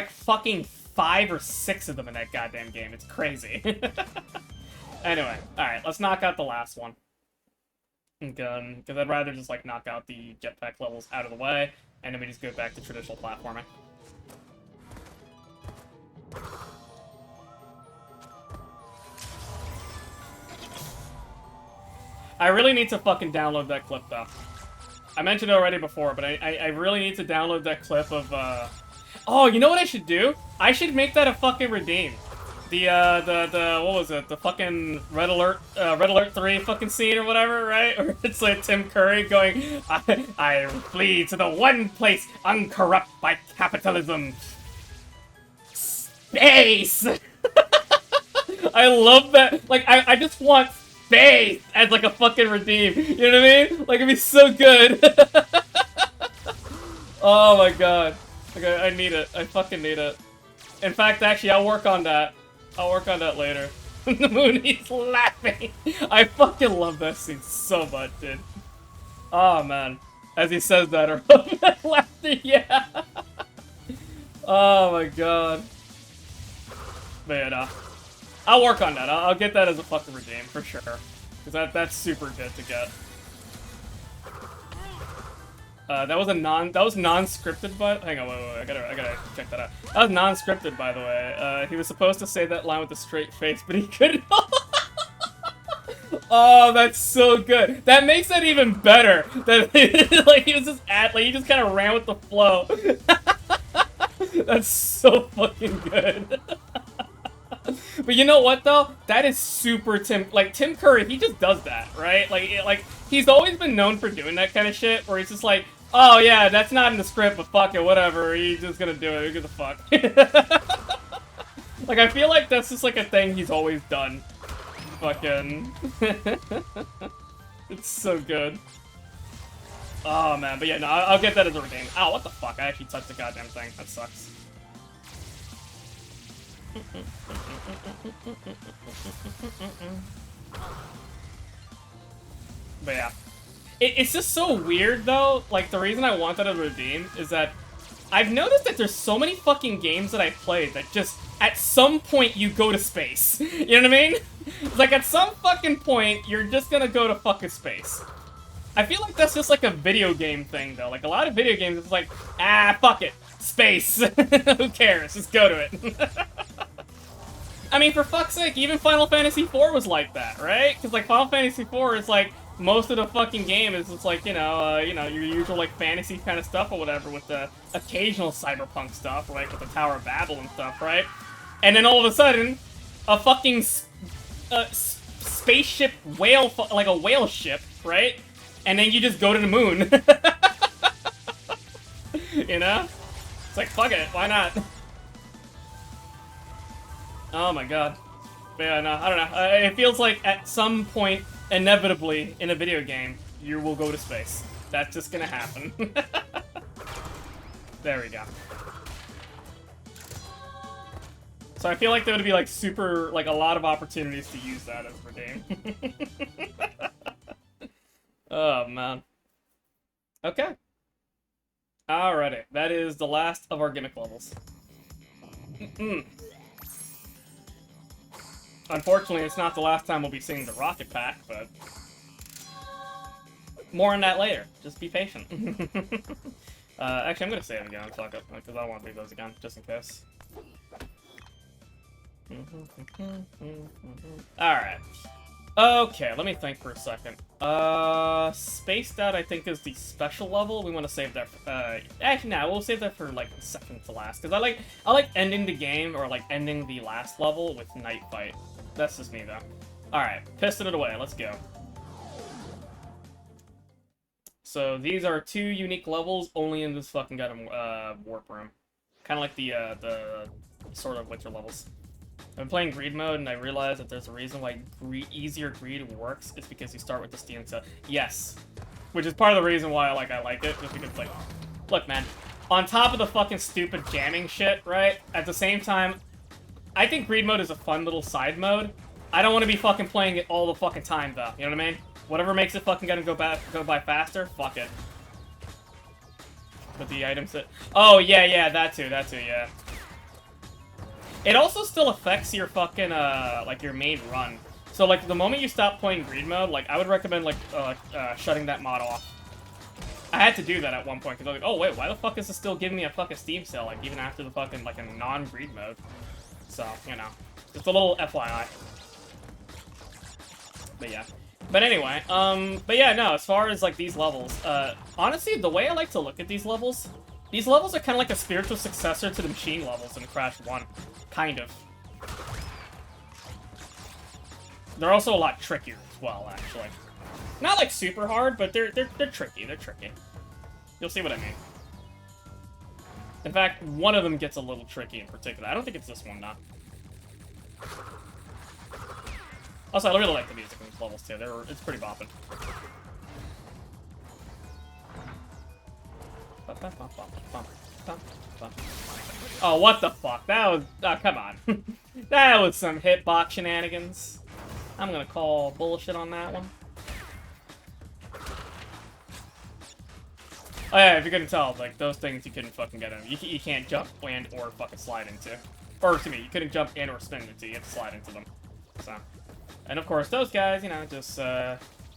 fucking 5 or 6 of them in that goddamn game. It's crazy. Anyway, alright, let's knock out the last one. Because I'd rather just like knock out the jetpack levels out of the way, and then we just go back to traditional platforming. I really need to fucking download that clip, though. I mentioned it already before, but I really need to download that clip of, Oh, you know what I should do? I should make that a fucking redeem. What was it? The fucking Red Alert 3 fucking scene or whatever, right? Or it's like Tim Curry going, I flee to the one place uncorrupt by capitalism. Space! I love that. Like, I just want space as like a fucking redeem. You know what I mean? Like, it'd be so good. Oh my god. Okay, I need it. I fucking need it. In fact, actually, I'll work on that. I'll work on that later. The Mooney's laughing. I fucking love that scene so much, dude. Oh, man. As he says that, or laughter, yeah. Oh, my god. But yeah, no. I'll work on that. I'll get that as a fucking redeem, for sure. Because that's super good to get. That was non-scripted, but hang on, wait, I gotta check that out. That was non-scripted, by the way. He was supposed to say that line with a straight face, but he couldn't. Oh, that's so good. That makes it even better. That like he was just he just kind of ran with the flow. That's so fucking good. But you know what though? That is super Tim Curry, he just does that, right? Like he's always been known for doing that kind of shit where he's just like, oh yeah, that's not in the script, but fuck it, whatever, he's just gonna do it, who gives a fuck? Like, I feel like that's just like a thing he's always done. Fucking... It's so good. Oh man, but yeah, no, I'll get that as a redeem. Ow, what the fuck? I actually touched the goddamn thing. That sucks. But yeah. It's just so weird, though. Like, the reason I want that as a redeem is that I've noticed that there's so many fucking games that I've played that just, at some point, you go to space. You know what I mean? It's like, at some fucking point, you're just gonna go to fucking space. I feel like that's just like a video game thing, though. Like, a lot of video games, it's like, ah, fuck it. Space. Who cares? Just go to it. I mean, for fuck's sake, even Final Fantasy IV was like that, right? Because, like, Final Fantasy IV is, like, most of the fucking game is just, like, you know, your usual, like, fantasy kind of stuff or whatever with the occasional cyberpunk stuff, right? With the Tower of Babel and stuff, right? And then all of a sudden, a fucking spaceship whale, like a whale ship, right? And then you just go to the moon. You know? It's like, fuck it, why not? Oh my god. But yeah, no, I don't know. It feels like at some point, inevitably, in a video game, you will go to space. That's just gonna happen. There we go. So I feel like there would be like super, like a lot of opportunities to use that as a redeem. Oh man. Okay. Alrighty, that is the last of our gimmick levels. Unfortunately, it's not the last time we'll be seeing the rocket pack, but... more on that later. Just be patient. Actually, I'm gonna save again, fuck it, because I don't want to do those again, just in case. Alright. Okay, let me think for a second. Spaced Out, I think, is the special level. We want to save that for, actually, nah, we'll save that for, like, second to last. Because I like ending the game, or, like, ending the last level with Night Fight. That's just me, though. Alright, piston it away, let's go. So, these are 2 unique levels, only in this fucking goddamn, warp room. Kind of like the sort of Witcher levels. I've been playing Greed mode, and I realized that there's a reason why easier Greed works. It's because you start with the Steam cell. Yes. Which is part of the reason why I like it, just because, like... Look, man. On top of the fucking stupid jamming shit, right? At the same time, I think Greed mode is a fun little side mode. I don't want to be fucking playing it all the fucking time, though. You know what I mean? Whatever makes it fucking gonna go by faster, fuck it. But the items that... Oh, yeah, that too, yeah. It also still affects your fucking, like, your main run. So, like, the moment you stop playing greed mode, like, I would recommend, like, shutting that mod off. I had to do that at one point, because I was like, oh, wait, why the fuck is this still giving me a fucking Steam sale, like, even after the fucking, like, a non-greed mode? So, you know. Just a little FYI. But yeah. But anyway, but yeah, no, as far as, like, these levels, honestly, the way I like to look at these levels are kind of like a spiritual successor to the machine levels in Crash 1. Kind of. They're also a lot trickier as well, actually. Not, like, super hard, but they're tricky, they're tricky. You'll see what I mean. In fact, one of them gets a little tricky in particular. I don't think it's this one, though. Also, I really like the music in these levels, too. It's pretty bopping. Oh, what the fuck? That was... Oh, come on. That was some hitbox shenanigans. I'm gonna call bullshit on that one. Oh yeah, if you couldn't tell, like, those things you couldn't fucking get in. You can't jump and or fucking slide into. Or, to me, you couldn't jump and or spin into. You have to slide into them. So... And of course, those guys, you know, just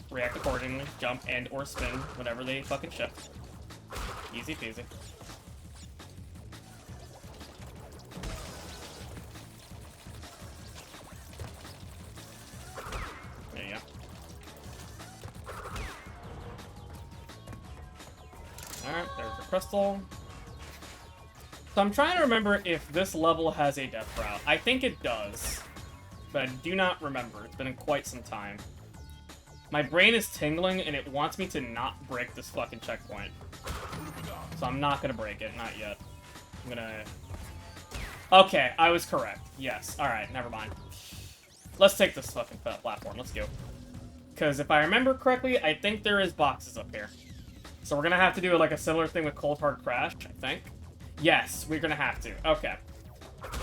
react accordingly, jump and or spin whenever they fucking shift. Easy peasy. There you go. Alright, there's the crystal. So I'm trying to remember if this level has a death route. I think it does. But I do not remember. It's been in quite some time. My brain is tingling, and it wants me to not break this fucking checkpoint. So I'm not gonna break it. Not yet. I'm gonna... Okay, I was correct. Yes. Alright, never mind. Let's take this fucking platform. Let's go. Because if I remember correctly, I think there is boxes up here. So we're gonna have to do like a similar thing with Cold Hard Crash, I think. Yes, we're gonna have to. Okay.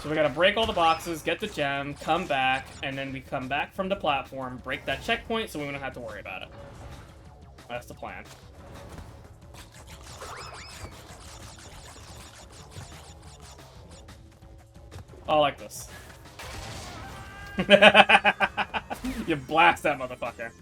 So we gotta break all the boxes, get the gem, come back, and then we come back from the platform, break that checkpoint so we don't have to worry about it. That's the plan. Oh, I like this. You blast that motherfucker.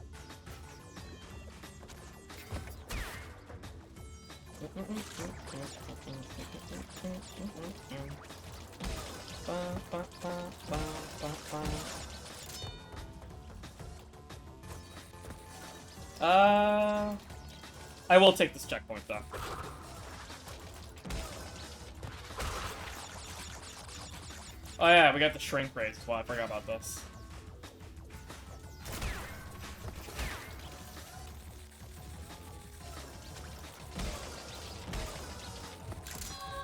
I will take this checkpoint, though. Oh yeah, we got the shrink raise as well. I forgot about this.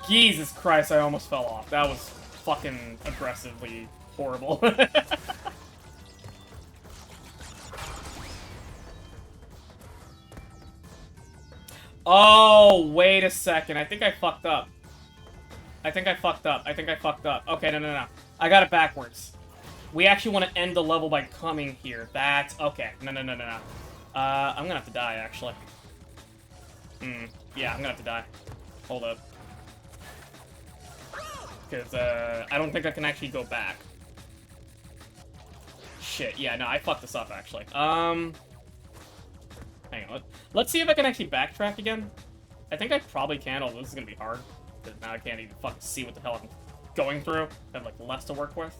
Jesus Christ, I almost fell off. That was fucking aggressively horrible. Oh, wait a second. I think I fucked up. Okay, no. I got it backwards. We actually want to end the level by coming here. That's... Okay. No. I'm gonna have to die, actually. Yeah, I'm gonna have to die. Hold up. Because, I don't think I can actually go back. Shit, yeah, no, I fucked this up, actually. Hang on, let's see if I can actually backtrack again. I think I probably can, although this is gonna be hard. Because now I can't even fucking see what the hell I'm going through. I have, like, less to work with.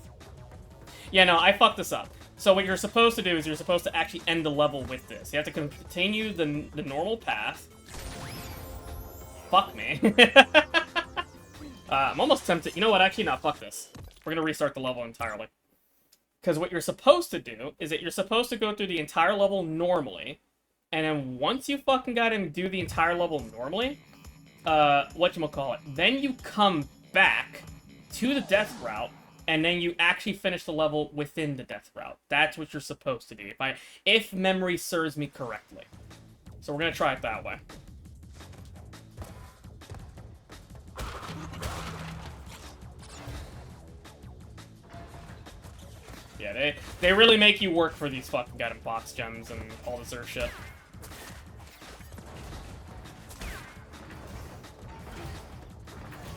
Yeah, no, I fucked this up. So what you're supposed to do is you're supposed to actually end the level with this. You have to continue the normal path. Fuck me. I'm almost tempted. You know what? Actually, no, fuck this. We're gonna restart the level entirely. Because what you're supposed to do is that you're supposed to go through the entire level normally, and then once you fucking got him do the entire level normally, whatchamacallit, then you come back to the death route, and then you actually finish the level within the death route. That's what you're supposed to do, if memory serves me correctly. So we're gonna try it that way. Yeah, they really make you work for these fucking goddamn box gems and all this other shit.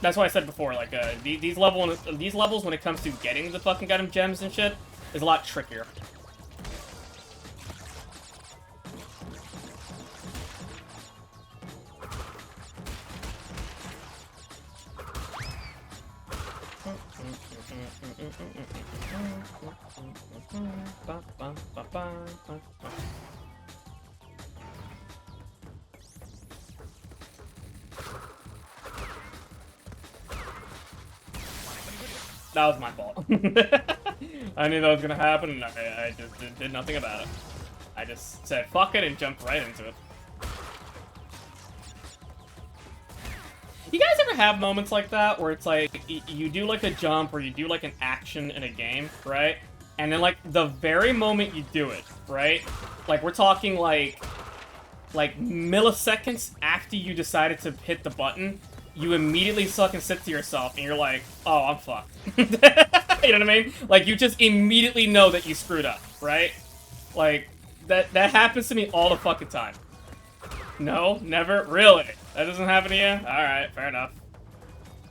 That's why I said before, like, these levels when it comes to getting the fucking goddamn gems and shit is a lot trickier. That was my fault. I knew that was gonna happen, and I just did nothing about it. I just said fuck it and jumped right into it. You guys ever have moments like that where it's like you do like a jump or you do like an action in a game, right? And then like the very moment you do it, right? Like we're talking like milliseconds after you decided to hit the button, you immediately fucking sit to yourself and you're like, oh, I'm fucked. You know what I mean? Like you just immediately know that you screwed up, right? Like that happens to me all the fucking time. No, never, really. That doesn't happen to you? Alright, fair enough.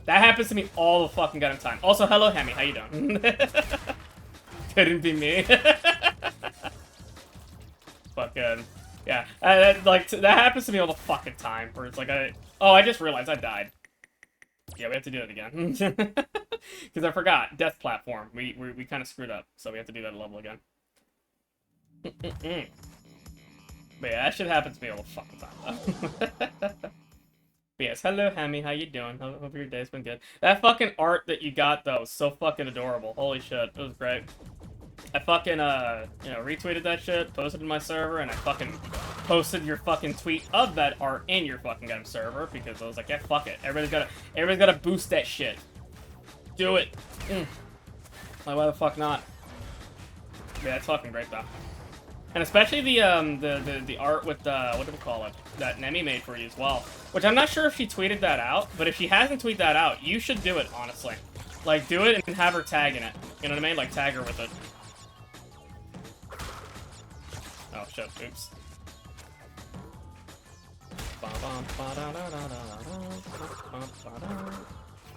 That happens to me all the fucking goddamn time. Also, hello, Hemi, how you doing? Couldn't be me. Fucking, yeah. That happens to me all the fucking time, where it's like, oh, I just realized I died. Yeah, we have to do it again. Because I forgot, death platform. We kind of screwed up, so we have to do that level again. But yeah, that shit happens to me all the fucking time, though. But yes, hello, Hemi, how you doing? Hope your day's been good. That fucking art that you got, though, was so fucking adorable. Holy shit, it was great. I fucking, retweeted that shit, posted it in my server, and I fucking posted your fucking tweet of that art in your fucking goddamn server, because I was like, yeah, fuck it. Everybody's gotta boost that shit. Do it. Like, why the fuck not? Yeah, it's fucking great, though. And especially the art with what do we call it? That Nemi made for you as well. Which I'm not sure if she tweeted that out, but if she hasn't tweeted that out, you should do it, honestly. Like, do it and have her tag in it. You know what I mean? Like, tag her with it. Oh, shit. Oops.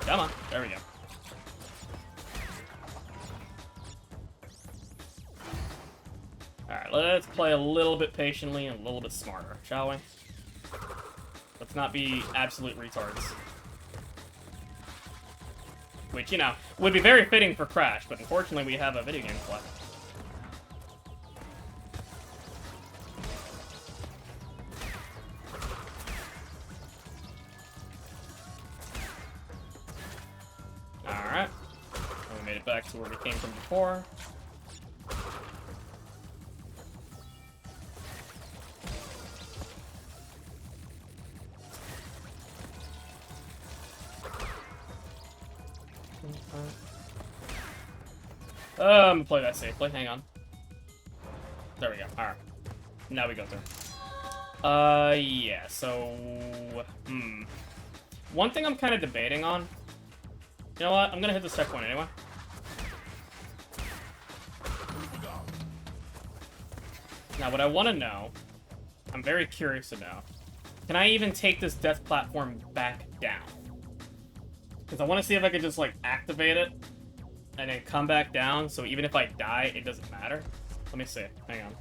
Come on. There we go. Alright, let's play a little bit patiently and a little bit smarter, shall we? Let's not be absolute retards. Which, you know, would be very fitting for Crash, but unfortunately we have a video game to play. Alright. We made it back to where we came from before. I'm gonna play that safely. Hang on. There we go. Alright. Now we go through. Yeah, so... One thing I'm kind of debating on... You know what? I'm gonna hit this checkpoint anyway. Now, what I want to know... I'm very curious to know... Can I even take this death platform back down? Because I want to see if I could just, like, activate it... and then come back down, so even if I die, it doesn't matter. Let me see. Hang on.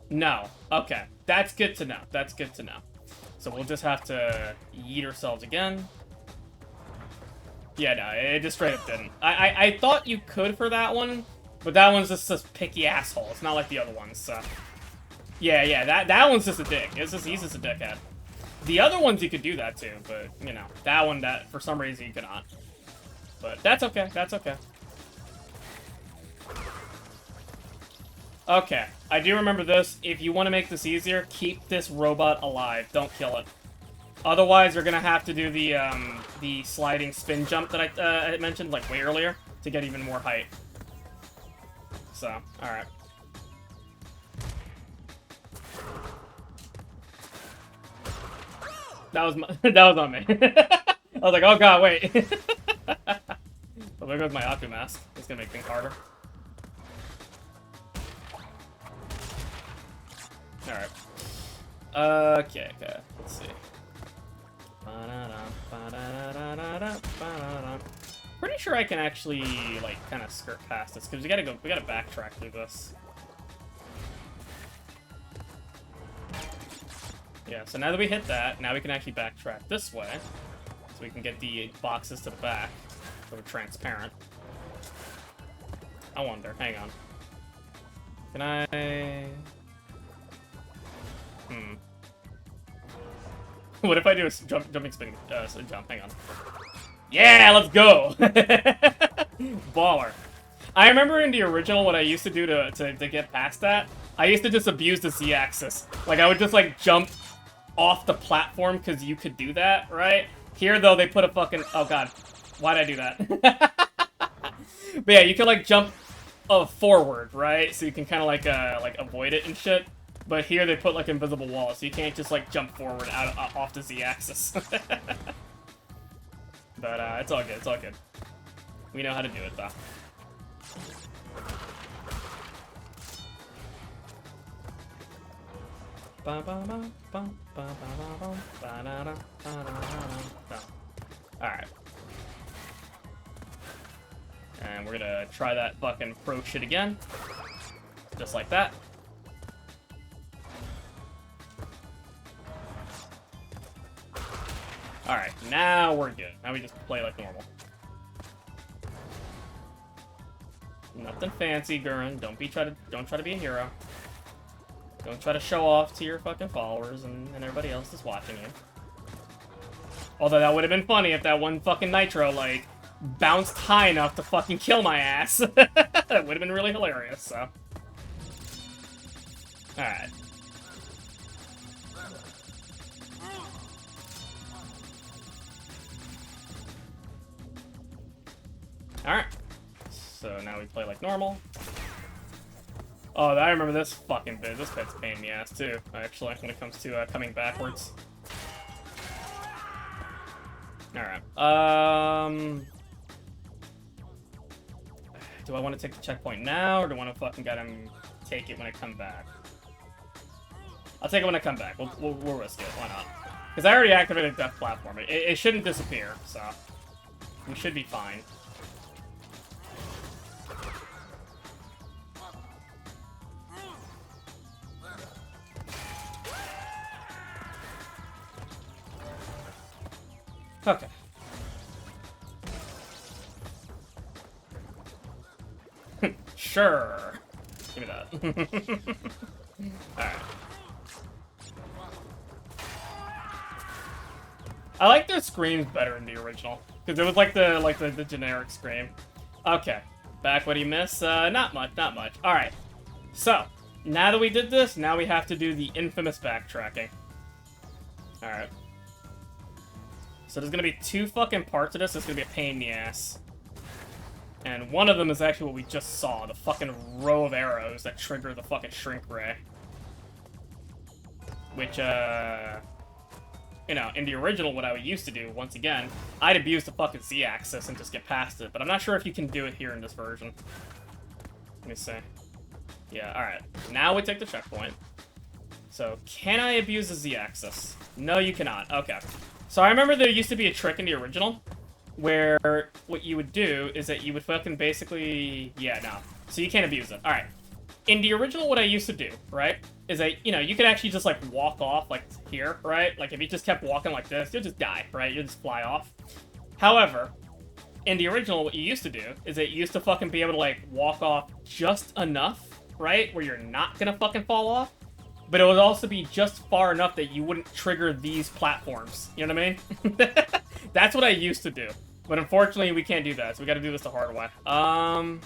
No. Okay. That's good to know. That's good to know. So we'll just have to yeet ourselves again. Yeah, no, it just straight up didn't. I thought you could for that one, but that one's just a picky asshole. It's not like the other ones, so... Yeah, that one's just a dick. He's just a dickhead. The other ones you could do that too, but, you know, that one, for some reason, you cannot. But that's okay, that's okay. Okay, I do remember this. If you want to make this easier, keep this robot alive. Don't kill it. Otherwise, you're gonna have to do the sliding spin jump that I mentioned, like, way earlier, to get even more height. So, alright. That was on me. I was like, oh god, wait. Oh, there goes my Aku mask. It's gonna make things harder. Alright. Okay, let's see. Pretty sure I can actually, like, kind of skirt past this, because we gotta backtrack through this. Yeah, so now that we hit that, now we can actually backtrack this way, so we can get the boxes to the back, so they're transparent. I wonder, hang on. Can I... What if I do a jumping spinning jump? Hang on. Yeah, let's go! Baller. I remember in the original what I used to do to get past that. I used to just abuse the Z-axis. Like, I would just, like, jump off the platform because you could do that, right? Here, though, they put a fucking... Oh, God. Why'd I do that? But yeah, you can, like, jump forward, right? So you can kind of, like, avoid it and shit. But here they put, like, invisible walls, so you can't just, like, jump forward off the Z-axis. But, it's all good, it's all good. We know how to do it, though. Alright. And we're gonna try that fucking pro shit again. Just like that. Alright, now we're good. Now we just play like normal. Nothing fancy, Gurren. Don't try to be a hero. Don't try to show off to your fucking followers and everybody else that's watching you. Although that would have been funny if that one fucking Nitro, like, bounced high enough to fucking kill my ass. That would have been really hilarious, so. Alright. Alright. So now we play like normal. Oh, I remember this fucking bit. This bit's a pain in the ass, too, actually, when it comes to coming backwards. Alright. Do I want to take the checkpoint now, or do I want to fucking get him take it when I come back? I'll take it when I come back. We'll risk it. Why not? Because I already activated Death Platform. It shouldn't disappear, so we should be fine. Okay. Sure. Give me that. Alright. I like their screams better in the original. Because it was like the generic scream. Okay. Back what do you miss? Not much. Alright. So, now that we did this, now we have to do the infamous backtracking. Alright. So there's gonna be two fucking parts of this. It's gonna be a pain in the ass. And one of them is actually what we just saw. The fucking row of arrows that trigger the fucking shrink ray. Which, you know, in the original, what I used to do, once again, I'd abuse the fucking Z-axis and just get past it. But I'm not sure if you can do it here in this version. Let me see. Yeah, alright. Now we take the checkpoint. So, can I abuse the Z-axis? No, you cannot. Okay. So I remember there used to be a trick in the original where what you would do is that you would fucking basically... Yeah, no. So you can't abuse it. Alright. In the original, what I used to do, right, is that, you know, you could actually just, like, walk off, like, here, right? Like, if you just kept walking like this, you'll just die, right? You'll just fly off. However, in the original, what you used to do is that you used to fucking be able to, like, walk off just enough, right, where you're not gonna fucking fall off. But it would also be just far enough that you wouldn't trigger these platforms. You know what I mean? That's what I used to do. But unfortunately, we can't do that, so we gotta do this the hard way. Can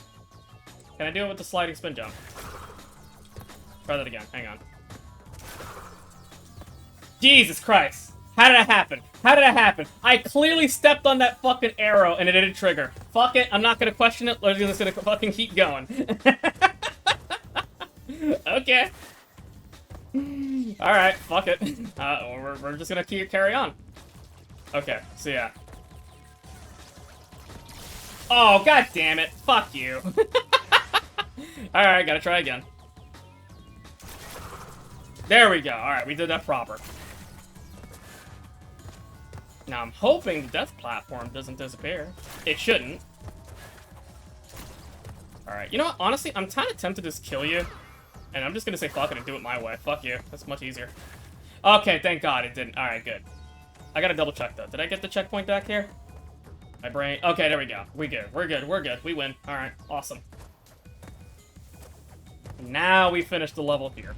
I do it with the sliding spin jump? Try that again. Hang on. Jesus Christ. How did that happen? How did that happen? I clearly stepped on that fucking arrow and it didn't trigger. Fuck it. I'm not gonna question it. We're just gonna fucking keep going. Okay. Alright, fuck it. We're just gonna carry on. Okay, so yeah. Oh, god damn it. Fuck you. Alright, gotta try again. There we go. Alright, we did that proper. Now, I'm hoping the death platform doesn't disappear. It shouldn't. Alright, you know what? Honestly, I'm kind of tempted to just kill you. And I'm just gonna say fuck it and do it my way. Fuck you. That's much easier. Okay, thank God it didn't. Alright, good. I gotta double check, though. Did I get the checkpoint back here? My brain... Okay, there we go. We good. We're good. We're good. We win. Alright, awesome. Now we finish the level here.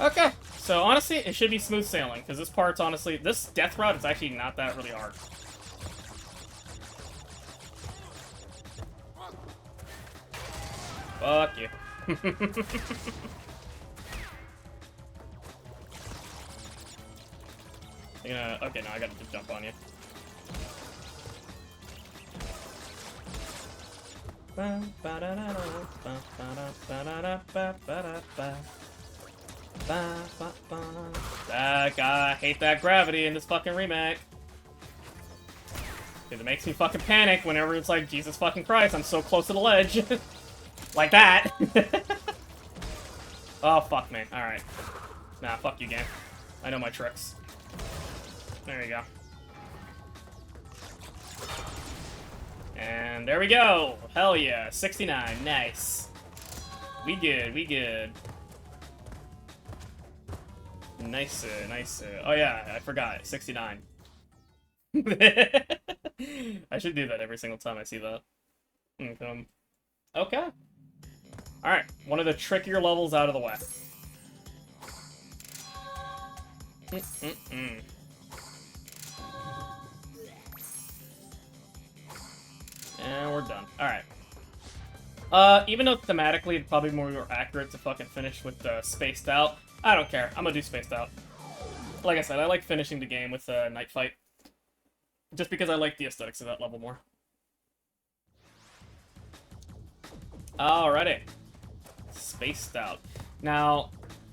Okay, so honestly, it should be smooth sailing, because this part's honestly... This death route is actually not that really hard. Fuck you. Okay, no, I gotta just jump on you. I hate that gravity in this fucking remake. Because it makes me fucking panic whenever it's like, Jesus fucking Christ, I'm so close to the ledge. Like that. Oh, fuck me. Alright. Nah, fuck you, game. I know my tricks. There you go. And there we go. Hell yeah. 69. Nice. We good. We good. Nice. Nice. Oh yeah, I forgot. 69. I should do that every single time I see that. Okay. Alright, one of the trickier levels out of the way. And we're done. Alright. Even though thematically it'd probably be more accurate to fucking finish with Spaced Out, I don't care. I'm gonna do Spaced Out. Like I said, I like finishing the game with Night Fight. Just because I like the aesthetics of that level more. Alrighty. Spaced Out. Now,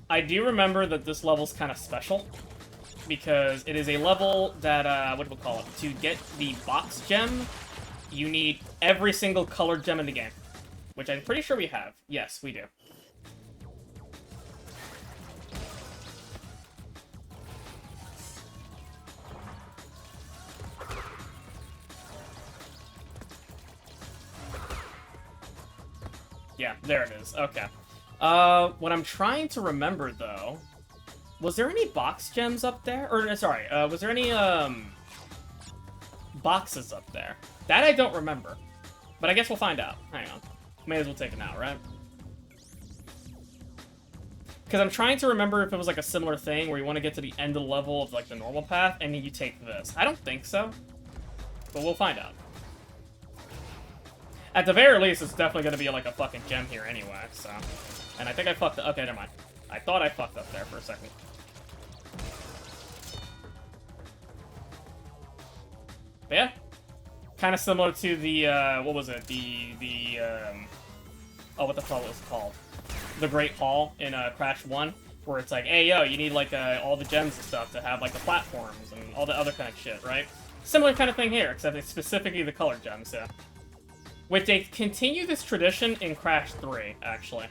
I do remember that this level's kind of special. Because it is a level that, what do we call it? To get the box gem, you need every single colored gem in the game. Which I'm pretty sure we have. Yes, we do. Yeah, there it is. Okay. What I'm trying to remember, though... Was there any box gems up there? Or, sorry, was there any, boxes up there? That I don't remember. But I guess we'll find out. Hang on. May as well take it now, right? Because I'm trying to remember if it was, like, a similar thing where you want to get to the end of the level of, like, the normal path, and then you take this. I don't think so. But we'll find out. At the very least, it's definitely going to be, like, a fucking gem here anyway, so... And I think I fucked up. Okay, never mind. I thought I fucked up there for a second. But yeah. Kind of similar to the, what was it? Oh, what the hell was it called? The Great Hall in, Crash 1. Where it's like, hey, yo, you need, like, all the gems and stuff to have, like, the platforms and all the other kind of shit, right? Similar kind of thing here, except it's specifically the colored gems, yeah. Which they continue this tradition in Crash 3, actually.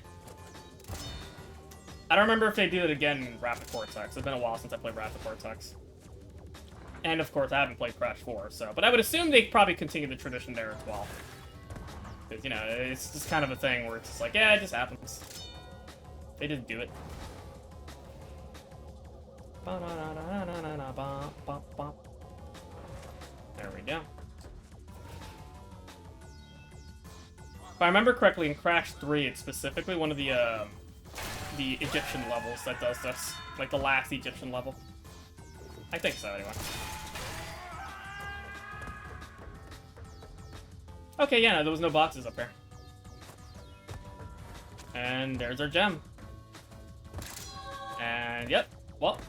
I don't remember if they do it again in Rapid Cortex. It's been a while since I played Rapid Cortex. And, of course, I haven't played Crash 4, so... But I would assume they probably continue the tradition there as well. Because, you know, it's just kind of a thing where it's just like, yeah, it just happens. They just do it. There we go. If I remember correctly, in Crash 3, it's specifically one of the Egyptian levels that does this. Like, the last Egyptian level. I think so, anyway. Okay, yeah, no, there was no boxes up here. And there's our gem. And, yep. Well,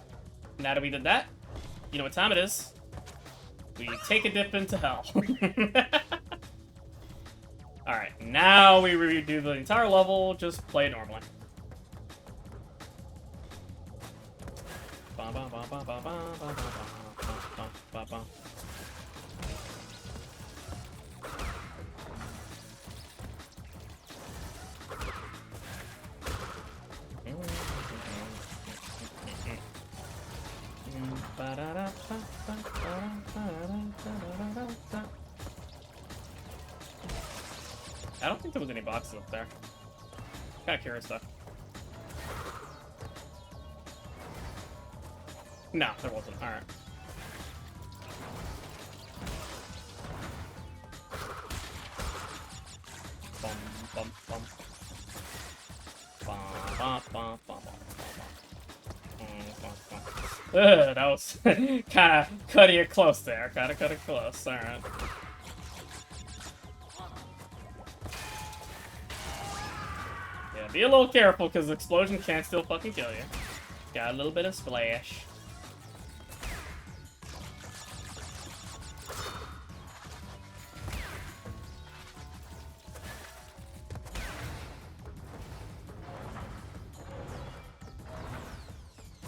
now that we did that, you know what time it is. We take a dip into hell. Alright, now we redo the entire level, just play it normally. I don't think there was any boxes up there. Kinda curious though. No, there wasn't. Alright. Bum, bum, bum. Bum, bum, bum, bum, bum. Ugh, that was kinda cutting it close there. Kinda cut it close. Alright. Yeah, be a little careful because the explosion can still fucking kill you. Got a little bit of splash.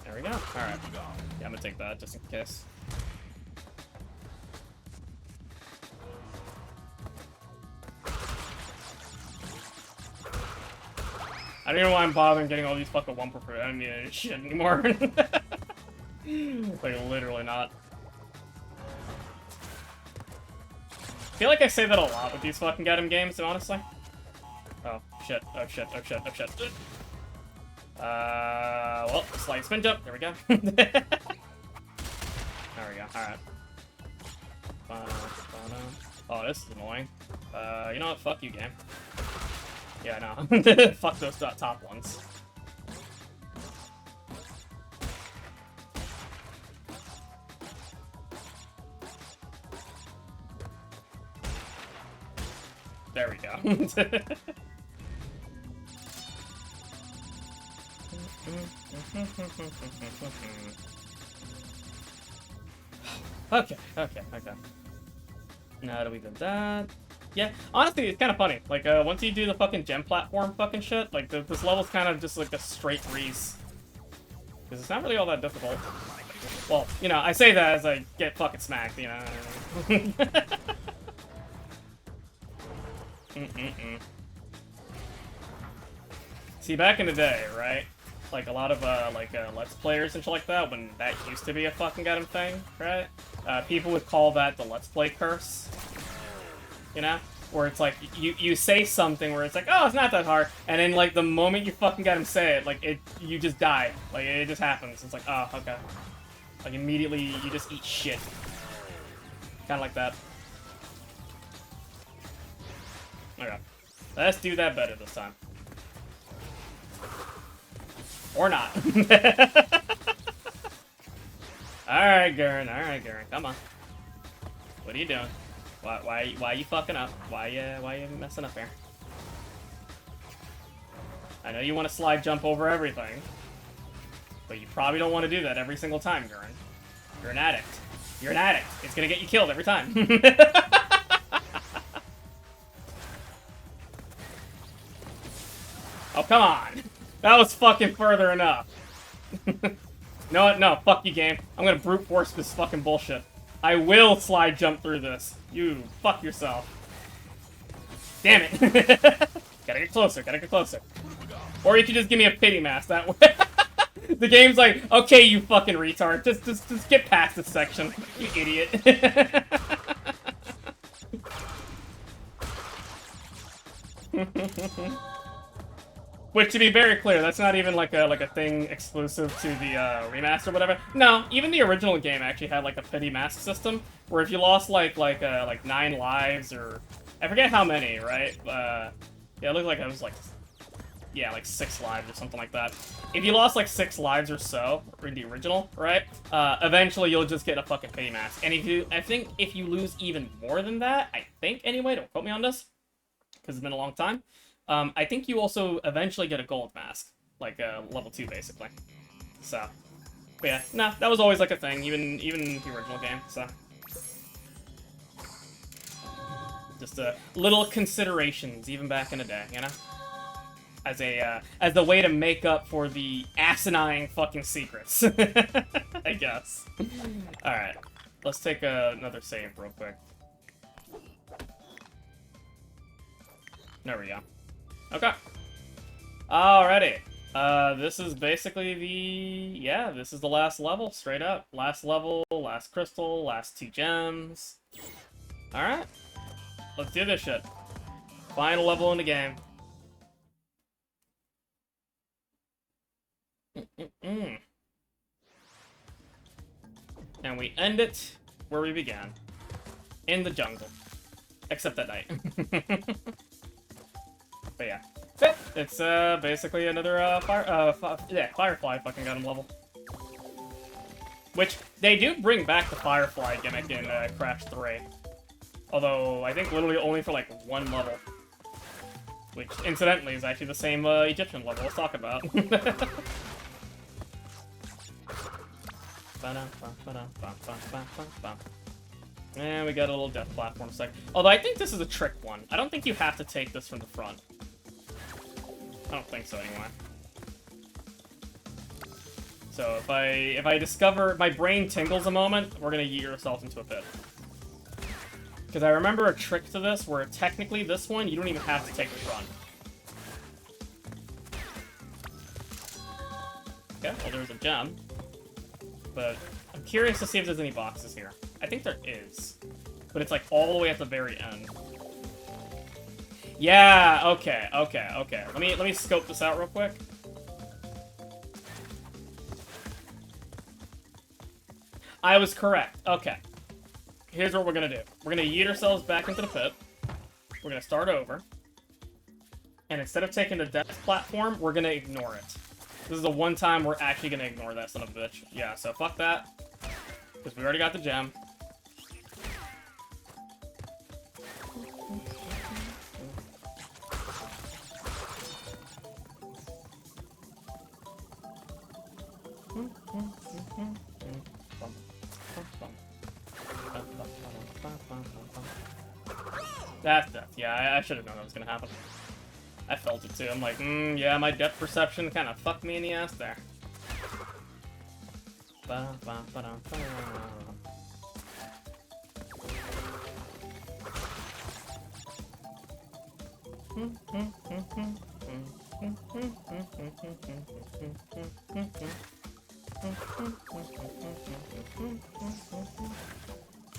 There we go. Alright. Yeah, I'm gonna take that just in case. I don't even know why I'm bothering getting all these fucking 1 per fruit. I don't need any shit anymore. Like, literally not. I feel like I say that a lot with these fucking goddamn games, honestly. Oh, shit. Oh, shit. Oh, shit. Oh, shit. Well, slight spin jump. There we go. There we go. Alright. Oh, this is annoying. You know what? Fuck you, game. Yeah, no. Fuck those top ones. There we go. Okay. Now that we did that. Yeah, honestly, it's kind of funny. Like, once you do the fucking gem platform fucking shit, like, this level's kind of just like a straight breeze. Because it's not really all that difficult. Well, you know, I say that as I get fucking smacked, you know. See, back in the day, right? Like, a lot of, Let's Players and shit like that, when that used to be a fucking goddamn thing, right? People would call that the Let's Play curse. You know? Where it's like, you say something where it's like, oh, it's not that hard, and then, like, the moment you fucking get him say it, like, you just die. Like, it just happens. It's like, oh, okay. Like, immediately, you just eat shit. Kinda like that. Okay. Let's do that better this time. Or not. Alright, Gurren. Come on. What are you doing? Why are you fucking up? Why are you messing up here? I know you want to slide jump over everything, but you probably don't want to do that every single time, Gurren. You're an addict. You're an addict. It's gonna get you killed every time. Oh, come on. That was fucking further enough. No, what? No, fuck you, game. I'm gonna brute force this fucking bullshit. I will slide jump through this. You fuck yourself. Damn it. Gotta get closer. Or you can just give me a pity mask that way. The game's like, okay, you fucking retard. Just get past this section. You idiot. Which, to be very clear, that's not even like a thing exclusive to the remaster or whatever. No, even the original game actually had like a pity mask system, where if you lost like 9 lives or I forget how many, right? Yeah, it looked like it was like 6 lives or something like that. If you lost like 6 lives or so in the original, right? Eventually you'll just get a fucking pity mask. And I think if you lose even more than that, I think anyway, don't quote me on this, because it's been a long time. I think you also eventually get a gold mask, like level 2 basically. So, but yeah, no, that was always like a thing, even in the original game. So, just little considerations, even back in the day, you know. as the way to make up for the asinine fucking secrets. I guess. All right, let's take another save real quick. There we go. Okay. Alrighty. This is basically this is the last level, straight up. Last level, last crystal, last 2 gems. Alright. Let's do this shit. Final level in the game. And we end it where we began. In the jungle. Except at night. But yeah. It's basically another Firefly fucking got him level. Which, they do bring back the Firefly gimmick in Crash 3. Although, I think literally only for like 1 level. Which, incidentally, is actually the same Egyptian level let's talk about. And we got a little death platform sec. Although I think this is a trick one. I don't think you have to take this from the front. I don't think so anyway. So if I discover my brain tingles a moment, we're gonna yeet ourselves into a pit. Because I remember a trick to this where technically this one you don't even have to take the front. Okay, well there's a gem. But I'm curious to see if there's any boxes here. I think there is. But it's like all the way at the very end. Yeah, okay. Let me scope this out real quick. I was correct. Okay. Here's what we're gonna do. We're gonna yeet ourselves back into the pit. We're gonna start over. And instead of taking the death platform, we're gonna ignore it. This is the one time we're actually gonna ignore that son of a bitch. Yeah, so fuck that. Because we already got the gem. That's death. Yeah, I should have known that was gonna happen. I felt it too. I'm like, yeah, my depth perception kind of fucked me in the ass there.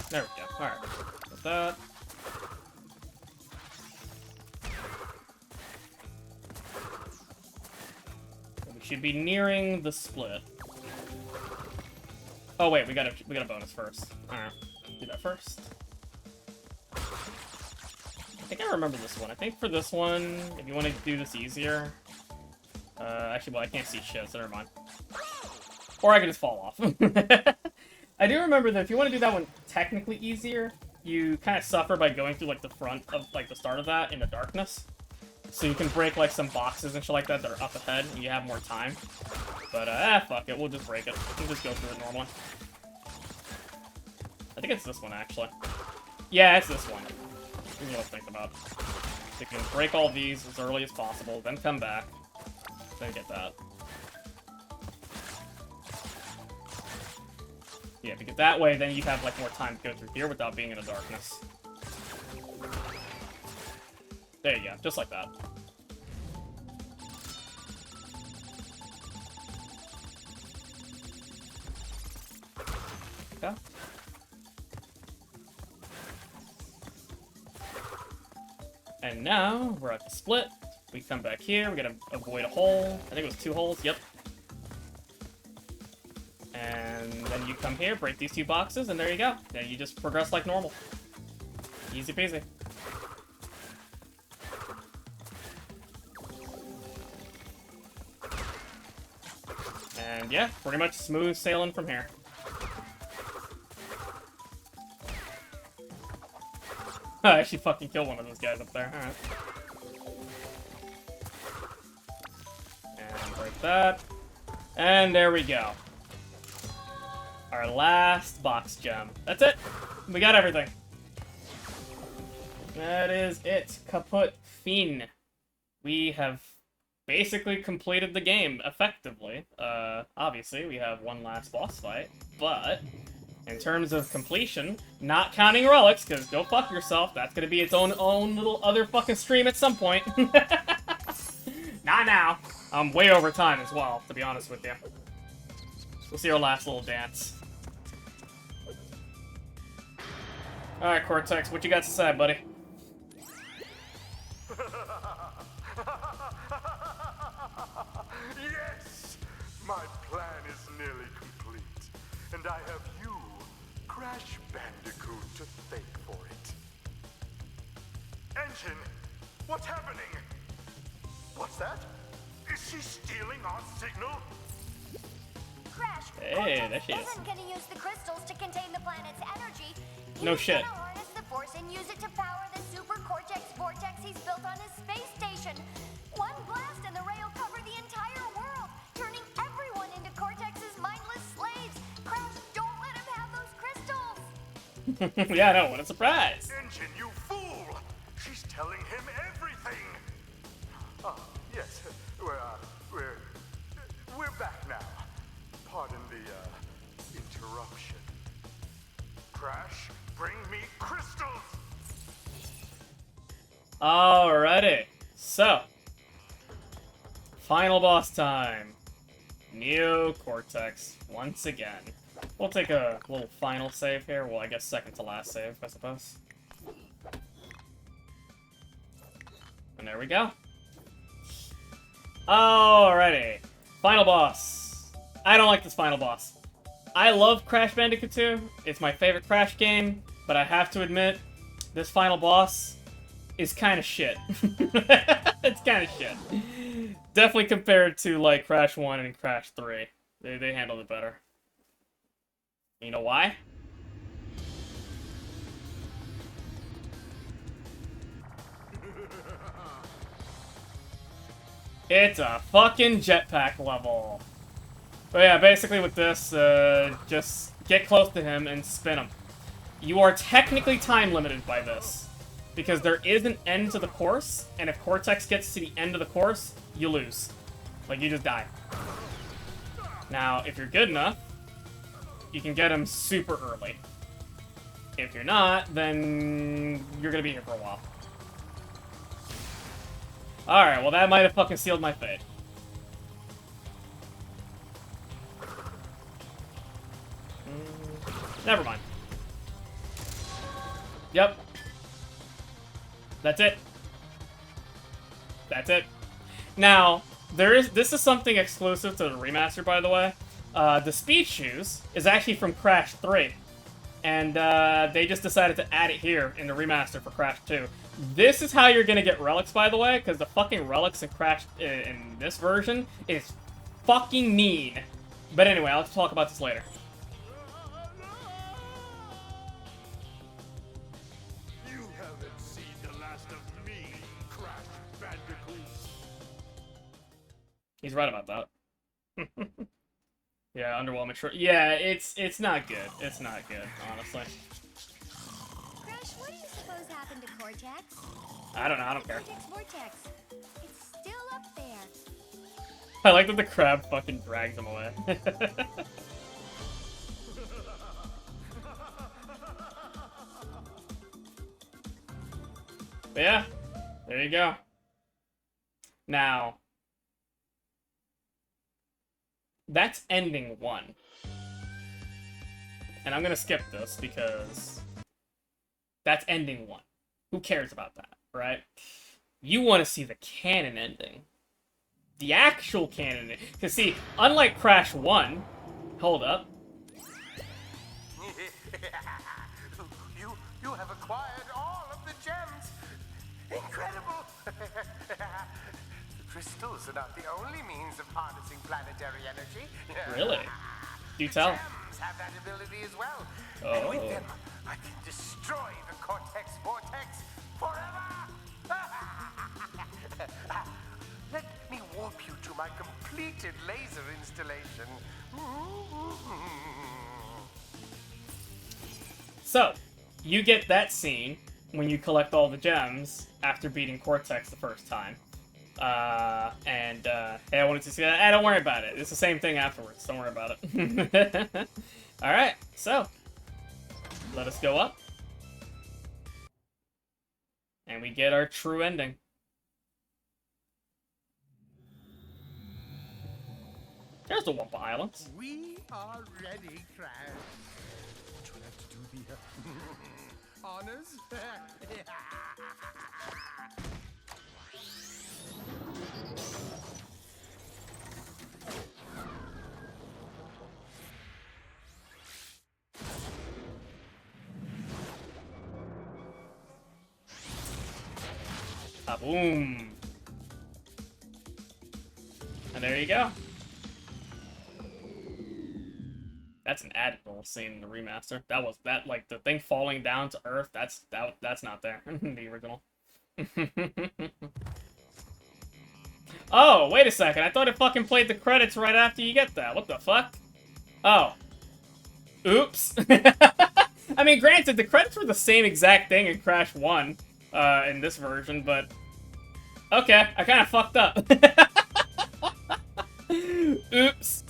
There we go. Alright. With that. We should be nearing the split. Oh wait, we got a bonus first. Alright. Do that first. I think I remember this one. I think for this one, if you want to do this easier... actually, well, I can't see shit, so never mind. Or I can just fall off. I do remember that if you want to do that one technically easier, you kind of suffer by going through, like, the front of, like, the start of that in the darkness. So you can break, like, some boxes and shit like that that are up ahead, and you have more time. But, fuck it, we'll just break it. We'll just go through it normally. I think it's this one, actually. Yeah, it's this one. Here's what I was thinking about. So you can break all these as early as possible, then come back, then get that. Yeah, because that way, then you have, like, more time to go through here without being in the darkness. There you go, just like that. Okay. And now, we're at the split. We come back here, we gotta avoid a hole. I think it was 2 holes, yep. And then you come here, break these 2 boxes, and there you go. Then you just progress like normal. Easy peasy. And yeah, pretty much smooth sailing from here. I actually fucking killed one of those guys up there. Alright. And break that. And there we go. Our last box gem. That's it. We got everything. That is it. Kaput fin. We have basically completed the game effectively. Obviously, we have one last boss fight, but in terms of completion, not counting relics, because go fuck yourself, that's gonna be its own little other fucking stream at some point. Not now. I'm way over time as well, to be honest with you. We'll see our last little dance. Alright, Cortex, what you got to say, buddy? Yes! My plan is nearly complete, and I have you, Crash Bandicoot, to thank for it. Engine, what's happening? What's that? Is she stealing our signal? Crash, Hey, Cortex there she is. isn't gonna use the crystals to contain the planet's energy. No He's shit. gonna harness the force and use it to power the super Cortex vortex he's built on his space station. One blast and the ray will cover the entire world, turning everyone into Cortex's mindless slaves. Crash, don't let him have those crystals. Yeah, no, what a surprise! Engine, you fool! She's telling him everything! Yes, we're back now. Pardon the, interruption. Crash, bring me crystals! Alrighty, so final boss time. Neo Cortex once again. We'll take a little final save here. Well, I guess second to last save, I suppose. And there we go. Alrighty, final boss. I don't like this final boss. I love Crash Bandicoot 2. It's my favorite Crash game, but I have to admit, this final boss is kind of shit. It's kind of shit. Definitely compared to, like, Crash 1 and Crash 3. They handled it better. You know why? It's a fucking jetpack level. But yeah, basically with this, just get close to him and spin him. You are technically time limited by this, because there is an end to the course, and if Cortex gets to the end of the course, you lose. Like, you just die. Now, if you're good enough, you can get him super early. If you're not, then you're gonna be here for a while. Alright, well that might have fucking sealed my fate. Never mind. Yep. That's it. That's it. Now, this is something exclusive to the remaster, by the way. The Speed Shoes is actually from Crash 3. And they just decided to add it here in the remaster for Crash 2. This is how you're gonna get relics, by the way, because the fucking relics in Crash in this version is fucking mean. But anyway, I'll talk about this later. You haven't seen the last of me, Crash Bandicoot. He's right about that. Yeah, underwhelming. Yeah, it's not good. It's not good, honestly. Crash, what do you suppose happened to Cortex? I don't know. I don't care. Cortex vortex. It's still up there. I like that the crab fucking drags him away. But yeah, there you go. Now, that's ending 1. And I'm gonna skip this because that's ending 1. Who cares about that, right? You want to see the canon ending. The actual canon. Because see, unlike Crash 1, hold up. You have acquired all of the gems. Incredible. The crystals are not the only means of harnessing planetary energy. Really? Do tell. Gems have that ability as well. Oh. And with them, I can destroy the Cortex Vortex forever. Let me warp you to my completed laser installation. So, you get that scene when you collect all the gems after beating Cortex the first time. Hey, I wanted to see that. Hey, don't worry about it. It's the same thing afterwards. Don't worry about it. Alright, so. Let us go up. And we get our true ending. There's the Wumpa Islands. We are ready, Crash. Would you like to do the honors? Boom. And there you go. That's an added little scene in the remaster. That like the thing falling down to Earth. That's not there in the original. Oh, wait a second. I thought it fucking played the credits right after you get that. What the fuck? Oh. Oops. I mean, granted, the credits were the same exact thing in Crash 1 in this version, but okay, I kind of fucked up. Oops.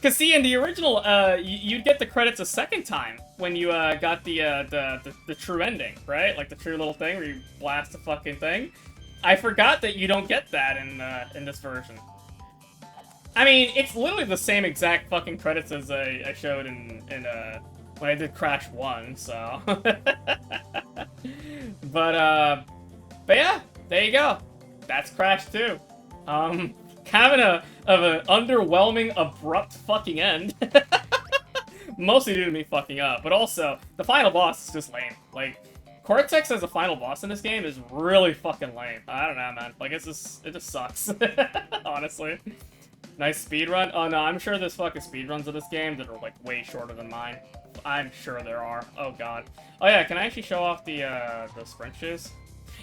Cause see, in the original, you'd get the credits a second time when you got the true ending, right? Like the true little thing where you blast the fucking thing. I forgot that you don't get that in this version. I mean, it's literally the same exact fucking credits as I showed in when I did Crash 1, so. But yeah, there you go. That's Crash 2. Kind of an underwhelming, abrupt fucking end. Mostly due to me fucking up, but also, the final boss is just lame. Like, Cortex as a final boss in this game is really fucking lame. I don't know, man. Like, it just sucks. Honestly. Nice speedrun. Oh no, I'm sure there's fucking speedruns of this game that are, like, way shorter than mine. I'm sure there are. Oh god. Oh yeah, can I actually show off the sprint shoes?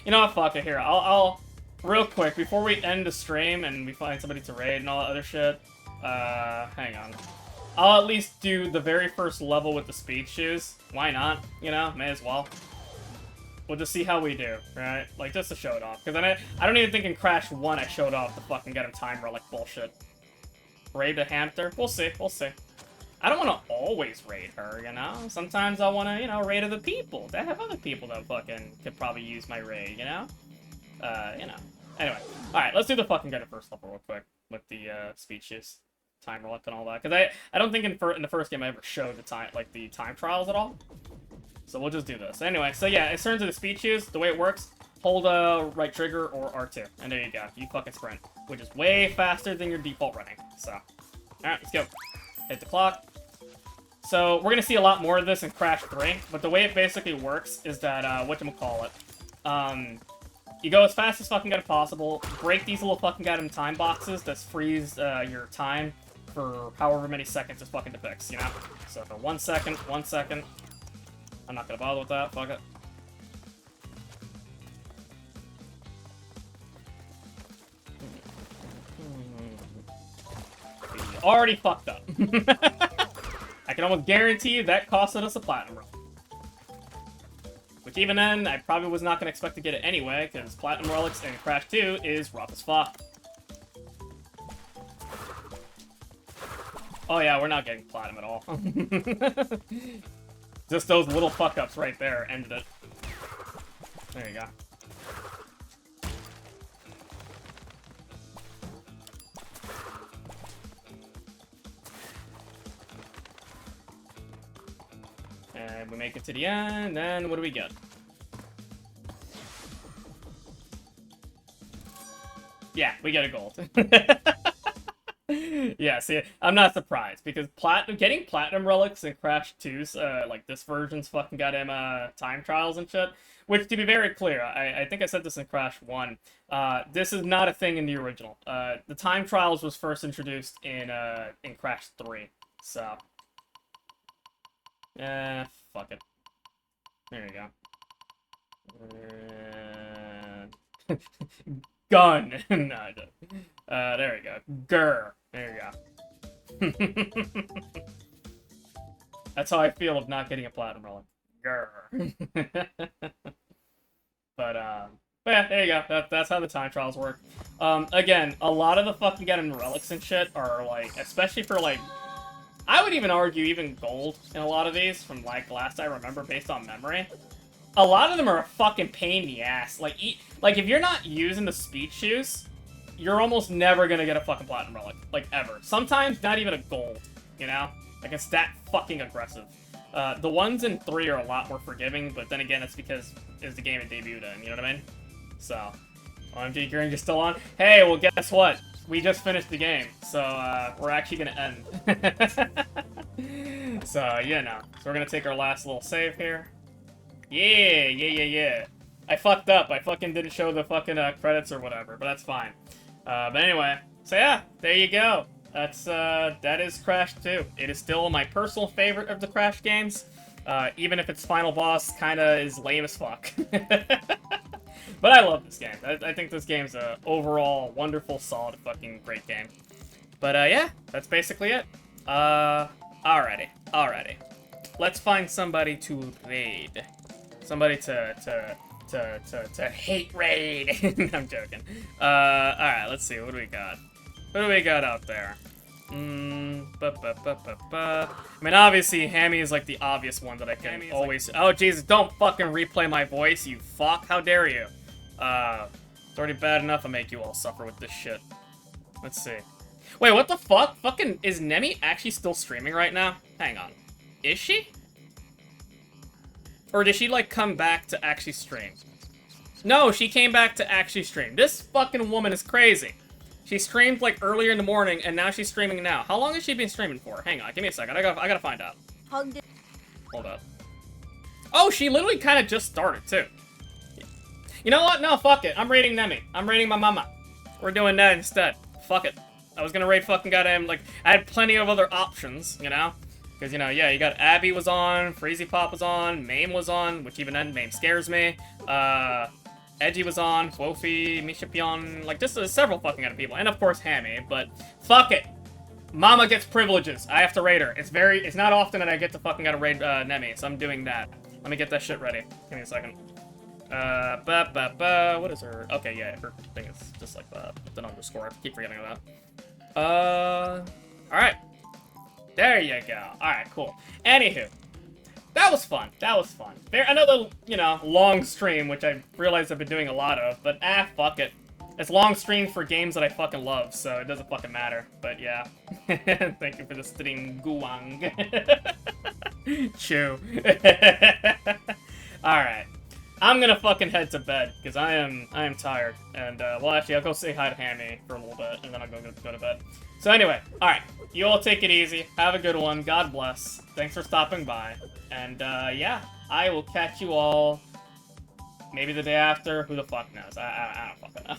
You know what, fuck it, here. I'll real quick, before we end the stream and we find somebody to raid and all that other shit, hang on. I'll at least do the very first level with the speed shoes. Why not? You know, may as well. We'll just see how we do, right? Like, just to show it off. Because I don't even think in Crash 1 I showed off the fucking get him time relic bullshit. Raid the hamster? We'll see, we'll see. I don't want to always raid her, you know? Sometimes I want to, you know, raid other people. I have other people that fucking could probably use my raid, you know? You know. Anyway. Alright, let's do the fucking get it first level real quick. With the, speed shoes. Time relic and all that. Because I don't think in the first game I ever showed the time trials at all. So we'll just do this. Anyway, so yeah, in terms of the speed shoes, the way it works, hold right trigger or R2. And there you go. You fucking sprint. Which is way faster than your default running. So, alright, let's go. Hit the clock. So, we're gonna see a lot more of this in Crash 3, but the way it basically works is that, whatchamacallit, you go as fast as fucking goddamn possible, break these little fucking goddamn time boxes that freeze, your time for however many seconds it fucking depicts, you know? So, for 1 second, 1 second. I'm not gonna bother with that, fuck it. Already fucked up. I can almost guarantee you that costed us a platinum run. Which even then, I probably was not going to expect to get it anyway, because platinum relics in Crash 2 is rough as fuck. Oh yeah, we're not getting platinum at all. Just those little fuck-ups right there ended it. There you go. And we make it to the end, then what do we get? Yeah, we get a gold. Yeah, see, I'm not surprised, because getting platinum relics in Crash 2's, like, this version's fucking goddamn, time trials and shit, which, to be very clear, I think I said this in Crash 1, this is not a thing in the original. The time trials was first introduced in Crash 3, so... fuck it. There you go. Gun! No, I don't. There we go. Grr. There you go. That's how I feel of not getting a platinum relic. Grr. But, But yeah, there you go. That's how the time trials work. Again, a lot of the fucking getting relics and shit are like, especially for like, I would even argue even gold in a lot of these from like last I remember based on memory. A lot of them are a fucking pain in the ass. Like if you're not using the speed shoes, you're almost never gonna get a fucking platinum relic, like ever. Sometimes not even a gold, you know? Like it's that fucking aggressive. The ones in 3 are a lot more forgiving, but then again, it's because it's the game it debuted in, you know what I mean? So, OMG Grinch is still on. Hey, well guess what? We just finished the game, so we're actually gonna end. So, you know. So we're gonna take our last little save here. Yeah. I fucked up. I fucking didn't show the fucking credits or whatever, but that's fine. But anyway, so yeah, there you go. That is Crash 2. It is still my personal favorite of the Crash games, even if its final boss kinda is lame as fuck. But I love this game. I think this game's a overall wonderful, solid, fucking great game. But yeah, that's basically it. Alrighty. Let's find somebody to raid. Somebody to hate raid. No, I'm joking. Alright, let's see. What do we got? What do we got out there? I mean, obviously, Hammy is like the obvious one that I can always. Oh, Jesus! Don't fucking replay my voice, you fuck! How dare you? It's already bad enough I make you all suffer with this shit. Let's see. Wait, what the fuck? Fucking is Nemi actually still streaming right now? Hang on, is she? Or did she like come back to actually stream? No, she came back to actually stream. This fucking woman is crazy. She streamed like earlier in the morning, and now she's streaming now. How long has she been streaming for? Hang on, give me a second. I gotta find out. Hold up. Oh, she literally kind of just started too. You know what? No, fuck it. I'm raiding Nemi. I'm raiding my mama. We're doing that instead. Fuck it. I was gonna raid fucking goddamn, like, I had plenty of other options, you know? Because, you know, yeah, you got Abby was on, Freezy Pop was on, Mame was on, which even then, Mame scares me. Edgy was on, Wofi, Misha Pion, like, just several fucking other people. And, of course, Hammy, but fuck it. Mama gets privileges. I have to raid her. It's not often that I get to fucking gotta raid Nemi, so I'm doing that. Let me get that shit ready. Give me a second. What is her? Okay, yeah, her thing is just like that. With an underscore. I keep forgetting about that. Alright. There you go. Alright, cool. Anywho. That was fun. Another, you know, long stream, which I realized I've been doing a lot of, but fuck it. It's long streams for games that I fucking love, so it doesn't fucking matter. But yeah. Thank you for the stream, Guang. Chew. Alright. I'm gonna fucking head to bed, because I am tired. And, well, actually, I'll go say hi to Hammy for a little bit, and then I'll go to bed. So anyway, alright. You all take it easy. Have a good one. God bless. Thanks for stopping by. And, yeah. I will catch you all maybe the day after. Who the fuck knows? I don't fucking know.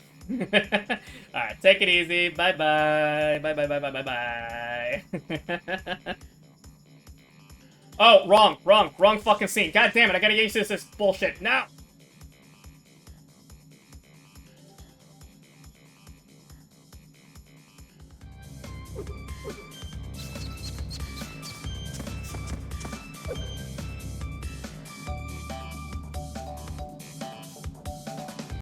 Alright, take it easy. Bye-bye. Bye-bye. Oh, wrong fucking scene. God damn it, I gotta get used to this bullshit now.